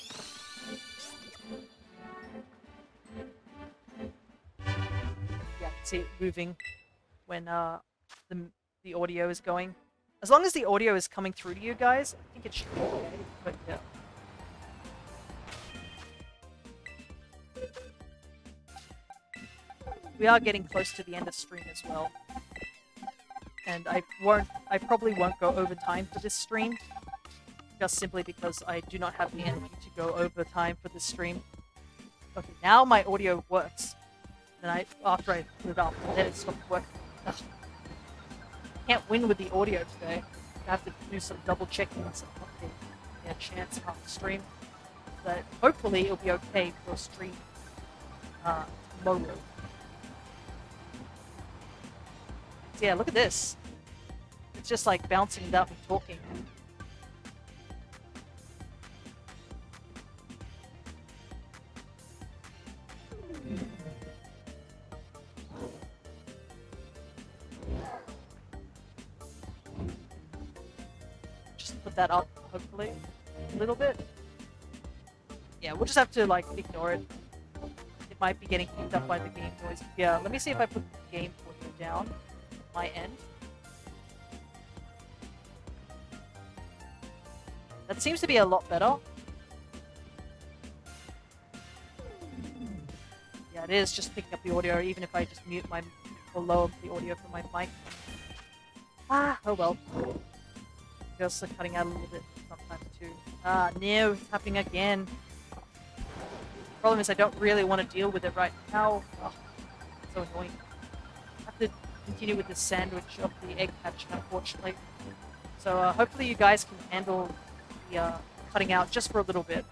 Yeah, see it moving when the audio is going. As long as the audio is coming through to you guys, I think it should be okay. But yeah. We are getting close to the end of stream as well. And I probably won't go over time for this stream, just simply because I do not have the energy to go over time for this stream. Okay, now my audio works. And after I put it up, then it stopped working. Ugh. Can't win with the audio today. I have to do some double checking and some updating. A chance after stream. But hopefully it'll be okay for stream tomorrow. So yeah, look at this. It's just like bouncing without me talking. Just put that up, hopefully, a little bit. Yeah, we'll just have to like ignore it. It might be getting picked up by the game noise. Yeah, let me see if I put the game audio down. My end. That seems to be a lot better. Yeah, it is just picking up the audio, even if I just mute my or lower the audio from my mic. Ah, oh well. Just cutting out a little bit sometimes too. Ah, no, it's happening again. Problem is, I don't really want to deal with it right now. Oh, it's so annoying. I have to continue with the sandwich of the egg hatching, unfortunately. So hopefully you guys can handle the cutting out just for a little bit.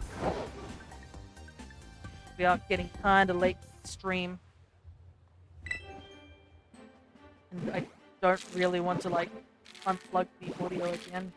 We are getting kind of late stream. And I don't really want to like unplug the audio again.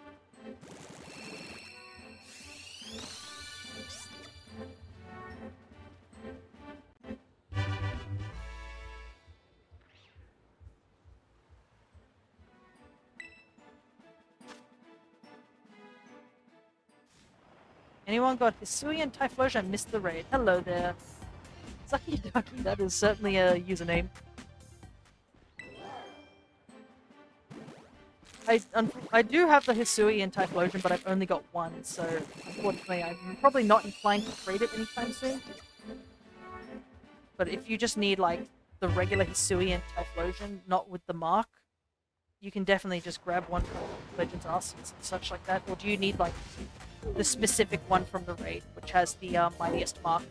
Anyone got Hisui and Typhlosion? I missed the raid. Hello there. Sucky Ducky, that is certainly a username. I do have the Hisui and Typhlosion, but I've only got one, so unfortunately I'm probably not inclined to trade it anytime soon. But if you just need like the regular Hisui and Typhlosion, not with the mark, you can definitely just grab one from Legends Arceus and such like that. Or do you need like the specific one from the raid, which has the mightiest mark?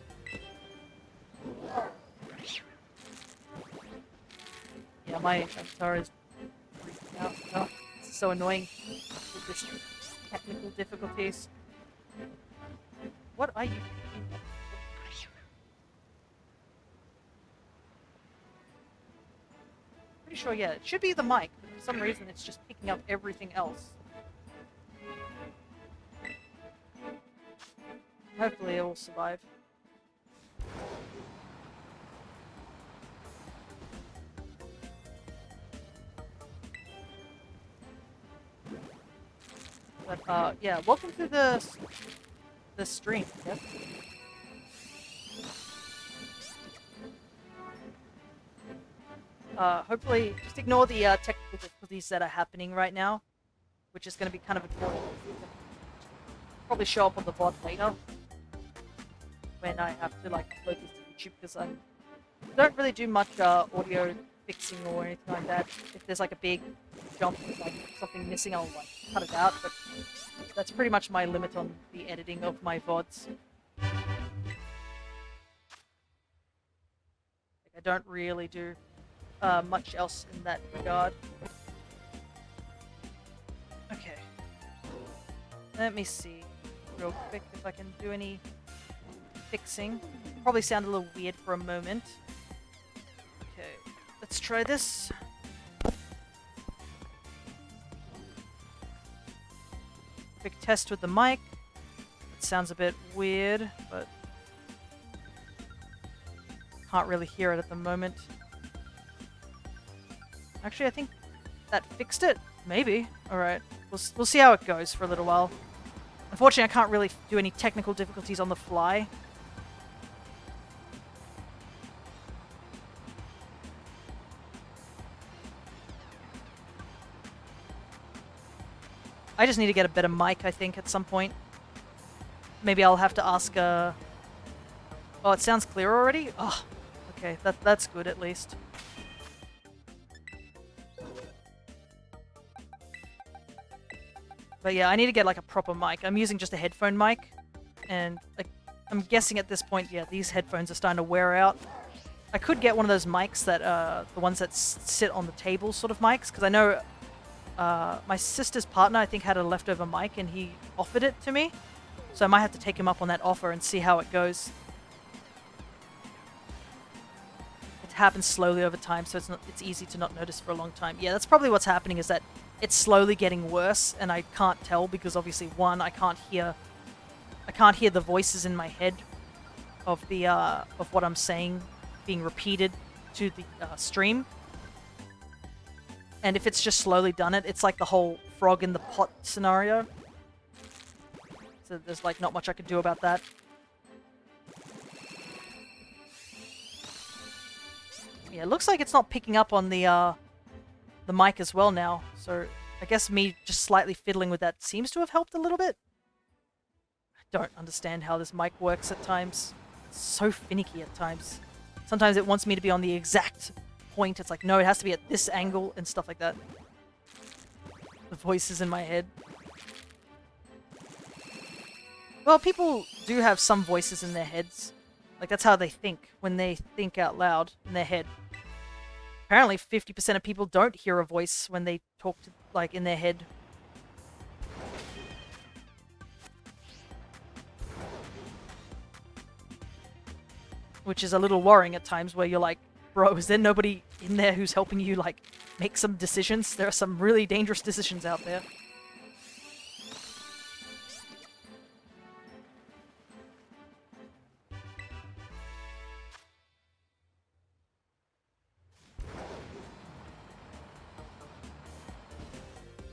Yeah, my avatar is freaking out. Oh, it's so annoying with this technical difficulties. What are you doing? Pretty sure, yeah. It should be the mic, but for some reason it's just picking up everything else. Hopefully it will survive. But, yeah, welcome to the stream, Jeff. Hopefully, just ignore the technical difficulties that are happening right now, which is going to be kind of important. Probably show up on the VOD later when I have to like upload this to YouTube, because I don't really do much audio fixing or anything like that. If there's like a big jump with like something missing, I'll like cut it out. But that's pretty much my limit on the editing of my VODs. Like, I don't really do much else in that regard. Okay. Let me see real quick if I can do any fixing. Probably sound a little weird for a moment. Okay, let's try this. Quick test with the mic. It sounds a bit weird, but can't really hear it at the moment. Actually, I think that fixed it. Maybe. Alright. We'll see how it goes for a little while. Unfortunately, I can't really do any technical difficulties on the fly. I just need to get a better mic, I think, at some point. Maybe I'll have to ask, Oh, it sounds clear already? Oh, okay. That's good, at least. But yeah, I need to get like a proper mic. I'm using just a headphone mic, and like, I'm guessing at this point, yeah, these headphones are starting to wear out. I could get one of those mics that, the ones that sit on the table sort of mics, because I know my sister's partner, I think, had a leftover mic, and he offered it to me. So I might have to take him up on that offer and see how it goes. It happens slowly over time, so it's easy to not notice for a long time. Yeah, that's probably what's happening, is that it's slowly getting worse, and I can't tell because obviously, one, I can't hear the voices in my head of the of what I'm saying being repeated to the stream. And if it's just slowly done it, it's like the whole frog in the pot scenario. So there's like not much I can do about that. Yeah, it looks like it's not picking up on the mic as well now. So I guess me just slightly fiddling with that seems to have helped a little bit. I don't understand how this mic works at times. It's so finicky at times. Sometimes it wants me to be on the exact point. It's like, no, it has to be at this angle and stuff like that. The voices in my head. Well, people do have some voices in their heads. Like, that's how they think when they think out loud in their head. Apparently, 50% of people don't hear a voice when they talk to, like, in their head. Which is a little worrying at times, where you're like, bro, is there nobody in there who's helping you, like, make some decisions? There are some really dangerous decisions out there.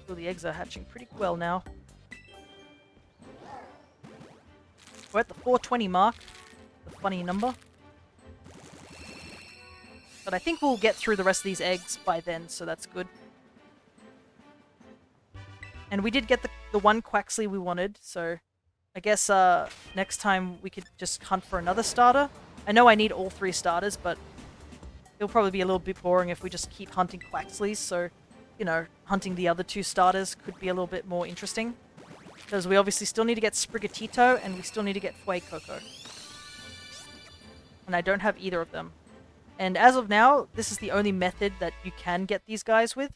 Well, the eggs are hatching pretty well now. We're at the 420 mark. The funny number. But I think we'll get through the rest of these eggs by then, so that's good. And we did get the one Quaxly we wanted, so I guess next time we could just hunt for another starter. I know I need all 3 starters, but it'll probably be a little bit boring if we just keep hunting Quaxlys, so, you know, hunting the other 2 starters could be a little bit more interesting. Because we obviously still need to get Sprigatito, and we still need to get Fuecoco. And I don't have either of them. And as of now, this is the only method that you can get these guys with.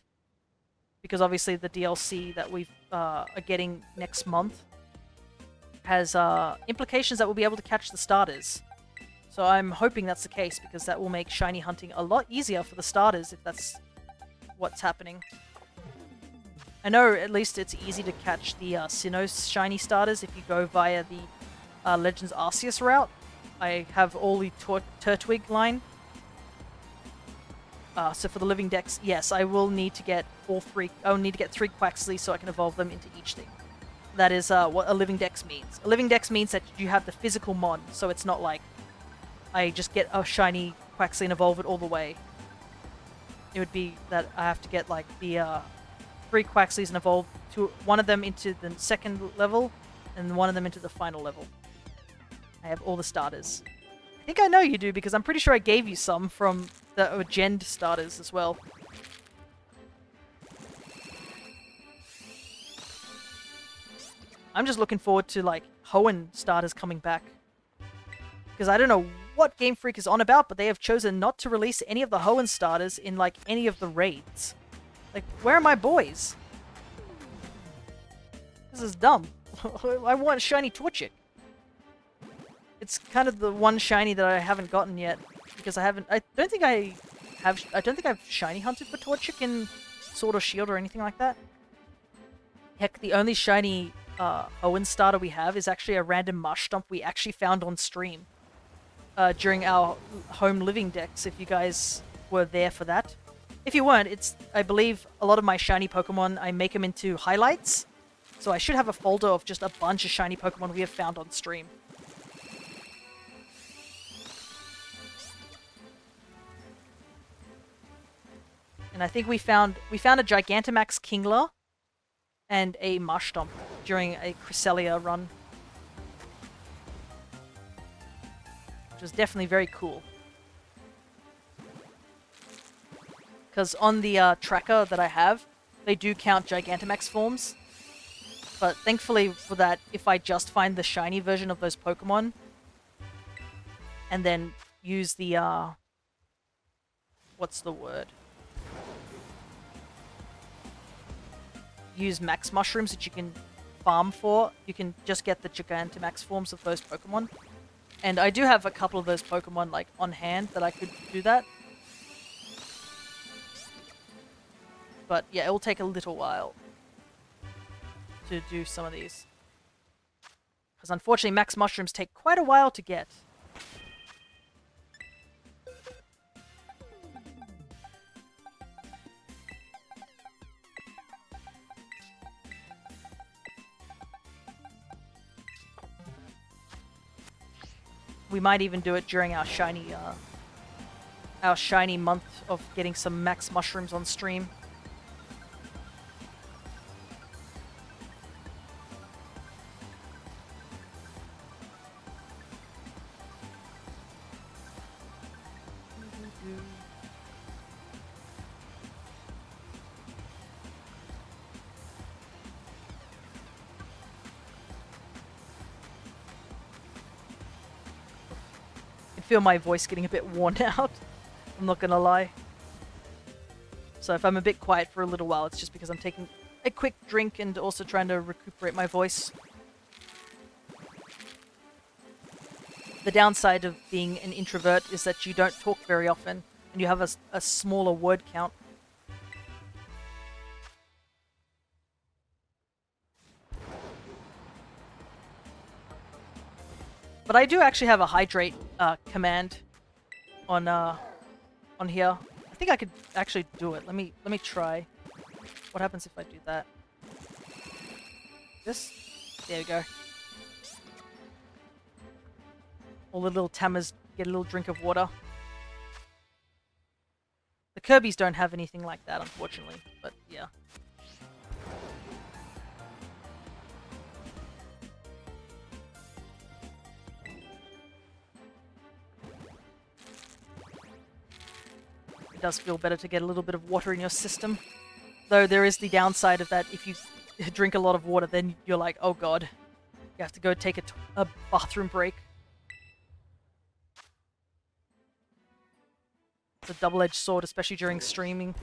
Because obviously the DLC that we are getting next month has implications that we'll be able to catch the starters. So I'm hoping that's the case, because that will make shiny hunting a lot easier for the starters if that's what's happening. I know at least it's easy to catch the Sinnoh shiny starters if you go via the Legends Arceus route. I have all the Turtwig line. So for the living decks, yes, I will need to get all three. I'll need to get 3 Quaxly so I can evolve them into each thing. That is what a living dex means. A living dex means that you have the physical mon, so it's not like I just get a shiny Quaxly and evolve it all the way. It would be that I have to get like the 3 Quaxleys and evolve one of them into the second level and one of them into the final level. I have all the starters. I think I know you do because I'm pretty sure I gave you some from the Gen starters as well. I'm just looking forward to like Hoenn starters coming back. Because I don't know what Game Freak is on about, but they have chosen not to release any of the Hoenn starters in like any of the raids. Like, where are my boys? This is dumb. I want shiny Torchic. It's kind of the one shiny that I haven't gotten yet because I don't think I've shiny hunted for Torchic in Sword or Shield or anything like that. Heck, the only shiny Hoenn starter we have is actually a random Mush Stomp we actually found on stream during our home living decks, if you guys were there for that. If you weren't, I believe a lot of my shiny Pokemon, I make them into highlights. So I should have a folder of just a bunch of shiny Pokemon we have found on stream. And I think we found a Gigantamax Kingler and a Mush Stomp during a Cresselia run. Which was definitely very cool. Because on the tracker that I have, they do count Gigantamax forms. But thankfully for that, if I just find the shiny version of those Pokemon, and then use the, what's the word? Use max mushrooms that you can farm for, you can just get the Gigantamax forms of those Pokemon. And I do have a couple of those Pokemon like on hand that I could do that. But yeah, it will take a little while to do some of these. Because unfortunately max mushrooms take quite a while to get. We might even do it during our shiny month of getting some max mushrooms on stream. Feel my voice getting a bit worn out. I'm not gonna lie. So if I'm a bit quiet for a little while, it's just because I'm taking a quick drink and also trying to recuperate my voice. The downside of being an introvert is that you don't talk very often and you have a smaller word count. But I do actually have a hydrate command on here. I think I could actually do it. Let me try. What happens if I do that? This? There we go. All the little Tammers get a little drink of water. The Kirby's don't have anything like that, unfortunately. But yeah. It does feel better to get a little bit of water in your system. Though there is the downside of that, if you drink a lot of water, then you're like, oh god. You have to go take a bathroom break. It's a double-edged sword, especially during streaming.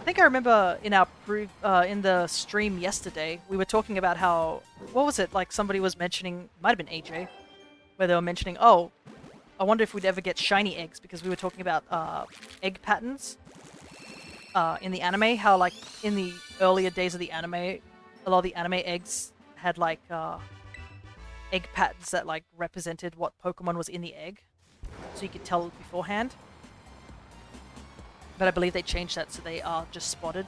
think I remember in our in the stream yesterday, we were talking about how, what was it, like somebody was mentioning, might have been AJ, where they were mentioning, oh, I wonder if we'd ever get shiny eggs, because we were talking about egg patterns in the anime, how like in the earlier days of the anime, a lot of the anime eggs had like egg patterns that like represented what Pokemon was in the egg, so you could tell beforehand. But I believe they changed that so they are just spotted.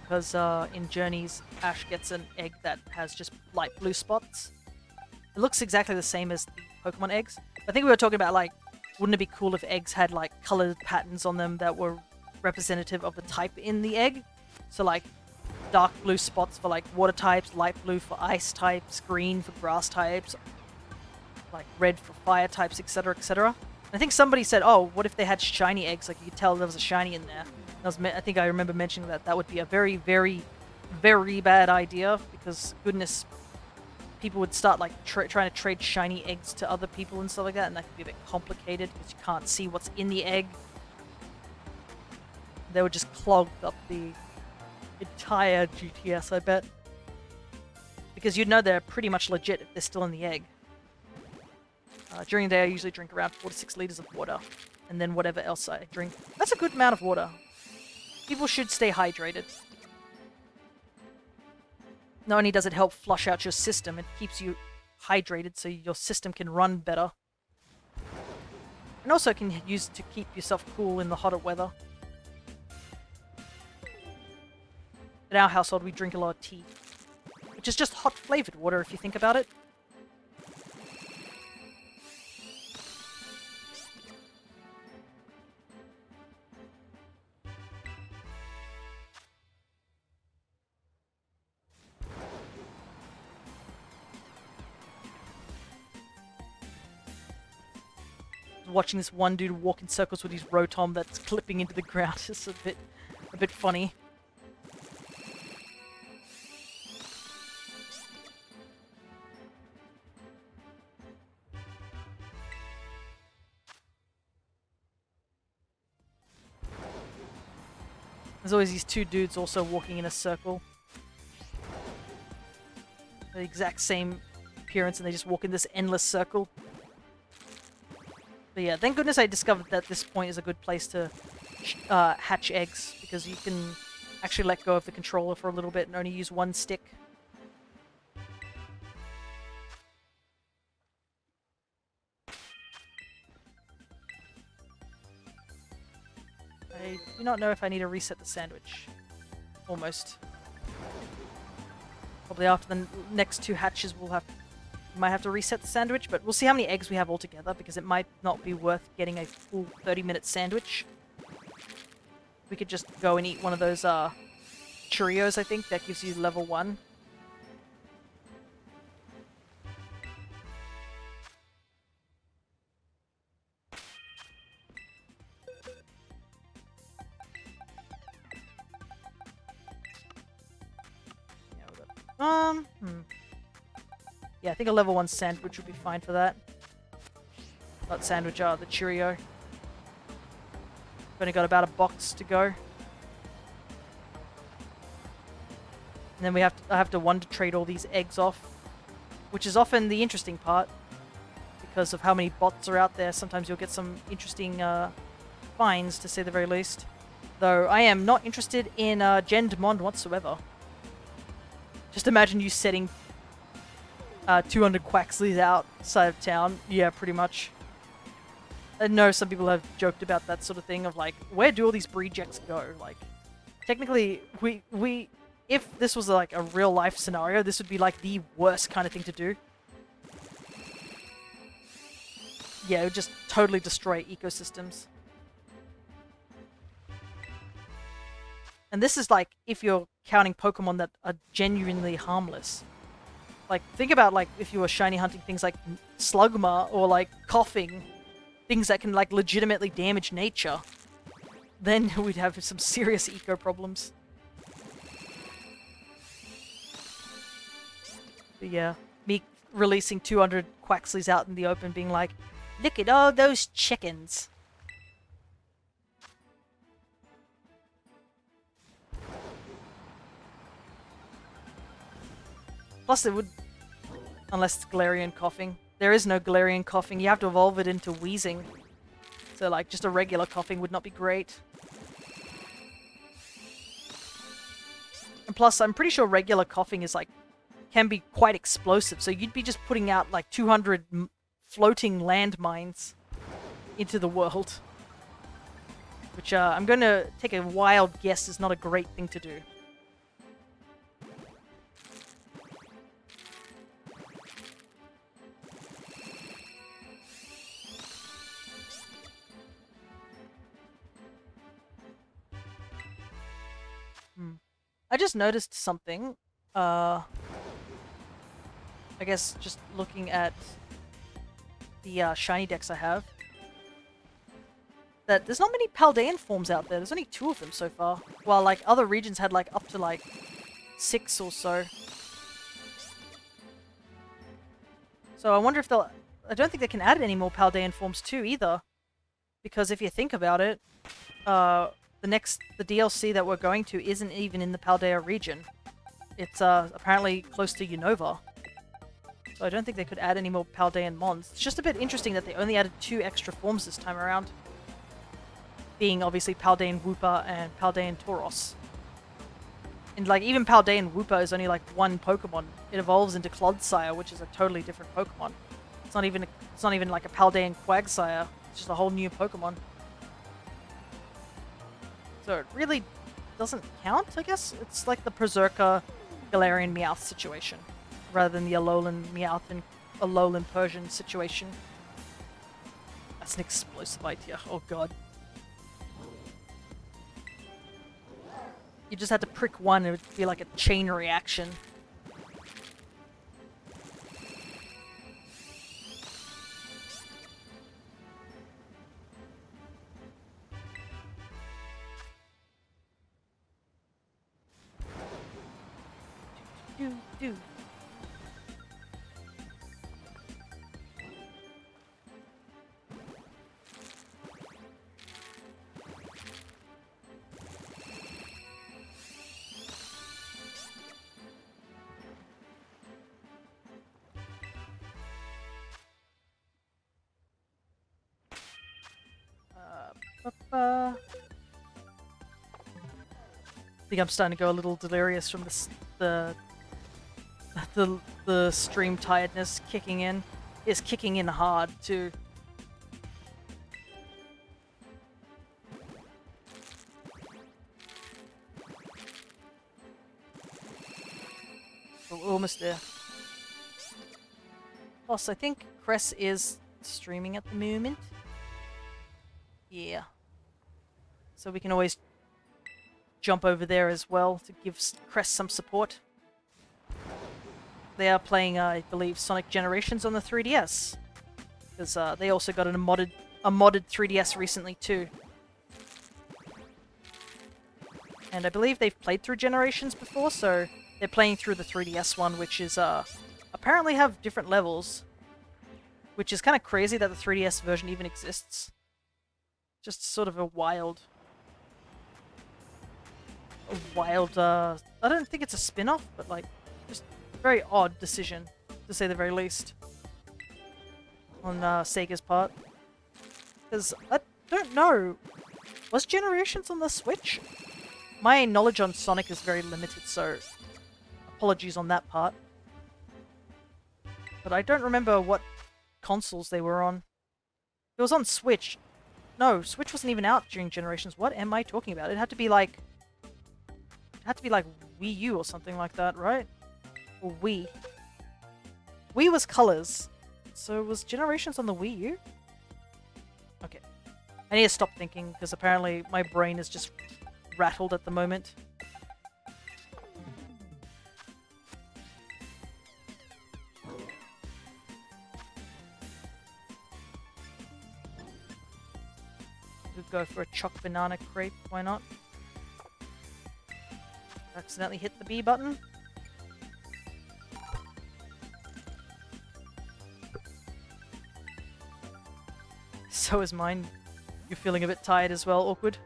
Because in Journeys, Ash gets an egg that has just light blue spots. It looks exactly the same as the Pokemon eggs. I think we were talking about, like, wouldn't it be cool if eggs had, like, colored patterns on them that were representative of the type in the egg? So, like, dark blue spots for, like, water types, light blue for ice types, green for grass types, like, red for fire types, etc., etc. I think somebody said, oh, what if they had shiny eggs? Like, you could tell there was a shiny in there. I think I remember mentioning that that would be a very, very, very bad idea, because, goodness, people would start, like, trying to trade shiny eggs to other people and stuff like that, and that could be a bit complicated, because you can't see what's in the egg. They would just clog up the entire GTS, I bet. Because you'd know they're pretty much legit if they're still in the egg. During the day, I usually drink around 4 to 6 liters of water, and then whatever else I drink. That's a good amount of water. People should stay hydrated. Not only does it help flush out your system, it keeps you hydrated so your system can run better. And also can use to keep yourself cool in the hotter weather. In our household, we drink a lot of tea, which is just hot flavored water if you think about it. Watching this one dude walk in circles with his Rotom that's clipping into the ground is a bit funny. There's always these two dudes also walking in a circle. The exact same appearance, and they just walk in this endless circle. But yeah, thank goodness I discovered that this point is a good place to hatch eggs, because you can actually let go of the controller for a little bit and only use one stick. I do not know if I need to reset the sandwich. Almost. Probably after the next 2 hatches might have to reset the sandwich, but we'll see how many eggs we have altogether, because it might not be worth getting a full 30-minute sandwich. We could just go and eat one of those Cheerios, I think, that gives you level 1. Yeah, I think a level 1 sandwich would be fine for that. Not sandwich, the Cheerio. I've only got about a box to go. And then I have to wonder trade all these eggs off, which is often the interesting part, because of how many bots are out there. Sometimes you'll get some interesting finds, to say the very least. Though I am not interested in Gen Demond whatsoever. Just imagine you setting 200 Quaxlys outside of town. Yeah, pretty much. I know some people have joked about that sort of thing of like, where do all these breedjects go? Like, technically, if this was like a real life scenario, this would be like the worst kind of thing to do. Yeah, it would just totally destroy ecosystems. And this is like, if you're counting Pokemon that are genuinely harmless. Like, think about, like, if you were shiny hunting things like Slugma or, like, coughing. Things that can, like, legitimately damage nature. Then we'd have some serious eco problems. But yeah, me releasing 200 Quaxlys out in the open being like, look at all those chickens. Plus, it would... Unless it's Galarian coughing. There is no Galarian coughing. You have to evolve it into wheezing. So, like, just a regular coughing would not be great. And plus, I'm pretty sure regular coughing is, like, can be quite explosive. So you'd be just putting out, like, 200 floating landmines into the world. Which, I'm going to take a wild guess is not a great thing to do. I just noticed something. I guess just looking at the shiny decks I have. That there's not many Paldean forms out there. There's only 2 of them so far. While like other regions had like up to like 6 or so. So I wonder if they'll... I don't think they can add any more Paldean forms too either. Because if you think about it, the DLC that we're going to isn't even in the Paldea region. It's apparently close to Unova. So I don't think they could add any more Paldean mons. It's just a bit interesting that they only added 2 extra forms this time around. Being obviously Paldean Wooper and Paldean Tauros. And like even Paldean Wooper is only like 1 Pokemon. It evolves into Clodsire, which is a totally different Pokemon. It's not even like a Paldean Quagsire. It's just a whole new Pokemon. So it really doesn't count, I guess? It's like the Berserker Galarian Meowth situation, rather than the Alolan Meowth and Alolan Persian situation. That's an explosive idea, oh god. You just had to prick one, it would be like a chain reaction. Do. I think I'm starting to go a little delirious from the stream tiredness kicking in. It's kicking in hard too. We're almost there. Plus, I think Cress is streaming at the moment. Yeah. So we can always jump over there as well to give Cress some support. They are playing, I believe, Sonic Generations on the 3DS. Because they also got a modded 3DS recently too. And I believe they've played through Generations before, so they're playing through the 3DS one, which is apparently have different levels. Which is kind of crazy that the 3DS version even exists. Just sort of a wild... I don't think it's a spin-off, but like, just a very odd decision, to say the very least, on Sega's part. Because, I don't know, was Generations on the Switch? My knowledge on Sonic is very limited, so apologies on that part. But I don't remember what consoles they were on. It was on Switch. No, Switch wasn't even out during Generations. What am I talking about? It had to be like Wii U or something like that, right? Or Wii. Wii was Colors. So was Generations on the Wii U? Okay. I need to stop thinking, because apparently my brain is just rattled at the moment. We'll go for a choc banana crepe, why not? Accidentally hit the B button. So is mine. You're feeling a bit tired as well, awkward.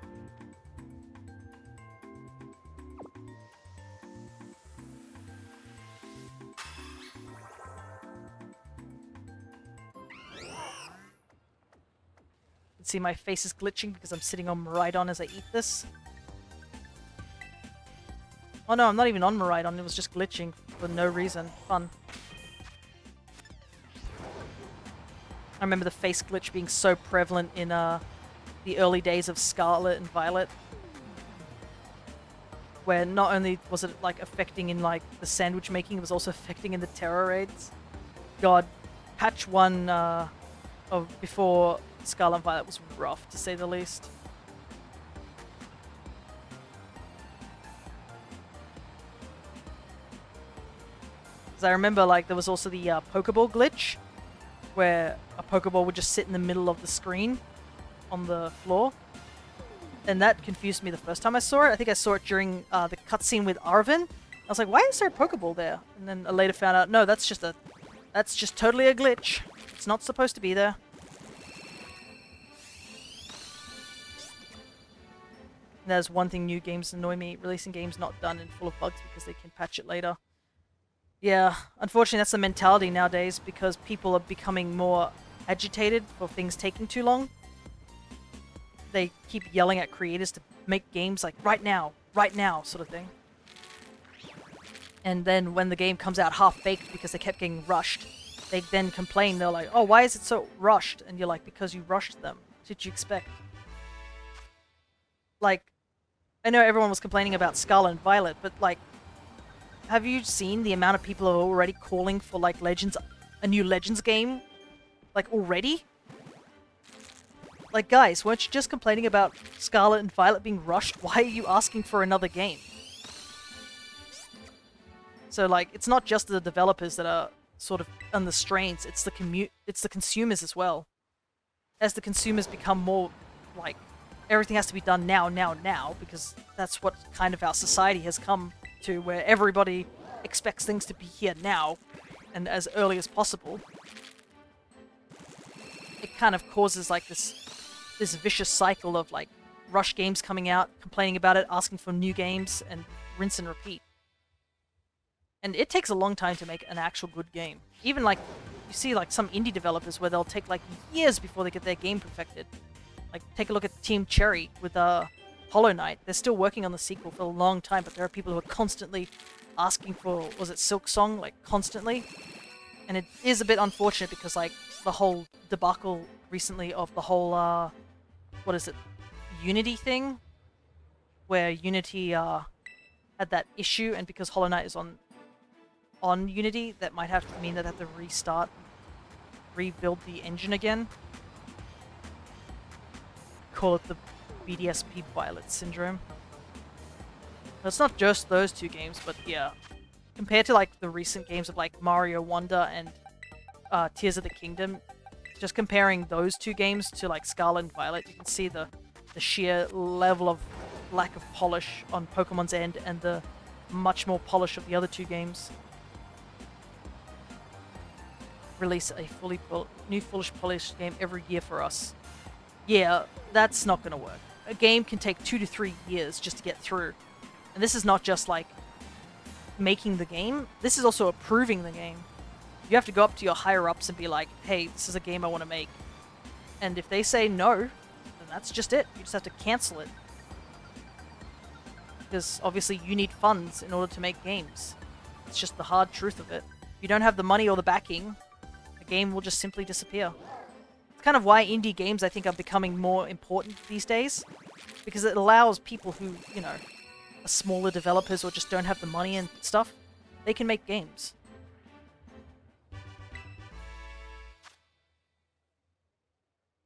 see my face is glitching because I'm sitting on Maridon as I eat this. Oh no, I'm not even on Maridon, it was just glitching for no reason. Fun. I remember the face glitch being so prevalent in the early days of Scarlet and Violet. Where not only was it like affecting in like the sandwich making, it was also affecting in the terror raids. God, patch 1 of before Scarlet and Violet was rough, to say the least. Because I remember like there was also the Pokeball glitch, where a Pokeball would just sit in the middle of the screen on the floor. And that confused me the first time I saw it. I think I saw it during the cutscene with Arvin. I was like, why is there a Pokeball there? And then I later found out, no, that's just totally a glitch. It's not supposed to be there. And there's one thing new games annoy me, releasing games not done and full of bugs because they can patch it later. Yeah, unfortunately that's the mentality nowadays because people are becoming more agitated for things taking too long. They keep yelling at creators to make games like right now, sort of thing. And then when the game comes out half-baked because they kept getting rushed, they then complain, they're like, oh, why is it so rushed? And you're like, because you rushed them. What did you expect? Like, I know everyone was complaining about Scarlet and Violet, but like, have you seen the amount of people who are already calling for like a new Legends game? Like already? Like guys, weren't you just complaining about Scarlet and Violet being rushed? Why are you asking for another game? So like, it's not just the developers that are sort of on the strains, it's the consumers as well. As the consumers become more like, everything has to be done now, because that's what kind of our society has come to, where everybody expects things to be here now and as early as possible. It kind of causes like this vicious cycle of like rush games coming out, complaining about it, asking for new games, and rinse and repeat. And it takes a long time to make an actual good game. Even like, you see like some indie developers where they'll take like years before they get their game perfected. Like, take a look at Team Cherry with Hollow Knight. They're still working on the sequel for a long time, but there are people who are constantly asking for, was it Silk Song? Like, constantly. And it is a bit unfortunate because, like, the whole debacle recently of the whole, what is it, Unity thing? Where Unity had that issue, and because Hollow Knight is on Unity, that might have to mean that they have to rebuild the engine again. Call it the BDSP Violet syndrome. But it's not just those two games, but yeah. Compared to like the recent games of like Mario Wonder and Tears of the Kingdom, just comparing those two games to like Scarlet and Violet, you can see the sheer level of lack of polish on Pokemon's end and the much more polish of the other two games. Release a new fully polished game every year for us. Yeah, that's not going to work. A game can take 2 to 3 years just to get through. And this is not just like making the game, this is also approving the game. You have to go up to your higher-ups and be like, hey, this is a game I want to make. And if they say no, then that's just it. You just have to cancel it. Because obviously you need funds in order to make games. It's just the hard truth of it. If you don't have the money or the backing, the game will just simply disappear. It's kind of why indie games, I think, are becoming more important these days. Because it allows people who, you know, are smaller developers or just don't have the money and stuff, they can make games.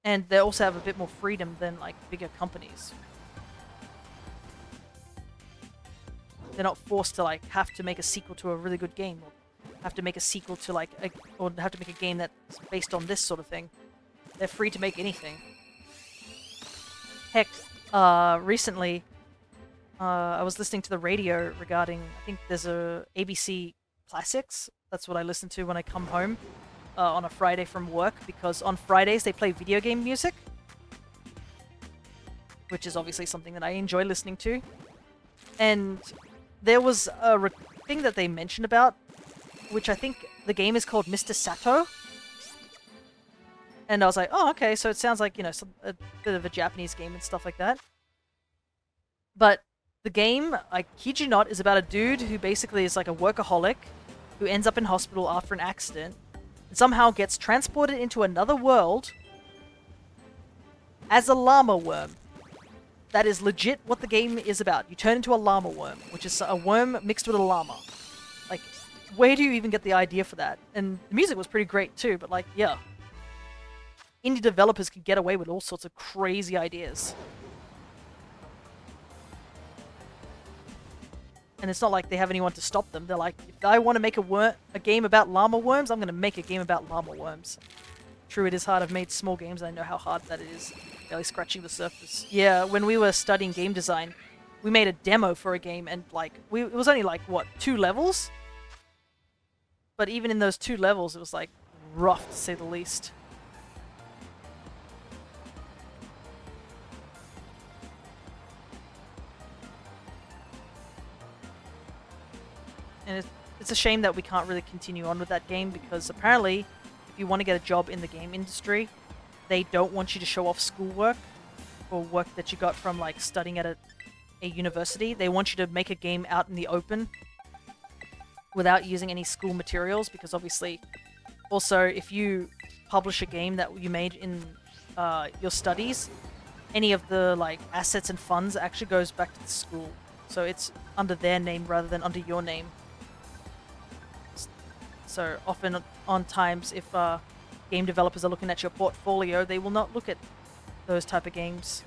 And they also have a bit more freedom than, like, bigger companies. They're not forced to, like, have to make a sequel to a really good game, or have to make a sequel to, like, or have to make a game that's based on this sort of thing. They're free to make anything. Heck, recently, I was listening to the radio regarding, I think there's a ABC Classics. That's what I listen to when I come home on a Friday from work, because on Fridays they play video game music, which is obviously something that I enjoy listening to. And there was a thing that they mentioned about, which I think the game is called Mr. Sato. And I was like, oh, okay, so it sounds like, a bit of a Japanese game and stuff like that. But the game, I kid you not, is about a dude who basically is like a workaholic who ends up in hospital after an accident and somehow gets transported into another world as a llama worm. That is legit what the game is about. You turn into a llama worm, which is a worm mixed with a llama. Like, where do you even get the idea for that? And the music was pretty great too, but like, yeah. Indie developers can get away with all sorts of crazy ideas. And it's not like they have anyone to stop them. They're like, if I want to make a game about llama worms, I'm going to make a game about llama worms. True, it is hard. I've made small games and I know how hard that is. Barely scratching the surface. Yeah, when we were studying game design, we made a demo for a game and like, it was only like, what, 2 levels? But even in those 2 levels, it was like rough to say the least. And it's a shame that we can't really continue on with that game because apparently if you want to get a job in the game industry, they don't want you to show off schoolwork or work that you got from like studying at a university. They want you to make a game out in the open without using any school materials because obviously also if you publish a game that you made in your studies, any of the like assets and funds actually goes back to the school. So it's under their name rather than under your name. So often on times if game developers are looking at your portfolio, they will not look at those type of games.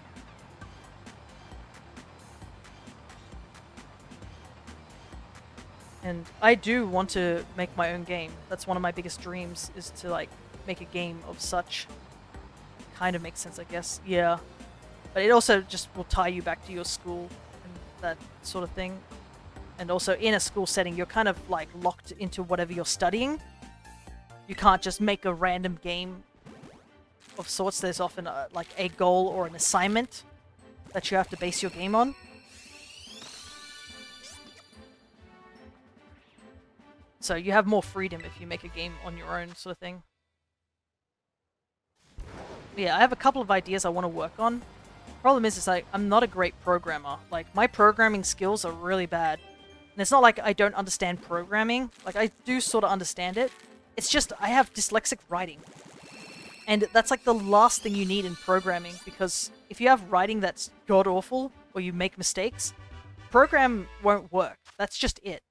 And I do want to make my own game. That's one of my biggest dreams, is to like make a game of such. Kind of makes sense, I guess. Yeah. But it also just will tie you back to your school and that sort of thing. And also in a school setting, you're kind of like locked into whatever you're studying. You can't just make a random game of sorts. There's often like a goal or an assignment that you have to base your game on. So you have more freedom if you make a game on your own sort of thing. Yeah, I have a couple of ideas I want to work on. Problem is like, I'm not a great programmer. Like, my programming skills are really bad. And it's not like I don't understand programming. Like, I do sort of understand it. It's just I have dyslexic writing. And that's like the last thing you need in programming, because if you have writing that's god-awful, or you make mistakes, program won't work. That's just it.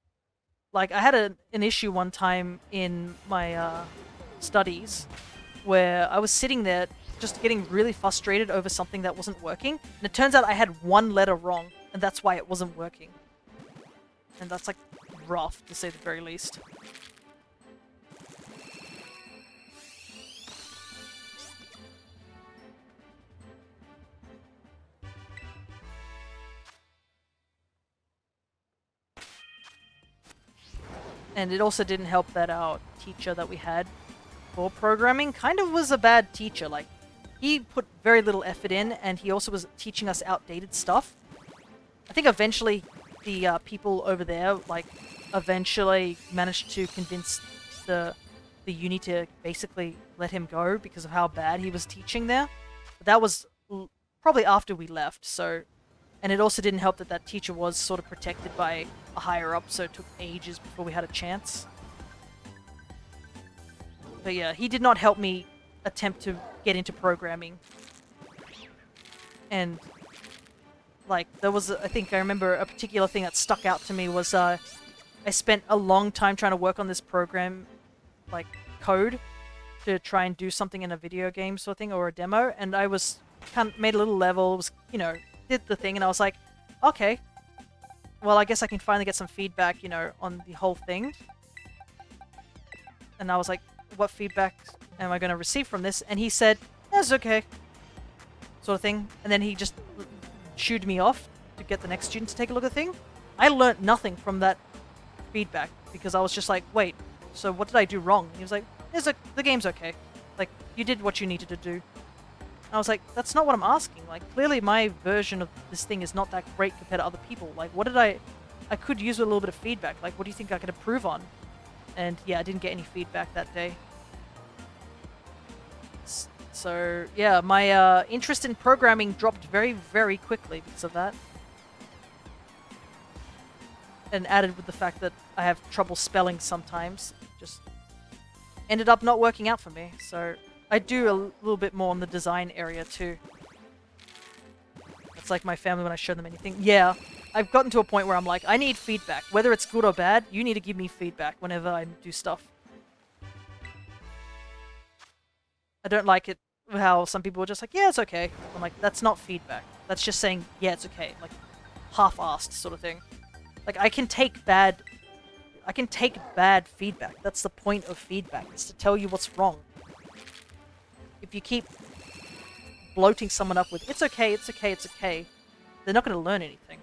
Like, I had an issue one time in my studies where I was sitting there just getting really frustrated over something that wasn't working. And it turns out I had one letter wrong, and that's why it wasn't working. And that's like rough, to say the very least. And it also didn't help that our teacher that we had for programming kind of was a bad teacher. Like, he put very little effort in, and he also was teaching us outdated stuff. I think eventually the people over there, like, eventually managed to convince the uni to basically let him go because of how bad he was teaching there. But that was probably after we left, so... And it also didn't help that that teacher was sort of protected by a higher up, so it took ages before we had a chance. But yeah, he did not help me attempt to get into programming. And, like, there was, I think I remember a particular thing that stuck out to me was, I spent a long time trying to work on this program, like, code, to try and do something in a video game sort of thing, or a demo, and I was, kind of made a little level, was, you know, did the thing, and I was like, okay, well, I guess I can finally get some feedback, you know, on the whole thing. And I was like, what feedback am I going to receive from this? And he said, that's okay, sort of thing. And then he just shooed me off to get the next student to take a look at the thing. I learnt nothing from that feedback, because I was just like, wait, so what did I do wrong? And he was like, the game's okay. Like, you did what you needed to do. I was like, that's not what I'm asking. Like, clearly my version of this thing is not that great compared to other people. Like, what did I could use a little bit of feedback. Like, what do you think I could improve on? And yeah, I didn't get any feedback that day. So yeah, my interest in programming dropped very, very quickly because of that. And added with the fact that I have trouble spelling sometimes, just ended up not working out for me. So I do a little bit more on the design area too. It's like my family when I show them anything. Yeah, I've gotten to a point where I'm like, I need feedback. Whether it's good or bad, you need to give me feedback whenever I do stuff. I don't like it how some people are just like, yeah, it's okay. I'm like, that's not feedback. That's just saying, yeah, it's okay. Like, half-assed sort of thing. Like, I can take bad feedback. That's the point of feedback, is to tell you what's wrong. If you keep bloating someone up with, it's okay, it's okay, it's okay, they're not going to learn anything.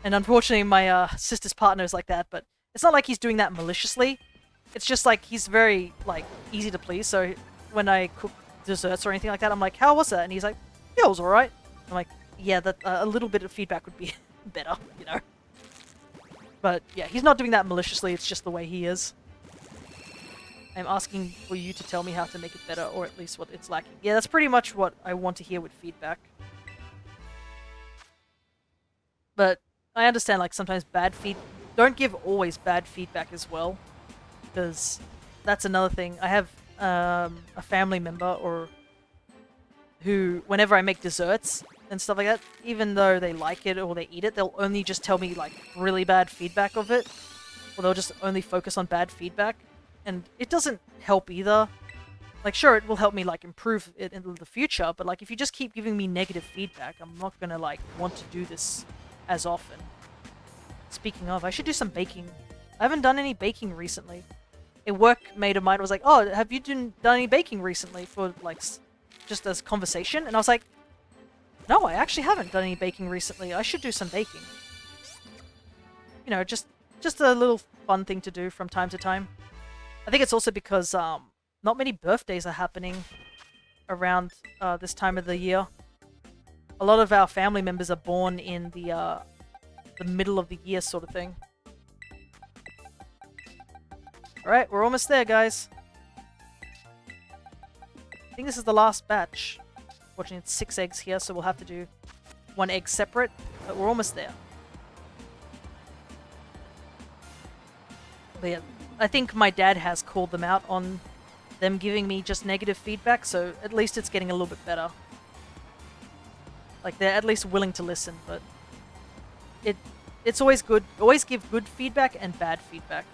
And unfortunately, my sister's partner is like that, but it's not like he's doing that maliciously. It's just like he's very, like, easy to please, so when I cook desserts or anything like that, I'm like, how was that? And he's like, yeah, it was alright. I'm like, yeah, that a little bit of feedback would be better, you know? But yeah, he's not doing that maliciously, it's just the way he is. I'm asking for you to tell me how to make it better, or at least what it's lacking. Yeah, that's pretty much what I want to hear with feedback. But I understand, like, sometimes don't give always bad feedback as well, because that's another thing. I have a family member who, whenever I make desserts and stuff like that, even though they like it or they eat it, they'll only just tell me, like, really bad feedback of it, or they'll just only focus on bad feedback, and it doesn't help either. Like, sure, it will help me, like, improve it in the future, but, like, if you just keep giving me negative feedback, I'm not gonna, like, want to do this as often. Speaking of, I should do some baking. I haven't done any baking recently. A workmate of mine was like, oh, have you done any baking recently for, like, just as conversation? And I was like, no, I actually haven't done any baking recently. I should do some baking. You know, just a little fun thing to do from time to time. I think it's also because not many birthdays are happening around this time of the year. A lot of our family members are born in the middle of the year sort of thing. Alright, we're almost there, guys. I think this is the last batch. Watching it's 6 eggs here, so we'll have to do 1 egg separate, but we're almost there. But yeah, I think my dad has called them out on them giving me just negative feedback, so at least it's getting a little bit better. Like, they're at least willing to listen, but it's always good. Always give good feedback and bad feedback.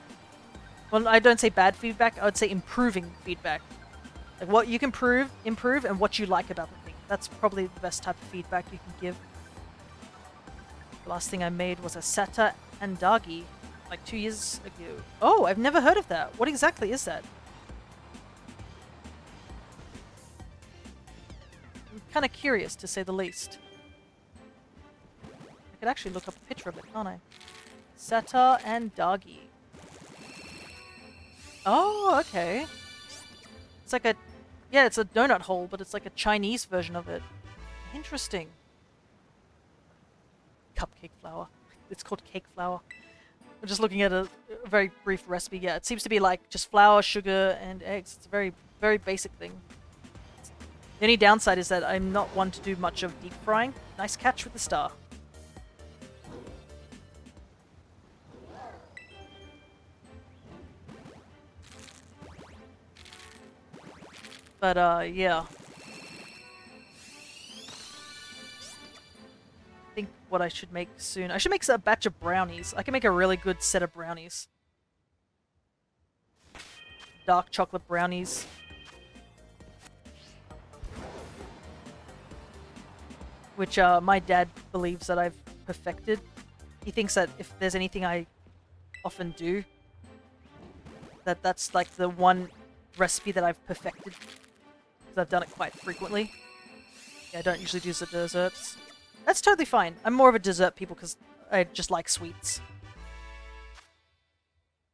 Well, I don't say bad feedback, I would say improving feedback. Like, what you can improve, and what you like about the thing. That's probably the best type of feedback you can give. The last thing I made was a Sata and Dagi, like 2 years ago. Oh, I've never heard of that. What exactly is that? I'm kind of curious, to say the least. I could actually look up a picture of it, can't I? Sata and Dagi. Oh, okay. It's like a... Yeah, it's a donut hole, but it's like a Chinese version of it. Interesting. Cupcake flour. It's called cake flour. I'm just looking at a very brief recipe. Yeah, it seems to be like just flour, sugar, and eggs. It's a very, very basic thing. The only downside is that I'm not one to do much of deep frying. Nice catch with the star. But, yeah. I think what I should make soon... I should make a batch of brownies. I can make a really good set of brownies. Dark chocolate brownies. Which, my dad believes that I've perfected. He thinks that if there's anything I often do, that's like the one recipe that I've perfected. Because I've done it quite frequently. Yeah, I don't usually do the desserts. That's totally fine. I'm more of a dessert people because I just like sweets.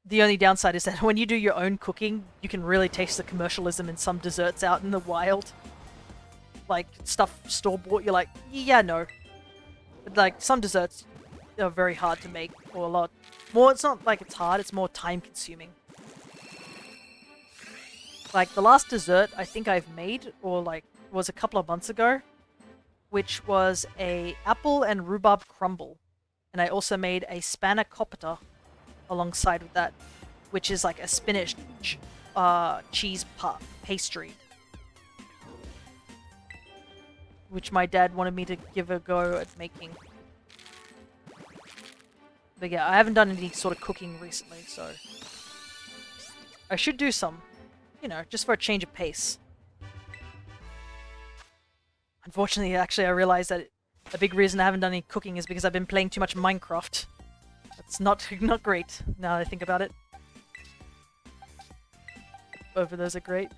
The only downside is that when you do your own cooking, you can really taste the commercialism in some desserts out in the wild. Like, stuff store-bought, you're like, yeah, no. But, like, some desserts are very hard to make, or a lot more. It's not like it's hard, it's more time-consuming. Like, the last dessert I think I've made, or like, was a couple of months ago, which was a apple and rhubarb crumble. And I also made a spanakopita alongside with that, which is like a spinach cheese pastry, which my dad wanted me to give a go at making. But yeah, I haven't done any sort of cooking recently, so I should do some, you know, just for a change of pace. Unfortunately, actually, I realized that a big reason I haven't done any cooking is because I've been playing too much Minecraft. That's not great, now that I think about it. Both of those are great.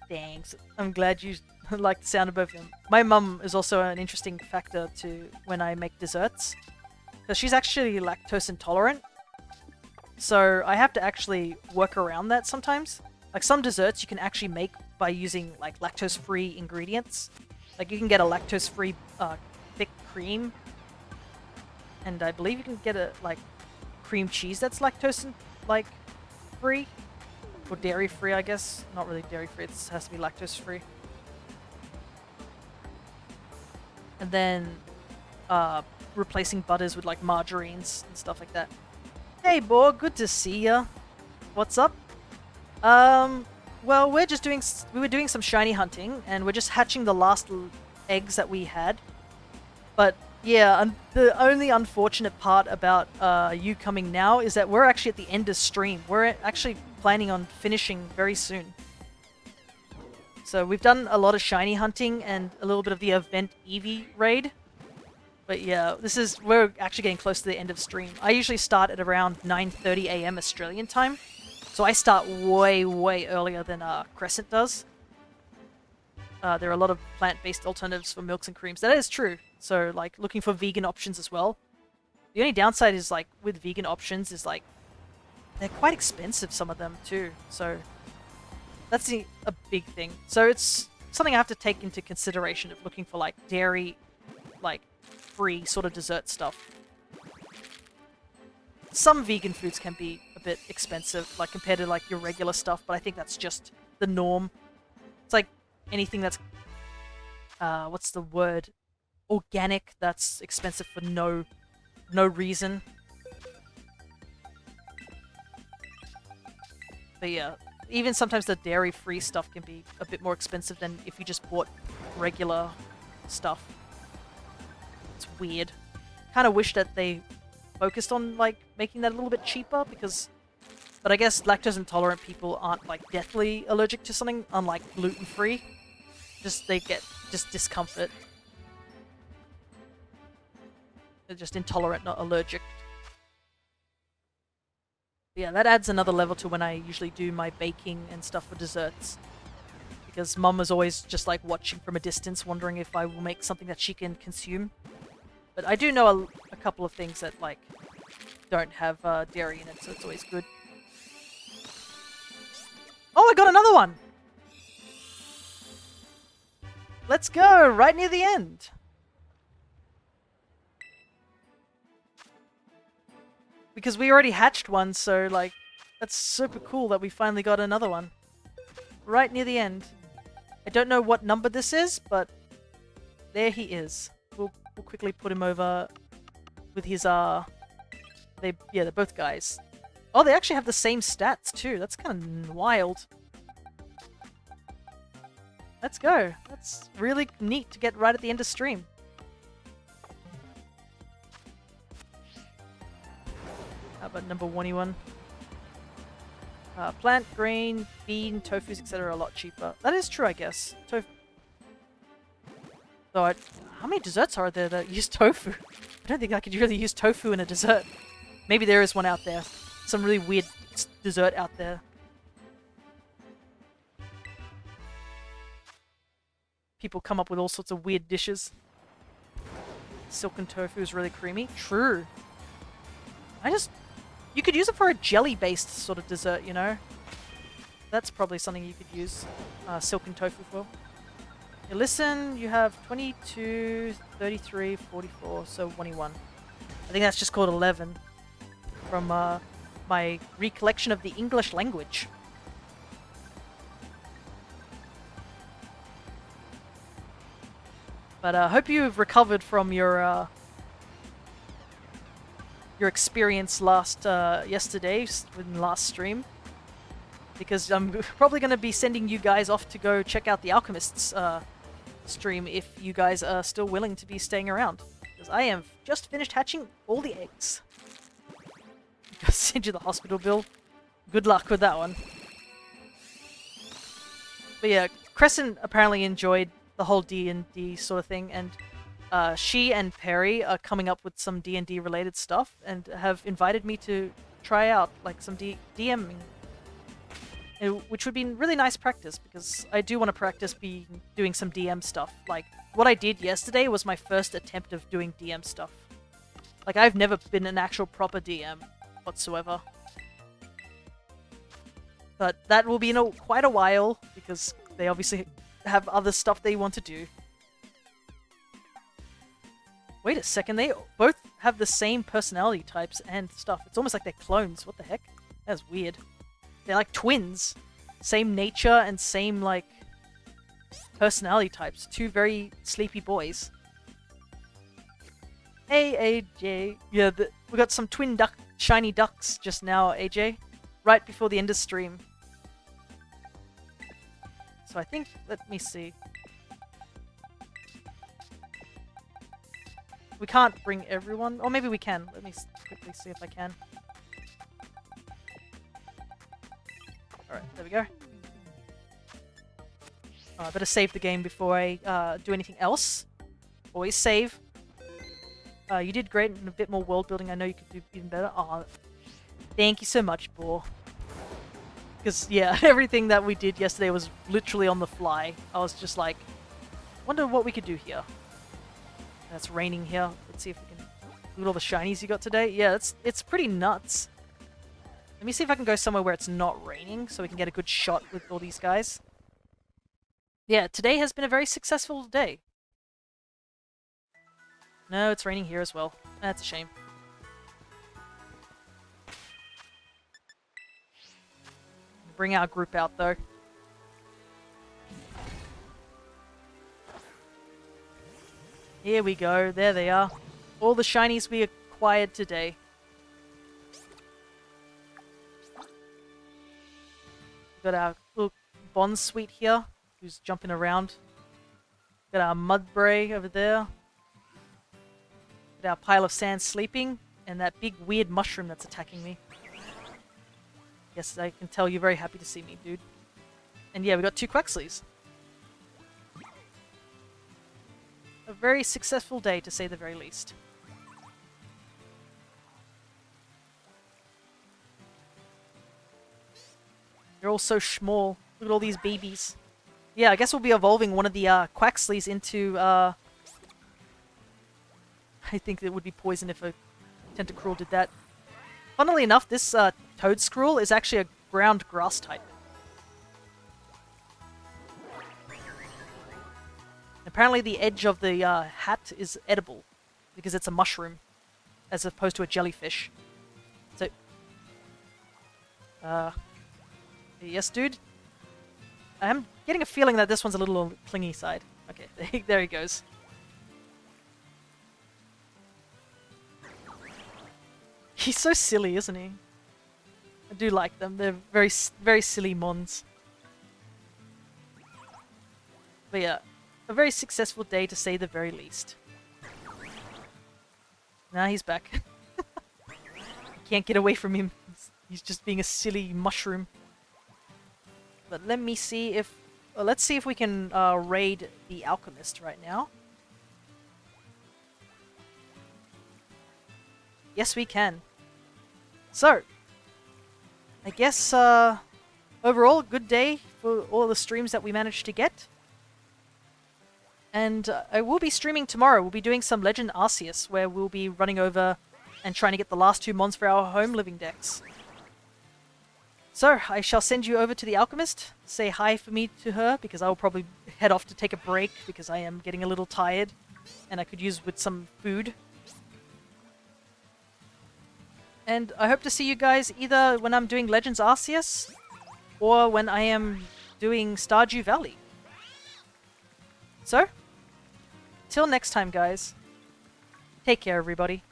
Thanks. I'm glad you like the sound of both of them. My mum is also an interesting factor to when I make desserts, because she's actually lactose intolerant. So I have to actually work around that sometimes. Like, some desserts you can actually make by using like lactose-free ingredients. Like, you can get a lactose-free thick cream, and I believe you can get a like cream cheese that's lactose free, or dairy free, I guess. Not really dairy free, it has to be lactose free. And then replacing butters with like margarines and stuff like that. Hey Bo, good to see ya. What's up? Well, we were doing some shiny hunting, and we're just hatching the last eggs that we had. But yeah, the only unfortunate part about you coming now is that we're actually at the end of stream. We're actually planning on finishing very soon. So we've done a lot of shiny hunting and a little bit of the event Eevee raid. But yeah, we're actually getting close to the end of stream. I usually start at around 9:30 AM Australian time. So I start way, way earlier than Crescent does. There are a lot of plant-based alternatives for milks and creams. That is true. So, like, looking for vegan options as well. The only downside is, like, with vegan options is, like, they're quite expensive, some of them, too. So, that's a big thing. So it's something I have to take into consideration of looking for, like, dairy, like, free sort of dessert stuff. Some vegan foods can be a bit expensive, like, compared to, like, your regular stuff, but I think that's just the norm. It's like anything that's, what's the word? Organic, that's expensive for no reason. But yeah, even sometimes the dairy-free stuff can be a bit more expensive than if you just bought regular stuff. It's weird. Kind of wish that they focused on, like, making that a little bit cheaper, because... But I guess lactose intolerant people aren't, like, deathly allergic to something, unlike gluten-free. They get discomfort. They're just intolerant, not allergic. But yeah, that adds another level to when I usually do my baking and stuff for desserts. Because Mum is always just, like, watching from a distance, wondering if I will make something that she can consume. But I do know a couple of things that, like, don't have dairy in it, so it's always good. Oh, I got another one! Let's go! Right near the end! Because we already hatched one, so, like, that's super cool that we finally got another one. Right near the end. I don't know what number this is, but there he is. We'll quickly put him over with his, yeah, they're both guys. Oh, they actually have the same stats, too. That's kind of wild. Let's go. That's really neat to get right at the end of stream. How about number 1-1? Plant, grain, bean, tofus, etc. are a lot cheaper. That is true, I guess. Though, how many desserts are there that use tofu? I don't think I could really use tofu in a dessert. Maybe there is one out there. Some really weird dessert out there. People come up with all sorts of weird dishes. Silken tofu is really creamy. True. You could use it for a jelly-based sort of dessert, you know? That's probably something you could use silken tofu for. You listen, you have 22, 33, 44, so 21. I think that's just called 11 from my recollection of the English language. But I hope you've recovered from your experience yesterday in the last stream, because I'm probably going to be sending you guys off to go check out the Alchemist's stream if you guys are still willing to be staying around, because I have just finished hatching all the eggs. I'll send you the hospital bill. Good luck with that one. But yeah, Crescent apparently enjoyed the whole D&D sort of thing, and she and Perry are coming up with some D&D related stuff and have invited me to try out like some DMing, which would be really nice practice, because I do want to practice doing some DM stuff. Like what I did yesterday was my first attempt of doing DM stuff. Like I've never been an actual proper DM whatsoever. But that will be in quite a while, because they obviously have other stuff they want to do. Wait a second, they both have the same personality types and stuff. It's almost like they're clones. What the heck? That's weird. They're like twins. Same nature and same, like, personality types. Two very sleepy boys. Hey, AJ. Yeah, we got some twin shiny ducks just now, AJ. Right before the end of stream. So I think, let me see. We can't bring everyone, or maybe we can. Let me quickly see if I can. Alright, there we go. I better save the game before I do anything else. Always save. You did great, and a bit more world building. I know you could do even better. Aw, thank you so much, Boar. Because, yeah, everything that we did yesterday was literally on the fly. I was just like, wonder what we could do here. And it's raining here. Let's see if we can... Look at all the shinies you got today. Yeah, it's pretty nuts. Let me see if I can go somewhere where it's not raining, so we can get a good shot with all these guys. Yeah, today has been a very successful day. No, it's raining here as well. That's a shame. Bring our group out, though. Here we go. There they are. All the shinies we acquired today. Got our little Bond Sweet here, who's jumping around. Got our Mudbray over there. Got our pile of sand sleeping, and that big weird mushroom that's attacking me. Yes, I can tell you're very happy to see me, dude. And yeah, we got 2 Quaxlys. A very successful day, to say the very least. They're all so small. Look at all these babies. Yeah, I guess we'll be evolving one of the Quaxlys into... I think it would be poison if a Tentacruel did that. Funnily enough, this Toadscruel is actually a ground grass type. Apparently the edge of the hat is edible, because it's a mushroom, as opposed to a jellyfish. So... yes, dude? I'm getting a feeling that this one's a little on the clingy side. Okay, there he goes. He's so silly, isn't he? I do like them. They're very, very silly mons. But yeah, a very successful day, to say the very least. Nah, he's back. Can't get away from him. He's just being a silly mushroom. But let me see if... let's see if we can raid the Alchemist right now. Yes, we can. So, I guess overall, good day for all the streams that we managed to get. And I will be streaming tomorrow. We'll be doing some Legend Arceus, where we'll be running over and trying to get the last 2 mons for our home living decks. So, I shall send you over to the Alchemist. Say hi for me to her, because I will probably head off to take a break, because I am getting a little tired, and I could use with some food. And I hope to see you guys either when I'm doing Legends Arceus, or when I am doing Stardew Valley. So, till next time, guys. Take care, everybody.